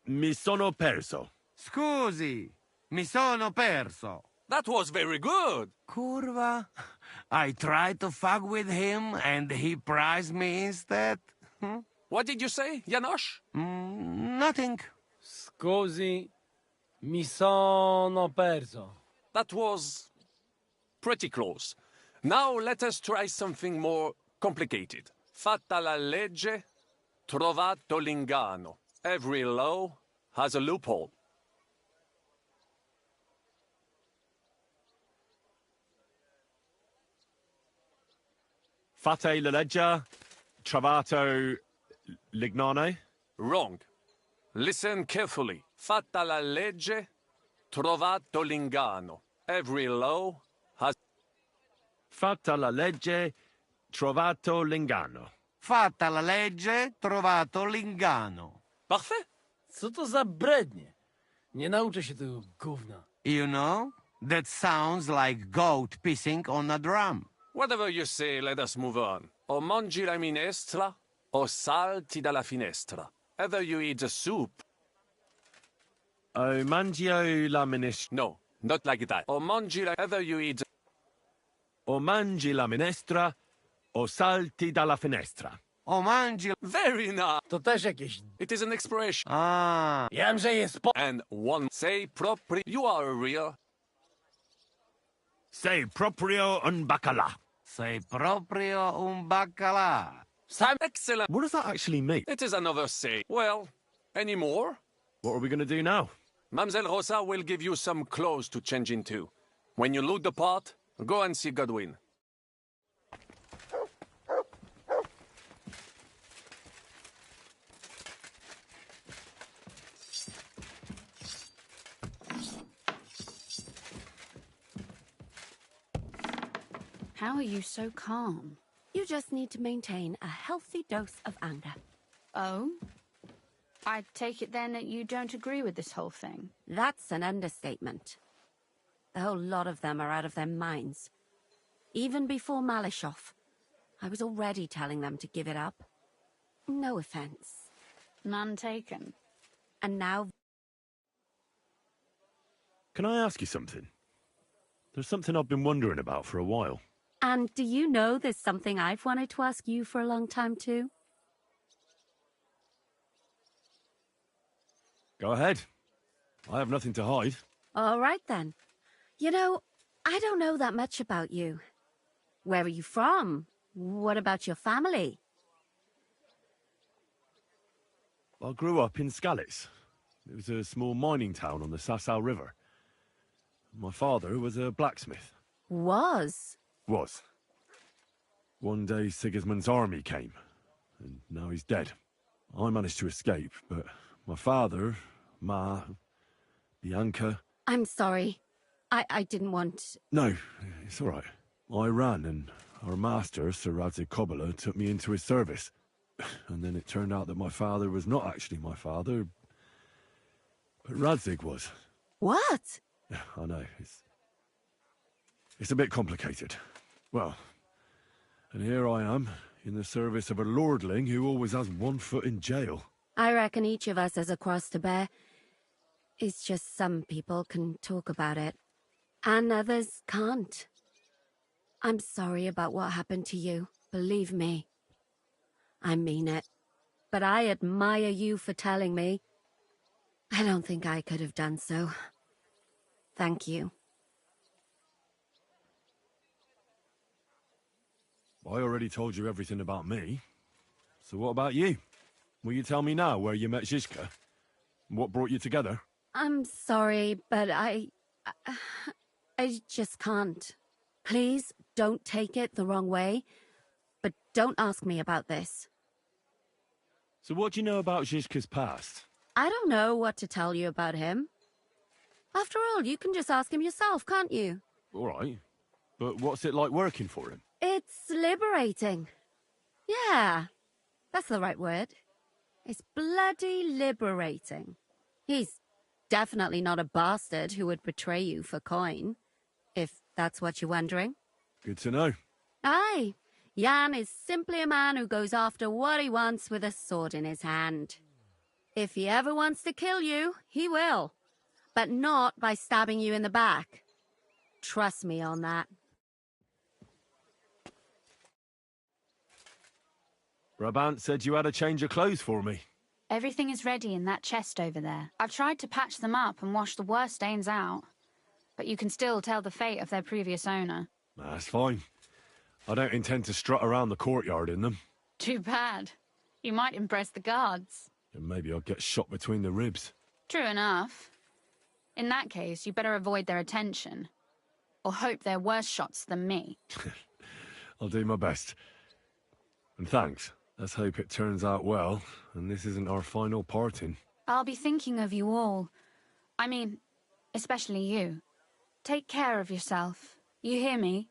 mi sono perso. Scusi, mi sono perso. That was very good. Curva. I tried to fuck with him and he prized me instead. What did you say, Janosch? Nothing. Scusi, mi sono perso. That was pretty close. Now let us try something more complicated. Fatta la legge, trovato l'inganno. Every law has a loophole. Fate la legge, trovato l'inganno? Wrong. Listen carefully. Fatta la legge, trovato l'inganno. Every law has... Fatta la legge, trovato l'inganno. Fatta la legge, trovato l'inganno. Parfait. Co to za brednie? Nie nauczę się tego gówna. You know, that sounds like goat pissing on a drum. Whatever you say, let us move on. O mangi la minestra, o salti dalla finestra. Either you eat the soup... O mangio la minestra... No, not like that. O mangi la... Either you eat... O mangi la minestra, o salti dalla finestra. O mangi... Very nice. To też jakieś... It is an expression. Ah. Wiem, że jest And one say proprio... You are a real... Say proprio un bacala. Say proprio un bacala. Excellent. What does that actually mean? It is another say. Well, any more? What are we going to do now? Mamselle Rosa will give you some clothes to change into. When you look the part, go and see Godwin. How are you so calm? You just need to maintain a healthy dose of anger. Oh? I take it then that you don't agree with this whole thing. That's an understatement. The whole lot of them are out of their minds. Even before Malishov, I was already telling them to give it up. No offense. None taken. And now... Can I ask you something? There's something I've been wondering about for a while. And do you know there's something I've wanted to ask you for a long time too? Go ahead. I have nothing to hide. All right then. You know, I don't know that much about you. Where are you from? What about your family? I grew up in Skalitz. It was a small mining town on the Sasau River. My father was a blacksmith. Was? Was. One day Sigismund's army came, and now he's dead. I managed to escape, but my father, Ma, Bianca... I'm sorry. I didn't want... No, it's all right. I ran, and our master, Sir Radzig Kobyla, took me into his service. And then it turned out that my father was not actually my father, but Radzig was. What? Yeah, I know. It's a bit complicated. Well, and here I am, in the service of a lordling who always has one foot in jail. I reckon each of us has a cross to bear. It's just some people can talk about it, and others can't. I'm sorry about what happened to you, believe me. I mean it, but I admire you for telling me. I don't think I could have done so. Thank you. I already told you everything about me. So what about you? Will you tell me now where you met Zizka? What brought you together? I'm sorry, but I just can't. Please don't take it the wrong way, but don't ask me about this. So what do you know about Zizka's past? I don't know what to tell you about him. After all, you can just ask him yourself, can't you? All right. But what's it like working for him? It's liberating. Yeah, that's the right word. It's bloody liberating. He's definitely not a bastard who would betray you for coin, if that's what you're wondering. Good to know. Aye, Jan is simply a man who goes after what he wants with a sword in his hand. If he ever wants to kill you, he will. But not by stabbing you in the back. Trust me on that. Brabant said you had a change of clothes for me. Everything is ready in that chest over there. I've tried to patch them up and wash the worst stains out, but you can still tell the fate of their previous owner. That's fine. I don't intend to strut around the courtyard in them. Too bad. You might impress the guards. And maybe I'll get shot between the ribs. True enough. In that case, you better avoid their attention. Or hope they're worse shots than me. I'll do my best. And thanks. Let's hope it turns out well, and this isn't our final parting. I'll be thinking of you all. I mean, especially you. Take care of yourself. You hear me?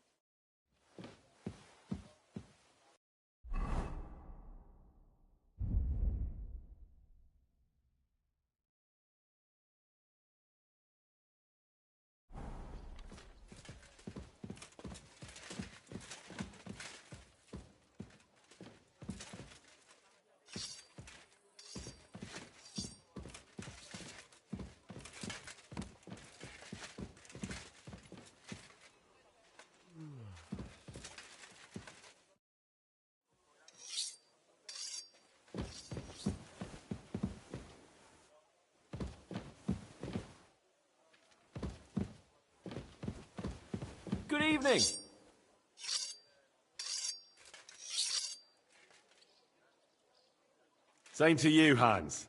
Good evening. Same to you, Hans.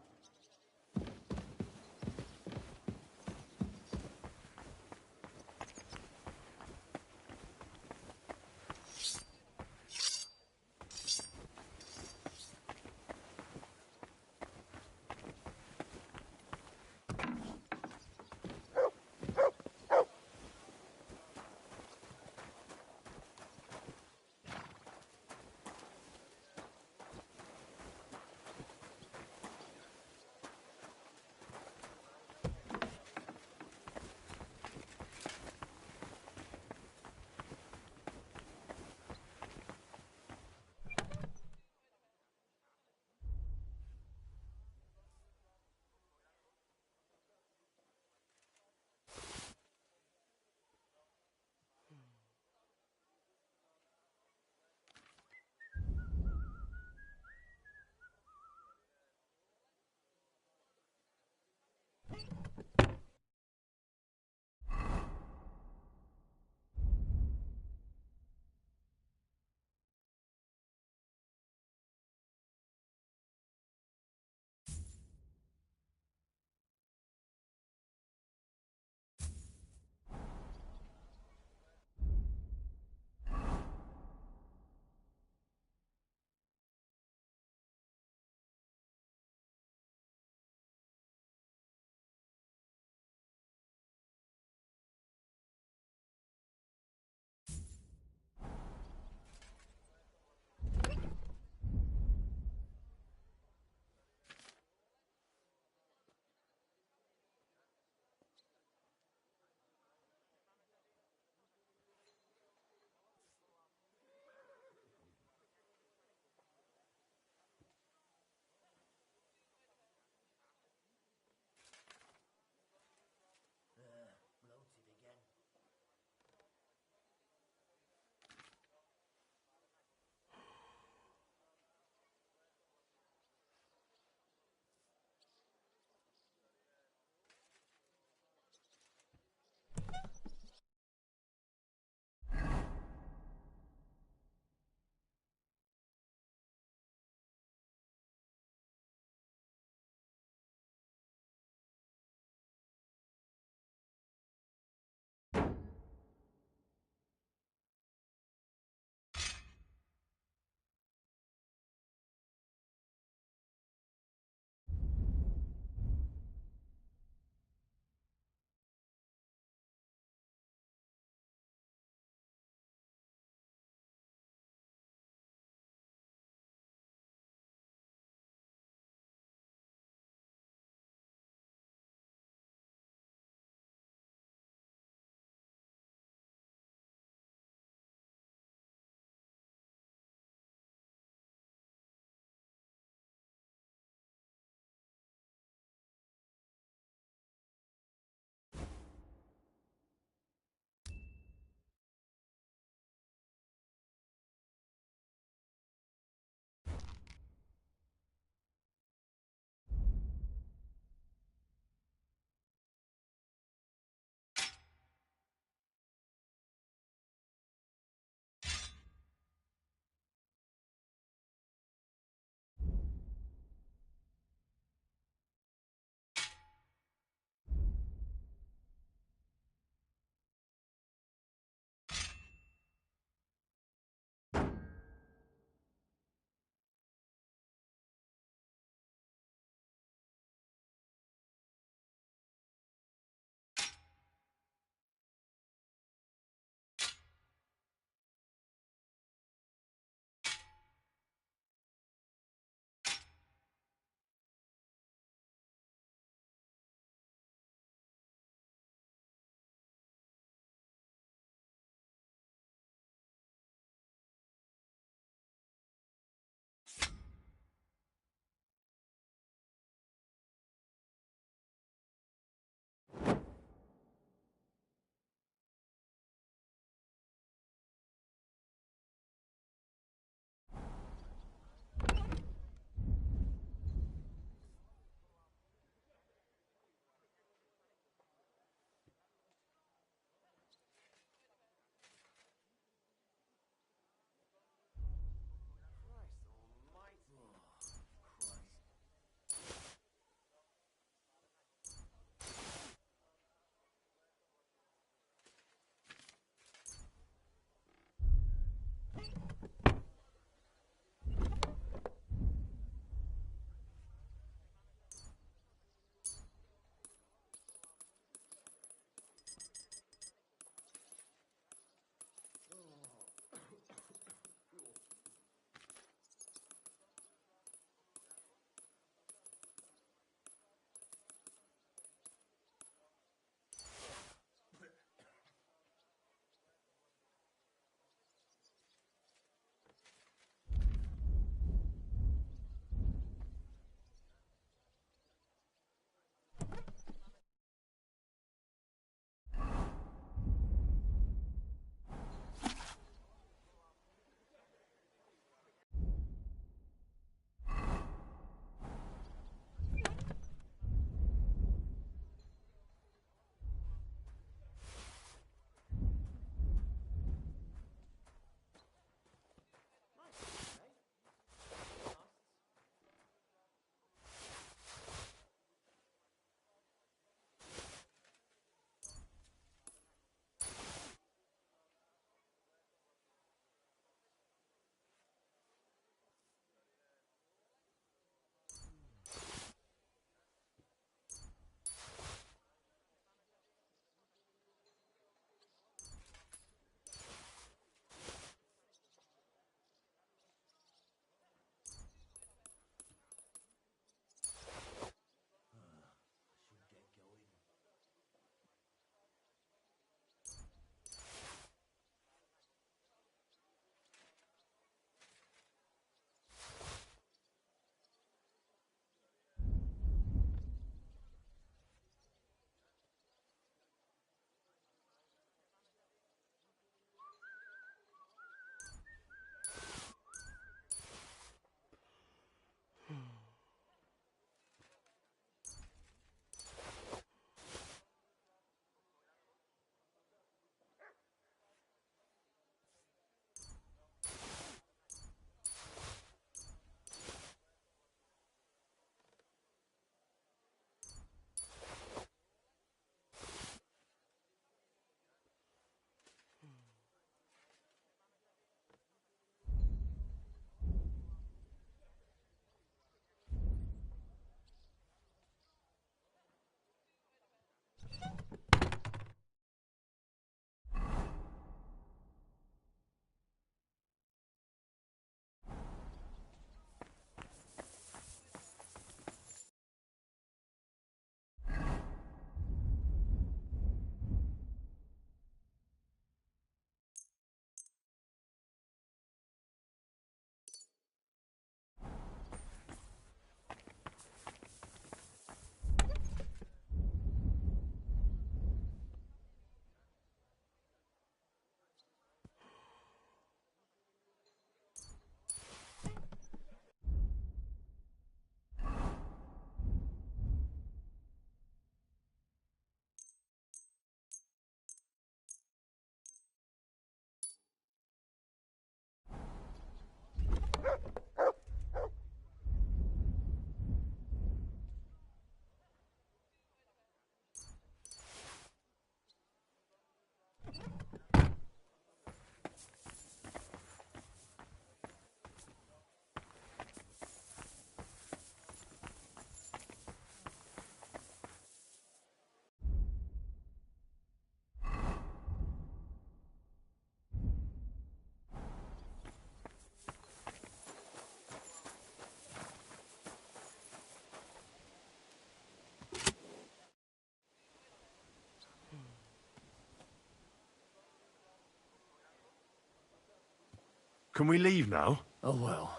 Can we leave now? Oh well.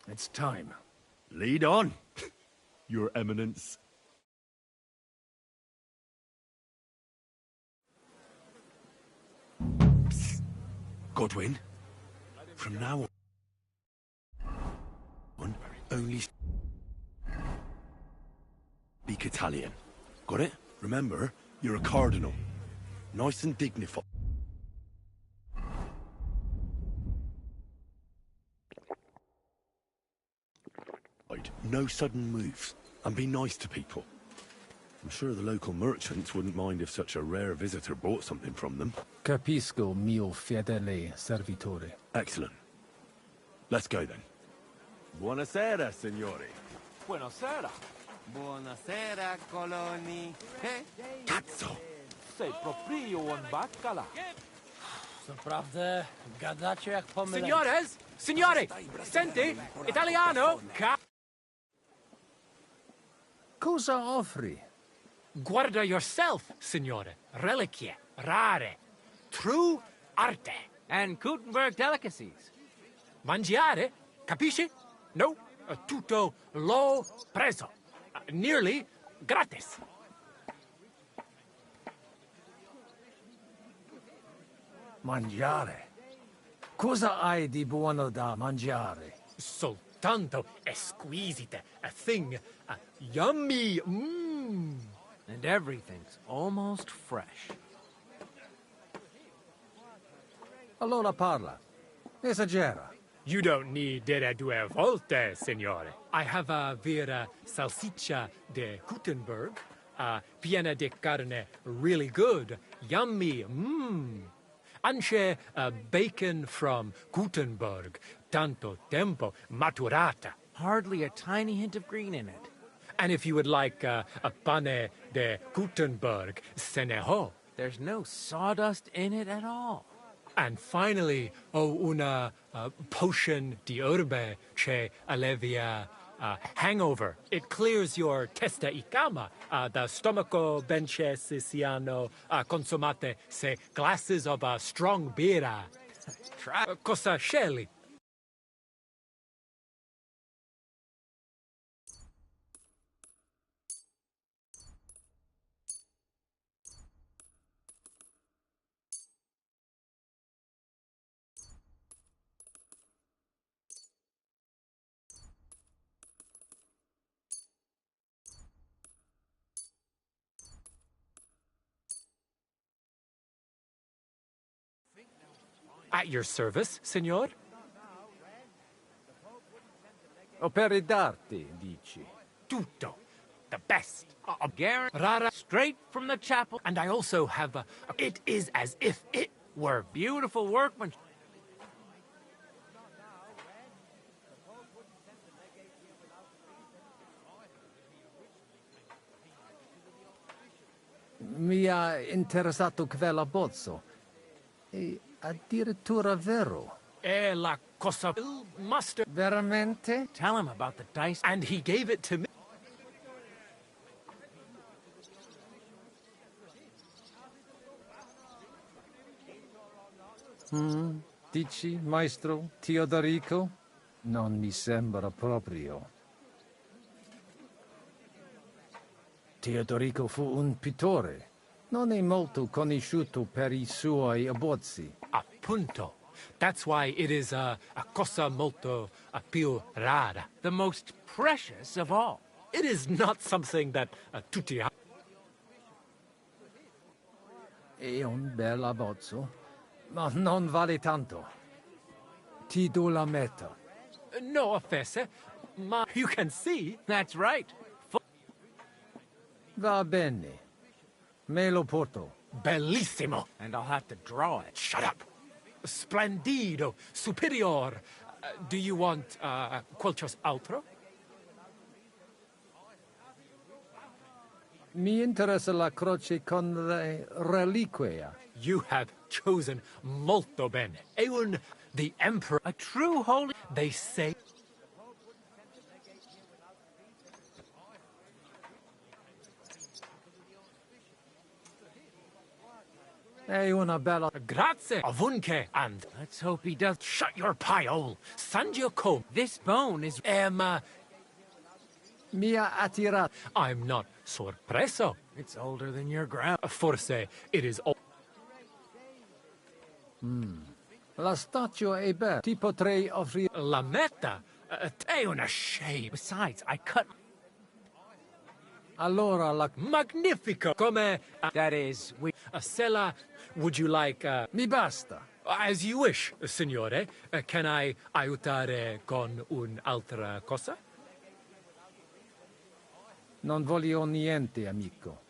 It's time. Lead on, Your Eminence. Psst. Godwin, from now on, only speak Italian. Got it? Remember, you're a cardinal. Nice and dignified. No sudden moves, and be nice to people. I'm sure the local merchants wouldn't mind if such a rare visitor bought something from them. Capisco, mio fedele servitore. Excellent. Let's go then. Buonasera, signori. Buonasera. Buonasera, coloni. Cazzo! Sei proprio un baccala. Naprawdę, gadacie jak pomyleńcy. Signores! Signori! Senti! Italiano! Cosa offri? Guarda yourself, signore. Reliquie, rare, true arte. And Gutenberg delicacies. Mangiare? Capisci? No, tutto lo preso. Nearly gratis. Mangiare? Cosa hai di buono da mangiare? Soltanto esquisite. A thing. Yummy. And everything's almost fresh. Allora parla. Esagera. You don't need dire due volte, signore. I have a vera salsiccia de Gutenberg, piena di carne, really good, yummy, Anche bacon from Gutenberg, tanto tempo maturata. Hardly a tiny hint of green in it. And if you would like a pane de Gutenberg, se ne ho. There's no sawdust in it at all. And finally, una potion di herbe che allevia hangover. It clears your testa y cama, the stomaco benche siciliano consumate se glasses of strong beer. Try. Cosa scegli? At your service, signor? Opere d'arte, dici? Tutto. The best. Rara, straight from the chapel. And I also have it is as if it were beautiful workmanship. Mi ha interessato quell'abbozzo. E addirittura vero. È la cosa master. Veramente? Tell him about the dice. And he gave it to me. Dici, maestro Teodorico? Non mi sembra proprio. Teodorico fu un pittore. Non è molto conosciuto per I suoi abbozzi. Appunto. That's why it is a cosa molto più rara. The most precious of all. It is not something that tutti ha. È un bel abbozzo, ma non vale tanto. Ti do la metà. No offese, ma you can see. That's right. Va bene. Me lo porto. Bellissimo. And I'll have to draw it. Shut up. Splendido. Superior. Do you want qualcosa altro? Mi interessa la croce con le reliquie. You have chosen molto bene. Eun, the emperor, a true holy. They say. È una bella... Grazie, avunque, and let's hope he does. Shut your pie hole. Sand your comb. This bone is... Mia attirata. I'm not sorpreso. It's older than your ground. Forse, it is... La statua è bella. Ti potrei offrire... La meta? È una shame. Besides, I cut... Allora la... Magnifico! Come... that is, we... Sella, would you like... Mi basta. As you wish, signore. Can I aiutare con un'altra cosa? Non voglio niente, amico.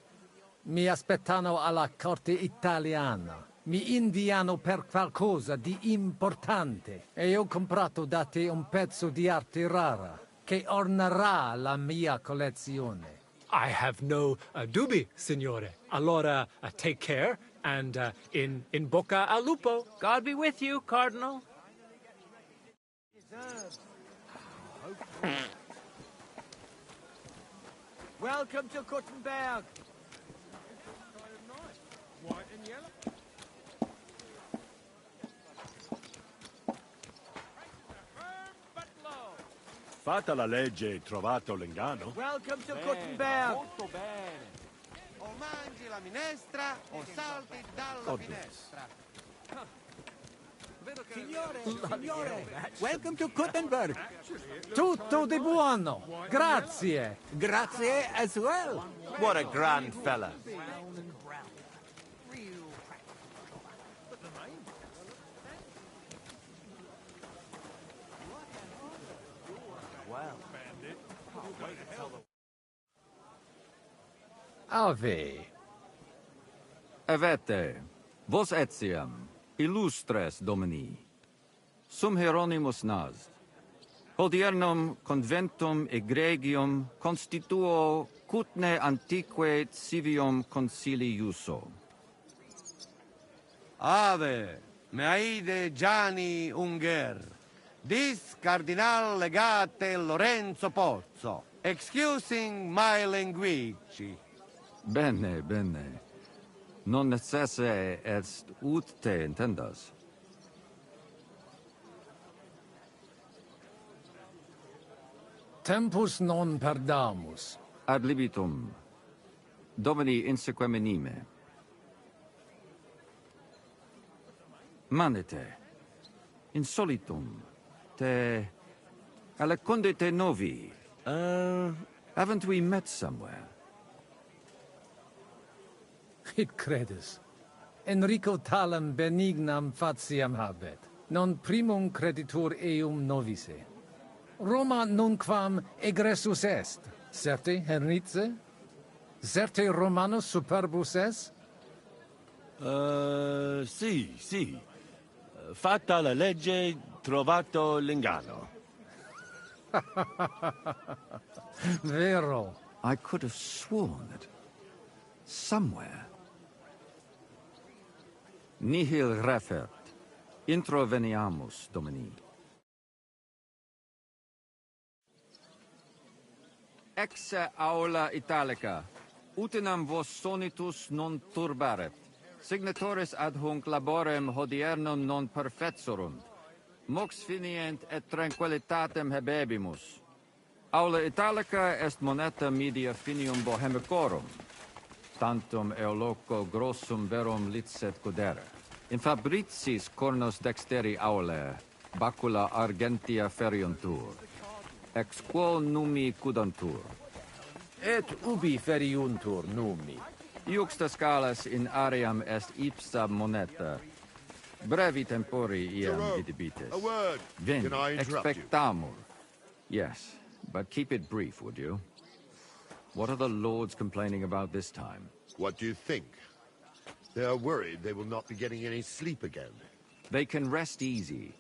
Mi aspettano alla corte italiana. Mi inviano per qualcosa di importante. E ho comprato da te un pezzo di arte rara che ornerà la mia collezione. I have no dubbi, signore. Allora, take care, and in bocca al lupo. God be with you, Cardinal. Welcome to Kuttenberg. White and yellow. Fatta la legge, trovato l'inganno. Welcome to Kuttenberg. Molto bene. O mangi la minestra o salti dalla finestra. Signore, welcome to Kuttenberg. Tutto di buono. Grazie. Grazie as well. What a grand fella. Ave. Avete, vos etiam, illustres domini, sum Hieronymus nas, hodiernum conventum egregium constituo cutne antique civium concili iuso. Ave, meaide Gianni Unger, dis cardinal legate Lorenzo Pozzo, excusing my language. Bene, bene. Non necesse est ut te intendas. Tempus non perdamus. Ad libitum. Domini insequem anime. Manete. Insolitum. Te... Alecunde te novi. Haven't we met somewhere? It credus. Enrico talam benignam fatiam habet. Non primum creditur eum novice. Roma nunquam egressus est. Certe, Hernice? Certe Romanus superbus est? Sì. Fatta la legge, trovato l'inganno. Vero. I could have sworn that somewhere. Nihil refert. Introveniamus, Domini. Exe aula italica. Utinam vos sonitus non turbaret. Signatoris ad hunc laborem hodiernum non perfetsorunt. Mox finient et tranquillitatem habebimus. Aula italica est moneta media finium bohemicorum. Tantum eoloco grossum verum licet godere. In fabricis cornos dexteri aule, bacula argentia feriuntur. Ex quo numi cudantur. Et ubi feriuntur numi. Iuxta scalas in aream est ipsa moneta. Brevi tempori iam vidibitis. A word. Vin, Can I interrupt expectamur. Yes, but keep it brief, would you? What are the lords complaining about this time? What do you think? They are worried they will not be getting any sleep again. They can rest easy.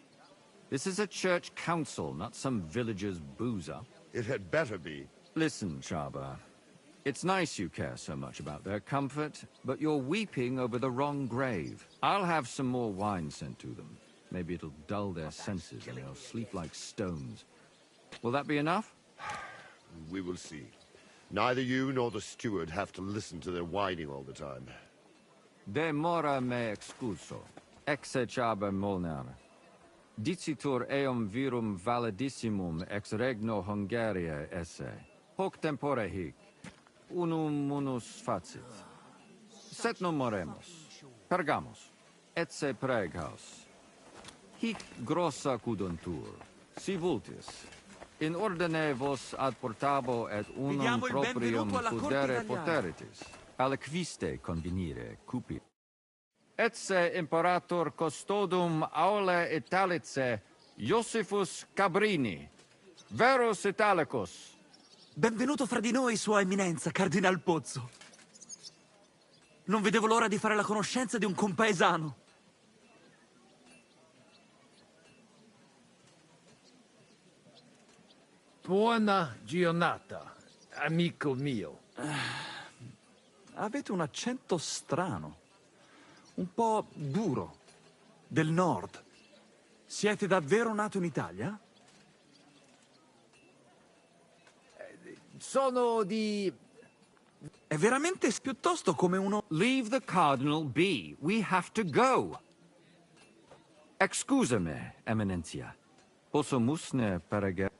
This is a church council, not some villager's boozer. It had better be. Listen, Chaba. It's nice you care so much about their comfort, but you're weeping over the wrong grave. I'll have some more wine sent to them. Maybe it'll dull their senses and they'll sleep like stones. Will that be enough? We will see. Neither you nor the steward have to listen to their whining all the time. De mora me excuso. Exe chaber molnar. Dicitur eum virum validissimum ex regno Hungaria esse. Hoc tempore hic. Unum munus facit. Set non moremus. Pergamos. Etse preghaus. Hic grossa cuduntur. Si vultis. In ordine vos ad portabo et unum Vediamo il proprium benvenuto alla corte pudere italiana. poteritis. Aliquiste convenire cupi. Etse imperator custodum aule Italice Iosifus Cabrini. Verus Italicus. Benvenuto fra di noi, Sua Eminenza, Cardinal Pozzo. Non vedevo l'ora di fare la conoscenza di un compaesano. Buona giornata, amico mio. Avete un accento strano. Un po' duro. Del nord. Siete davvero nato in Italia? Sono di... È veramente piuttosto come uno... Leave the cardinal be. We have to go. Excusame, Eminentia. Posso musne perege...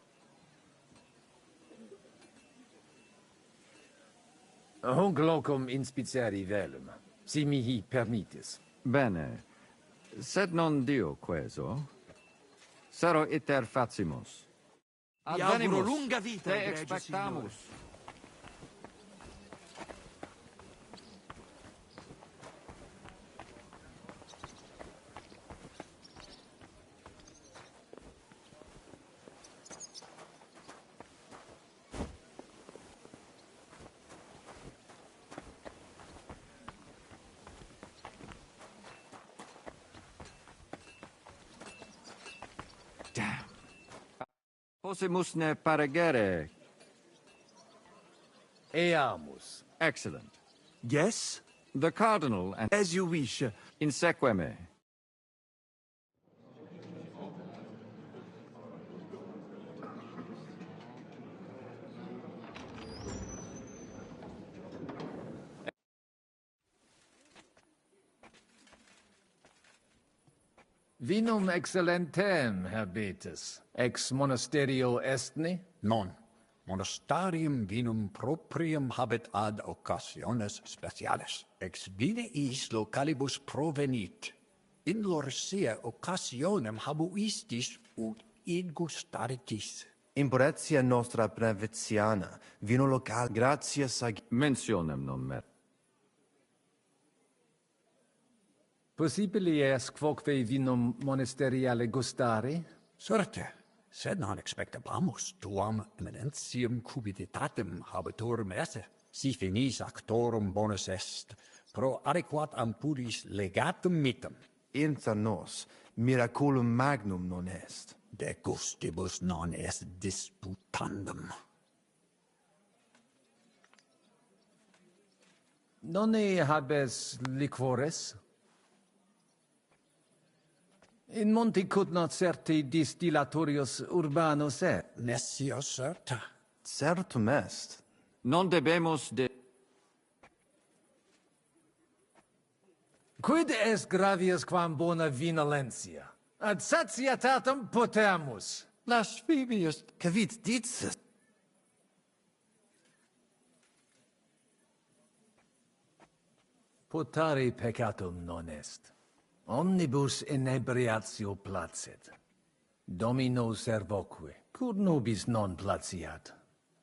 Hunc locum inspiceri velum, si mihi permittis. Bene. Sed non dio queso. Sero iter facimus. Vi auguro lunga vita, te egregio expectamus. Possimus ne paregere. Eamus. Excellent. Yes? The cardinal and... As you wish. Inseque me. Vinum excellentem habetis, ex monasterio estni? Non. Monastarium vinum proprium habet ad occasiones speciales. Ex vineis localibus provenit. In lorsia occasionem habuistis ut ingustaritis. Imporetia nostra breviziana, vino local, gratia sag... Mentionem non mer. Possibili est quoque vinum monasteriale gustari? Certe, sed non expectabamus tuam eminentium cupiditatem habetur esse. Si finis actorum bonus est, pro adequat ampuris legatum mitem. Inter nos, miraculum magnum non est. De gustibus non est disputandum. Nonne habes liquores? In monti cut not certi distillatorius urbanus et. Nessio certa. Certum est. Non debemus de... Quid est gravius quam bona vinolentia? Ad satietatem potemus. Blasphemius cavit dictis. Potare peccatum non est. Omnibus inebriatio placet. Domino servoque, cur nobis non placiat.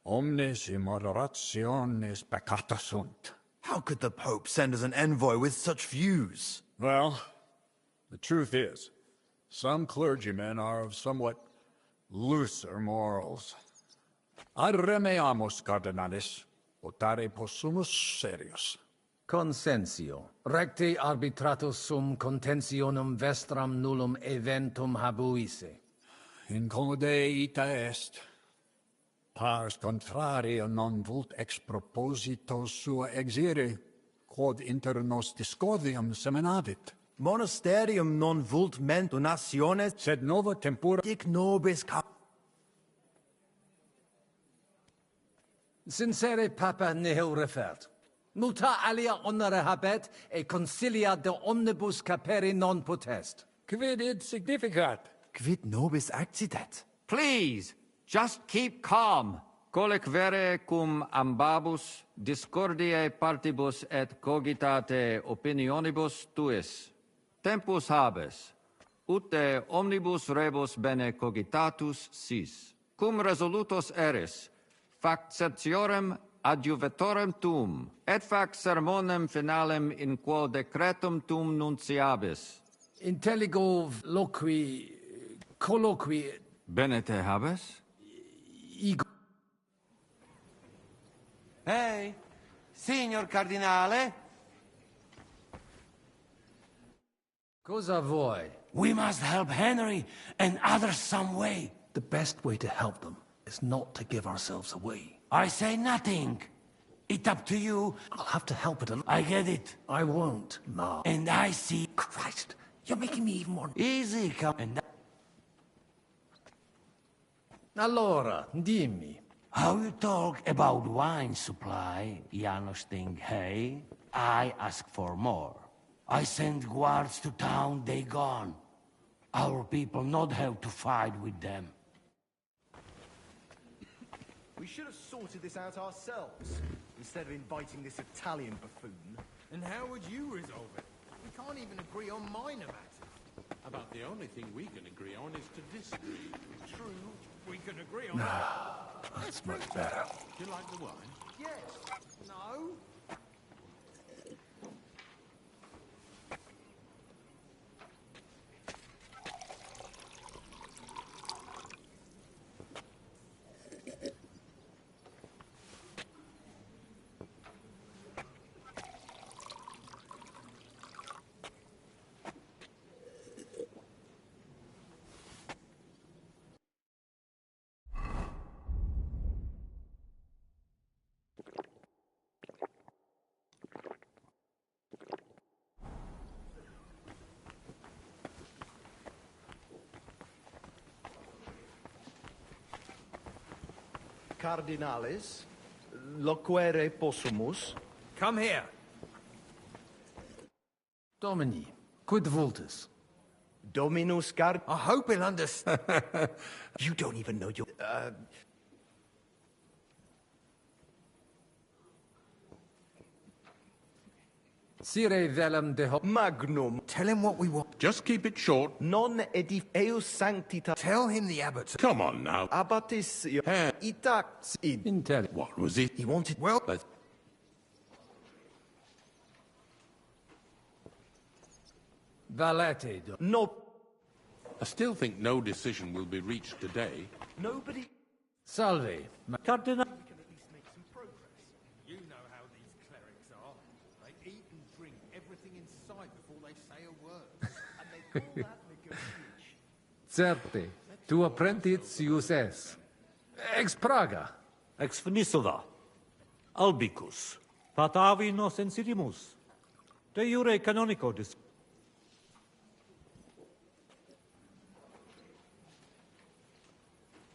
Omnes immoderationes peccata sunt. How could the Pope send us an envoy with such views? Well, the truth is, some clergymen are of somewhat looser morals. Ad remeamus, cardinalis, votare possumus serius. Consensio. Recte arbitratus sum contentionum vestram nullum eventum habuisse. Incomode ita est. Pars contrario non vult ex proposito sua exire, quod inter nos discordium seminavit. Monasterium non vult ment donationes, sed nova tempora dic nobis cap... Sincere papa nihil refert. Muta alia honore habet e consilia de omnibus capere non potest. Quid id significat? Quid nobis accidet? Please, just keep calm. Colec vere cum ambabus discordiae partibus et cogitate opinionibus tuis. Tempus habes, ute omnibus rebus bene cogitatus sis. Cum resolutos eris, fac certiorem adjuvetorem tuum, et fac sermonem finalem in quo decretum tuum nunciabis. Intelligo loqui... colloqui... Bene te habes? Ego... Hey, signor Cardinale? Cosa vuoi? We must help Henry and others some way. The best way to help them is not to give ourselves away. I say nothing. It's up to you. I'll have to help it alone. I get it. I won't, Ma. And I see... Christ, you're making me even more... Easy, come... And Allora, dimmi. how you talk about wine supply, Janos think, hey? I ask for more. I send guards to town, they gone. Our people not have to fight with them. We should have sorted this out ourselves, instead of inviting this Italian buffoon. And how would you resolve it? We can't even agree on minor matters. About the only thing we can agree on is to disagree. True, we can agree on that. That's much better. Do you like the wine? Yes. No? Cardinales, loquere possumus. Come here. Domini, quid vultus? Dominus Card... I hope he'll understand. You don't even know your... Sire velum de Magnum. Tell him what we want. Just keep it short. Non edif eus sanctita... Tell him the abbot. Come on now. Abbatis... Itax... Intel. What was it? He wanted... Well... But Valete. No... I still think no decision will be reached today. Nobody... Salve. Cardinal... We can at least make some progress. You know how these clerics are. They eat and drink everything in sight before they say a word. And they call that negotiation. Certe. Tu apprentius es. Ex Praga. Ex Venisova. Albicus. Patavi nos inserimus. De jure canonico dis...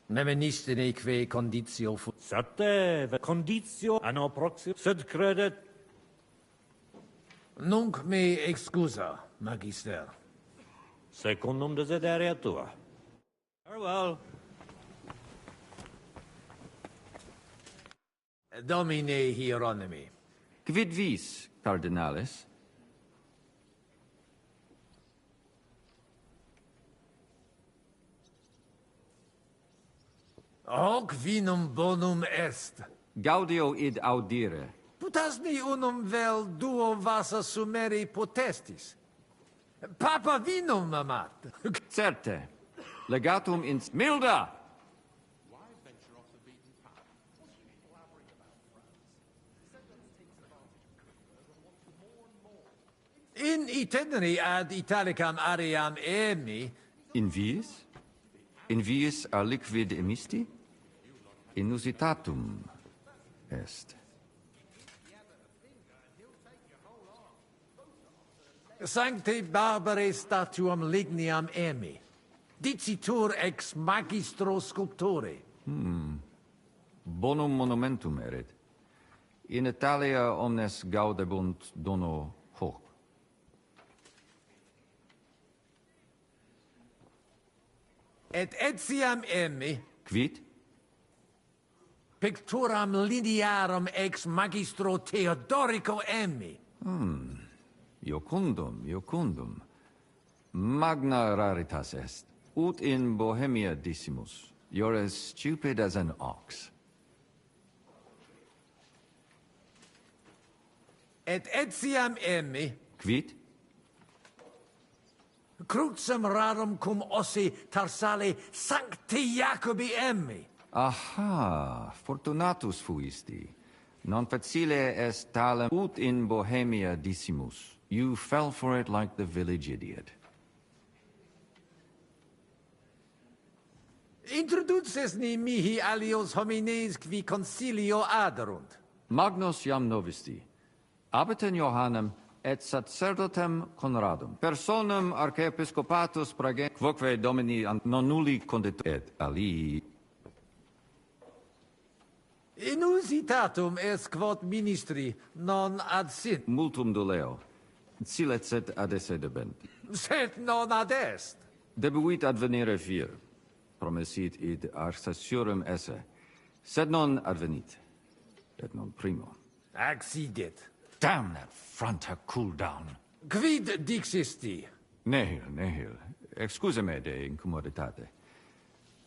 Ne veniste neque conditio fu... Certe, conditio anno proximo, sed credet... Nunc me excusa, magister. Secundum desideria tua. Farewell. Domine Hieronymi. Quid vis, Cardinales? Hoc vinum bonum est. Gaudio id audire. Putasni unum vel duo vasa sumeri potestis. Papa vinum amat. Certe. Legatum in... Milda! In itineri ad Italicam aream emi... In viis? In viis a liquid emisti? Inusitatum est. Sancte barbare statuam ligniam emi. Dicitur ex magistro sculptore. Bonum monumentum erit. In Italia omnes gaudebunt dono hoc. Et etiam emmi, Quid? picturam linearum ex magistro Theodorico emmi. Iocundum, iocundum. Magna raritas est. Ut in Bohemia dissimus. You're as stupid as an ox. Et etiam emmi, Quid? crucem rarum cum ossi tarsale sancti Jacobi emmi. Aha, fortunatus fuisti. Non facile est talem ut in Bohemia dissimus. You fell for it like the village idiot. Introduces ni mihi alios homines qui concilio aderunt. Magnus jam novisti. Abitem Johannem et sacerdotem Conradum. Personam archiepiscopatus prage, quoque domini non nulli condit et alii. Inusitatum est quod ministri non ad sin. Multum doleo. Silet sed ad esse debent. Sed non ad est. Debuit advenire fier. Promesit id arsaciorem esse. Sed non advenit. Et non primo. Accidit. Damn that front her cool down. Quid dixisti? Nihil, nihil. Excuse me de incommoditate.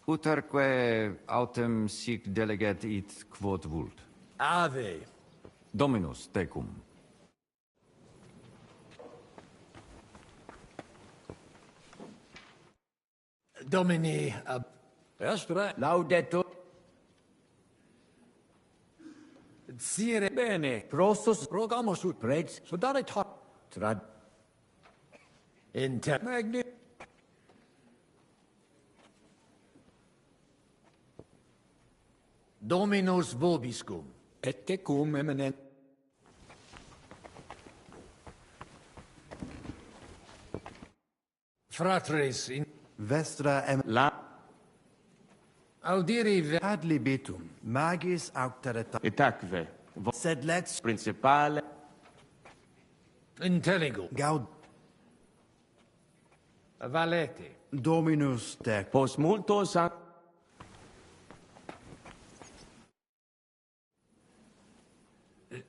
Uterque autem sic delegat it quod vult. Ave. Dominus tecum. Domini ab... Estre. Laudetur. Sire. Bene. Prostus. Rogamus ut prets. Sodare tot. Trad. Inter... Magni. Dominus vobiscum. Et tecum eminent. Fratres in... Vestra em... La... Audiri ve... Ad libitum, magis auctorita... Et acve. Sed lex... Principale. Intelligo. Gaud... Valete. Dominus tec... Post multos an...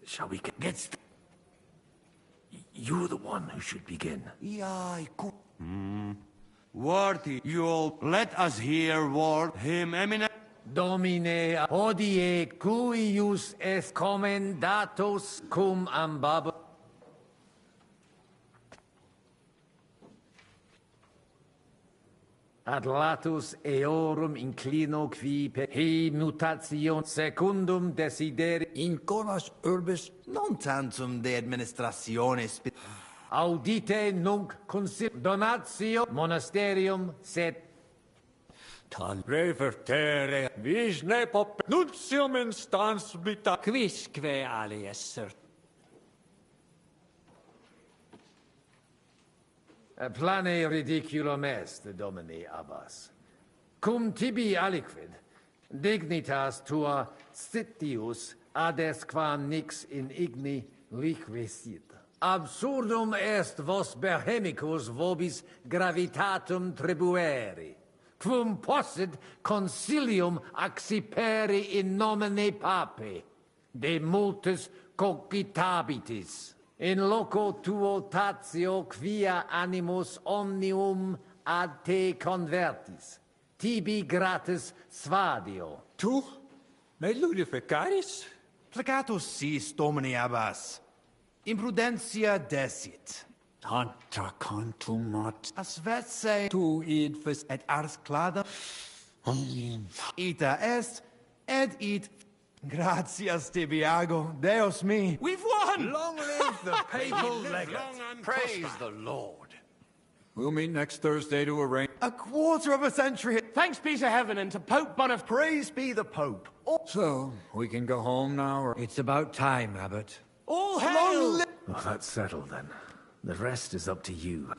Shall we get... You're the one who should begin. Worthy, you all, let us hear word him eminent. Domine, hodie cuius est commendatus cum ambab... Ad latus eorum inclino qui per he mutation secundum desideri... In conas urbis. Non tantum de administratione spi... Audite nunc consil... Donatio monasterium sed... Tal revertere. Vis ne pop... Nuntium instans vita. Quisque ali esser. Plane ridiculum est, Domini Abbas. Cum tibi aliquid, dignitas tua sitius ades qua nix in igni liquesit. Absurdum est vos Bohemicus vobis gravitatum tribueri, quum possit concilium acciperi in nomine pape, de multis cogitabitis. In loco tuo tatio quia animus omnium ad te convertis. Tibi gratis svadio. Tu? Me ludificaris? Plegatus sis, Domini Abbas. Imprudentia desit. Tanta contumat. Asvetse Tu id fes... et ars cladam. Ita est, et it... Gratias tibi ago, Deus mi. We've won! Long live the papal legate. Praise the Lord. We'll meet next Thursday to arrange... A quarter of a century. Thanks be to heaven and to Pope Bonif... Praise be the Pope. So, we can go home now, or... It's about time, Abbot. All hail! Well, that's settled then. The rest is up to you.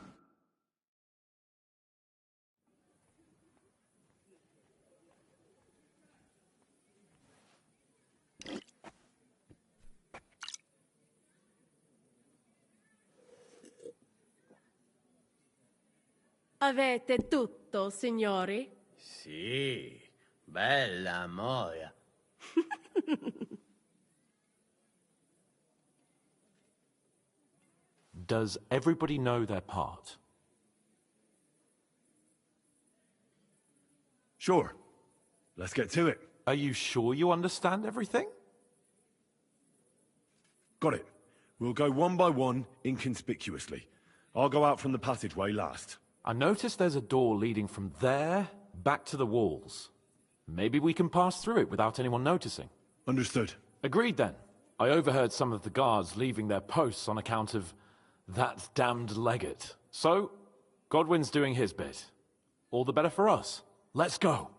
Avete tutto, signori? Sì, bella moia. Does everybody know their part? Sure. Let's get to it. Are you sure you understand everything? Got it. We'll go one by one, inconspicuously. I'll go out from the passageway last. I noticed there's a door leading from there back to the walls. Maybe we can pass through it without anyone noticing. Understood. Agreed then. I overheard some of the guards leaving their posts on account of that damned legate. So, Godwin's doing his bit. All the better for us. Let's go.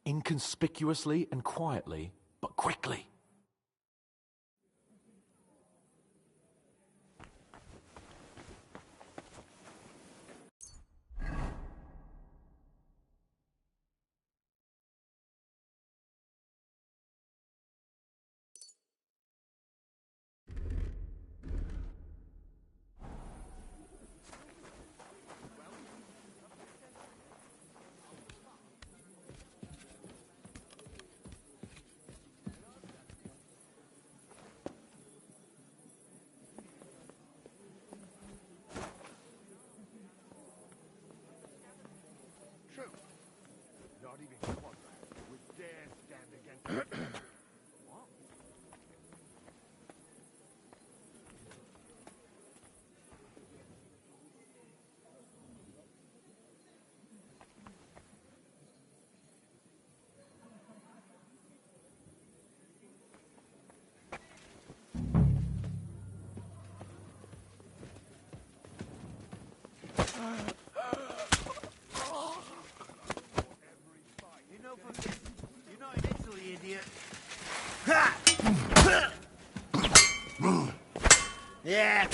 Inconspicuously and quietly, but quickly. Not even one would dare stand against it. You're not in Italy, idiot. Yeah.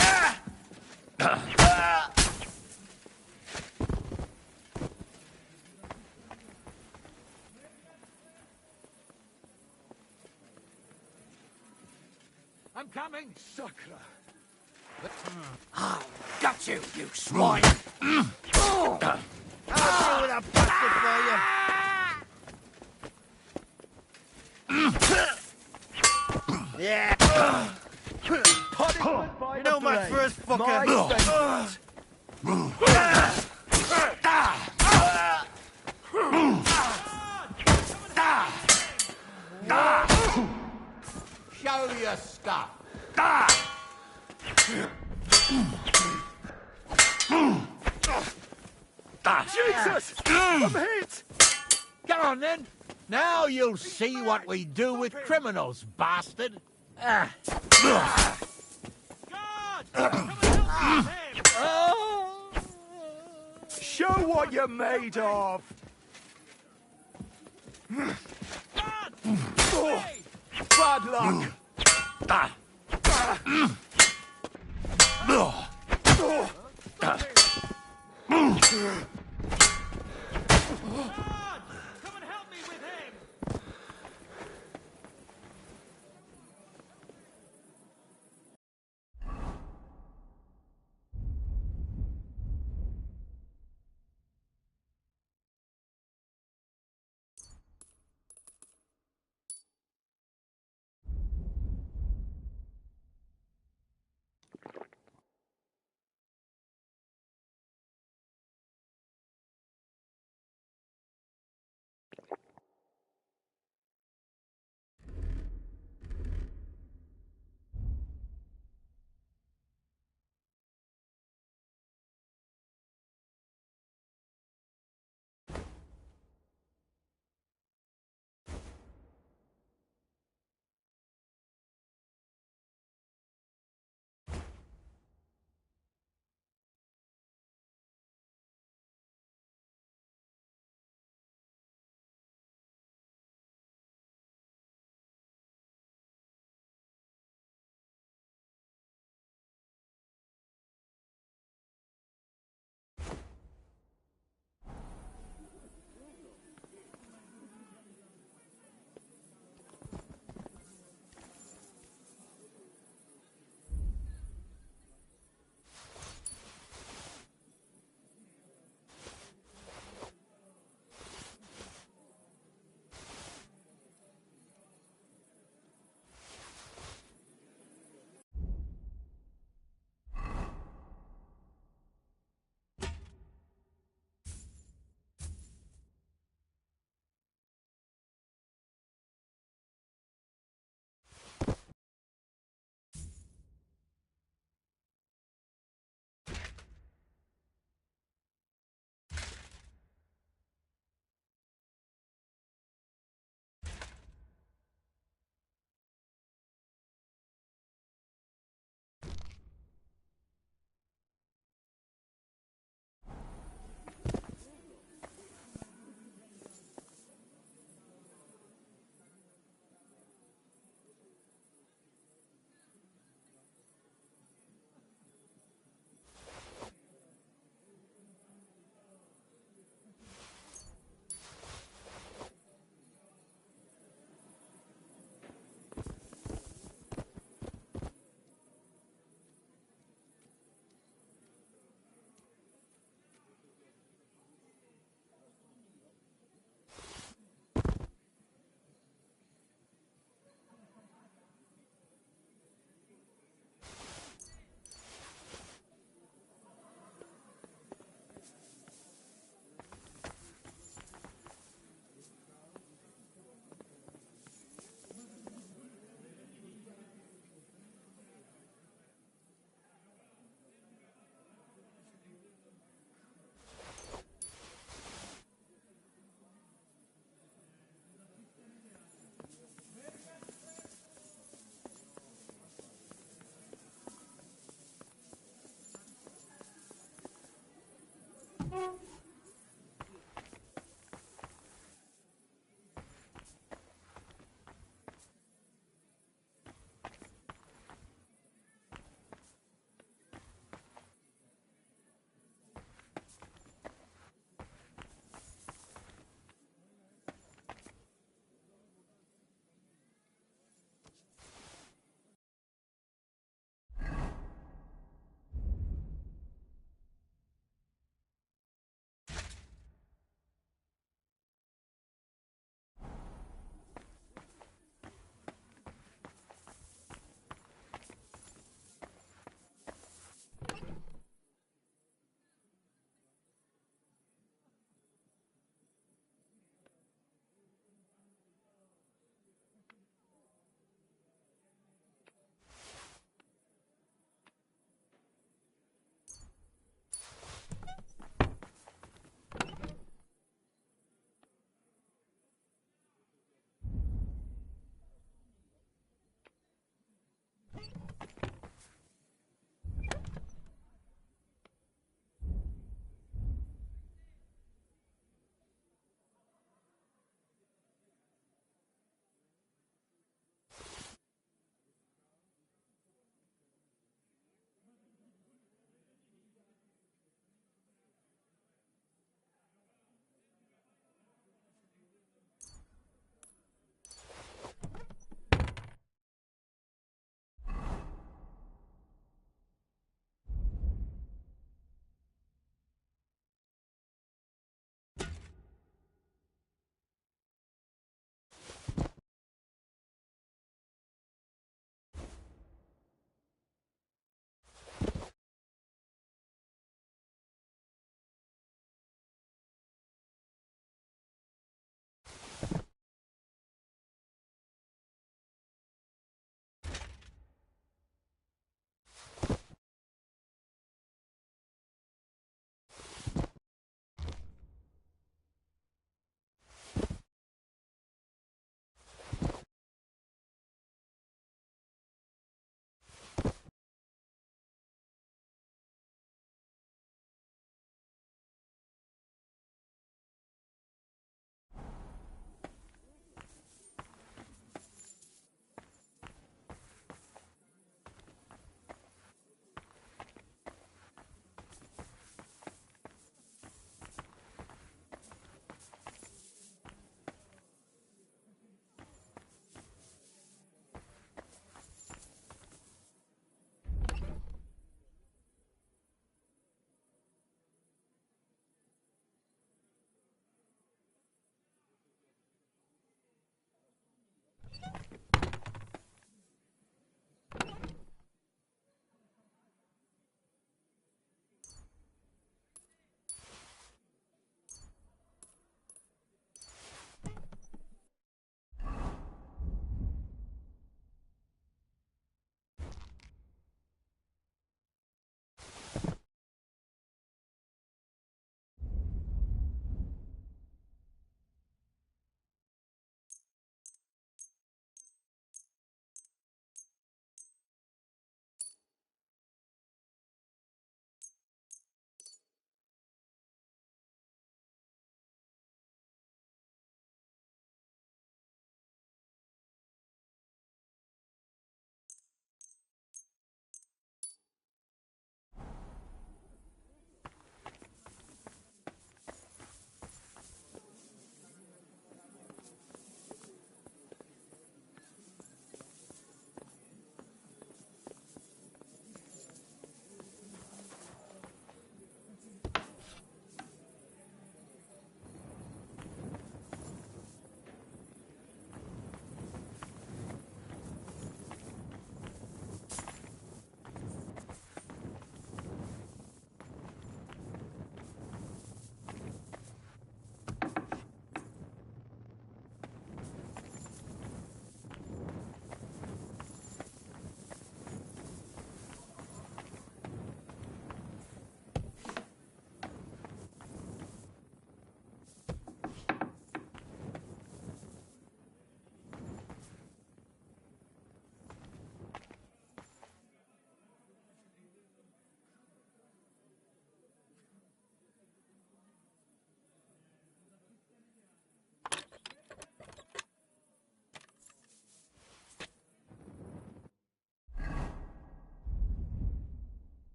I'm coming! Sucker! Got you, you swine! I'll deal with a bastard for you! Yeah! You know my first fucker! Show your stuff! Jesus! I'm hit! Come on then! Now you'll see what we do with criminals, bastard! Show what you're made of! Bad luck!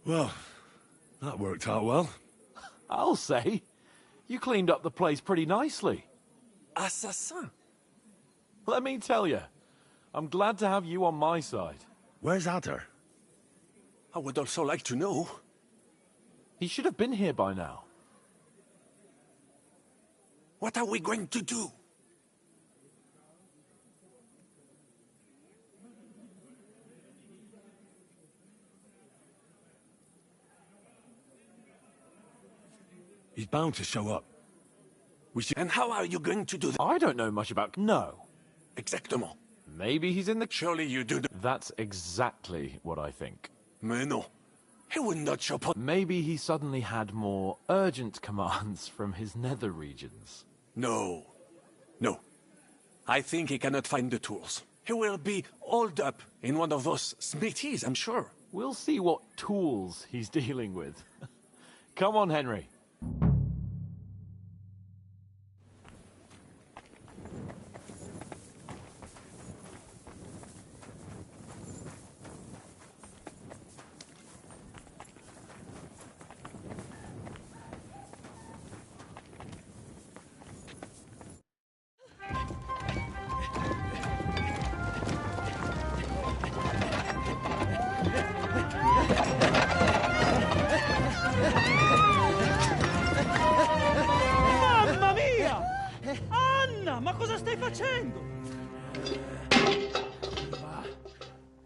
Well, that worked out well. I'll say. You cleaned up the place pretty nicely. Assassin? Let me tell you, I'm glad to have you on my side. Where's Adder? I would also like to know. He should have been here by now. What are we going to do? He's bound to show up. We should... And how are you going to do that? I don't know much about... No. Exactement. Maybe he's in the... Surely you do... That's exactly what I think. Mais non. He would not show up. Maybe he suddenly had more urgent commands from his nether regions. No. No. I think he cannot find the tools. He will be holed up in one of those smithies, I'm sure. We'll see what tools he's dealing with. Come on, Henry. Mamma mia! Anna, ma cosa stai facendo?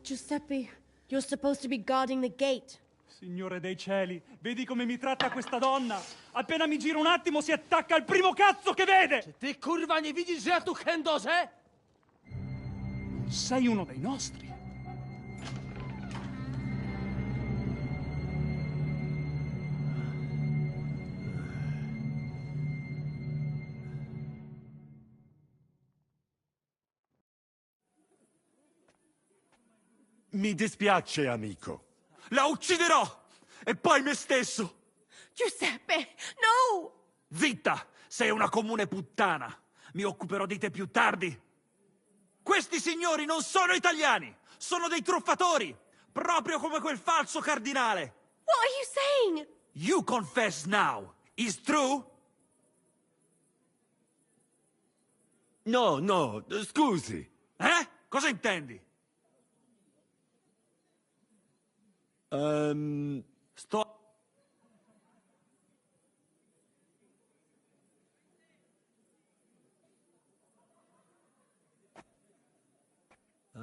Giuseppe, you're supposed to be guarding the gate. Signore dei cieli, vedi come mi tratta questa donna? Appena mi giro un attimo si attacca al primo cazzo che vede! Ty kurwa nie widzisz, że ja tu chędożę? Sei uno dei nostri. Mi dispiace, amico. La ucciderò! E poi me stesso! Giuseppe, no! Zitta! Sei una comune puttana! Mi occuperò di te più tardi! Questi signori non sono italiani! Sono dei truffatori! Proprio come quel falso cardinale! What are you saying? You confess now! Is true? No, no, scusi. Cosa intendi? Sto...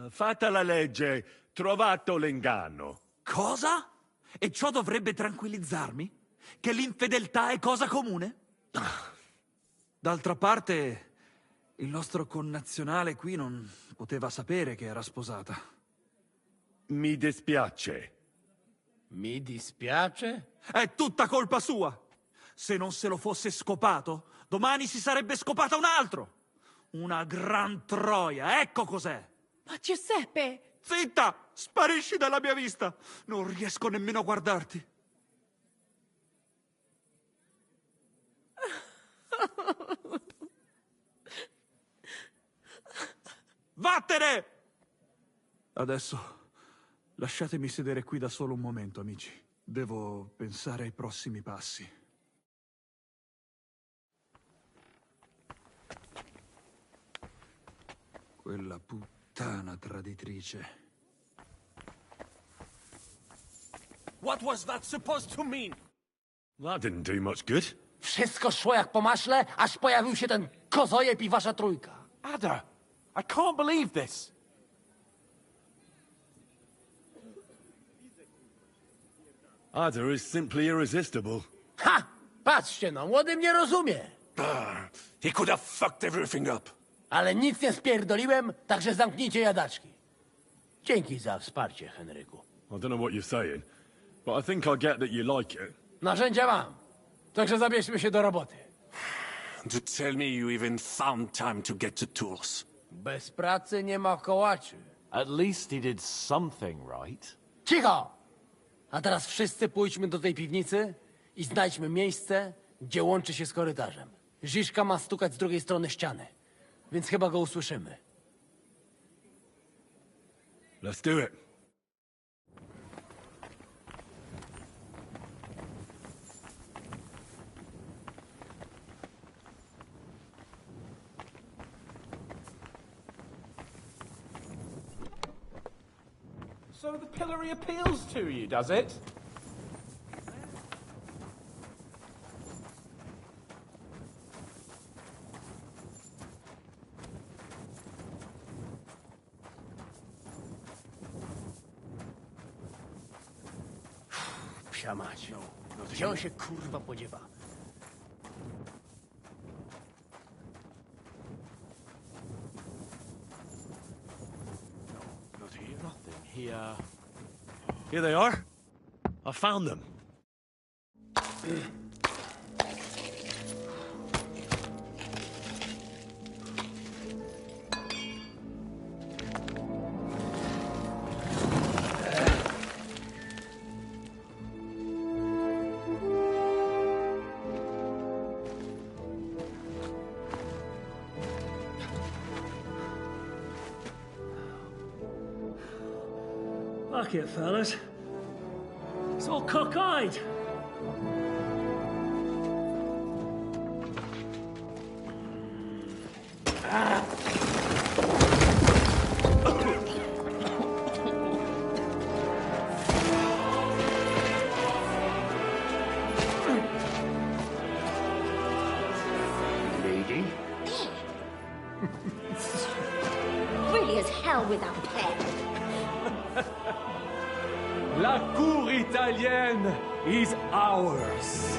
Fatta la legge, trovato l'inganno. Cosa? E ciò dovrebbe tranquillizzarmi? Che l'infedeltà è cosa comune? D'altra parte, il nostro connazionale qui non poteva sapere che era sposata. Mi dispiace. Mi dispiace? È tutta colpa sua! Se non se lo fosse scopato, domani si sarebbe scopata un altro! Una gran troia, ecco cos'è! Ma Giuseppe! Zitta! Sparisci dalla mia vista! Non riesco nemmeno a guardarti! Vattene! Adesso lasciatemi sedere qui da solo un momento, amici. Devo pensare ai prossimi passi. Quella puttana traditrice. What was that supposed to mean? That didn't do much good. Wszystko szło jak po maśle, aż pojawił się ten kozojeb i wasza trójka. Ada, I can't believe this. Ada is simply irresistible. Ha! Patrzcie no, młody mnie rozumie. He could have fucked everything up. Ale nic nie spierdoliłem, także zamknijcie jadaczki. Dzięki za wsparcie, Henryku. I don't know what you're saying, but I think I get that you like it. Narzędzia mam. Także zabierzmy się do roboty. To tell me you even found time to get the tools. Bez pracy nie ma kołaczy. At least he did something right. Cicho! A teraz wszyscy pójdźmy do tej piwnicy i znajdźmy miejsce, gdzie łączy się z korytarzem. Ziszka ma stukać z drugiej strony ściany, więc chyba go usłyszymy. Let's do it. So the pillory appeals to you, does it? Psia mać. Gdzie on się kurwa podziewa? Not here. Nothing here. Here they are. I found them. Fuck it, fellas. It's all cockeyed. Lady? Really as hell without pen. La cour italienne is ours.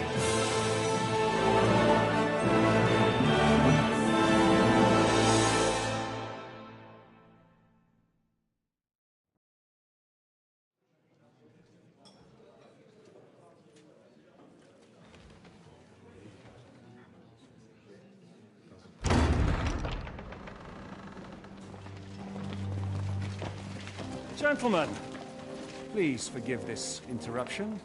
Gentlemen, please forgive this interruption.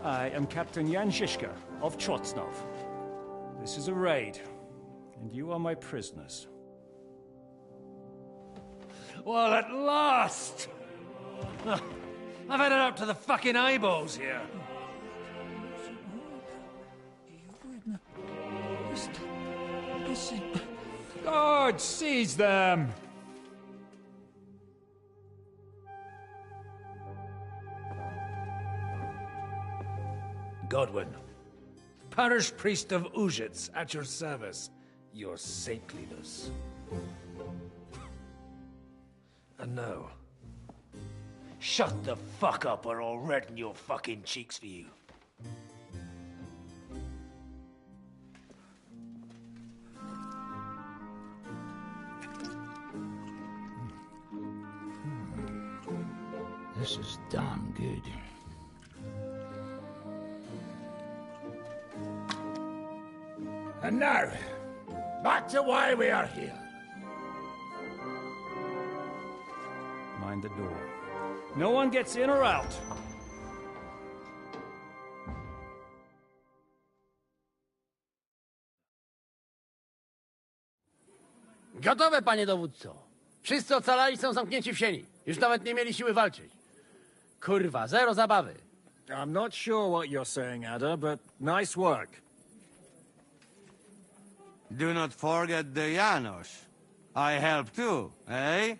I am Captain Jan Žižka of Trotznov. This is a raid, and you are my prisoners. Well, at last! I've had it up to the fucking eyeballs here. Guard, seize them! Godwin, parish priest of Uzhitz, at your service, your saintliness. And now, shut the fuck up or I'll redden your fucking cheeks for you. This is damn good. And now, back to why we are here. Mind the door. No one gets in or out. Gotowe, panie dowódco. Wszyscy ocalali są zamknięci w sieni. Już nawet nie mieli siły walczyć. Kurwa, zero zabawy. I'm not sure what you're saying, Ada, but nice work. Do not forget the Janos. I help too, eh?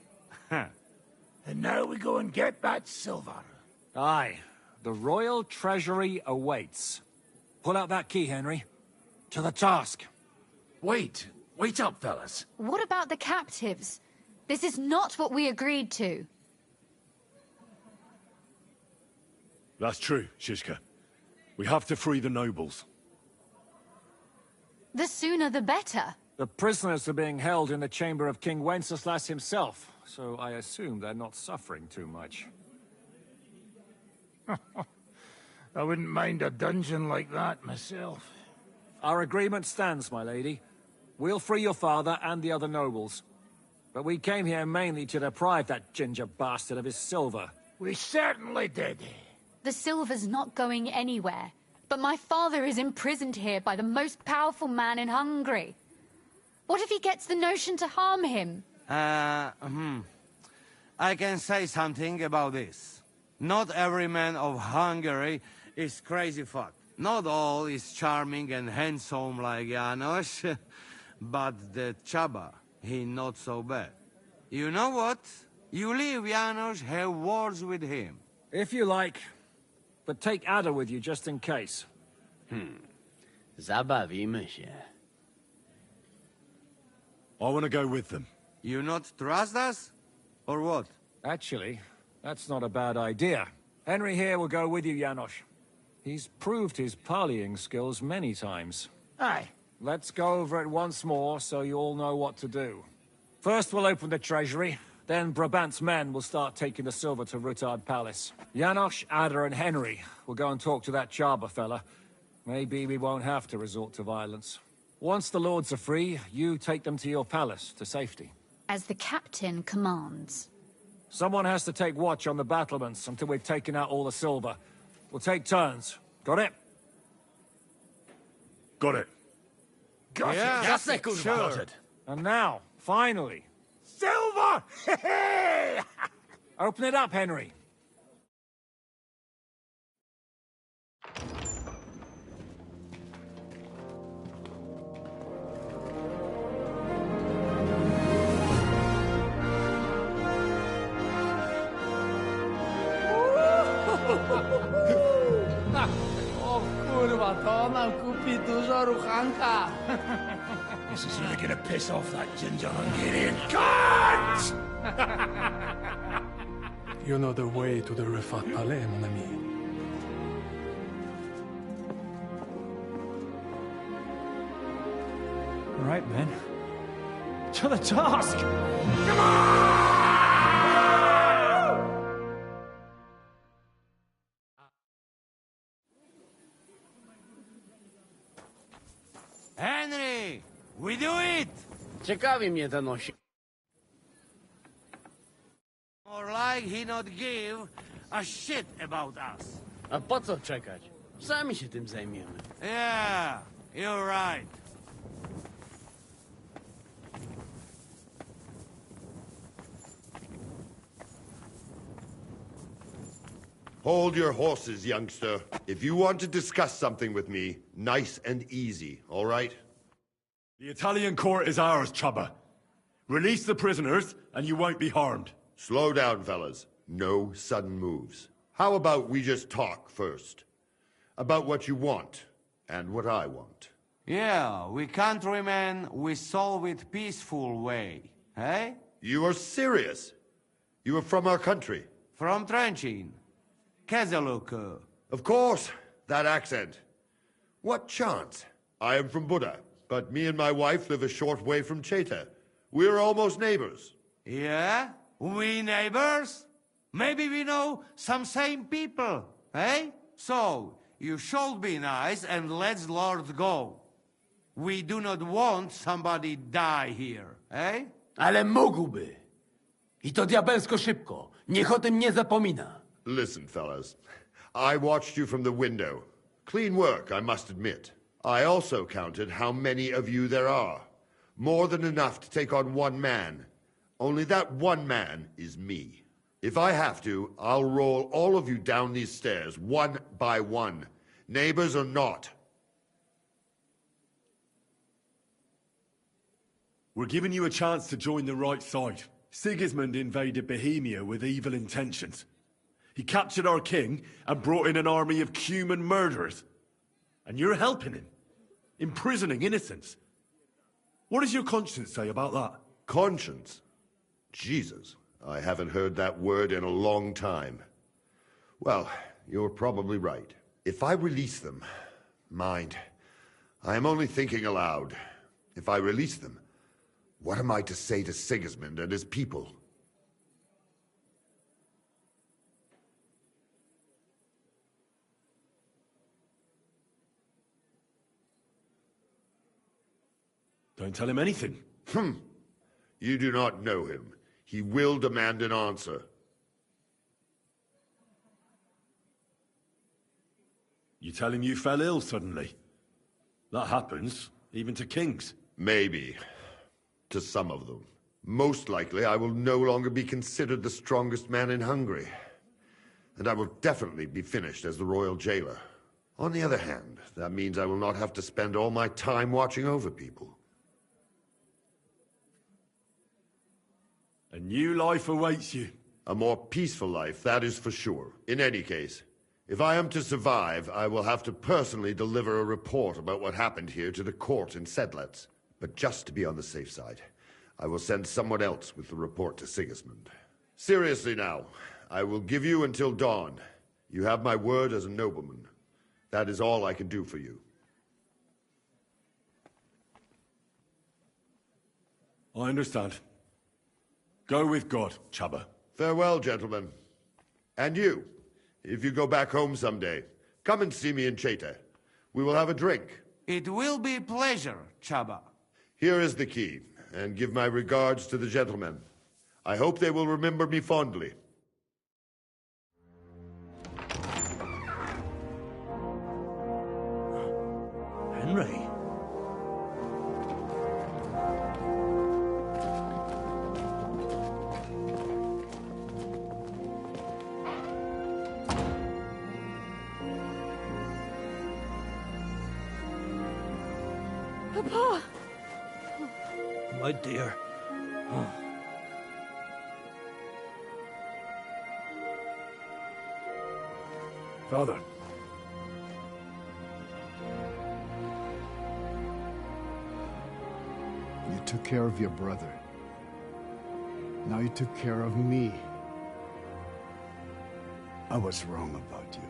And now we go and get that silver. Aye. The royal treasury awaits. Pull out that key, Henry. To the task. Wait up, fellas. What about the captives? This is not what we agreed to. That's true, Žižka. We have to free the nobles. The sooner the better. The prisoners are being held in the chamber of King Wenceslas himself, so I assume they're not suffering too much. I wouldn't mind a dungeon like that myself. Our agreement stands, my lady. We'll free your father and the other nobles. But we came here mainly to deprive that ginger bastard of his silver. We certainly did. The silver's not going anywhere. But my father is imprisoned here by the most powerful man in Hungary. What if he gets the notion to harm him? I can say something about this. Not every man of Hungary is crazy fuck. Not all is charming and handsome like Janos. But the Chaba, he not so bad. You know what? You leave Janos, have words with him. If you like. But take Ada with you just in case. Zabawimy się. I want to go with them. You not trust us? Or what? Actually, that's not a bad idea. Henry here will go with you, Janos. He's proved his parleying skills many times. Aye. Let's go over it once more so you all know what to do. First we'll open the treasury, then Brabant's men will start taking the silver to Rutard Palace. Janos, Ada and Henry will go and talk to that Charber fella. Maybe we won't have to resort to violence. Once the lords are free, you take them to your palace, to safety. As the captain commands. Someone has to take watch on the battlements until we've taken out all the silver. We'll take turns. Got it? Got it. Got it. Jasne, kurwa. Got it. And now, finally, Silver! open it up, Henry. O kurwa, to nam kupi dużo ruchanka. This is really gonna piss off that ginger Hungarian cunt! You know the way to the Rifat Palais, mon ami. All right, men. To the task! Henry! We do it! Ciekawi mnie ten osi. Or like he not give a shit about us. A po co czekać? Sami się tym zajmiemy. Yeah, you're right. Hold your horses, youngster. If you want to discuss something with me, nice and easy, all right? The Italian court is ours, Chubba. Release the prisoners, and you won't be harmed. Slow down, fellas. No sudden moves. How about we just talk first? About what you want, and what I want. Yeah, we countrymen, we solve it peaceful way. Hey? You are serious? You are from our country? From Trenchin. Kezeluk. Of course, that accent. What chance? I am from Buda, but me and my wife live a short way from Cheta. We're almost neighbors. Yeah? We neighbors? Maybe we know some same people, eh? So, you should be nice and let Lord go. We do not want somebody die here, eh? Ale mógłby. I to diabelsko szybko. Niech o tym nie zapomina. Listen, fellas. I watched you from the window. Clean work, I must admit. I also counted how many of you there are. More than enough to take on one man. Only that one man is me. If I have to, I'll roll all of you down these stairs, one by one. Neighbors or not. We're giving you a chance to join the right side. Sigismund invaded Bohemia with evil intentions. He captured our king and brought in an army of human murderers. And you're helping him, imprisoning innocents. What does your conscience say about that? Conscience? Jesus, I haven't heard that word in a long time. Well, you're probably right. If I release them, mind, I am only thinking aloud. If I release them, what am I to say to Sigismund and his people? Don't tell him anything. You do not know him. He will demand an answer. You tell him you fell ill suddenly. That happens, even to kings. Maybe. To some of them. Most likely, I will no longer be considered the strongest man in Hungary. And I will definitely be finished as the royal jailer. On the other hand, that means I will not have to spend all my time watching over people. A new life awaits you. A more peaceful life, that is for sure. In any case, if I am to survive, I will have to personally deliver a report about what happened here to the court in Sedlitz. But just to be on the safe side, I will send someone else with the report to Sigismund. Seriously now, I will give you until dawn. You have my word as a nobleman. That is all I can do for you. I understand. Go with God, Chaba. Farewell, gentlemen. And you, if you go back home someday, come and see me in Cheta. We will have a drink. It will be a pleasure, Chaba. Here is the key, and give my regards to the gentlemen. I hope they will remember me fondly. Henry? Papa! My dear. Oh. Father. You took care of your brother. Now you took care of me. I was wrong about you,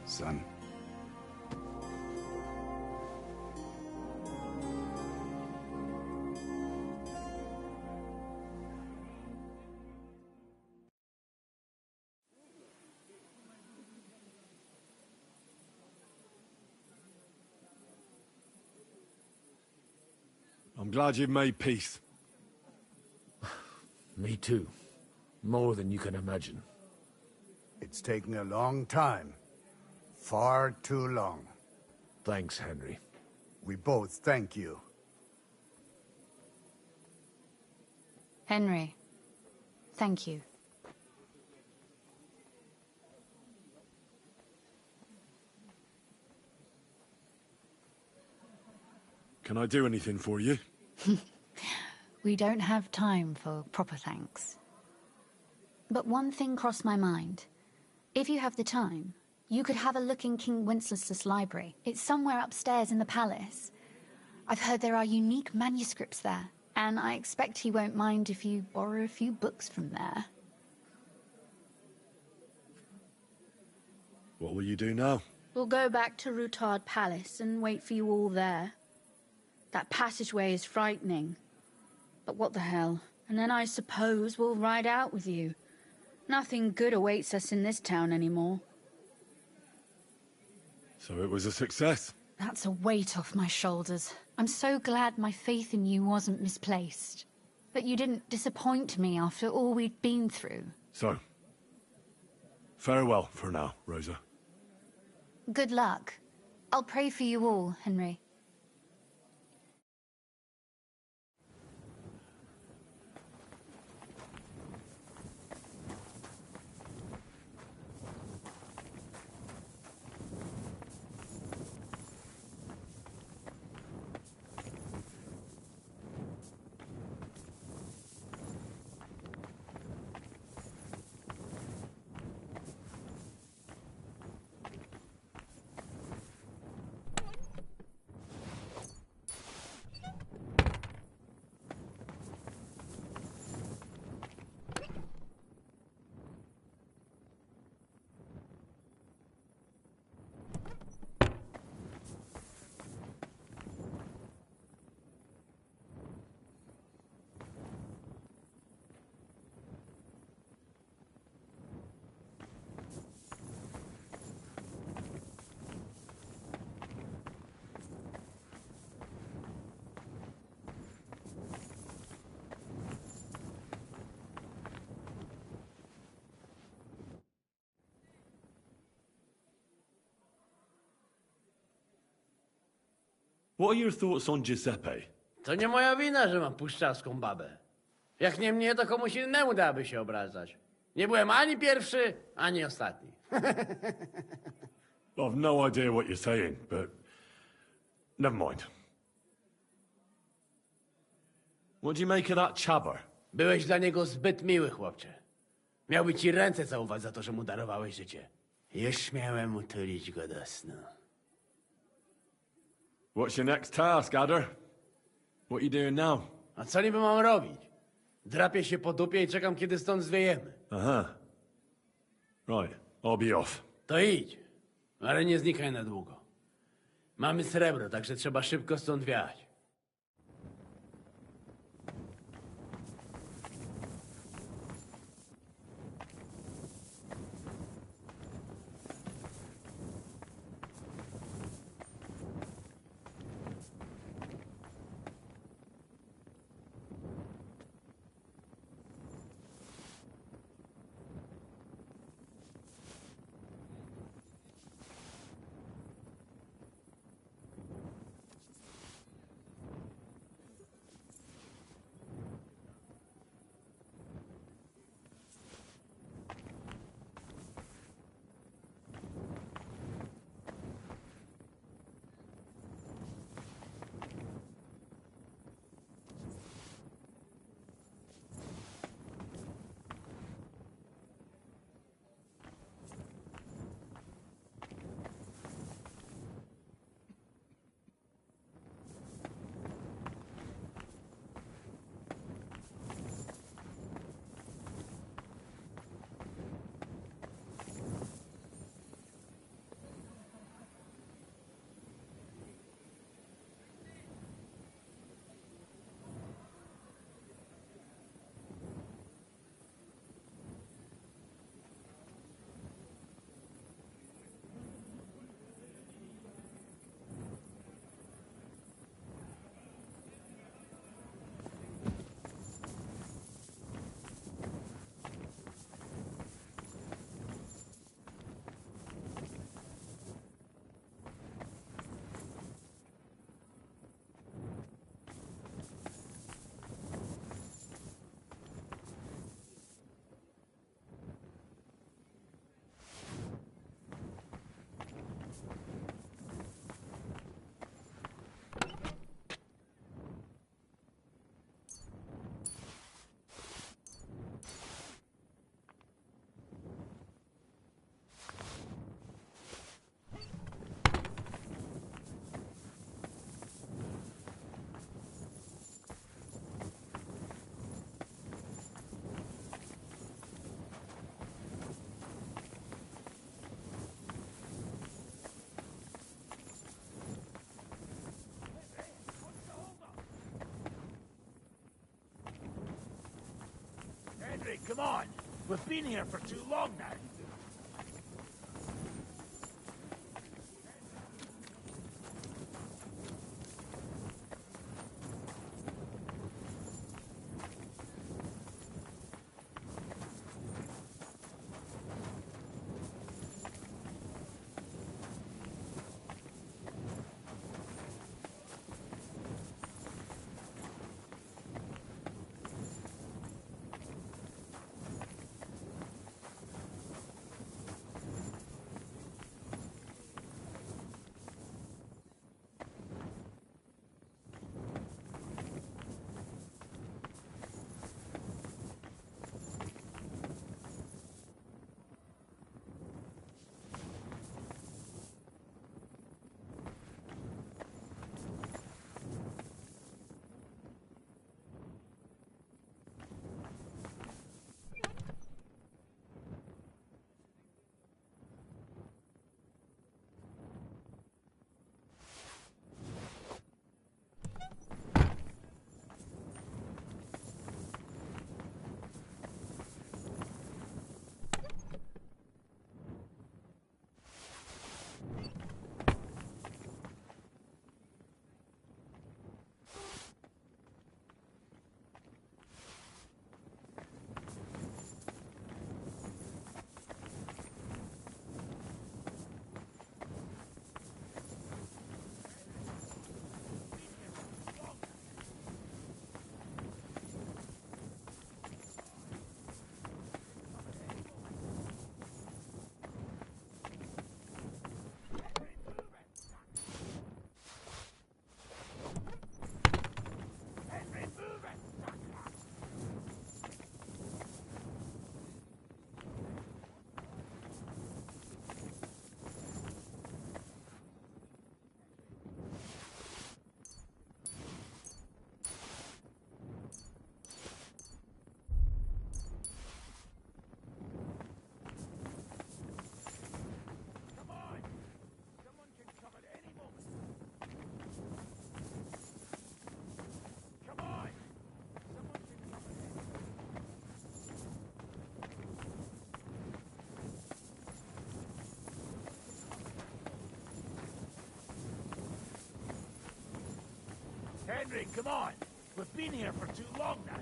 son. I'm glad you've made peace. Me too. More than you can imagine. It's taken a long time. Far too long. Thanks, Henry. We both thank you. Henry, thank you. Can I do anything for you? We don't have time for proper thanks. But one thing crossed my mind. If you have the time, you could have a look in King Wenceslas' library. It's somewhere upstairs in the palace. I've heard there are unique manuscripts there, and I expect he won't mind if you borrow a few books from there. What will you do now? We'll go back to Rutard Palace and wait for you all there. That passageway is frightening. But what the hell? And then I suppose we'll ride out with you. Nothing good awaits us in this town anymore. So it was a success? That's a weight off my shoulders. I'm so glad my faith in you wasn't misplaced. That you didn't disappoint me after all we'd been through. So, farewell for now, Rosa. Good luck. I'll pray for you all, Henry. What are your thoughts on Giuseppe? To nie moja wina, że mam puszczaską babę. Jak nie mnie, to komuś innemu dałaby się obrażać. Nie byłem ani pierwszy, ani ostatni. I've no idea what you're saying, but never mind. What do you make of that Chabber? Byłeś dla niego zbyt miły, chłopcze. Miałby ci ręce całować za to, że mu darowałeś życie. Już śmiałem utulić go do snu. What's your next task, Adder? What you doing now? A co niby mam robić? Drapię się po dupie i czekam, kiedy stąd zwiejemy. Aha. Right, I'll be off. To idź, ale nie znikaj na długo. Mamy srebro, także trzeba szybko stąd wiać. Come on! We've been here for too long now. Henry, come on. We've been here for too long now.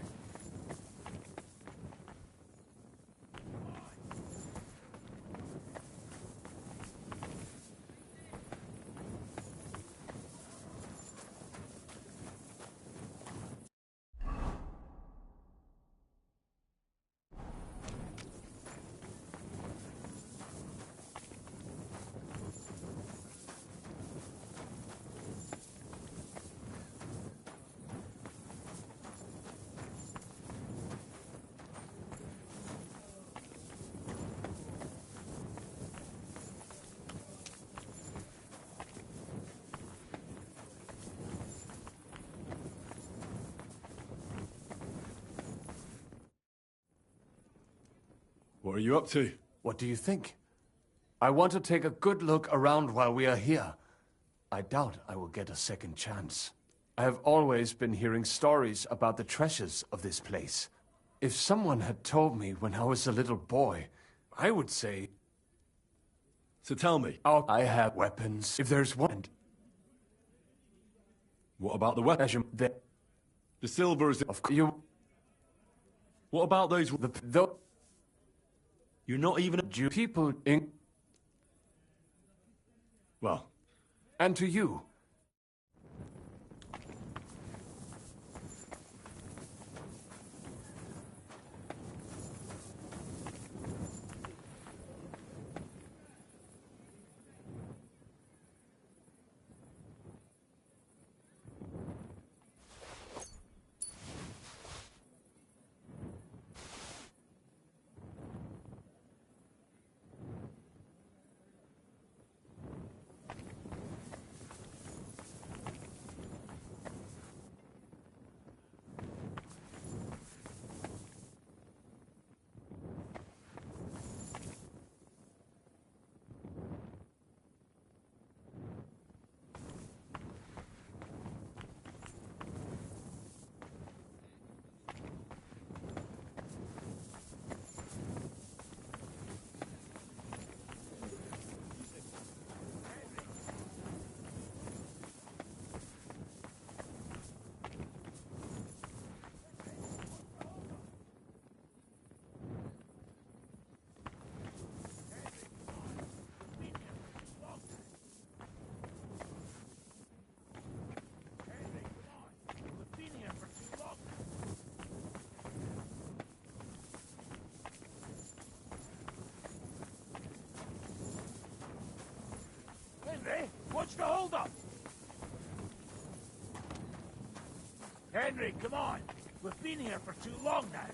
What are you up to? What do you think? I want to take a good look around while we are here. I doubt I will get a second chance. I have always been hearing stories about the treasures of this place. If someone had told me when I was a little boy, I would say... So tell me. I have weapons. If there's one... What about the weapon? The silver is... Of you... What about those... You're not even a Jew. People in... Well... And to you. Henry, what's the hold-up? Henry, come on. We've been here for too long now.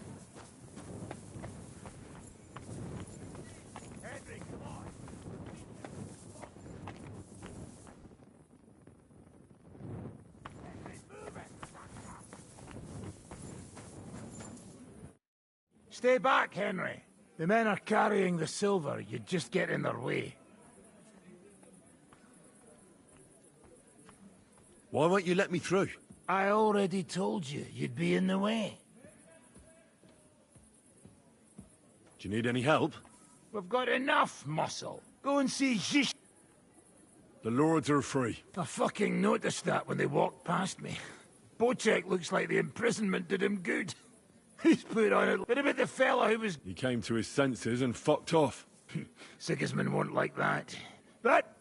Henry, come on. Henry, move it. Stay back, Henry. The men are carrying the silver. You'd just get in their way. Why won't you let me through? I already told you, you'd be in the way. Do you need any help? We've got enough muscle. Go and see Zish. The lords are free. I fucking noticed that when they walked past me. Bocek looks like the imprisonment did him good. He's put on it. What about the fella who was... He came to his senses and fucked off. Sigismund won't like that. But...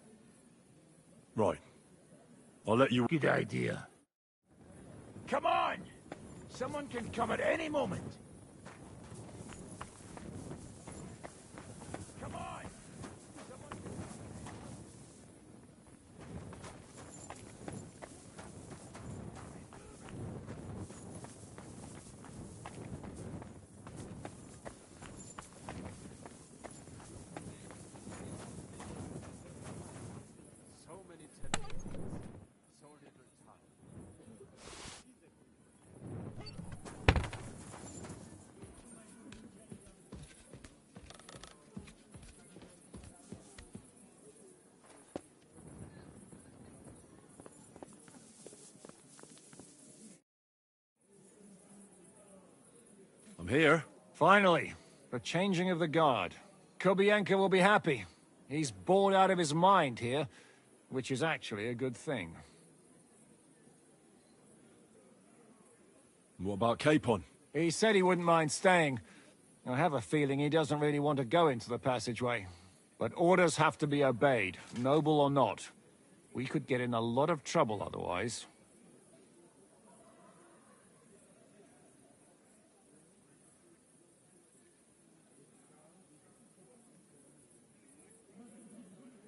Right. I'll let you... Good idea. Come on! Someone can come at any moment. Come on! I'm here. Finally, the changing of the guard. Kobienka will be happy. He's bored out of his mind here, which is actually a good thing. What about Capon? He said he wouldn't mind staying. I have a feeling he doesn't really want to go into the passageway. But orders have to be obeyed, noble or not. We could get in a lot of trouble otherwise.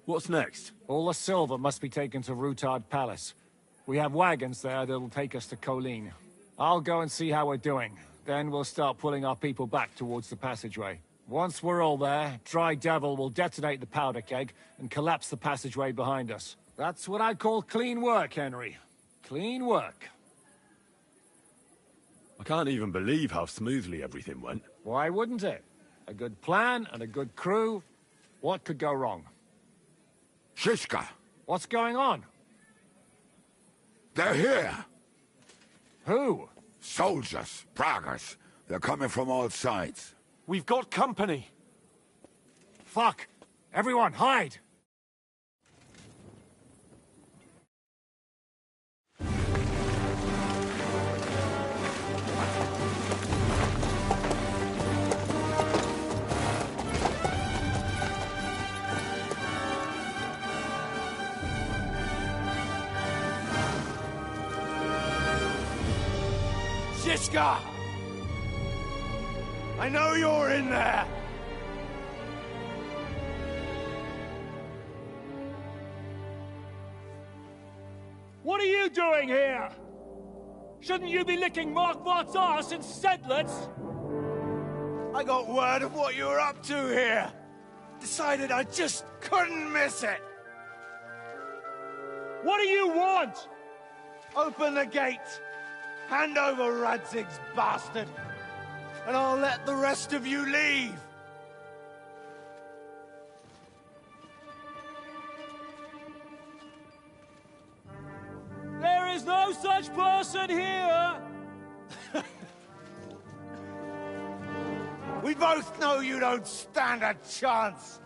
What's next? All the silver must be taken to Rutard Palace. We have wagons there that'll take us to Colleen. I'll go and see how we're doing. Then we'll start pulling our people back towards the passageway. Once we're all there, Dry Devil will detonate the powder keg and collapse the passageway behind us. That's what I call clean work, Henry. Clean work. I can't even believe how smoothly everything went. Why wouldn't it? A good plan and a good crew. What could go wrong? Shishka! What's going on? They're here! Who? Soldiers, Pragas. They're coming from all sides. We've got company. Fuck! Everyone, hide! Shishka! I know you're in there! What are you doing here? Shouldn't you be licking Markvart's arse instead, let's... I got word of what you were up to here. Decided I just couldn't miss it. What do you want? Open the gate. Hand over Radzig's bastard. And I'll let the rest of you leave. There is no such person here! We both know you don't stand a chance.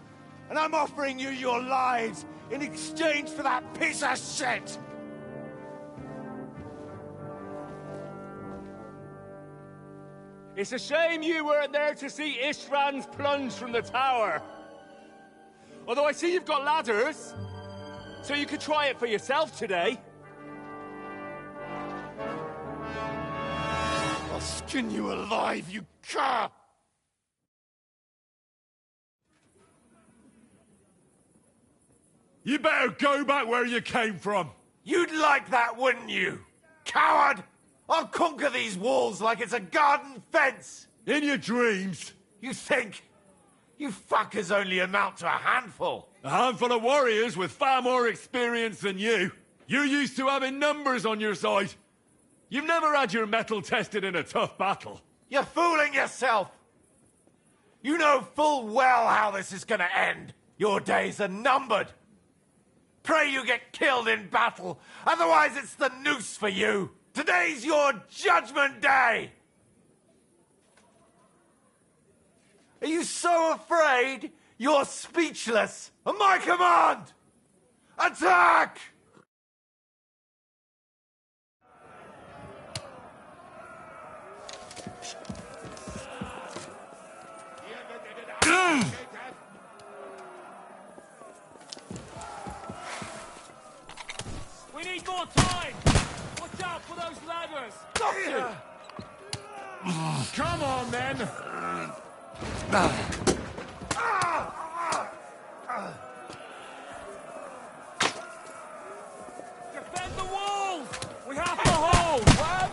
And I'm offering you your lives in exchange for that piece of shit! It's a shame you weren't there to see Ishrand's plunge from the tower. Although I see you've got ladders, so you could try it for yourself today. I'll skin you alive, you cur! You better go back where you came from! You'd like that, wouldn't you? Coward! I'll conquer these walls like it's a garden fence! In your dreams! You think? You fuckers only amount to a handful. A handful of warriors with far more experience than you. You're used to having numbers on your side. You've never had your mettle tested in a tough battle. You're fooling yourself! You know full well how this is gonna end. Your days are numbered. Pray you get killed in battle, otherwise it's the noose for you. Today's your judgment day! Are you so afraid you're speechless? On my command! Attack! We need more time! Watch out for those ladders! Come on, then! Defend the walls! We have to hold! What?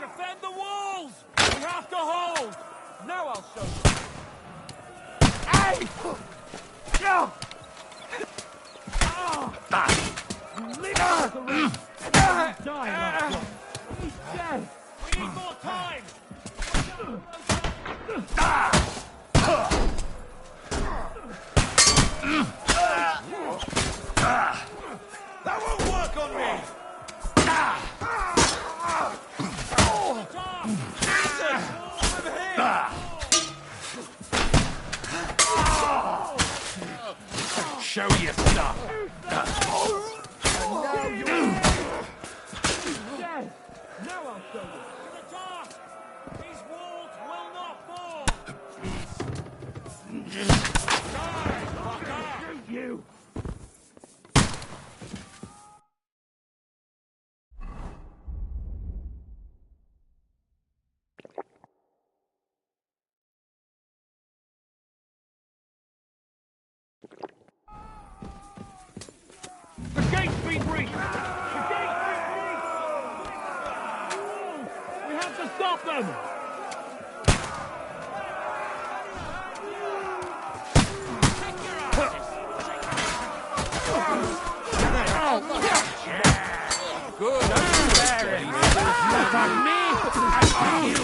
Defend the walls! We have to hold! Now I'll show you. Hey! No! We need more time! show you stuff. And now you... Yes! Now I'll show you. To the top! These walls will not fall! Die, fucker! You! The gate's been breached! The gate's been breached! We have to stop them! Good. Not on me. On you.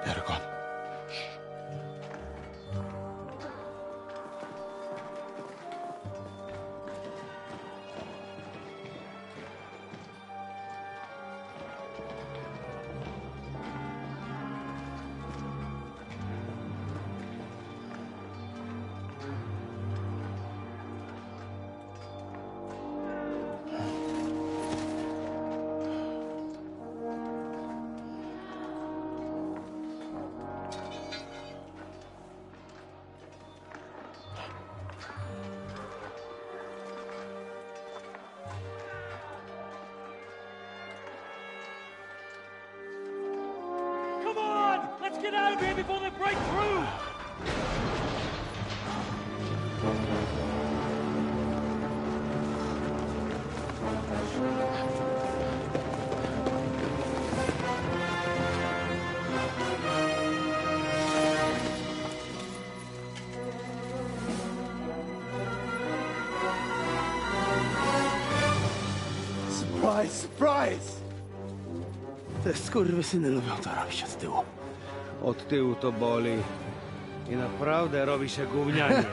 They're gone. Come on! Let's get out of here before they break through! Surprise, surprise! Te skurwysyny lubią to robić od tyłu. Od tyłu to boli. I naprawdę robi się gównianie.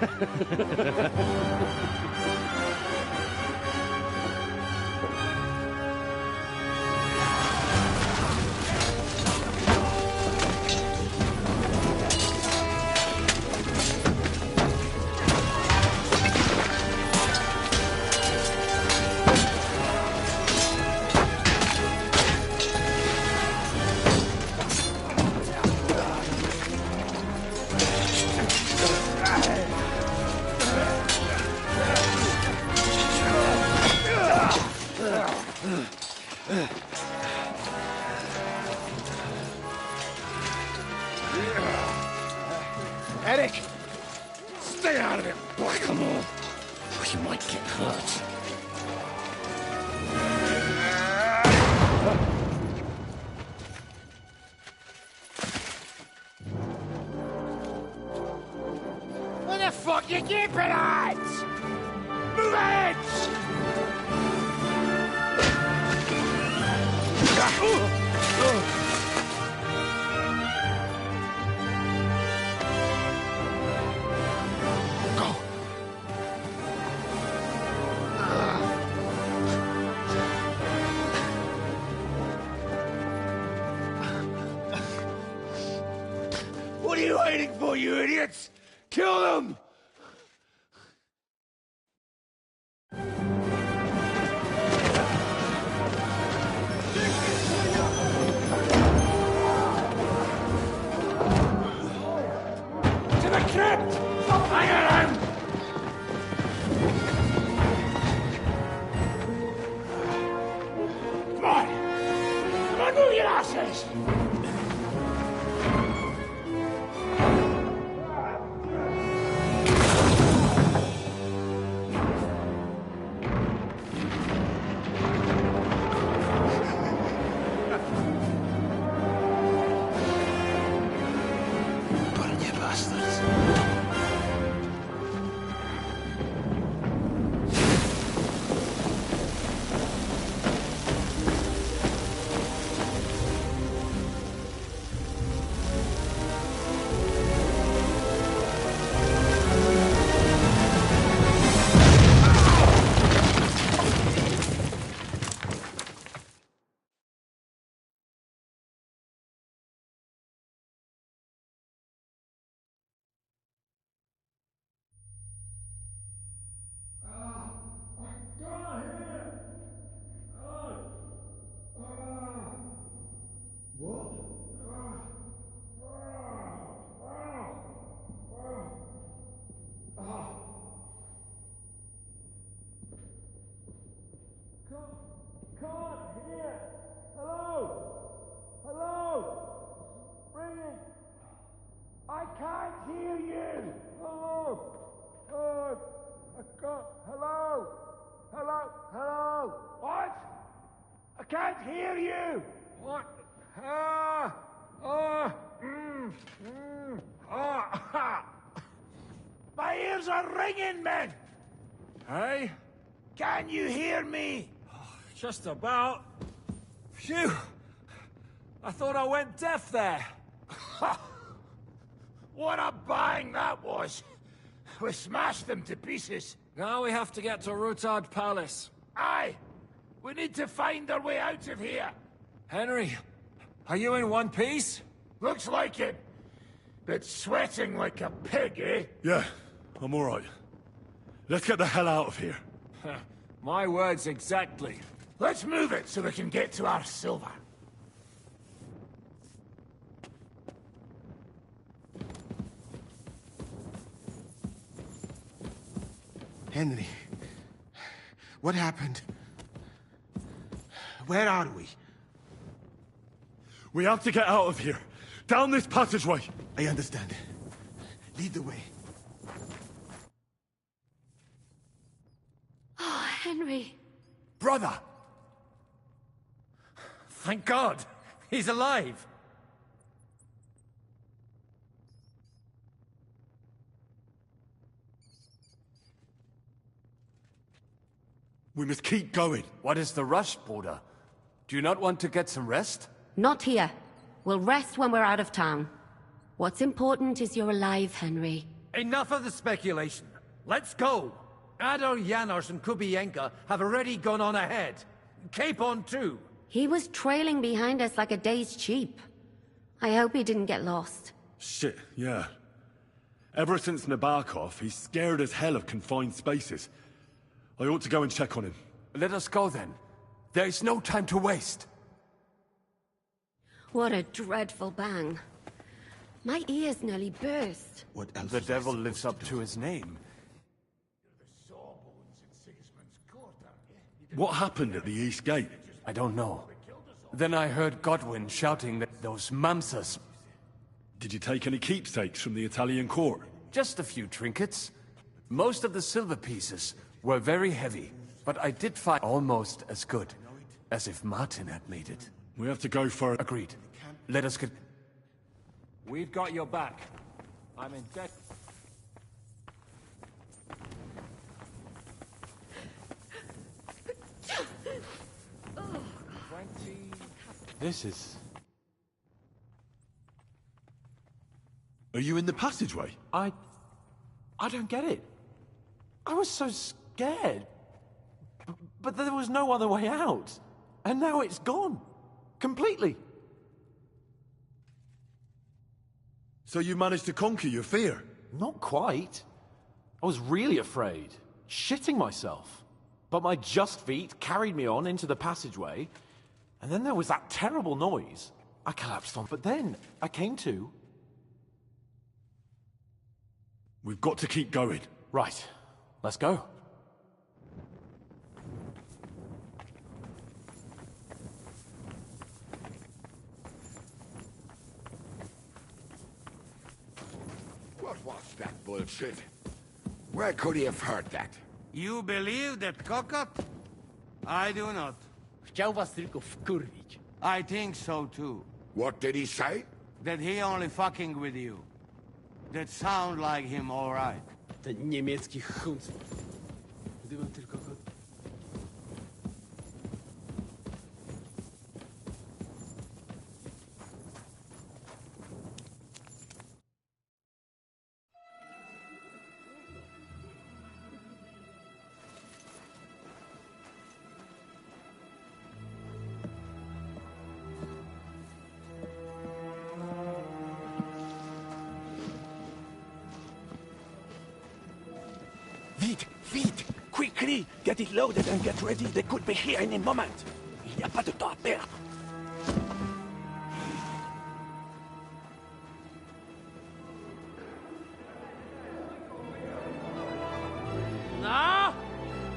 Eric! Stay out of it, Blackamoor! Or you might get hurt. What the fuck you keeping at? Move it! Go! What are you waiting for, you idiots? Kill them! To the crypt! Fire him! bosses! I can't hear you! Oh! Oh! I can't... Hello? Hello? Hello? What? I can't hear you! What? Ah! Ah! Ah! My ears are ringing, men! Hey? Can you hear me? Just about. Phew! I thought I went deaf there. What a bang that was! We smashed them to pieces. Now we have to get to Rutard Palace. Aye! We need to find our way out of here. Henry, are you in one piece? Looks like it. But sweating like a pig, eh? Yeah, I'm all right. Let's get the hell out of here. My words exactly. Let's move it so we can get to our silver. Henry, what happened? Where are we? We have to get out of here. Down this passageway. I understand. Lead the way. Oh, Henry. Brother! Thank God. He's alive. We must keep going. What is the rush, Bruder? Do you not want to get some rest? Not here. We'll rest when we're out of town. What's important is you're alive, Henry. Enough of the speculation. Let's go. Adar, Janos, and Kubienka have already gone on ahead. Capon too. He was trailing behind us like a dazed sheep. I hope he didn't get lost. Shit, yeah. Ever since Nabokov, he's scared as hell of confined spaces. I ought to go and check on him. Let us go then. There is no time to waste. What a dreadful bang. My ears nearly burst. What else? The devil lives up to his name. What happened at the East Gate? I don't know. Then I heard Godwin shouting that those mamsas... Did you take any keepsakes from the Italian court? Just a few trinkets. Most of the silver pieces were very heavy, but I did find almost as good as if Martin had made it. We have to go for... Agreed. Let us get... We've got your back. I'm in debt. This is... Are you in the passageway? I don't get it. I was so scared. But there was no other way out. And now it's gone. Completely. So you managed to conquer your fear? Not quite. I was really afraid. Shitting myself. But my just feet carried me on into the passageway. And then there was that terrible noise. I collapsed on. But then I came to. We've got to keep going. Right. Let's go. that bullshit. Where could he have heard that? You believe that cockot? I do not. Chciał was tylko wkurwić. I think so too. What did he say? That he only fucking with you. That sound like him, all right. Ten niemiecki chunt. Gdybym tylko go... Vite! Quickly! Get it loaded and get ready. They could be here any moment. Il n'y a pas de temps à perdre. No!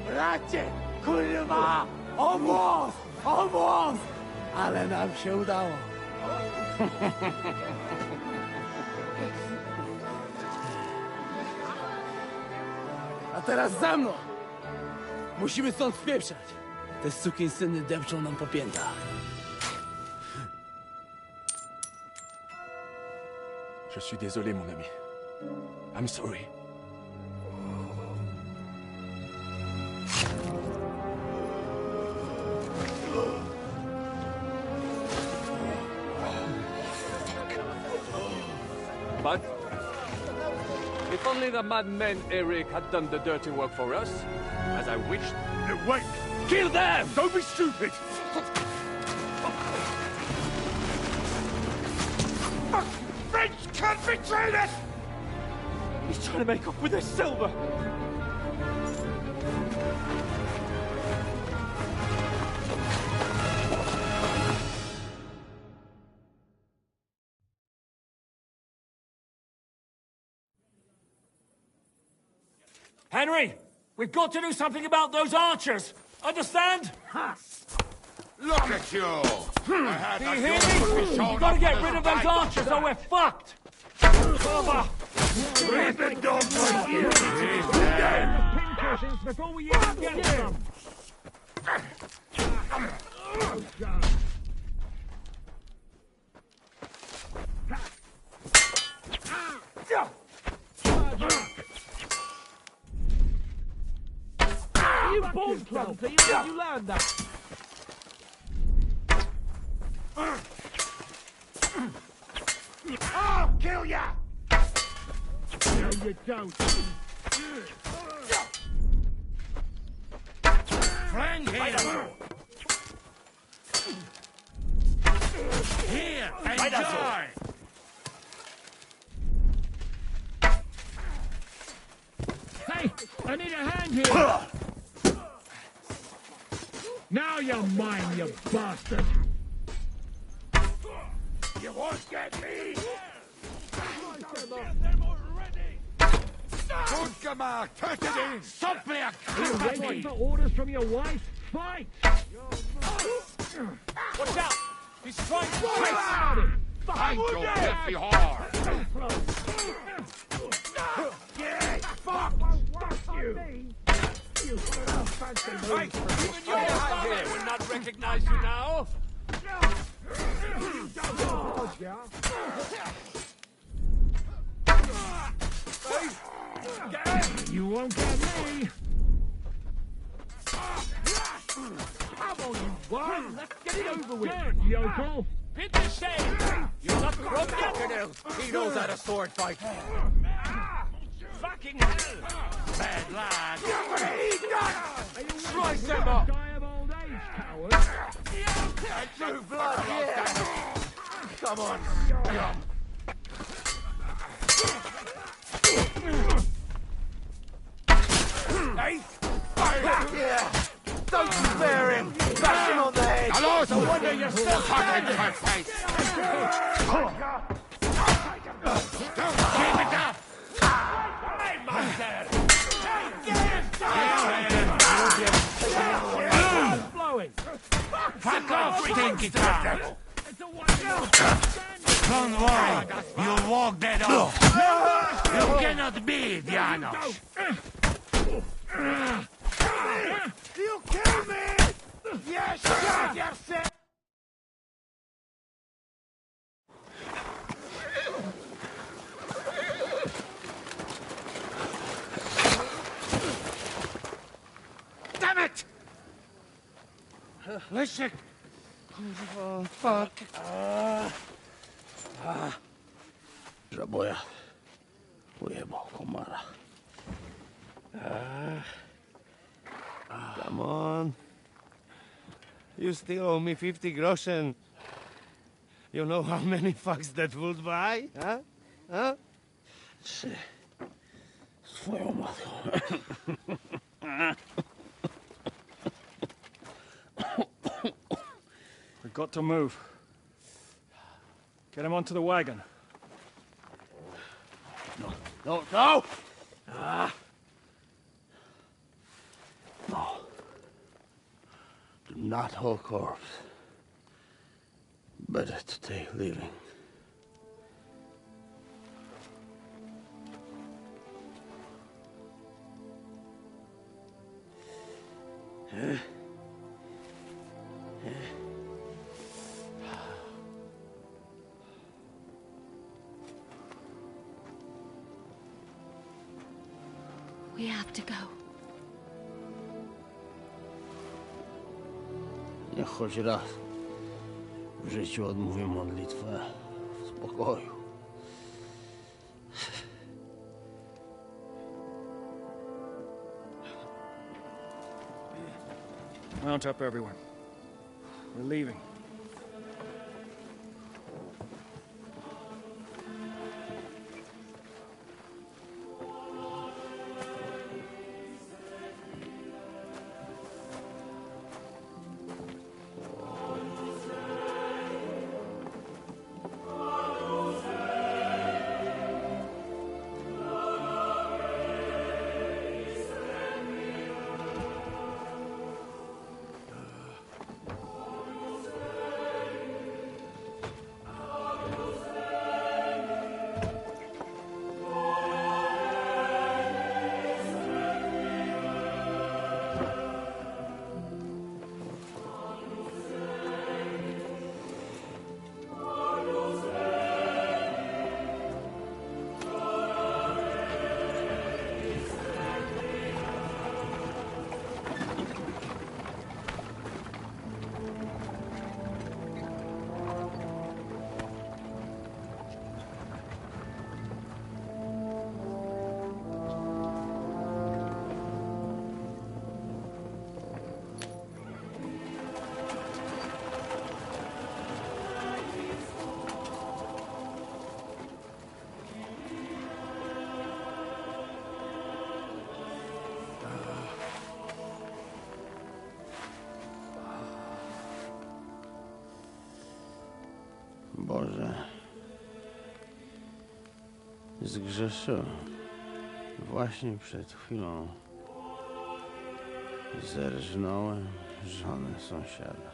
Bracie! Kurwa! Almost! Almost! Ale nam się udało. A teraz za mną! Musimy stąd wpieprzać. Te sukinsyny depczą nam po piętach. Je suis désolé, mon ami. I'm sorry. But if only the madman Eric had done the dirty work for us, as I wished. Wait! Kill them! Don't be stupid! Fuck! French can't betray us! He's trying to make off with his silver! Henry! We've got to do something about those archers! Understand? Look at you! I had Do you that hear you me? would be shown We've got to up get with rid a of those fight. archers or we're fucked! Cover! Raven don't fight you! Pincushions before we even get them! You bone club, so you learned that. I'll kill ya! No, you don't. Friend here! Here, enjoy! Hey, I need a hand here! Now you're mine, you bastard! You won't get me! Get them already! Good gemacht! Turn it in! Something You waiting for orders from your wife? Fight! Watch out! He's trying to What chase! about it? I'm so filthy hard! Yeah, fuck you! You little fancy Right! Even your father would not recognize you now! You won't get me! Come on, you one! Let's get it over with! Good, yokel! Hit the shade! You're not grown yet! He knows how to sword fight! Fucking hell! Bad lad! You're gonna eat that! Slice them up! Die of old age, coward! True blood, yeah! Come on! Hey! Yeah! Don't spare him! Bash him on the head! Hello, No wonder you're still fucking standing! my face! Keep it up! Hey, monster! Flowing! Fuck off, stinky devil! It's a one! Don't worry, you'll walk that off. You cannot be, Janos. You kill me! Yes, shot yourself! Damn it! Leszek! Oh, fuck. Żaboja. Ujebał komara. Come on. You still owe me 50 groschen. You know how many fucks that would buy? Huh? Huh? Swoją matką. We've got to move. Get him onto the wagon. No! No. Do not hold corpse. Better to take living. We have to go. Niech choć raz w życiu odmówię modlitwę w spokoju. Mount up, everyone. We're leaving. Boże, zgrzeszyłem. Właśnie przed chwilą zerżnąłem żonę sąsiada.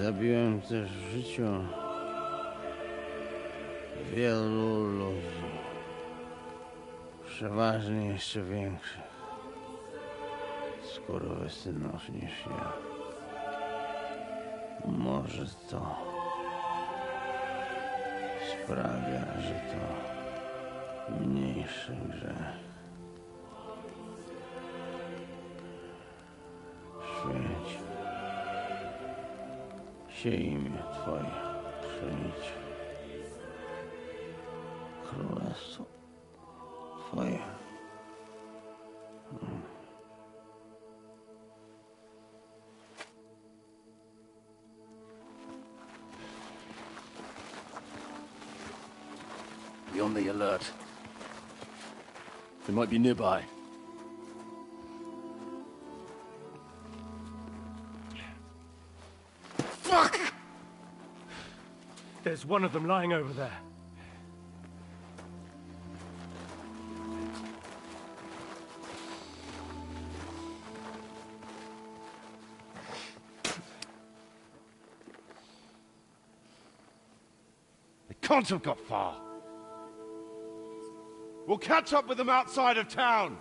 Zabiłem też w życiu wielu ludzi, przeważnie jeszcze większych skurwysynów niż ja. Może to sprawia, że to mniejszy grzech. Święć się imię Twoje, przyjdź królestwo Twoje. Be on the alert. They might be nearby. Fuck! There's one of them lying over there. can't have got far. We'll catch up with them outside of town.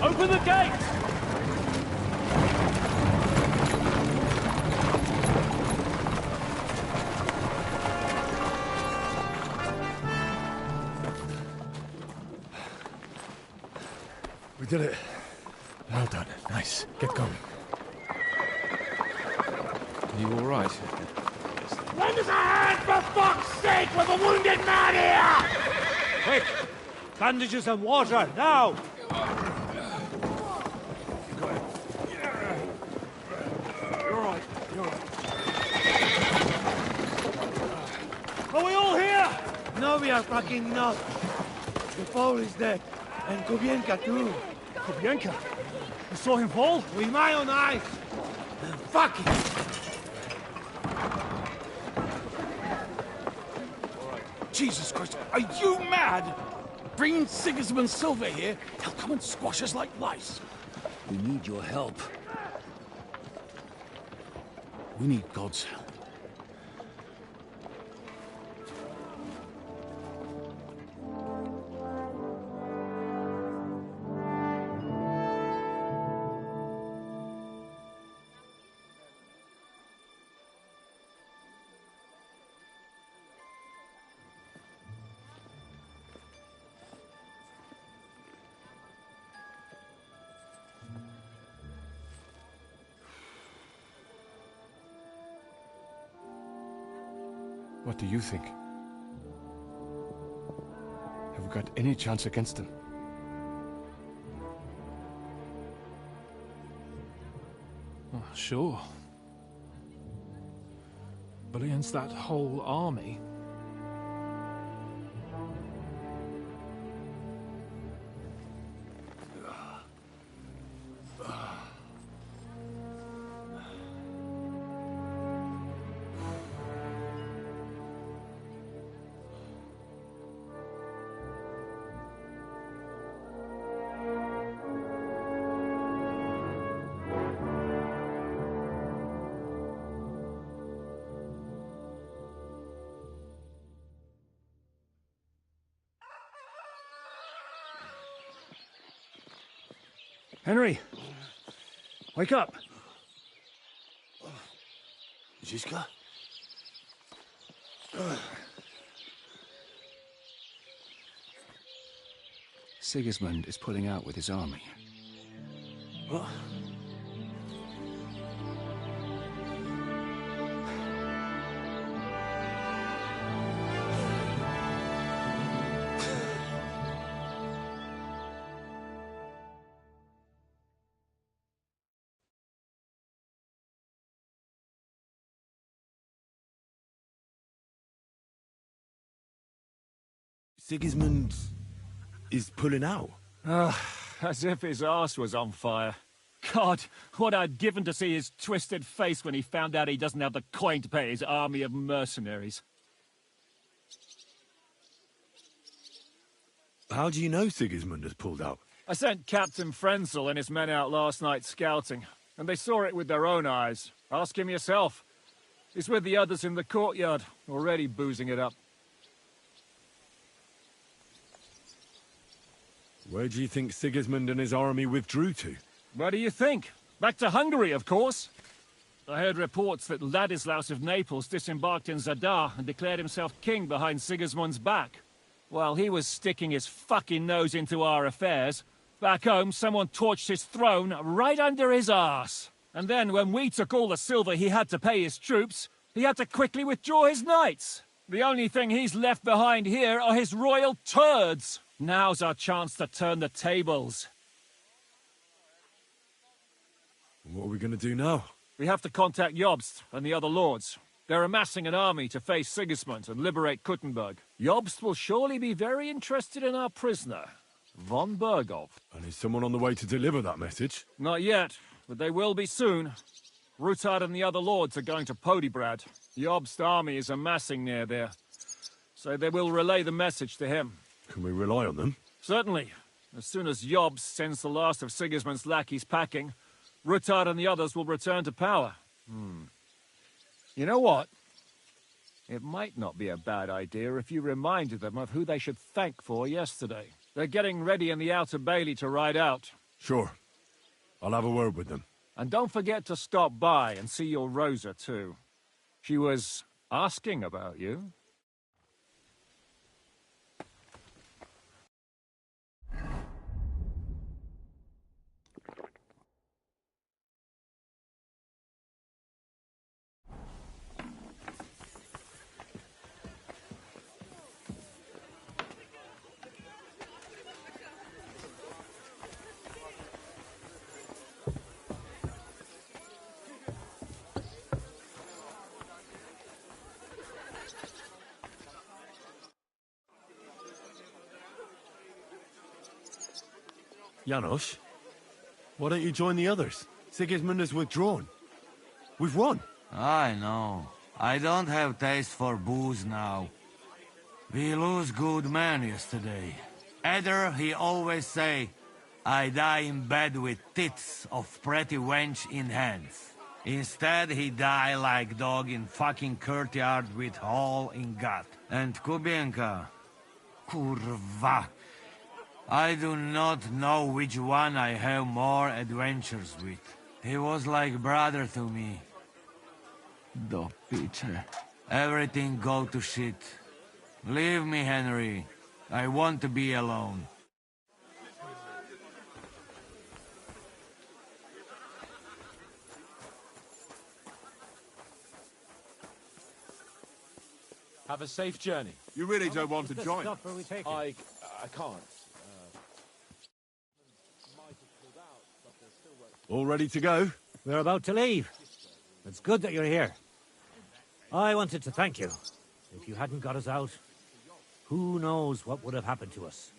Open the gate! We did it. Well done. Nice. Get going. Are you all right? Lend us a hand, for fuck's sake, with a wounded man here! Quick! Bandages and water, now! Are we all here? No, we are fucking not. The Pole is dead, and Kubienka too. Kubienka? You saw him fall? With my own eyes. Fuck it. Jesus Christ, are you mad? Bring Sigismund Silva here, he'll come and squash us like lice. We need your help. We need God's help. What do you think? Have we got any chance against them? Oh, sure. But against that whole army... Henry! Wake up! Ziska? Sigismund is pulling out with his army. What? Sigismund is pulling out. As if his arse was on fire. God, what I'd given to see his twisted face when he found out he doesn't have the coin to pay his army of mercenaries. How do you know Sigismund has pulled out? I sent Captain Frenzel and his men out last night scouting, and they saw it with their own eyes. Ask him yourself. He's with the others in the courtyard, already boozing it up. Where do you think Sigismund and his army withdrew to? Where do you think? Back to Hungary, of course. I heard reports that Ladislaus of Naples disembarked in Zadar and declared himself king behind Sigismund's back. While he was sticking his fucking nose into our affairs, back home someone torched his throne right under his arse. And then when we took all the silver he had to pay his troops, he had to quickly withdraw his knights. The only thing he's left behind here are his royal turds. Now's our chance to turn the tables. What are we going to do now? We have to contact Jobst and the other lords. They're amassing an army to face Sigismund and liberate Kuttenberg. Jobst will surely be very interested in our prisoner, von Bergov. And is someone on the way to deliver that message? Not yet, but they will be soon. Rutard and the other lords are going to Podebrad. Jobst's army is amassing near there, so they will relay the message to him. Can we rely on them? Certainly. As soon as Jobst sends the last of Sigismund's lackeys packing, Rutard and the others will return to power. You know what? It might not be a bad idea if you reminded them of who they should thank for yesterday. They're getting ready in the Outer Bailey to ride out. Sure. I'll have a word with them. And don't forget to stop by and see your Rosa, too. She was asking about you. Janos, why don't you join the others? Sigismund has withdrawn. We've won. I know. I don't have taste for booze now. We lose good men yesterday. Either he always say, I die in bed with tits of pretty wench in hands. Instead he die like dog in fucking courtyard with hole in gut. And Kubienka, kurwa. I do not know which one I have more adventures with. He was like brother to me. Do Peter. Everything go to shit. Leave me, Henry. I want to be alone. Have a safe journey. You really don't want to join? I can't. All ready to go? We're about to leave. It's good that you're here. I wanted to thank you. If you hadn't got us out, who knows what would have happened to us.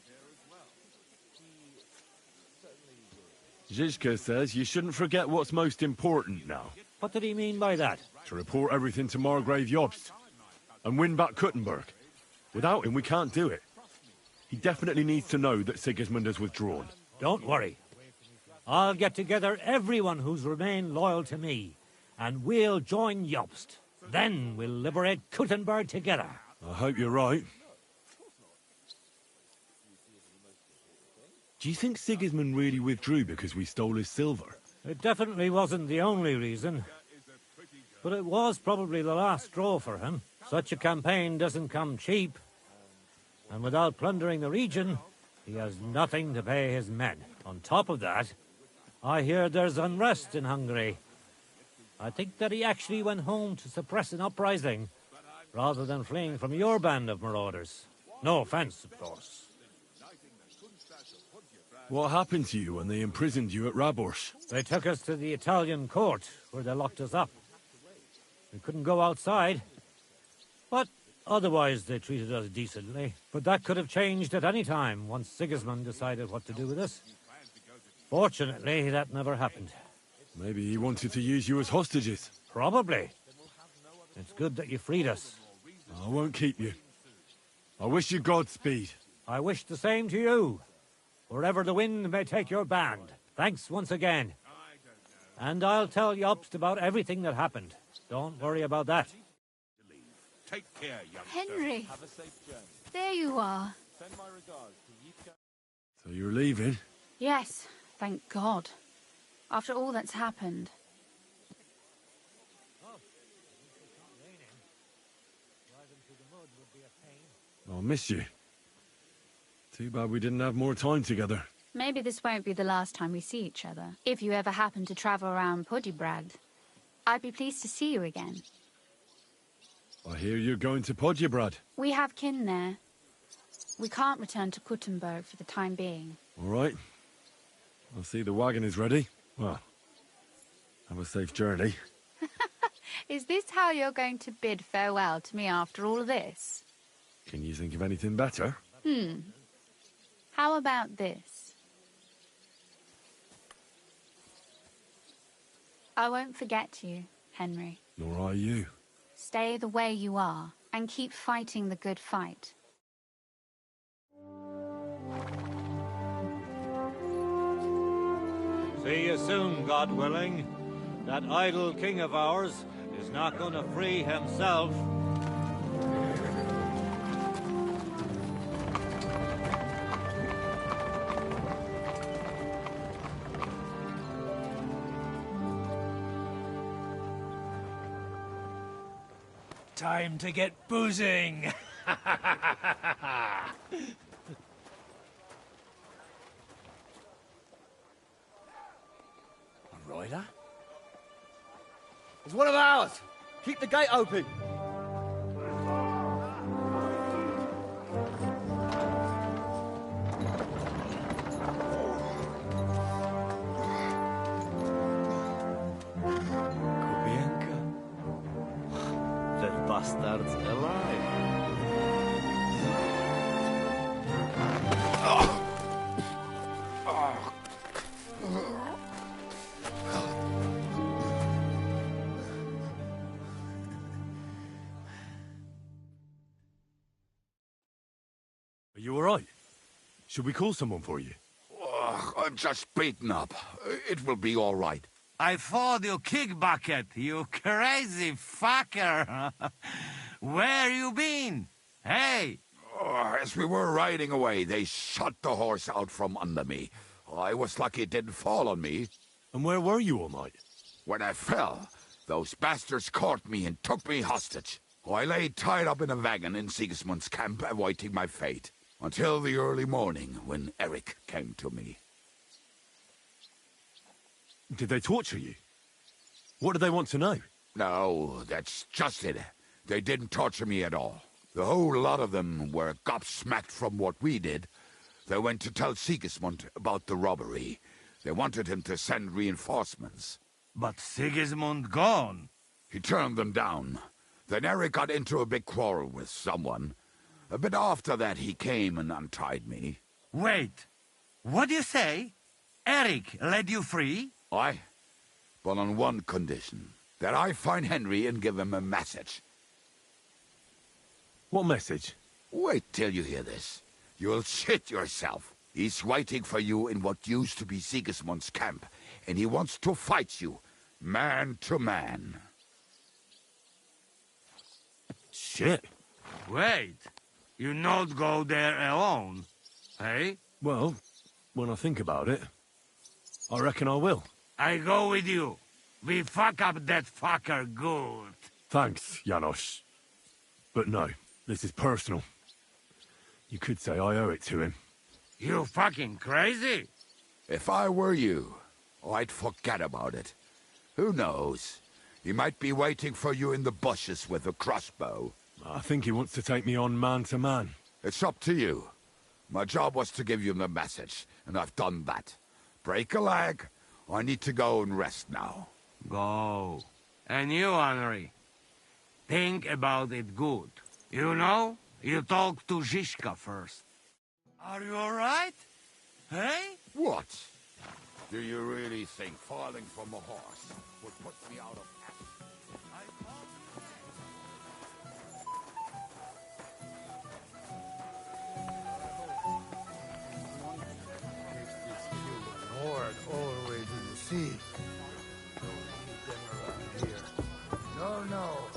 Zizka says you shouldn't forget what's most important now. What did he mean by that? To report everything to Margrave Jobst and win back Kuttenberg. Without him, we can't do it. He definitely needs to know that Sigismund has withdrawn. Don't worry. I'll get together everyone who's remained loyal to me, and we'll join Jobst. Then we'll liberate Kuttenberg together. I hope you're right. Do you think Sigismund really withdrew because we stole his silver? It definitely wasn't the only reason. But it was probably the last straw for him. Such a campaign doesn't come cheap. And without plundering the region, he has nothing to pay his men. On top of that, I hear there's unrest in Hungary. I think that he actually went home to suppress an uprising, rather than fleeing from your band of marauders. No offense, of course. What happened to you when they imprisoned you at Warhorse? They took us to the Italian court, where they locked us up. We couldn't go outside, but otherwise they treated us decently. But that could have changed at any time, once Sigismund decided what to do with us. Fortunately, that never happened. Maybe he wanted to use you as hostages. Probably. It's good that you freed us. I won't keep you. I wish you Godspeed. I wish the same to you. Wherever the wind may take your band. Thanks once again. And I'll tell Jobst about everything that happened. Don't worry about that. Take care, youngster. Henry. Have a safe journey. There you are. Send my regards to Yika. So you're leaving? Yes, thank God. After all that's happened. I'll miss you. Too bad we didn't have more time together. Maybe this won't be the last time we see each other. If you ever happen to travel around Podjebrad, I'd be pleased to see you again. I hear you're going to Podjebrad. We have kin there. We can't return to Kuttenberg for the time being. All right. I'll see the wagon is ready. Well, have a safe journey. Is this how you're going to bid farewell to me after all this? Can you think of anything better? How about this? I won't forget you, Henry. Nor are you. Stay the way you are, and keep fighting the good fight. See you soon, God willing. That idle king of ours is not going to free himself. Time to get boozing! A rider? It's one of ours! Keep the gate open! Bastards alive. Are you all right? Should we call someone for you? Oh, I'm just beaten up. It will be all right. I fought you kick bucket, you crazy fucker. Where you been? Hey! Oh, as we were riding away, they shot the horse out from under me. I was lucky it didn't fall on me. And where were you all night? When I fell, those bastards caught me and took me hostage. I lay tied up in a wagon in Sigismund's camp, awaiting my fate. Until the early morning, when Eric came to me. Did they torture you? What do they want to know? No, that's just it. They didn't torture me at all. The whole lot of them were gobsmacked from what we did. They went to tell Sigismund about the robbery. They wanted him to send reinforcements. But Sigismund gone. He turned them down. Then Eric got into a big quarrel with someone. A bit after that, he came and untied me. Wait. What do you say? Eric led you free? Aye, but on one condition. That I find Henry and give him a message. What message? Wait till you hear this. You'll shit yourself. He's waiting for you in what used to be Sigismund's camp, and he wants to fight you, man to man. Shit. Wait. You not go there alone, hey? Well, when I think about it, I reckon I will. I go with you. We fuck up that fucker good. Thanks, Janos. But no, this is personal. You could say I owe it to him. You fucking crazy? If I were you, I'd forget about it. Who knows? He might be waiting for you in the bushes with a crossbow. I think he wants to take me on man to man. It's up to you. My job was to give you the message, and I've done that. Break a leg. I need to go and rest now. Go. And you, Henry, think about it good. You know, you talk to Zizka first. Are you all right? Hey? What? Do you really think falling from a horse would put me out of action? Horde always in the sea. Don't need them around here. No, no.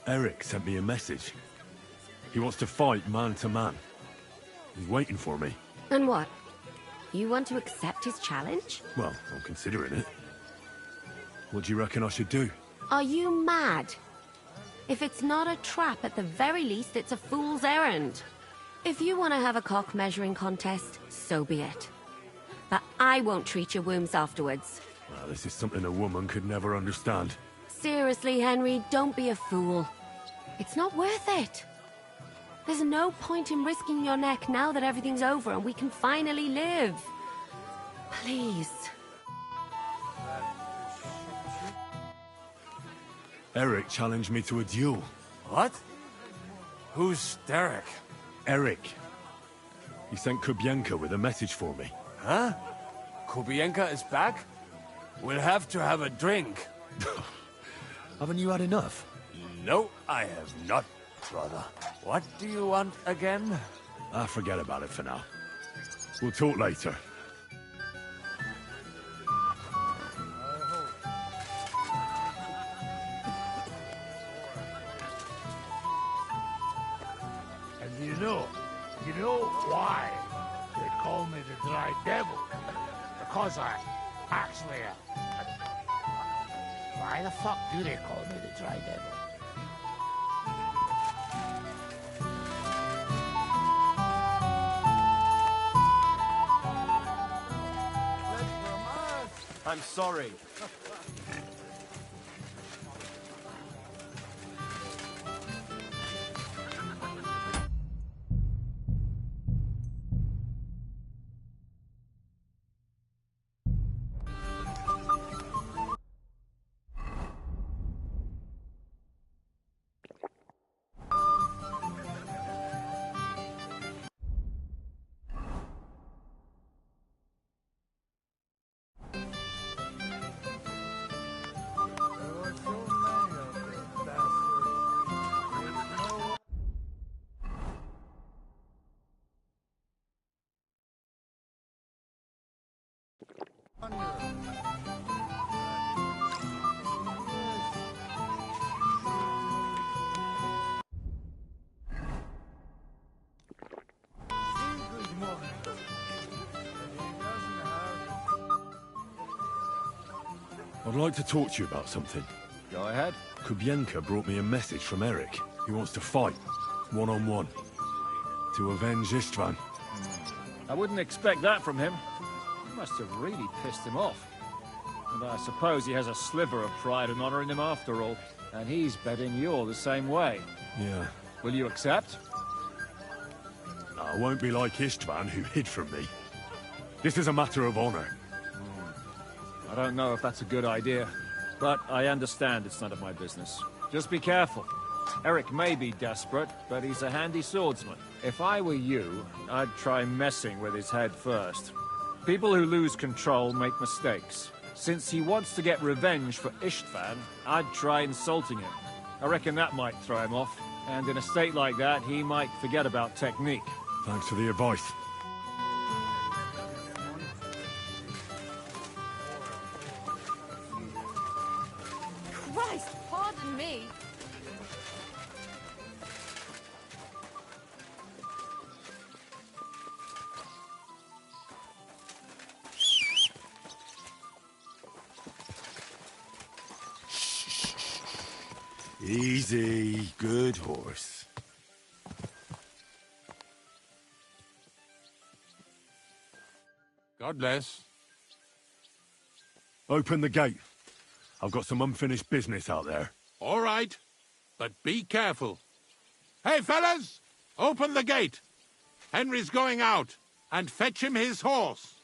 Eric sent me a message. He wants to fight man to man. He's waiting for me. And what? You want to accept his challenge? Well, I'm considering it. What do you reckon I should do? Are you mad? If it's not a trap, at the very least, it's a fool's errand. If you want to have a cock measuring contest, so be it. But I won't treat your wombs afterwards. Well, this is something a woman could never understand. Seriously, Henry, don't be a fool. It's not worth it. There's no point in risking your neck now that everything's over and we can finally live. Please. Eric challenged me to a duel. What? Who's Derek? Eric. He sent Kubienka with a message for me. Huh? Kubienka is back? We'll have to have a drink. Haven't you had enough? No, I have not, brother. What do you want again? Forget about it for now. We'll talk later. And you know why they call me the Dry Devil? Because I actually why the fuck do they call me the Dry Devil? I'm sorry. I'd like to talk to you about something. Go ahead. Kubienka brought me a message from Eric. He wants to fight, one-on-one, to avenge Istvan. I wouldn't expect that from him. You must have really pissed him off. And I suppose he has a sliver of pride and honor in him after all. And he's betting you're the same way. Yeah. Will you accept? I won't be like Istvan, who hid from me. This is a matter of honor. I don't know if that's a good idea, but I understand it's none of my business. Just be careful. Eric may be desperate, but he's a handy swordsman. If I were you, I'd try messing with his head first. People who lose control make mistakes. Since he wants to get revenge for Istvan, I'd try insulting him. I reckon that might throw him off, and in a state like that, he might forget about technique. Thanks for the advice. Christ, pardon me. Easy, good horse. God bless. Open the gate. I've got some unfinished business out there. All right, but be careful. Hey, fellas! Open the gate. Henry's going out, and fetch him his horse.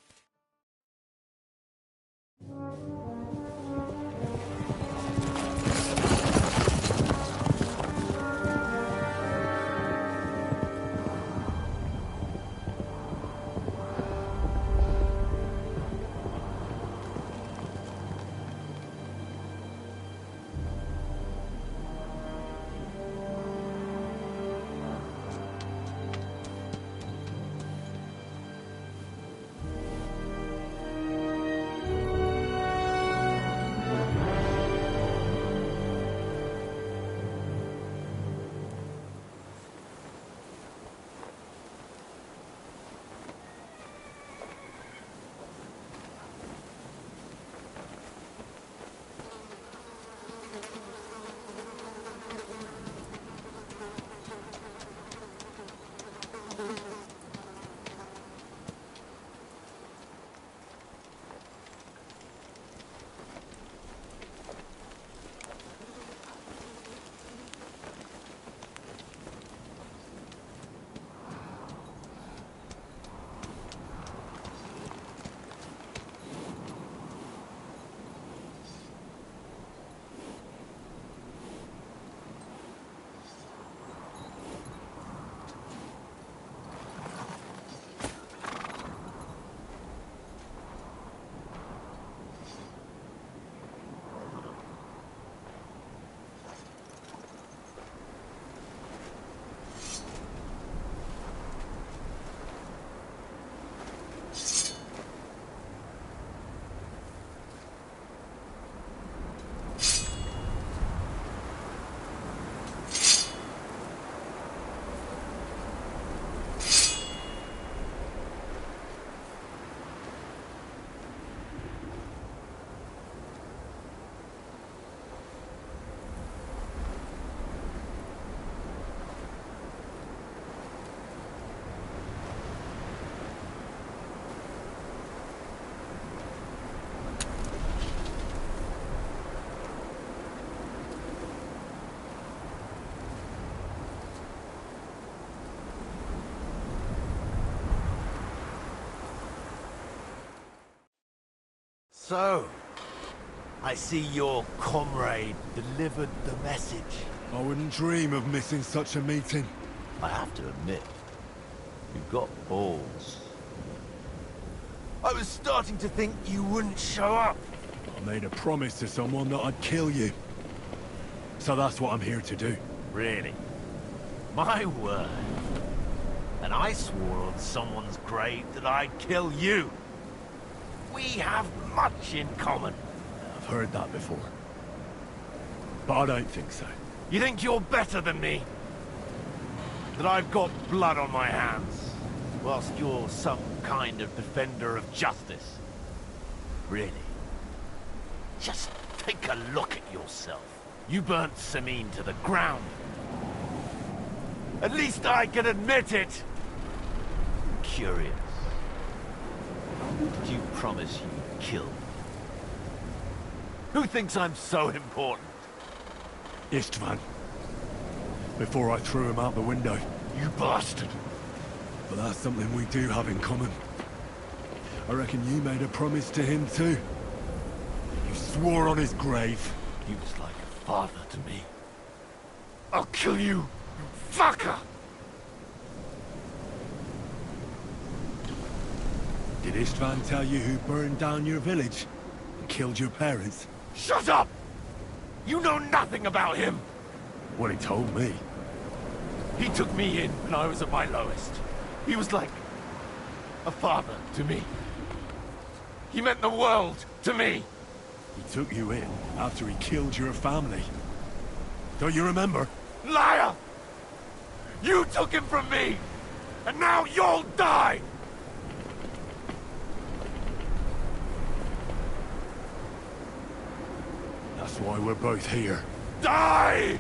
So, I see your comrade delivered the message. I wouldn't dream of missing such a meeting. I have to admit, you've got balls. I was starting to think you wouldn't show up. I made a promise to someone that I'd kill you. So that's what I'm here to do. Really? My word. And I swore on someone's grave that I'd kill you. We have much in common. I've heard that before. But I don't think so. You think you're better than me? That I've got blood on my hands, whilst you're some kind of defender of justice? Really? Just take a look at yourself. You burnt Sameen to the ground. At least I can admit it. Curious. Who did you promise you'd kill? Who thinks I'm so important? Istvan. Before I threw him out the window. You bastard! But that's something we do have in common. I reckon you made a promise to him too. You swore on his grave. He was like a father to me. I'll kill you, you fucker! Did Istvan tell you who burned down your village and killed your parents? Shut up! You know nothing about him! Well, he told me. He took me in when I was at my lowest. He was like a father to me. He meant the world to me. He took you in after he killed your family. Don't you remember? Liar! You took him from me! And now you'll die! That's why we're both here. Die!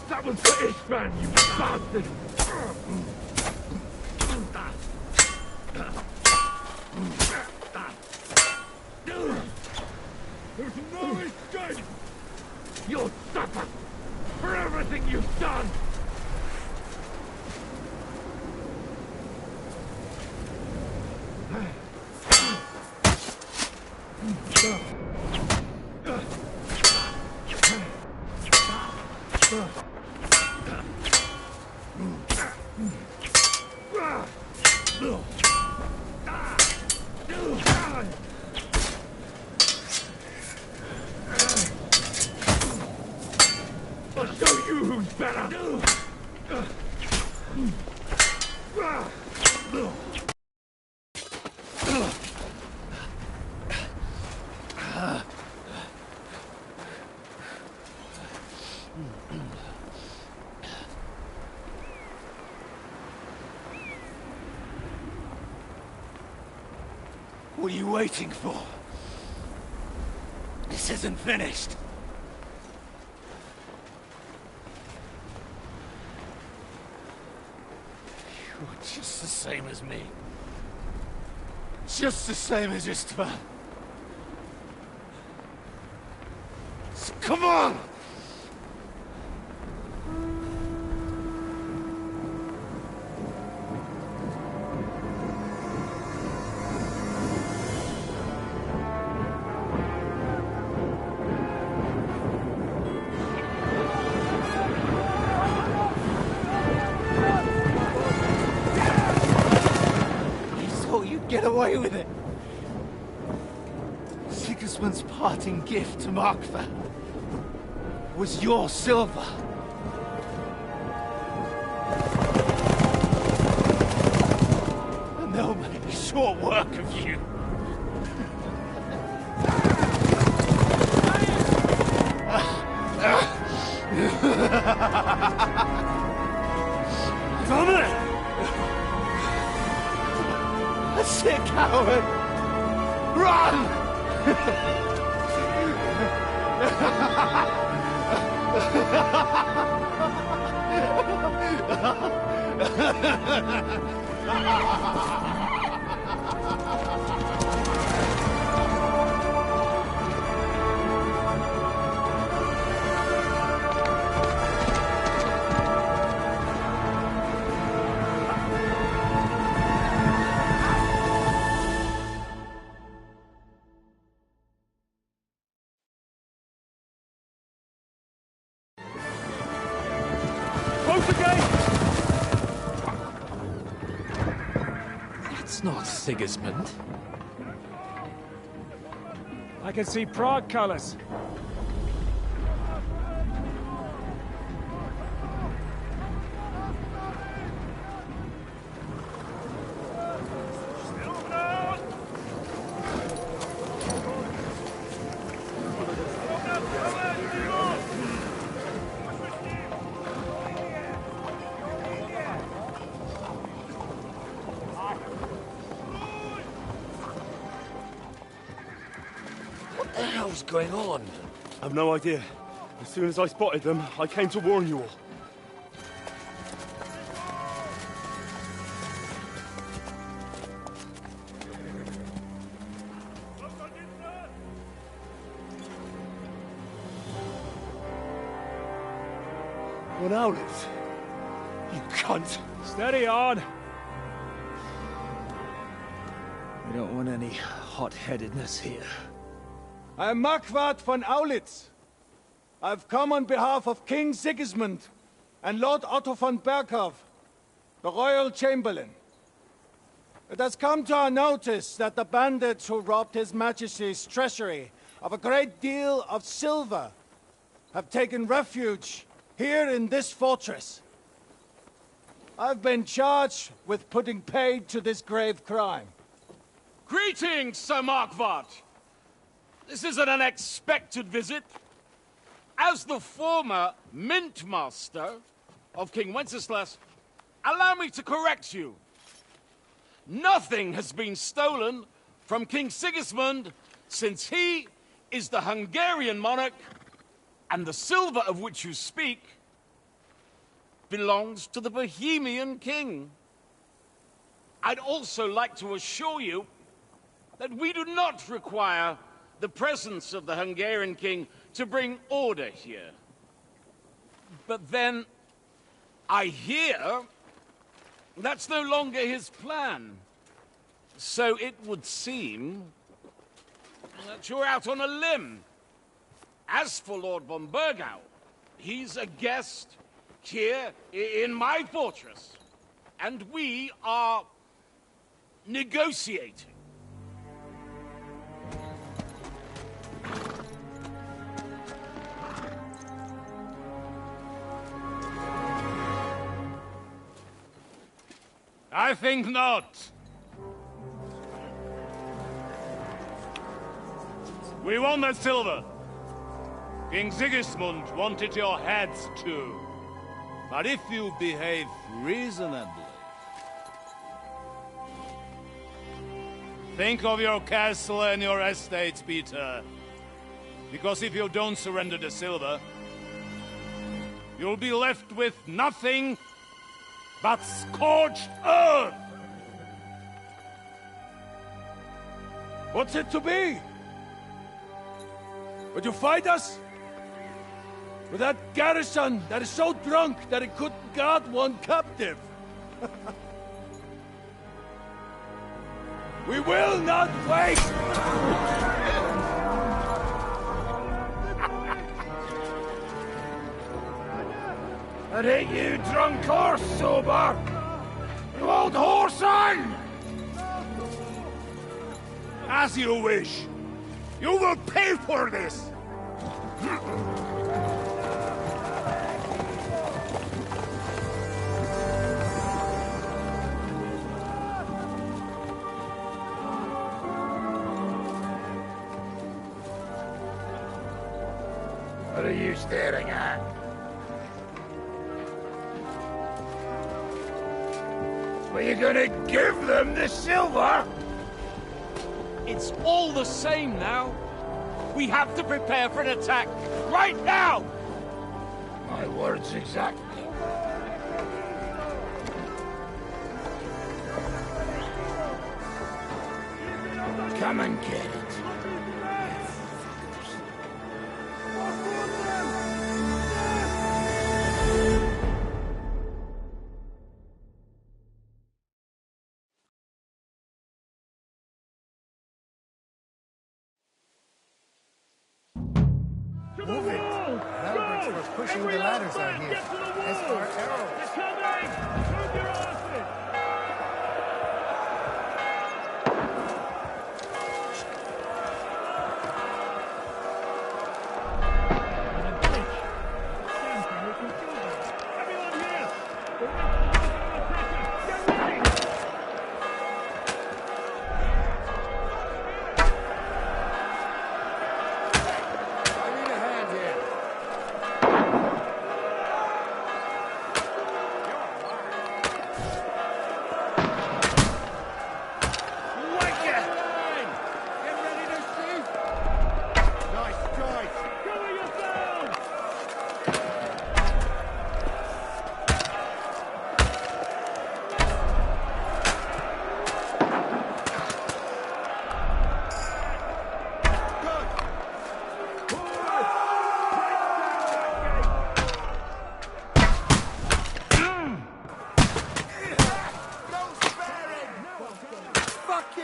That was for Istvan, you bastard! There's no escape! You'll suffer for everything you've done! I'll show you who's better! What are you waiting for? This isn't finished. You're just the same as me. Just the same as Istvan. So come on! Get away with it! Sigismund's parting gift to Markva was your silver. And they'll make short work of you. Dominic! That's it, coward! Run! That's not Sigismund. I can see Prague colors. What the hell's going on? I've no idea. As soon as I spotted them, I came to warn you all. What out it? You cunt! Steady on! We don't want any hot-headedness here. I'm Marquardt von Aulitz. I've come on behalf of King Sigismund and Lord Otto von Berghoff, the Royal Chamberlain. It has come to our notice that the bandits who robbed His Majesty's treasury of a great deal of silver have taken refuge here in this fortress. I've been charged with putting paid to this grave crime. Greetings, Sir Marquardt! This is an unexpected visit. As the former Mint Master of King Wenceslas, allow me to correct you. Nothing has been stolen from King Sigismund since he is the Hungarian monarch, and the silver of which you speak belongs to the Bohemian king. I'd also like to assure you that we do not require the presence of the Hungarian king to bring order here. But then, I hear that's no longer his plan. So it would seem that you're out on a limb. As for Lord von Bergau, he's a guest here in my fortress, and we are negotiating. I think not. We want that silver. King Sigismund wanted your heads too. But if you behave reasonably... Think of your castle and your estates, Peter. Because if you don't surrender the silver, you'll be left with nothing but scorched earth! What's it to be? Would you fight us? With that garrison that is so drunk that it couldn't guard one captive? We will not wait! And ain't you drunk or sober? You old whoreson! As you wish. You will pay for this! What are you staring at? Were you gonna give them the silver? It's all the same now. We have to prepare for an attack right now! My words exactly. Come and get it. Move it! Halberds were pushing the ladders out here. As for arrows.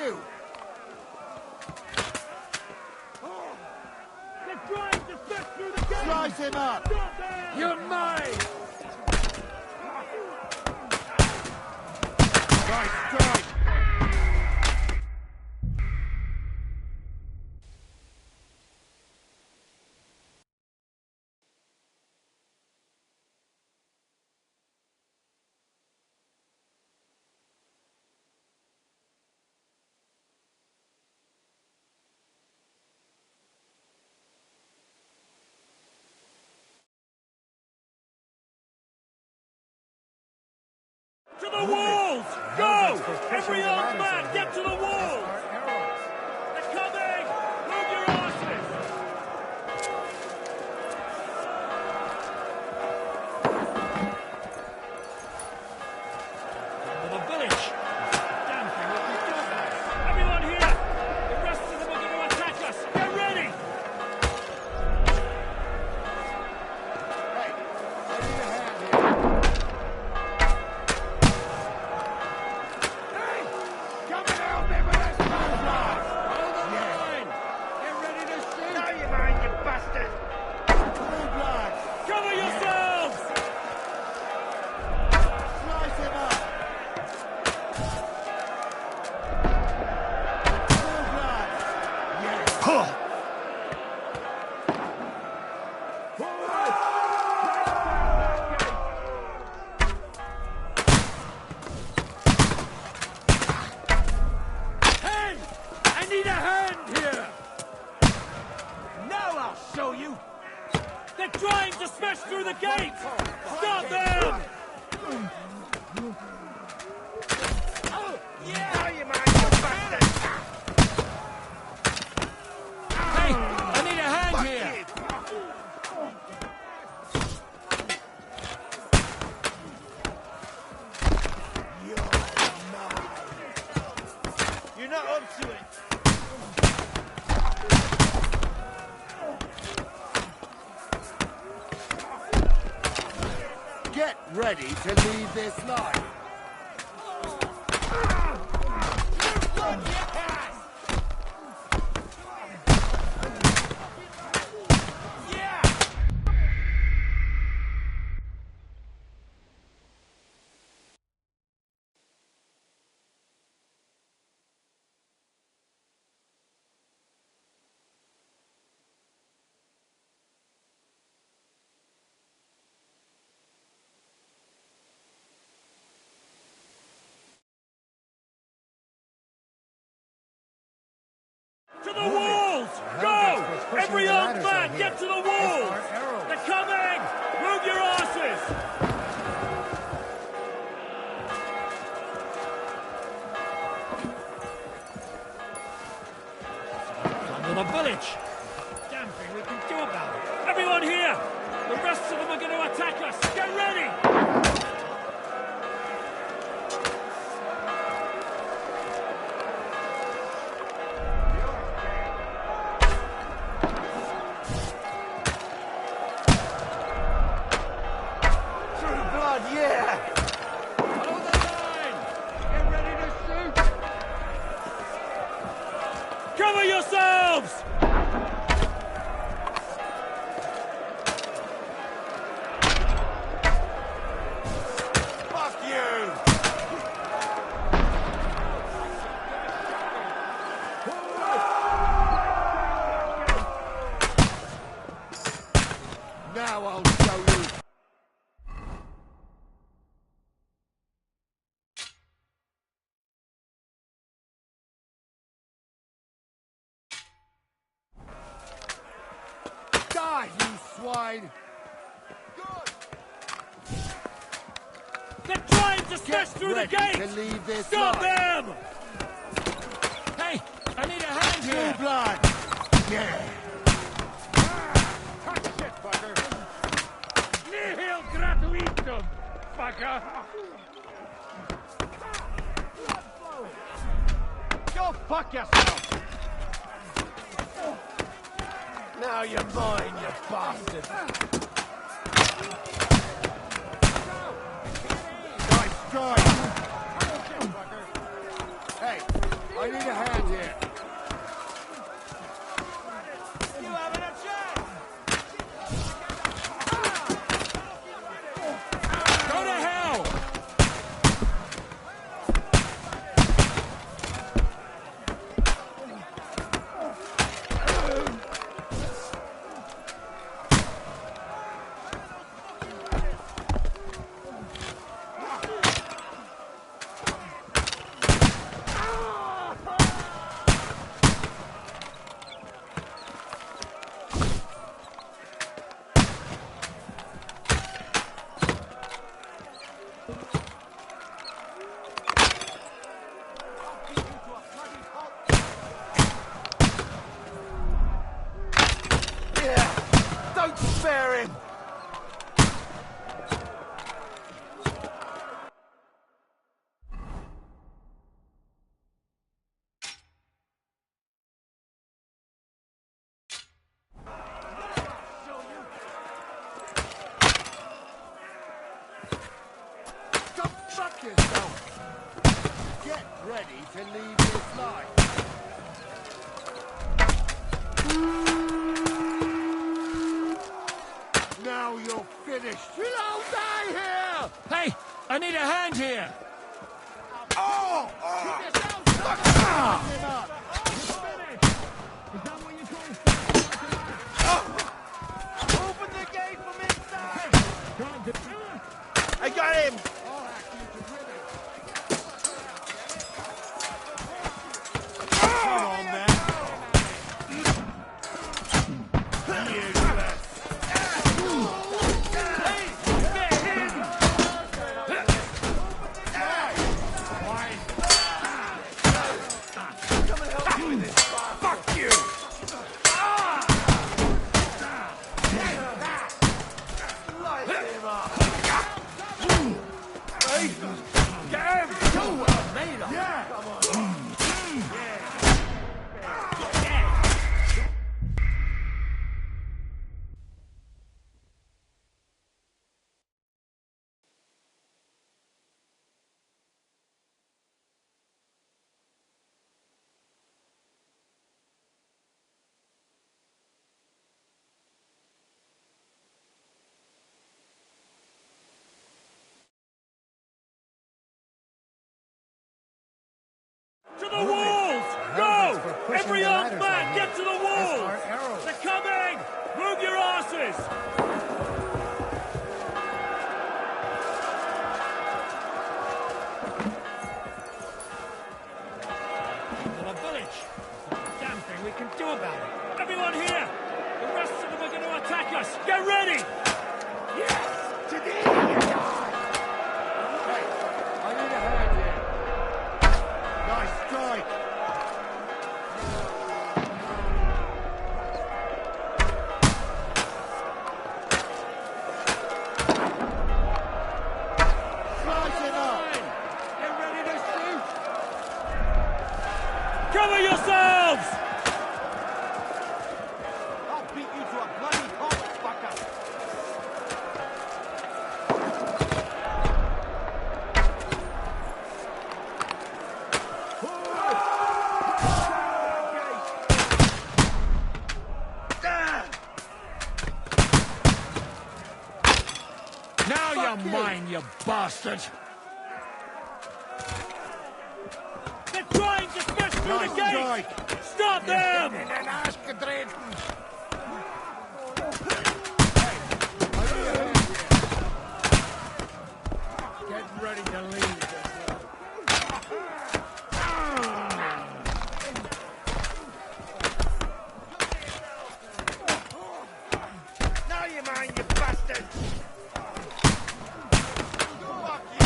you! They're trying to step through the gate! Slice him up! You're mine! Right, strike! To the walls! Go! Every armed man, get to the walls! They're coming! Move your asses! To the village! Damn thing, what we do? Everyone here! The rest of them are going to attack us! Get ready! Get ready to leave this life. To the walls! Go! Every armed man, get to the walls! They're coming! Move your asses! Under the village! Damn thing we can do about it! Everyone here! The rest of them are going to attack us! Get ready! Now I'll show you. Die, you swine! They're trying to smash through the gate! To leave this Stop life. them! Hey, I need a hand here! True blood! Yeah! Touch it, fucker! Nihil gratuitum, fucker! Go fuck yourself! Now you're mine, you bastard! Nice strike! Hey, I need a hand. ready to leave this life. Now you're finished. You don't die here! Hey, I need a hand here. Oh! Open the gate from inside! I got him! Come on, man. To the walls! Go! Every armed man, get to the walls! They're coming! Move your asses! In a village. Damn thing we can do about it. Everyone here! The rest of them are going to attack us! Get ready! Yes! Today you die! Hey, I need a hand here. Nice strike! Slice it up! Get ready to shoot! Cover yourselves! I'll beat you to a bloody pulp, fucker! Now you're mine, you bastard! They're trying to smash through the gate! Stop them! Get ready to leave. Now you're mine, you bastard! Fuck you!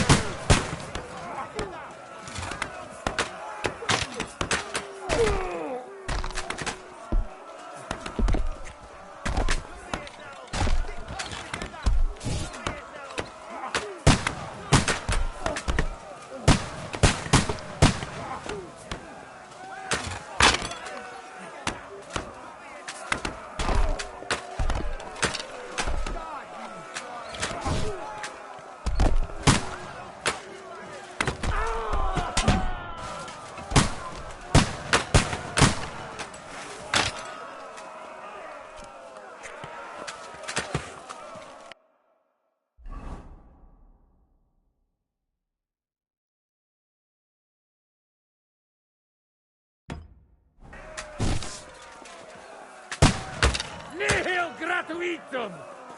Nihil gratuitum,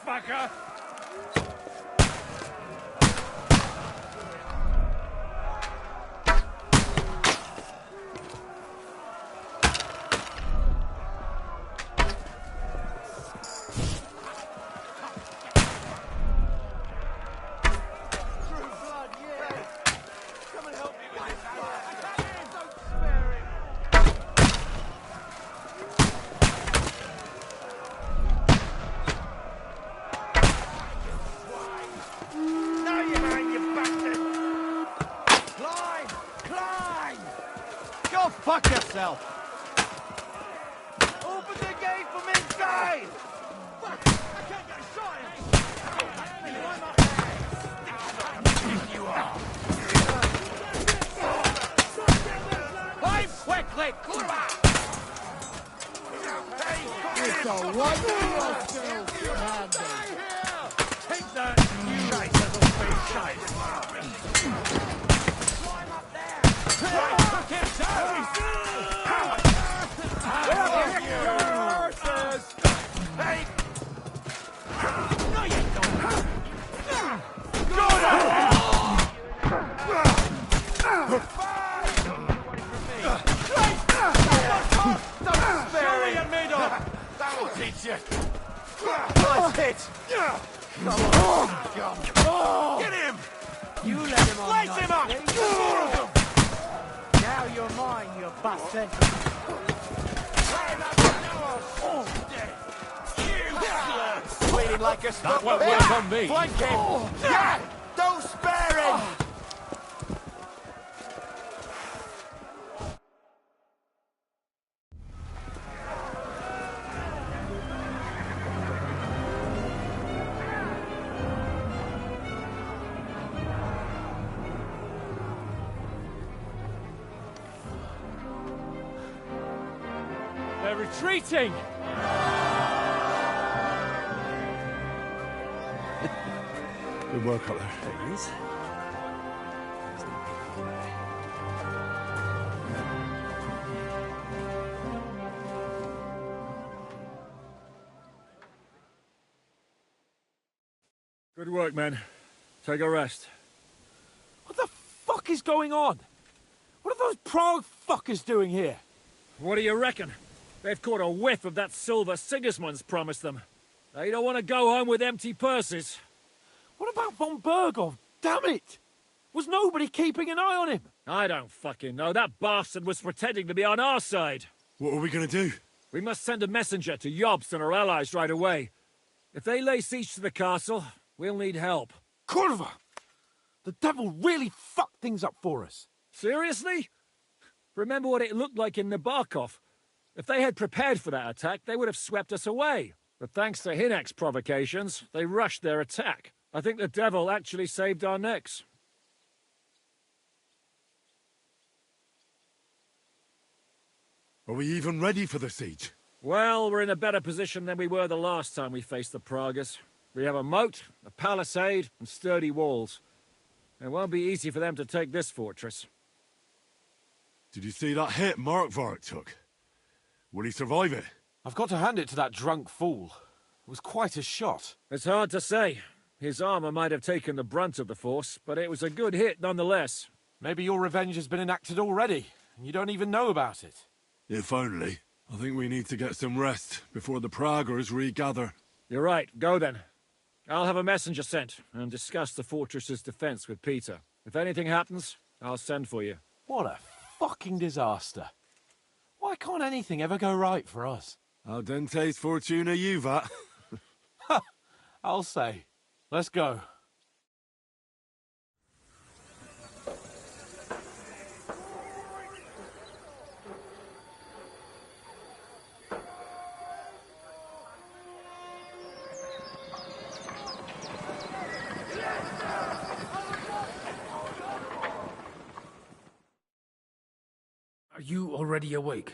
fucker! Fuck yourself! Open the gate from inside! Fuck! I can't get a shot in! You are! what you'll do. Take that, you right little face shite. Climb up there. Right, took him down. Horses. Hey. No, you don't. Got it. Sorry, you made up. That'll teach you. Nice hit. Come on. Get him. You let him on. Light him up. Now you're mine, you bastard. Waiting like a That won't work on me. Flank him. Yeah. Don't spare him. They're retreating! Good work up there. There he is. Good work, men. Take a rest. What the fuck is going on? What are those Prague fuckers doing here? What do you reckon? They've caught a whiff of that silver Sigismund's promised them. They don't want to go home with empty purses. What about von Bergov? Damn it! Was nobody keeping an eye on him? I don't fucking know. That bastard was pretending to be on our side. What are we gonna do? We must send a messenger to Jobst and our allies right away. If they lay siege to the castle, we'll need help. Kurva! The devil really fucked things up for us. Seriously? Remember what it looked like in Nabokov. If they had prepared for that attack, they would have swept us away. But thanks to Hinek's provocations, they rushed their attack. I think the devil actually saved our necks. Are we even ready for the siege? Well, we're in a better position than we were the last time we faced the Praguers. We have a moat, a palisade, and sturdy walls. It won't be easy for them to take this fortress. Did you see that hit Markvark took? Will he survive it? I've got to hand it to that drunk fool. It was quite a shot. It's hard to say. His armor might have taken the brunt of the force, but it was a good hit nonetheless. Maybe your revenge has been enacted already, and you don't even know about it. If only. I think we need to get some rest before the Praguers regather. You're right. Go then. I'll have a messenger sent and discuss the fortress's defense with Peter. If anything happens, I'll send for you. What a fucking disaster. Why can't anything ever go right for us? Al dente's fortuna juvat. I'll say. Let's go. Are you already awake?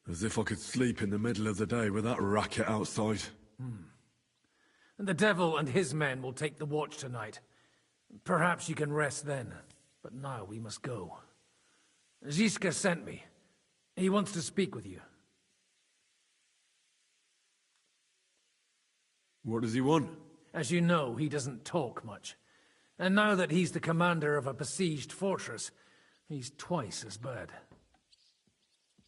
As if I could sleep in the middle of the day with that racket outside. And the devil and his men will take the watch tonight. Perhaps you can rest then. But now we must go. Ziska sent me. He wants to speak with you. What does he want? As you know, he doesn't talk much. And now that he's the commander of a besieged fortress, he's twice as bad.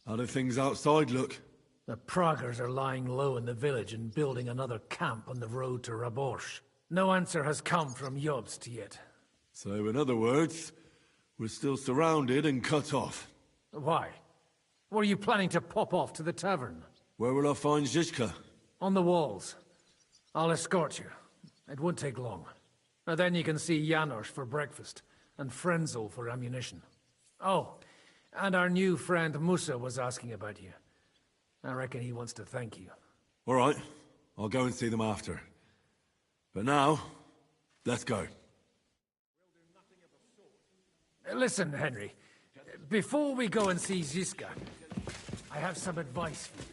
How do things outside look? The Praguers are lying low in the village and building another camp on the road to Raborsh. No answer has come from Jobst yet. So, in other words, we're still surrounded and cut off. Why? Were you planning to pop off to the tavern? Where will I find Zizka? On the walls. I'll escort you. It won't take long. And then you can see Janos for breakfast, and Frenzel for ammunition. Oh, and our new friend Musa was asking about you. I reckon he wants to thank you. All right. I'll go and see them after. But now, let's go. Listen, Henry. Before we go and see Ziska, I have some advice for you.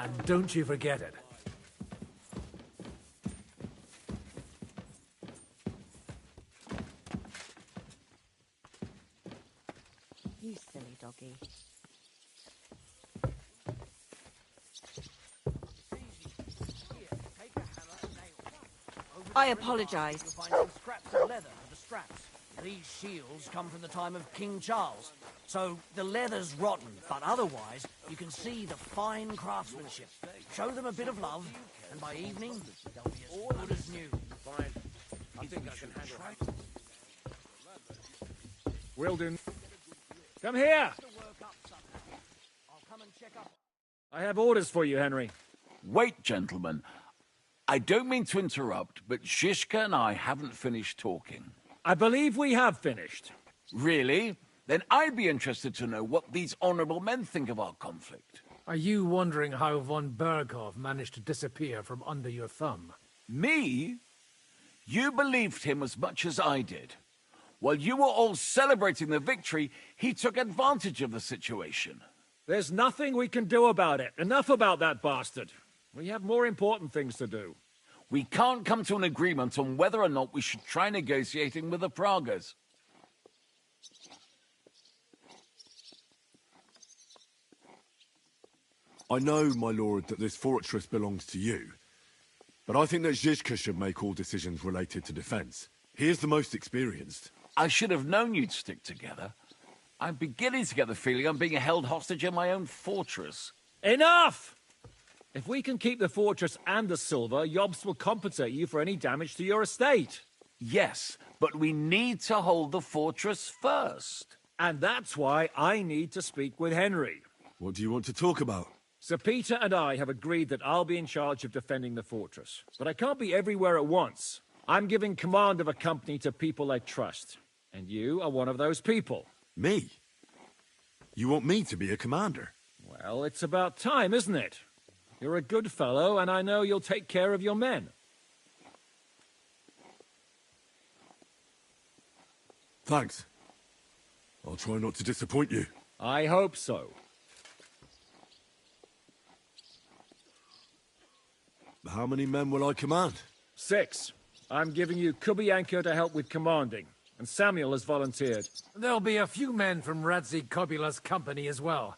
And don't you forget it. You silly doggy. I apologize. You'll find some scraps of leather for the straps. These shields come from the time of King Charles, so the leather's rotten, but otherwise you can see the fine craftsmanship. Show them a bit of love, and by evening they'll be as good as new. Fine. I think I can handle it. Will do. Come here! I have orders for you, Henry. Wait, gentlemen. I don't mean to interrupt, but Shishka and I haven't finished talking. I believe we have finished. Really? Then I'd be interested to know what these honorable men think of our conflict. Are you wondering how von Berghoff managed to disappear from under your thumb? Me? You believed him as much as I did. While you were all celebrating the victory, he took advantage of the situation. There's nothing we can do about it. Enough about that bastard. We have more important things to do. We can't come to an agreement on whether or not we should try negotiating with the Pragas. I know, my lord, that this fortress belongs to you. But I think that Zizka should make all decisions related to defense. He is the most experienced. I should have known you'd stick together. I'm beginning to get the feeling I'm being held hostage in my own fortress. Enough! If we can keep the fortress and the silver, Yobst will compensate you for any damage to your estate. Yes, but we need to hold the fortress first. And that's why I need to speak with Henry. What do you want to talk about? Sir Peter and I have agreed that I'll be in charge of defending the fortress. But I can't be everywhere at once. I'm giving command of a company to people I trust. And you are one of those people. Me? You want me to be a commander? Well, it's about time, isn't it? You're a good fellow, and I know you'll take care of your men. Thanks. I'll try not to disappoint you. I hope so. How many men will I command? 6. I'm giving you Kubianka to help with commanding, and Samuel has volunteered. There'll be a few men from Radzi Kobula's company as well.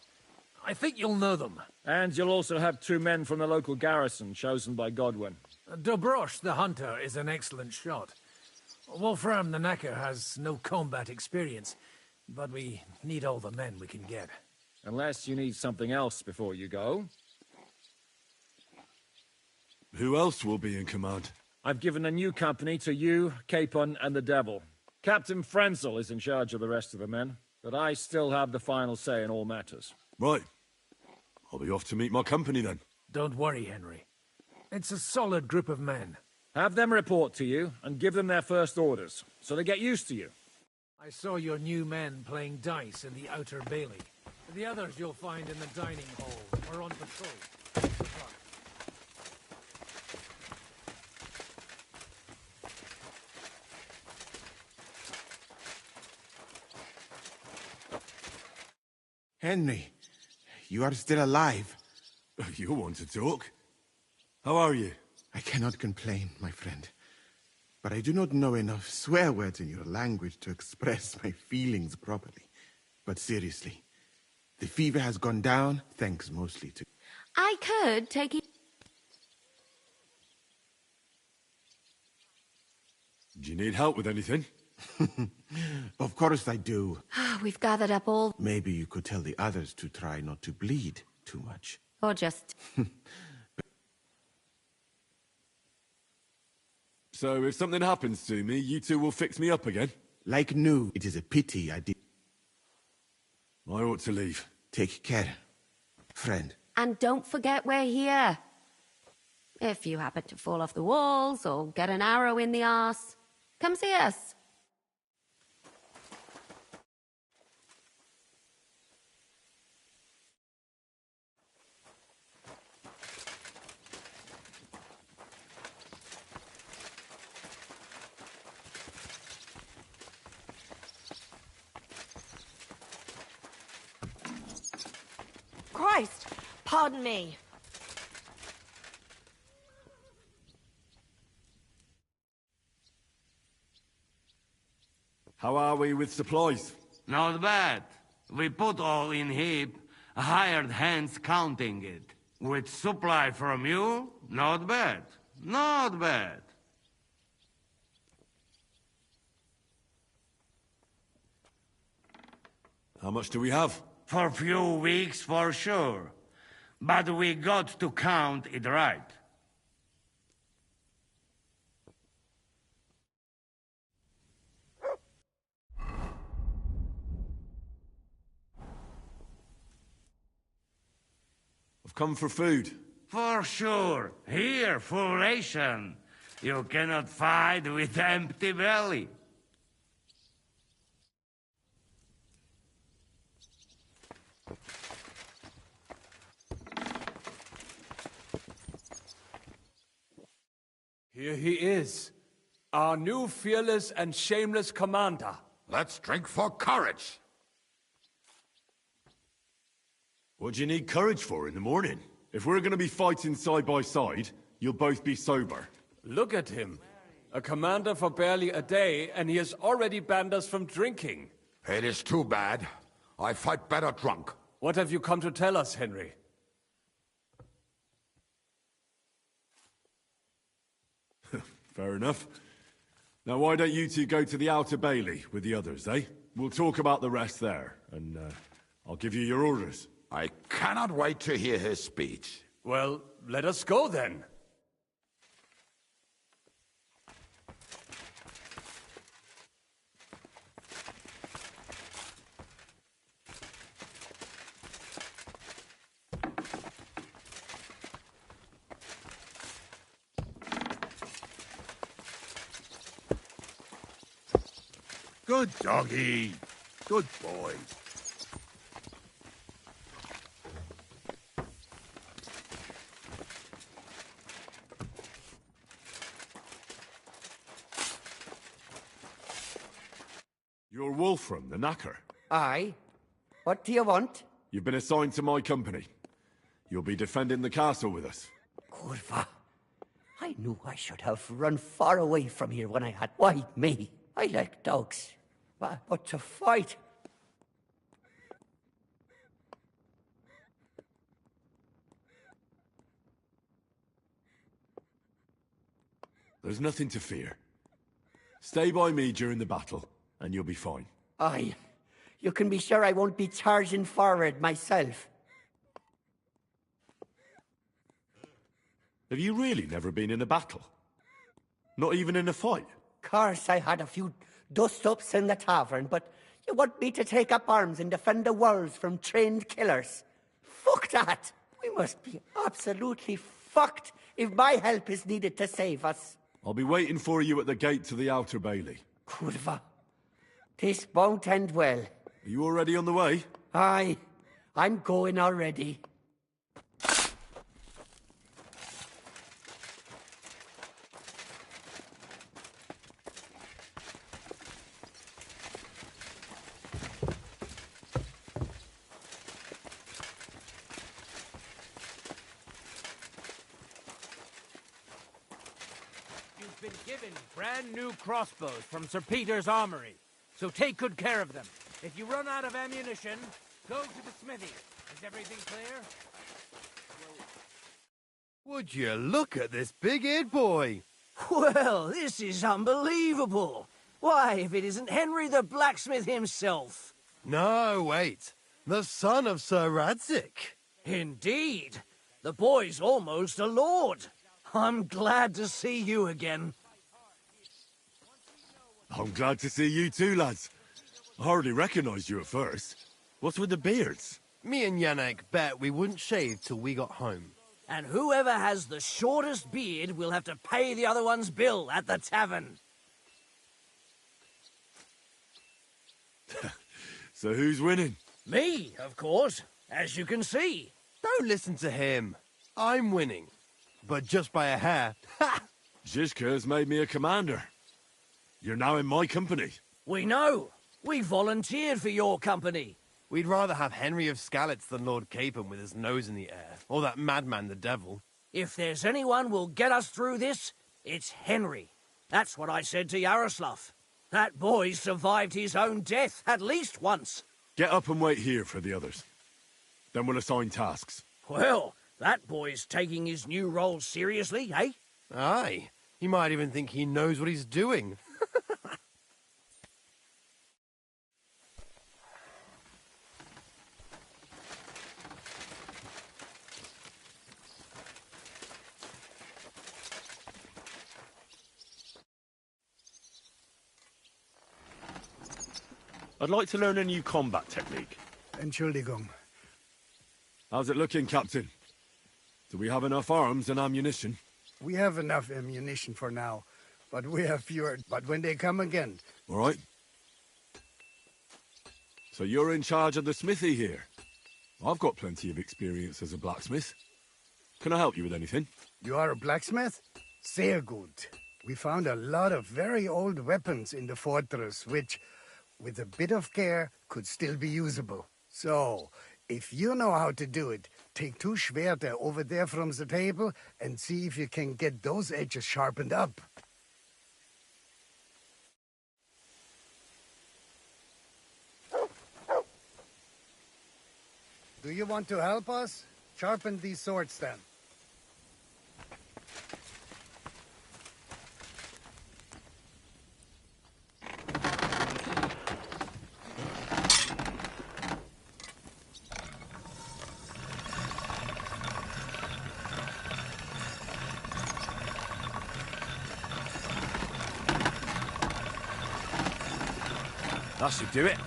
I think you'll know them. And you'll also have 2 men from the local garrison, chosen by Godwin. Dobrosh, the hunter, is an excellent shot. Wolfram the Knacker has no combat experience, but we need all the men we can get. Unless you need something else before you go. Who else will be in command? I've given a new company to you, Capon, and the Devil. Captain Frenzel is in charge of the rest of the men, but I still have the final say in all matters. Right. I'll be off to meet my company then. Don't worry, Henry. It's a solid group of men. Have them report to you, and give them their first orders, so they get used to you. I saw your new men playing dice in the outer bailey. The others you'll find in the dining hall or on patrol. Good luck. Henry, you are still alive. You want to talk? How are you? I cannot complain, my friend. But I do not know enough swear words in your language to express my feelings properly. But seriously, the fever has gone down, thanks mostly to... I could take it... Do you need help with anything? Of course I do. We've gathered up all... Maybe you could tell the others to try not to bleed too much. Or just... So if something happens to me, you two will fix me up again? Like new. It is a pity I did... I ought to leave. Take care, friend. And don't forget we're here. If you happen to fall off the walls or get an arrow in the arse, come see us. Christ! Pardon me. How are we with supplies? Not bad. We put all in heap, hired hands counting it. With supply from you, not bad. Not bad. How much do we have? For few weeks, for sure. But we got to count it right. I've come for food. For sure. Here, full ration. You cannot fight with empty belly. Here he is, our new fearless and shameless commander. Let's drink for courage. What do you need courage for in the morning? If we're gonna be fighting side by side, you'll both be sober. Look at him. A commander for barely a day, and he has already banned us from drinking. It is too bad. I fight better drunk. What have you come to tell us, Henry? Fair enough. Now why don't you two go to the Outer Bailey with the others, eh? We'll talk about the rest there, and I'll give you your orders. I cannot wait to hear his speech. Well, let us go then. Good doggy. Good boy. You're Wolfram, the knacker. Aye. What do you want? You've been assigned to my company. You'll be defending the castle with us. Curva. I knew I should have run far away from here when I had... Why me? I like dogs. But to fight... There's nothing to fear. Stay by me during the battle, and you'll be fine. Aye. You can be sure I won't be charging forward myself. Have you really never been in a battle? Not even in a fight? Course, I had a few dust-ups in the tavern, but you want me to take up arms and defend the walls from trained killers? Fuck that! We must be absolutely fucked if my help is needed to save us. I'll be waiting for you at the gate to the Outer Bailey. Curva. This won't end well. Are you already on the way? Aye. I'm going already. Been given brand new crossbows from Sir Peter's armory, so take good care of them. If you run out of ammunition, go to the smithy. Is everything clear? Would you look at this big-eared boy? Well, this is unbelievable. Why, if it isn't Henry the blacksmith himself. No, wait. The son of Sir Radzik. Indeed. The boy's almost a lord. I'm glad to see you again. I'm glad to see you too, lads. I hardly recognized you at first. What's with the beards? Me and Yannick bet we wouldn't shave till we got home. And whoever has the shortest beard will have to pay the other one's bill at the tavern. So who's winning? Me, of course, as you can see. Don't listen to him. I'm winning. But just by a hair. Ha! Zizka's made me a commander. You're now in my company. We know. We volunteered for your company. We'd rather have Henry of Skalitz than Lord Capon with his nose in the air. Or that madman, the devil. If there's anyone will get us through this, it's Henry. That's what I said to Yaroslav. That boy survived his own death at least once. Get up and wait here for the others. Then we'll assign tasks. Well, that boy's taking his new role seriously, eh? Aye. He might even think he knows what he's doing. I'd like to learn a new combat technique. Entschuldigung. How's it looking, Captain? Do we have enough arms and ammunition? We have enough ammunition for now, but we have fewer. But when they come again... All right. So you're in charge of the smithy here? I've got plenty of experience as a blacksmith. Can I help you with anything? You are a blacksmith? Sehr gut. We found a lot of very old weapons in the fortress, which, with a bit of care, could still be usable. So, if you know how to do it, take 2 Schwerter over there from the table and see if you can get those edges sharpened up. Do you want to help us? Sharpen these swords then. That should do it.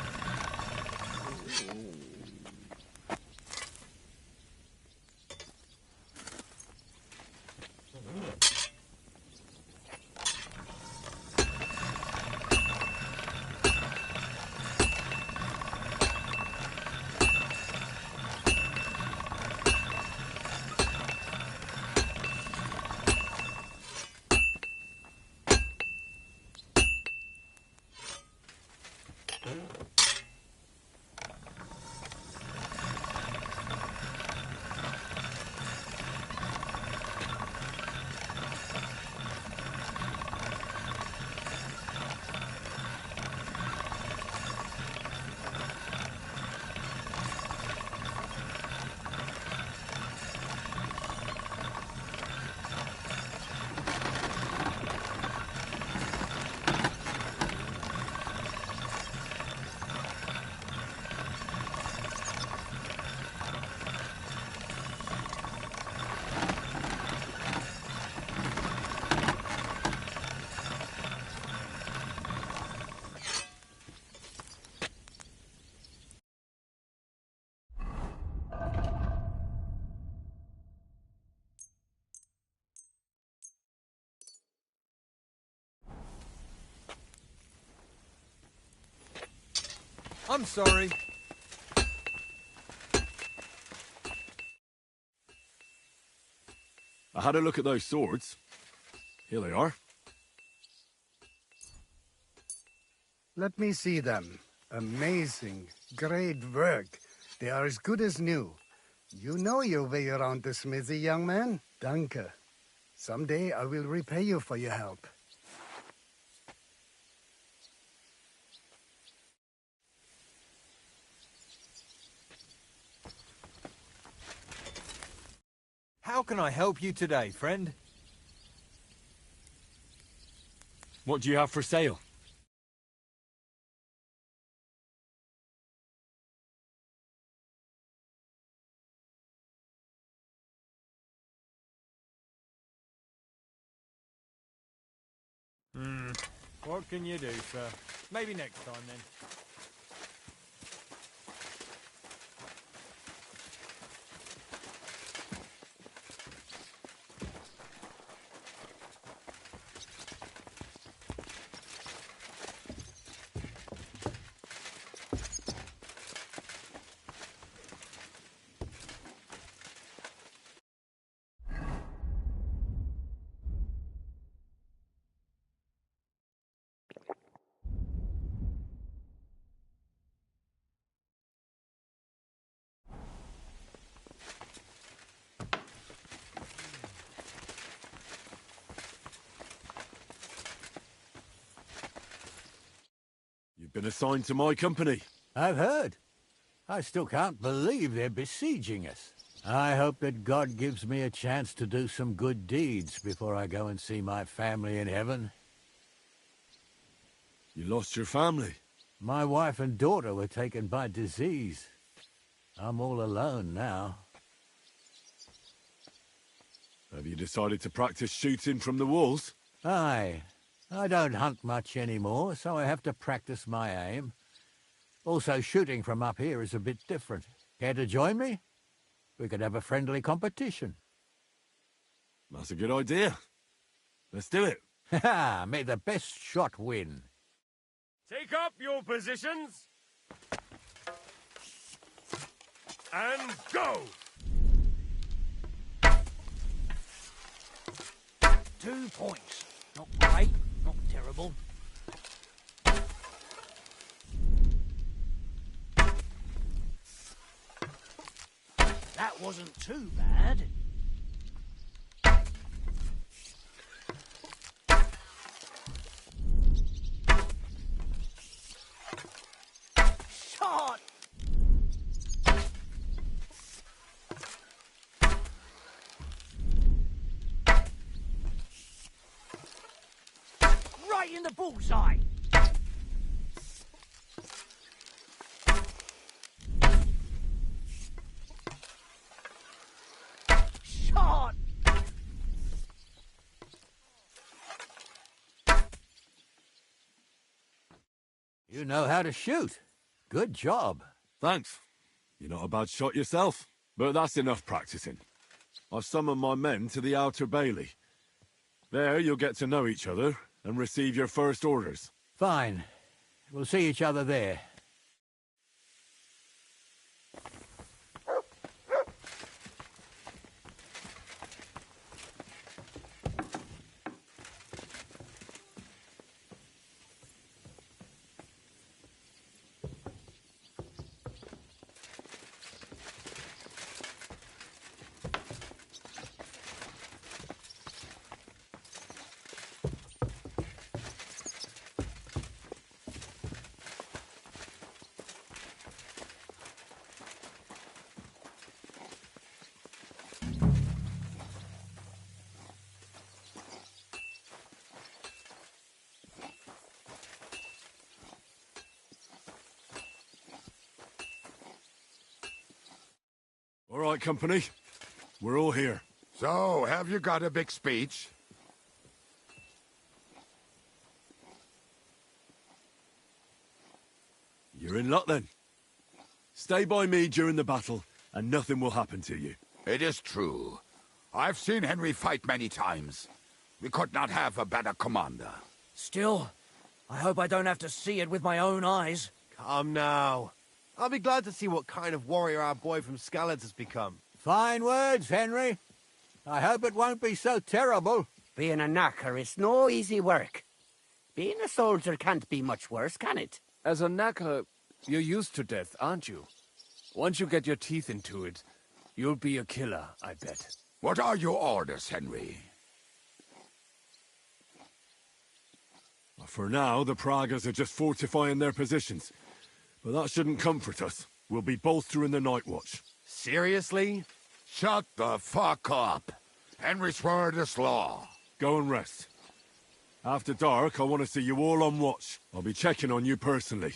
I'm sorry. I had a look at those swords. Here they are. Let me see them. Amazing. Great work. They are as good as new. You know your way around the smithy, young man. Danke. Someday I will repay you for your help. How can I help you today, friend? What do you have for sale? What can you do, sir? Maybe next time, then. Been assigned to my company. I've heard. I still can't believe they're besieging us. I hope that God gives me a chance to do some good deeds before I go and see my family in heaven. You lost your family? My wife and daughter were taken by disease. I'm all alone now. Have you decided to practice shooting from the walls? Aye. I don't hunt much anymore, so I have to practice my aim. Also, shooting from up here is a bit different. Care to join me? We could have a friendly competition. That's a good idea. Let's do it. Ha! May the best shot win. Take up your positions. And go! 2 points. Not great, not terrible. That wasn't too bad. Shot! Right in the bullseye! Shot! You know how to shoot. Good job. Thanks. You're not a bad shot yourself. But that's enough practicing. I've summoned my men to the outer bailey. There you'll get to know each other and receive your first orders. Fine. We'll see each other there. All right, company. We're all here. So, have you got a big speech? You're in luck then. Stay by me during the battle, and nothing will happen to you. It is true. I've seen Henry fight many times. We could not have a better commander. Still, I hope I don't have to see it with my own eyes. Come now. I'll be glad to see what kind of warrior our boy from Skalitz has become. Fine words, Henry. I hope it won't be so terrible. Being a knacker is no easy work. Being a soldier can't be much worse, can it? As a knacker, you're used to death, aren't you? Once you get your teeth into it, you'll be a killer, I bet. What are your orders, Henry? For now, the Pragas are just fortifying their positions. But that shouldn't comfort us. We'll be bolstering the night watch. Seriously? Shut the fuck up. Henry's word is law. Go and rest. After dark, I want to see you all on watch. I'll be checking on you personally.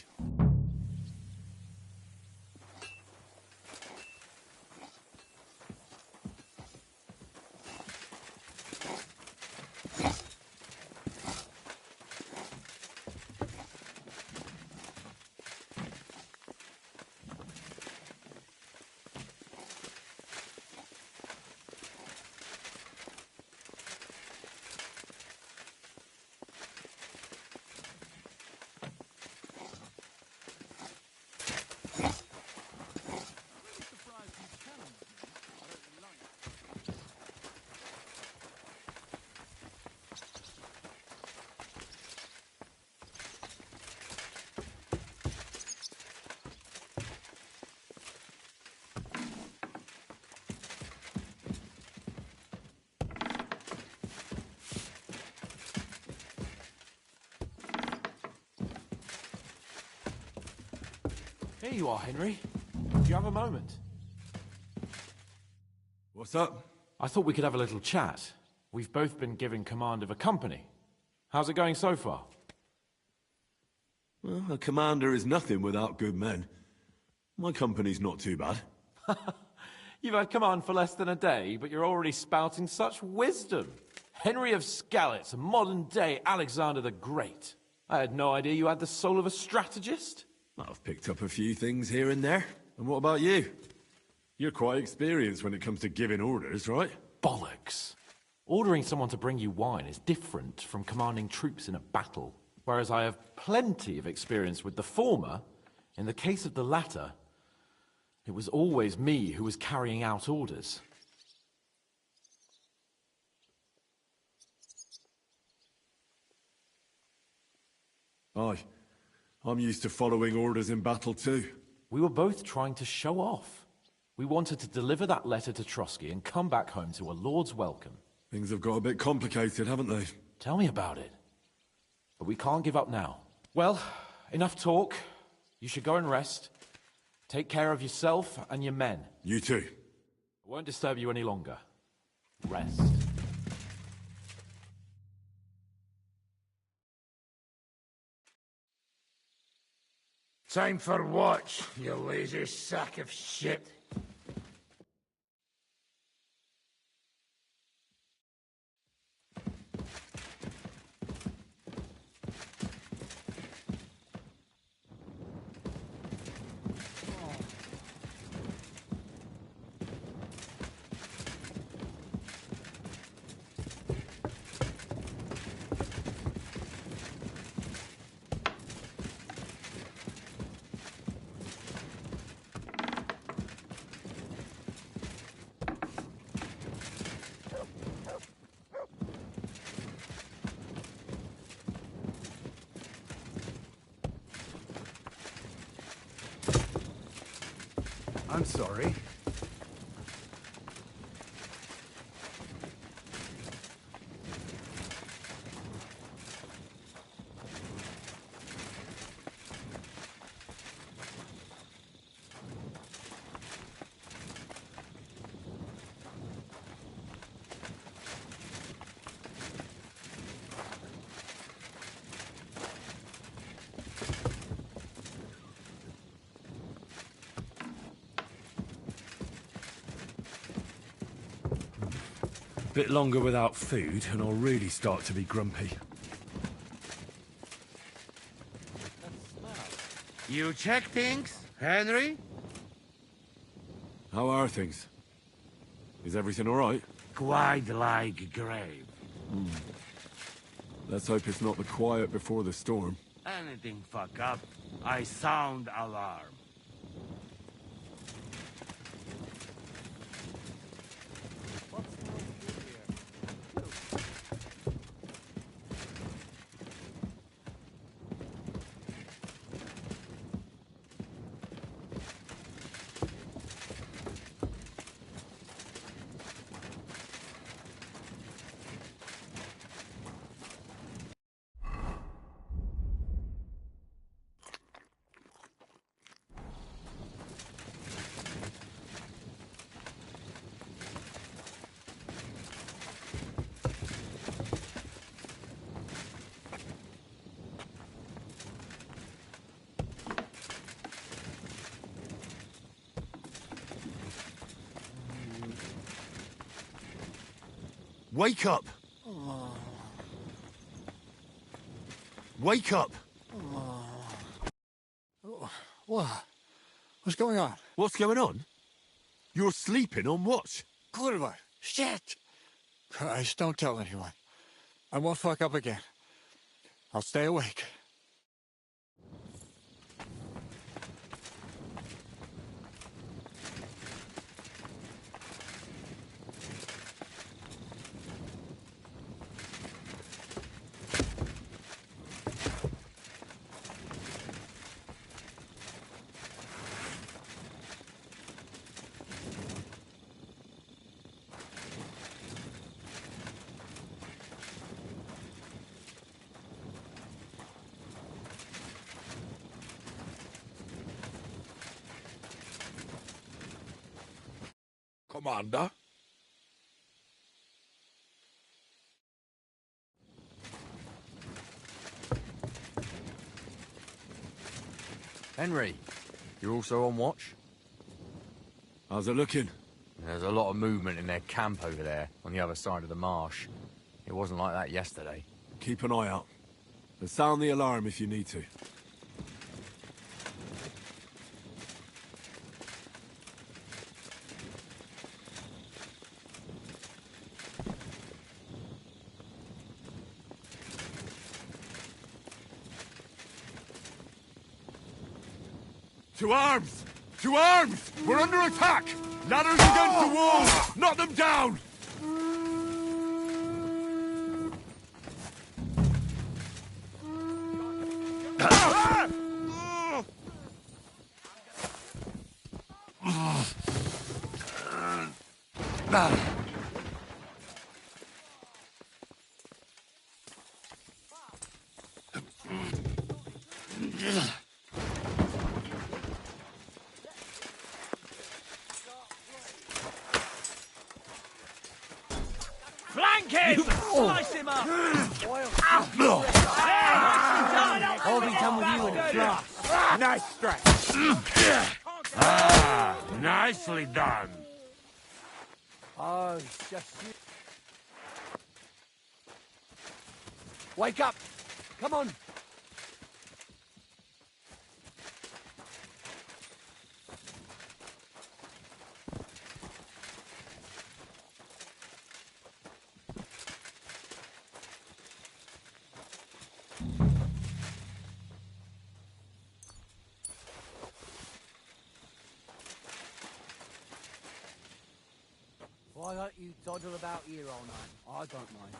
Here you are, Henry. Do you have a moment? What's up? I thought we could have a little chat. We've both been given command of a company. How's it going so far? Well, a commander is nothing without good men. My company's not too bad. You've had command for less than a day, but you're already spouting such wisdom. Henry of Skalitz, a modern-day Alexander the Great. I had no idea you had the soul of a strategist. I've picked up a few things here and there. And what about you? You're quite experienced when it comes to giving orders, right? Bollocks. Ordering someone to bring you wine is different from commanding troops in a battle. Whereas I have plenty of experience with the former, in the case of the latter, it was always me who was carrying out orders. Aye. I'm used to following orders in battle too. We were both trying to show off. We wanted to deliver that letter to Trotsky and come back home to a lord's welcome. Things have got a bit complicated, haven't they? Tell me about it. But we can't give up now. Well, enough talk. You should go and rest. Take care of yourself and your men. You too. I won't disturb you any longer. Rest. Time for watch, you lazy sack of shit. I'm sorry. Bit longer without food, and I'll really start to be grumpy. You check things, Henry? How are things? Is everything all right? Quite like grave. Let's hope it's not the quiet before the storm. Anything fuck up, I sound alarm. Wake up! Wake up! What? What's going on? What's going on? You're sleeping on watch. Kurva! Shit! Christ, don't tell anyone. I won't fuck up again. I'll stay awake. Commander? Henry, you're also on watch? How's it looking? There's a lot of movement in their camp over there, on the other side of the marsh. It wasn't like that yesterday. Keep an eye out. And sound the alarm if you need to. To arms! To arms! We're under attack! Ladders against the walls! Knock them down! Flank him! Slice him up! I'll be done with you in a flash. Nice strike. Nicely done. Oh, it's just you. Wake up! Come on! Why don't you dawdle about here all night? I don't mind.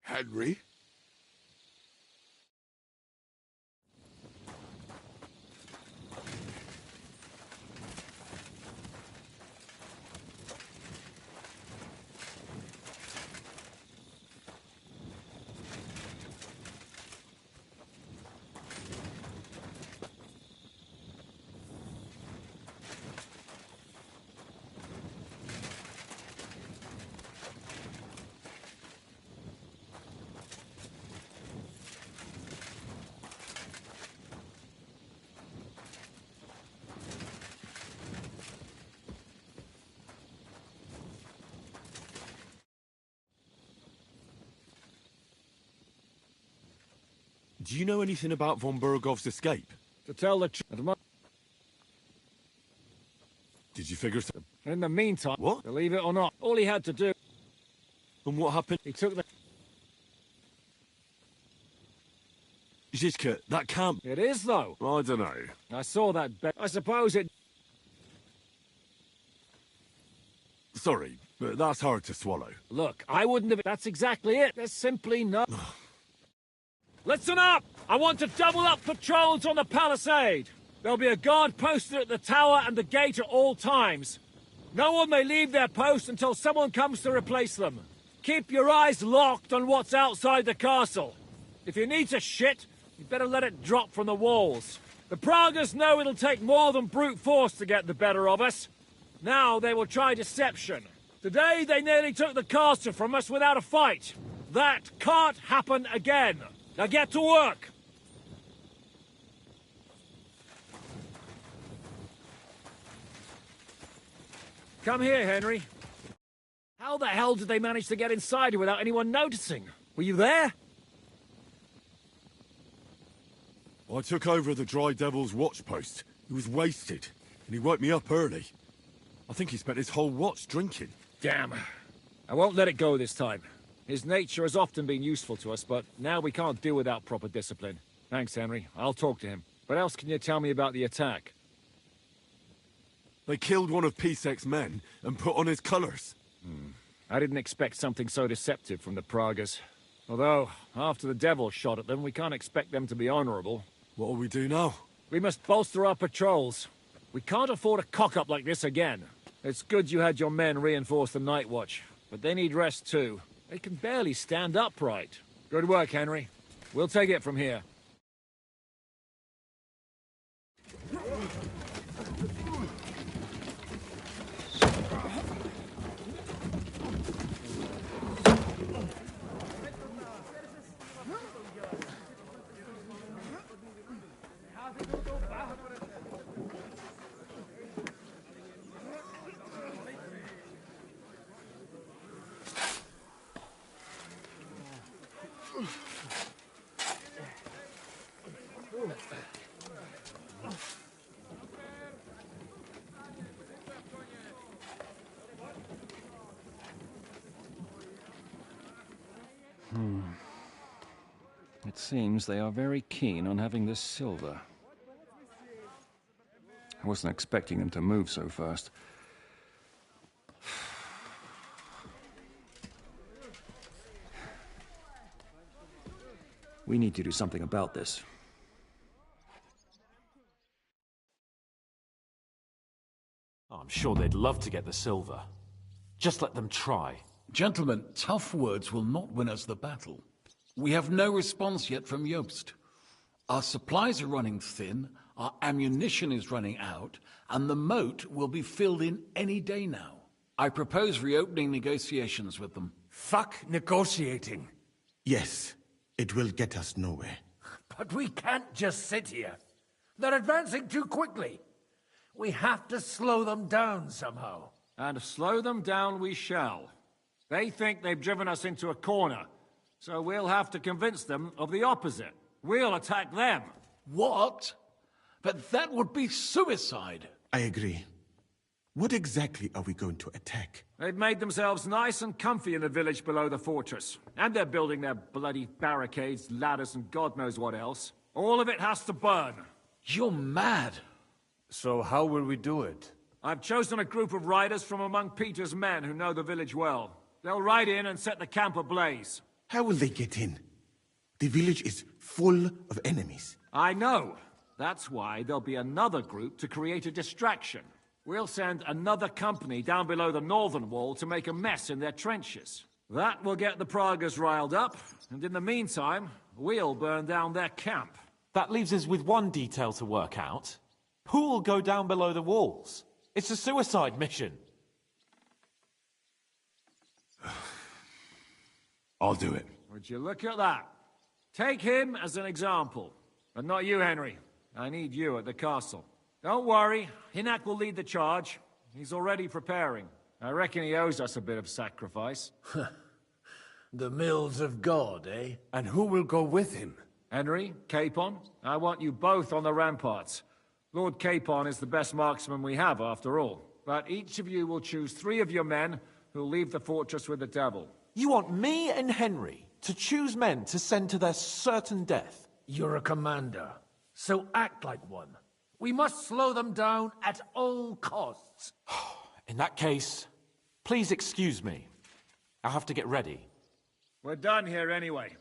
Henry? Do you know anything about von Burgov's escape? To tell the truth, Did you figure something? in the meantime, What? believe it or not, all he had to do... And what happened? He took the... Zizka, that camp... It is, though. I don't know. I saw that I suppose it... Sorry, but that's hard to swallow. Look, I wouldn't have... That's exactly it. There's simply no... Listen up! I want to double up patrols on the palisade. There'll be a guard posted at the tower and the gate at all times. No one may leave their post until someone comes to replace them. Keep your eyes locked on what's outside the castle. If you need to shit, you better let it drop from the walls. The Pragas know it'll take more than brute force to get the better of us. Now they will try deception. Today they nearly took the castle from us without a fight. That can't happen again. Now get to work! Come here, Henry. How the hell did they manage to get inside here without anyone noticing? Were you there? I took over the Dry Devil's watch post. He was wasted, and he woke me up early. I think he spent his whole watch drinking. Damn. I won't let it go this time. His nature has often been useful to us, but now we can't do without proper discipline. Thanks, Henry. I'll talk to him. What else can you tell me about the attack? They killed one of Pisek's men and put on his colours. I didn't expect something so deceptive from the Pragas. Although, after the devil shot at them, we can't expect them to be honourable. What'll we do now? We must bolster our patrols. We can't afford a cock-up like this again. It's good you had your men reinforce the night watch, but they need rest too. They can barely stand upright. Good work, Henry. We'll take it from here. It seems they are very keen on having this silver. I wasn't expecting them to move so fast. We need to do something about this. Oh, I'm sure they'd love to get the silver. Just let them try. Gentlemen, tough words will not win us the battle. We have no response yet from Jobst. Our supplies are running thin, our ammunition is running out, and the moat will be filled in any day now. I propose reopening negotiations with them. Fuck negotiating. Yes, it will get us nowhere. But we can't just sit here. They're advancing too quickly. We have to slow them down somehow. And slow them down we shall. They think they've driven us into a corner, so we'll have to convince them of the opposite. We'll attack them. What? But that would be suicide. I agree. What exactly are we going to attack? They've made themselves nice and comfy in the village below the fortress. And they're building their bloody barricades, ladders, and God knows what else. All of it has to burn. You're mad. So how will we do it? I've chosen a group of riders from among Peter's men who know the village well. They'll ride in and set the camp ablaze. How will they get in? The village is full of enemies. I know. That's why there'll be another group to create a distraction. We'll send another company down below the northern wall to make a mess in their trenches. That will get the Pragas riled up, and in the meantime, we'll burn down their camp. That leaves us with one detail to work out. Who will go down below the walls? It's a suicide mission. I'll do it. Would you look at that? Take him as an example. But not you, Henry. I need you at the castle. Don't worry, Hinak will lead the charge. He's already preparing. I reckon he owes us a bit of sacrifice. The mills of God, eh? And who will go with him? Henry, Capon, I want you both on the ramparts. Lord Capon is the best marksman we have, after all. But each of you will choose 3 of your men who'll leave the fortress with the devil. You want me and Henry to choose men to send to their certain death? You're a commander, so act like one. We must slow them down at all costs. In that case, please excuse me. I'll have to get ready. We're done here anyway.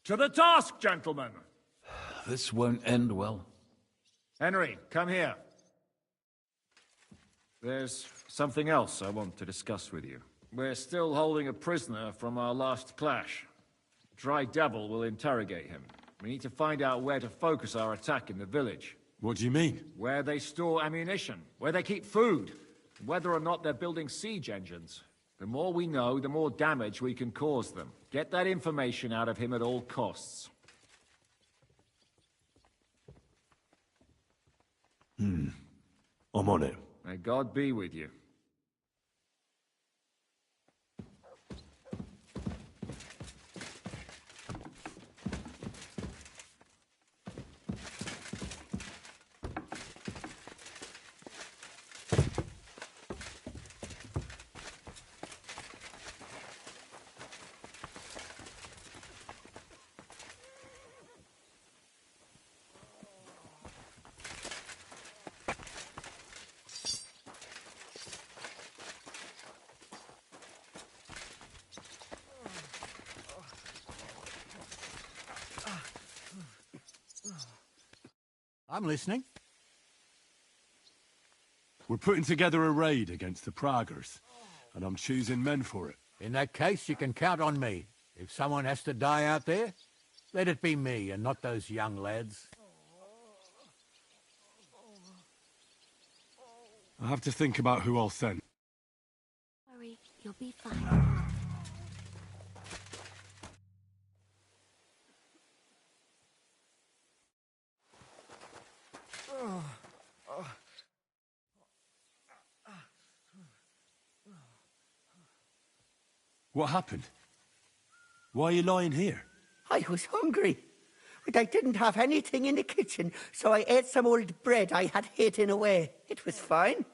To the task, gentlemen! This won't end well. Henry, come here. There's something else I want to discuss with you. We're still holding a prisoner from our last clash. Dry Devil will interrogate him. We need to find out where to focus our attack in the village. What do you mean? Where they store ammunition, where they keep food, whether or not they're building siege engines. The more we know, the more damage we can cause them. Get that information out of him at all costs. I'm on it. May God be with you. I'm listening. We're putting together a raid against the Praggers, and I'm choosing men for it. In that case, you can count on me. If someone has to die out there, let it be me and not those young lads. I have to think about who I'll send. Worry, you'll be fine. What happened? Why are you lying here? I was hungry. But I didn't have anything in the kitchen, so I ate some old bread I had hidden away. It was fine.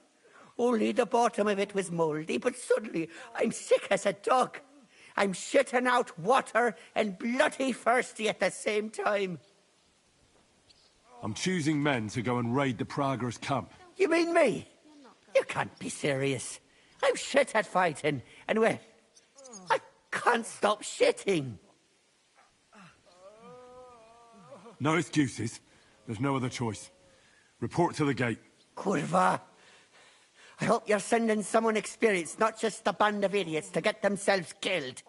Only the bottom of it was mouldy, but suddenly I'm sick as a dog. I'm shitting out water and bloody thirsty at the same time. I'm choosing men to go and raid the Praggers' camp. You mean me? You can't be serious. I'm shit at fighting, and well, I can't stop shitting. No excuses. There's no other choice. Report to the gate. Kurva. I hope you're sending someone experienced, not just a band of idiots to get themselves killed.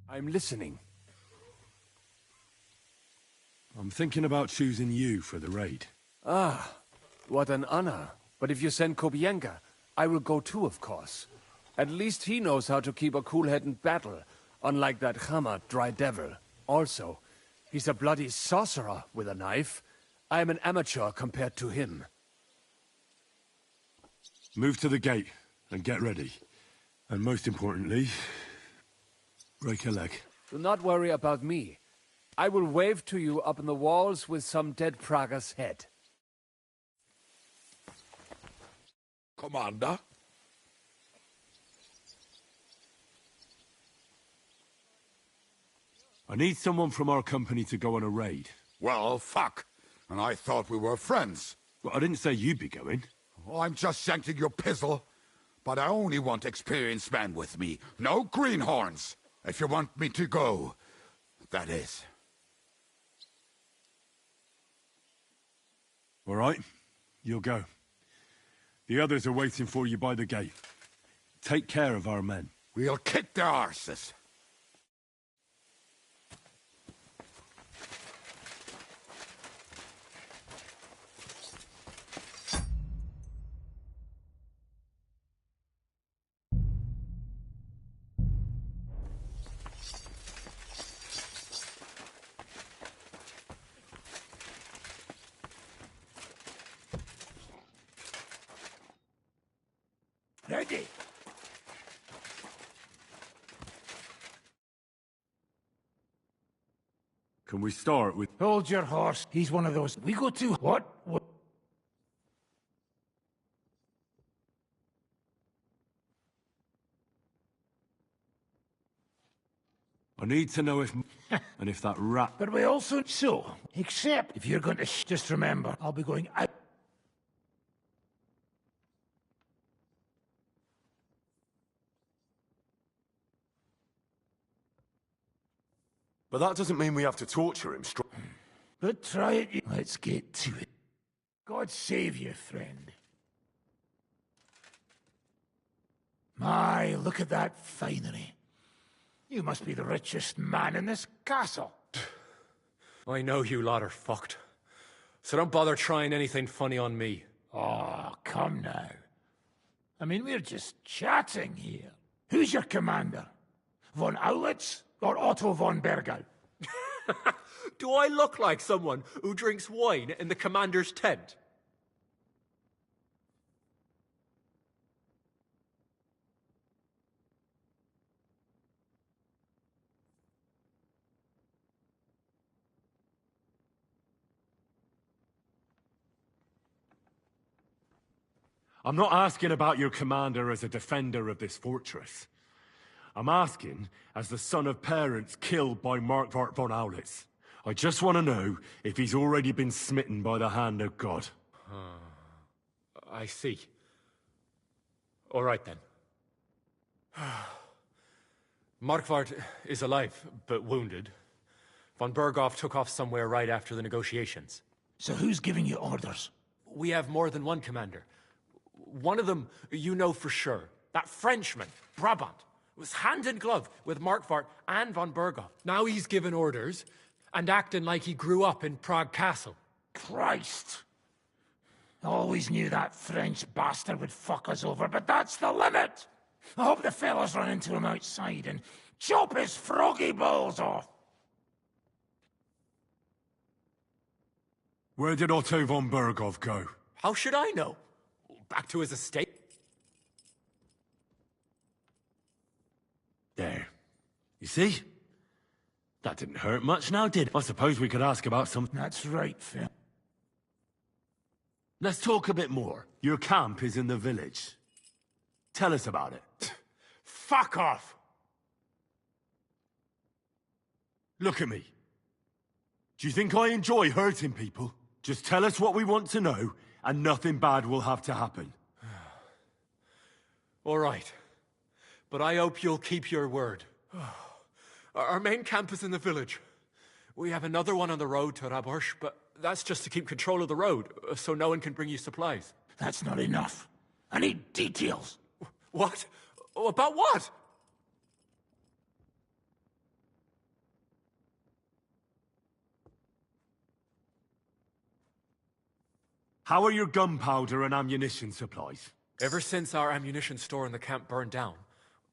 I'm listening. I'm thinking about choosing you for the raid. Ah, what an honor. But if you send Kobienka, I will go too, of course. At least he knows how to keep a cool head in battle, unlike that Hammer dry devil. Also, he's a bloody sorcerer with a knife. I am an amateur compared to him. Move to the gate and get ready. And most importantly, break a leg. Do not worry about me. I will wave to you up in the walls with some dead Prager's head. Commander? I need someone from our company to go on a raid. Well, fuck. And I thought we were friends. Well, I didn't say you'd be going. Oh, I'm just shanking your pizzle. But I only want experienced men with me. No greenhorns. If you want me to go, that is. All right, you'll go. The others are waiting for you by the gate. Take care of our men. We'll kick their arses. Ready. Can we start with... Hold your horse. He's one of those. We go to... What? I need to know if... and if that rat... But we also... So, except if you're going to... Just remember, I'll be going out... But that doesn't mean we have to torture him. But try it. Let's get to it. God save you, friend. My, look at that finery. You must be the richest man in this castle. I know you lot are fucked. So don't bother trying anything funny on me. Oh, come now. I mean, we're just chatting here. Who's your commander? Von Aulitz or Otto von Bergau? Do I look like someone who drinks wine in the commander's tent? I'm not asking about your commander as a defender of this fortress. I'm asking as the son of parents killed by Markvart von Aulitz. I just want to know if he's already been smitten by the hand of God. I see. All right, then. Markvart is alive, but wounded. Von Berghoff took off somewhere right after the negotiations. So who's giving you orders? We have more than one commander. One of them you know for sure. That Frenchman, Brabant, was hand in glove with Markvart and von Berghoff. Now he's given orders and acting like he grew up in Prague Castle. Christ! I always knew that French bastard would fuck us over, but that's the limit! I hope the fellas run into him outside and chop his froggy balls off! Where did Otto von Berghoff go? How should I know? Back to his estate? There. You see? That didn't hurt much now, did it? I suppose we could ask about some... That's right, Phil. Let's talk a bit more. Your camp is in the village. Tell us about it. Fuck off! Look at me. Do you think I enjoy hurting people? Just tell us what we want to know, and nothing bad will have to happen. All right. But I hope you'll keep your word. Our main camp is in the village. We have another one on the road to Raborsch, but that's just to keep control of the road, so no one can bring you supplies. That's not enough. I need details. What? About what? How are your gunpowder and ammunition supplies? Ever since our ammunition store in the camp burned down,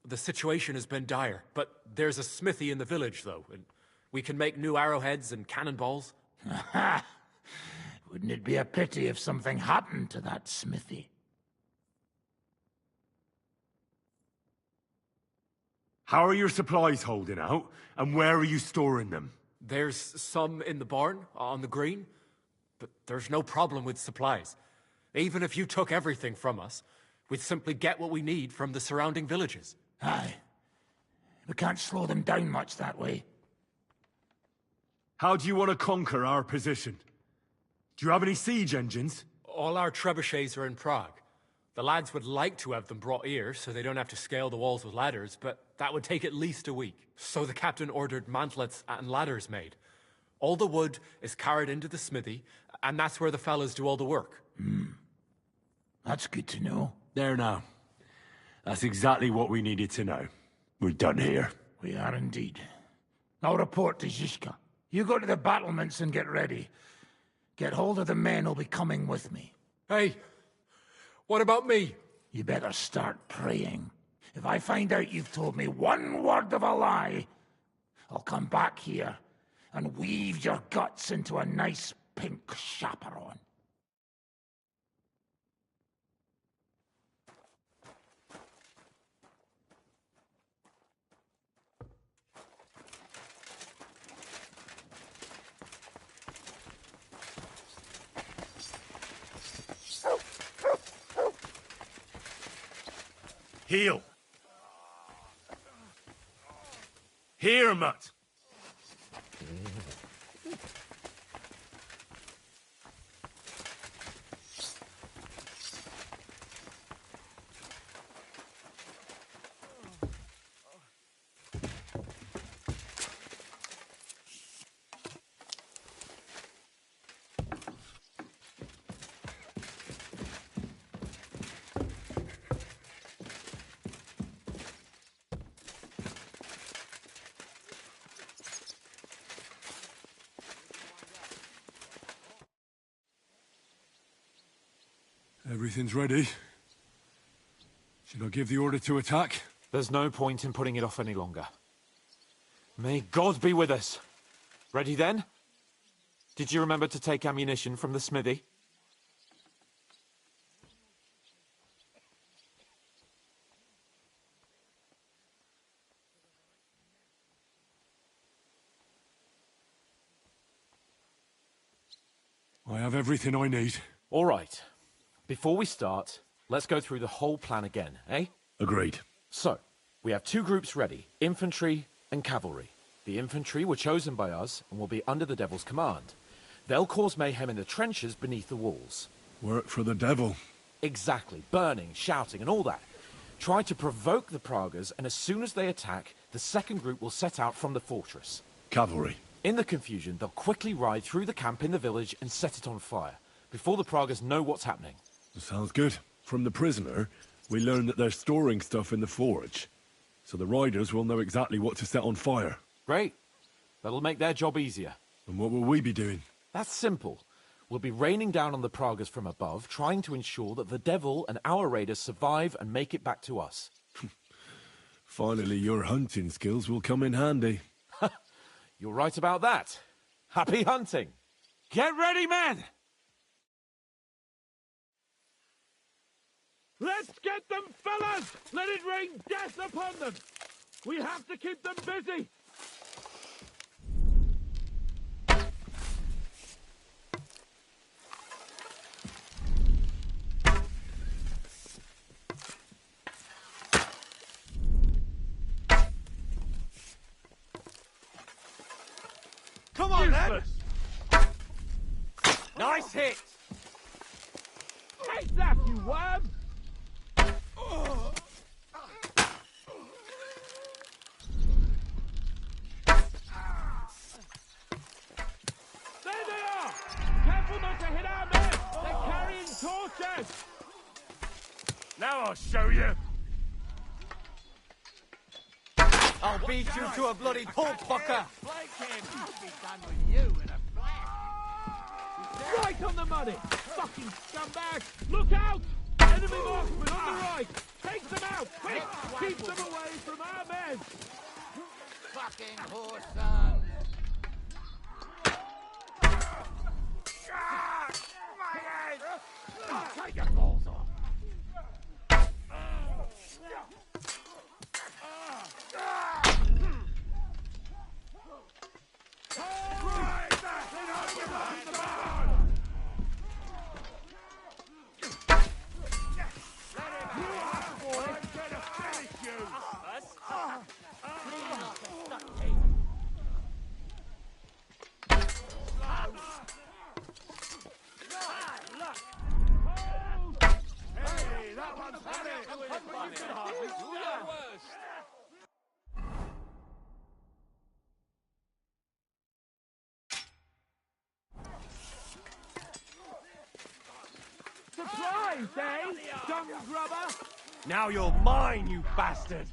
the situation has been dire. But there's a smithy in the village, though, and we can make new arrowheads and cannonballs. Aha! Wouldn't it be a pity if something happened to that smithy? How are your supplies holding out, and where are you storing them? There's some in the barn, on the green, but there's no problem with supplies. Even if you took everything from us, we'd simply get what we need from the surrounding villages. Aye. We can't slow them down much that way. How do you want to conquer our position? Do you have any siege engines? All our trebuchets are in Prague. The lads would like to have them brought here, so they don't have to scale the walls with ladders, but that would take at least a week. So the captain ordered mantlets and ladders made. All the wood is carried into the smithy, and that's where the fellas do all the work. That's good to know. There now. That's exactly what we needed to know. We're done here. We are indeed. I'll report to Zizka. You go to the battlements and get ready. Get hold of the men who'll be coming with me. Hey, what about me? You better start praying. If I find out you've told me one word of a lie, I'll come back here and weave your guts into a nice pink chaperon. Heel. Here, Mutt. Everything's ready. Should I give the order to attack? There's no point in putting it off any longer. May God be with us. Ready then? Did you remember to take ammunition from the smithy? I have everything I need. All right. Before we start, let's go through the whole plan again, eh? Agreed. So, We have 2 groups ready, infantry and cavalry. The infantry were chosen by us and will be under the Devil's command. They'll cause mayhem in the trenches beneath the walls. Work for the Devil. Exactly. Burning, shouting, and all that. Try to provoke the Pragas, and as soon as they attack, the second group will set out from the fortress. Cavalry. In the confusion, they'll quickly ride through the camp in the village and set it on fire, before the Pragas know what's happening. Sounds good. From the prisoner, we learned that they're storing stuff in the forge. So the riders will know exactly what to set on fire. Great. That'll make their job easier. And what will we be doing? That's simple. We'll be raining down on the Pragas from above, trying to ensure that the Devil and our raiders survive and make it back to us. Finally, your hunting skills will come in handy. You're right about that. Happy hunting! Get ready, men! Let's get them, fellas! Let it rain death upon them! We have to keep them busy! Come on, then! Nice hit! Take that, you worm! There they are! Careful not to hit our men! They're carrying torches! Now I'll show you! I'll beat you to a bloody pulp, fucker! Right on the money! Fucking scumbag! Look out! Enemy marksman on the right! Take them out! Quick! Keep them away from our men! Fucking horse son! My head! Take your balls off! Surprise, eh? Dung grubber! Now you're mine, you bastard!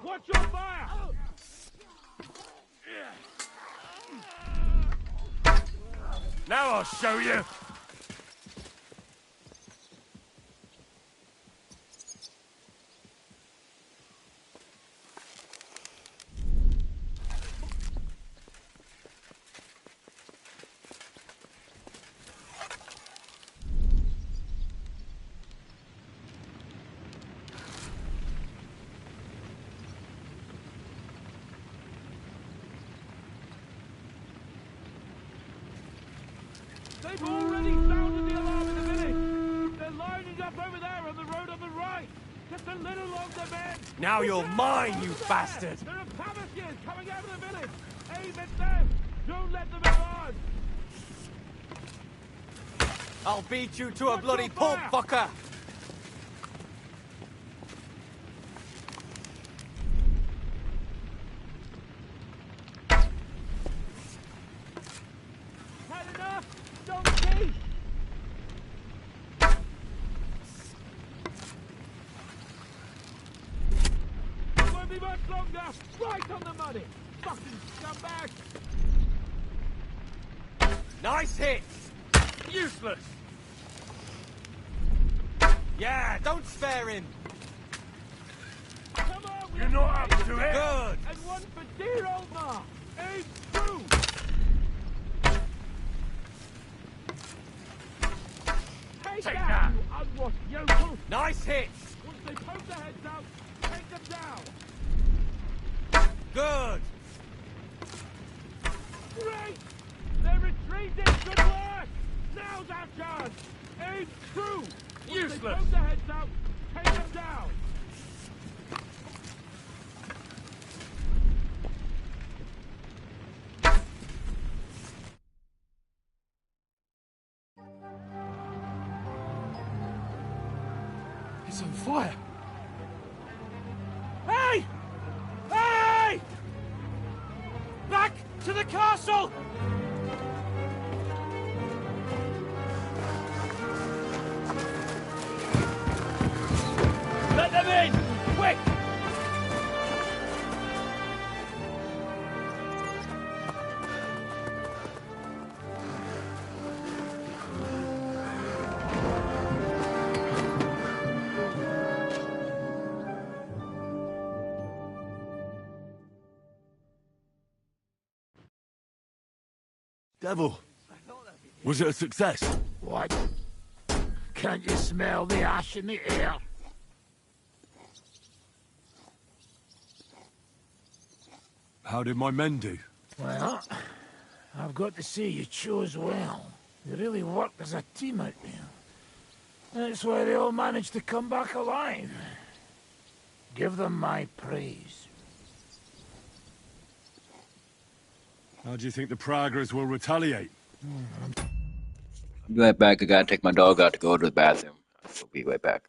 Watch your fire! Now I'll show you! They've already sounded the alarm in the village! They're lining up over there on the road on the right! Just a little longer, men! Now you're mine, you bastard! There are Paviskiers coming out of the village! Aim at them! Don't let them advance! I'll beat you to a bloody pulp, fucker! Had enough? Donkey! It won't be much longer! Right on the money! Fucking scumbag! Nice hit! Useless! Yeah, don't spare him! Come on, You're not up to it! Good! And one for dear old Ma! Aim true! Take that, you unwashed yokel! Nice hit! Once they poke their heads out, take them down! Good! Great! They're retreating! Good work! Now's our chance! Aim true! Useless! Put the heads out! Take them down! It's on fire! Hey! Hey! Back to the castle! Let them in! Quick! Devil, was it a success? What? Can't you smell the ash in the air? How did my men do? Well, I've got to say you chose well. You really worked as a team out there. That's why they all managed to come back alive. Give them my praise. How do you think the Praggers will retaliate? I'll be right back. I gotta take my dog out to go to the bathroom. I'll be right back.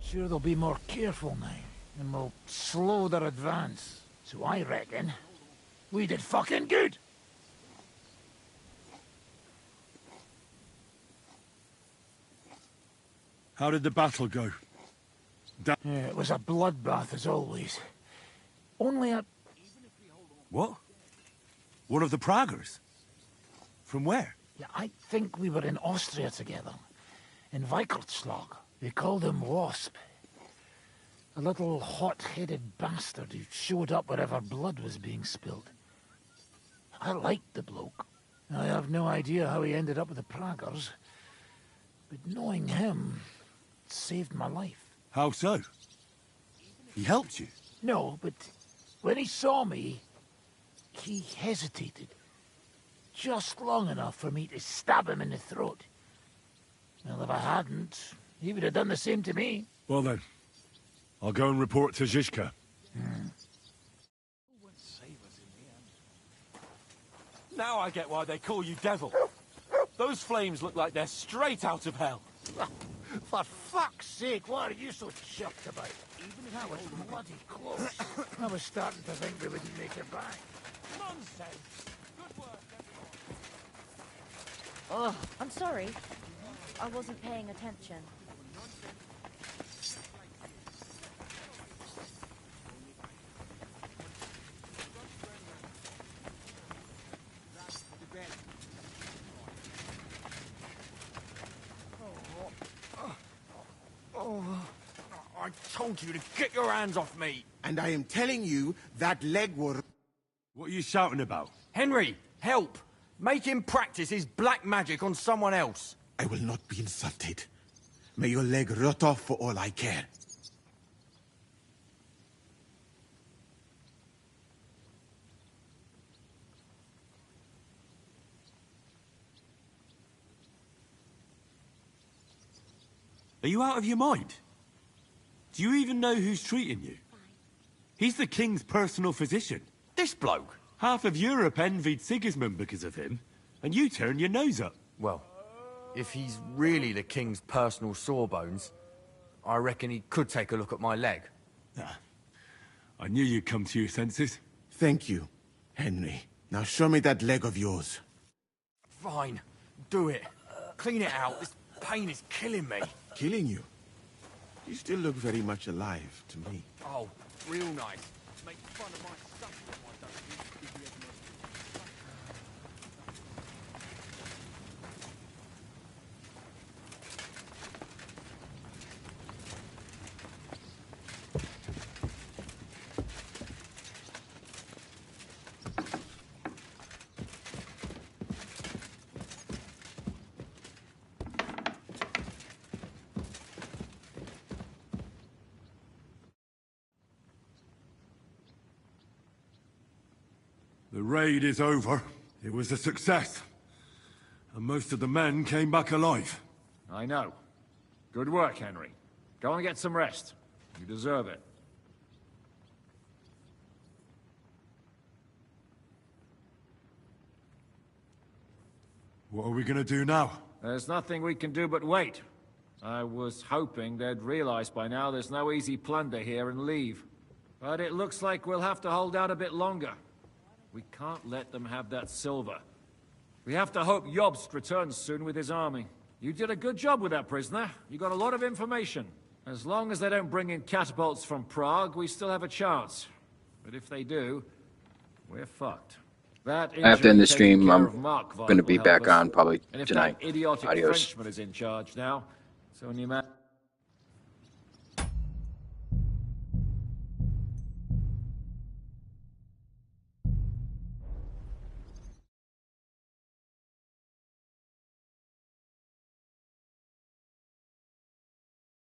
Sure they'll be more careful now, and we'll slow their advance. So I reckon we did fucking good. How did the battle go? Yeah, it was a bloodbath as always. Only a... What? One of the Praggers? From where? Yeah, I think we were in Austria together. In Weikertslag. They called him Wasp. A little hot-headed bastard who showed up wherever blood was being spilled. I liked the bloke. I have no idea how he ended up with the Praggers. But knowing him saved my life. How so? He helped you? No, but when he saw me, he hesitated. Just long enough for me to stab him in the throat. Well, if I hadn't, he would have done the same to me. Well then, I'll go and report to Zizka. Now I get why they call you Devil. Those flames look like they're straight out of hell. For fuck's sake, what are you so chuffed about? Even if I was bloody close, I was starting to think we wouldn't make it back. Nonsense! Good work, everyone. Oh, I'm sorry. I wasn't paying attention. I told you to get your hands off me. And I am telling you, that leg will... What are you shouting about? Henry, help! Make him practice his black magic on someone else. I will not be insulted. May your leg rot off for all I care. Are you out of your mind? Do you even know who's treating you? He's the king's personal physician. This bloke? Half of Europe envied Sigismund because of him, and you turn your nose up. Well, if he's really the king's personal sawbones, I reckon he could take a look at my leg. I knew you'd come to your senses. Thank you, Henry. Now show me that leg of yours. Fine. Do it. Clean it out. This pain is killing me. Killing you? You still look very much alive to me. Oh, real nice. Make fun of my suffering, why don't you? The raid is over. It was a success. And most of the men came back alive. I know. Good work, Henry. Go and get some rest. You deserve it. What are we gonna do now? There's nothing we can do but wait. I was hoping they'd realize by now there's no easy plunder here and leave. But it looks like we'll have to hold out a bit longer. We can't let them have that silver. We have to hope Jobst returns soon with his army. You did a good job with that prisoner. You got a lot of information. As long as they don't bring in catapults from Prague, we still have a chance. But if they do, we're fucked. After in the stream, I'm going to be back on probably and if tonight. that idiotic Adios. Frenchman is in charge now, so when you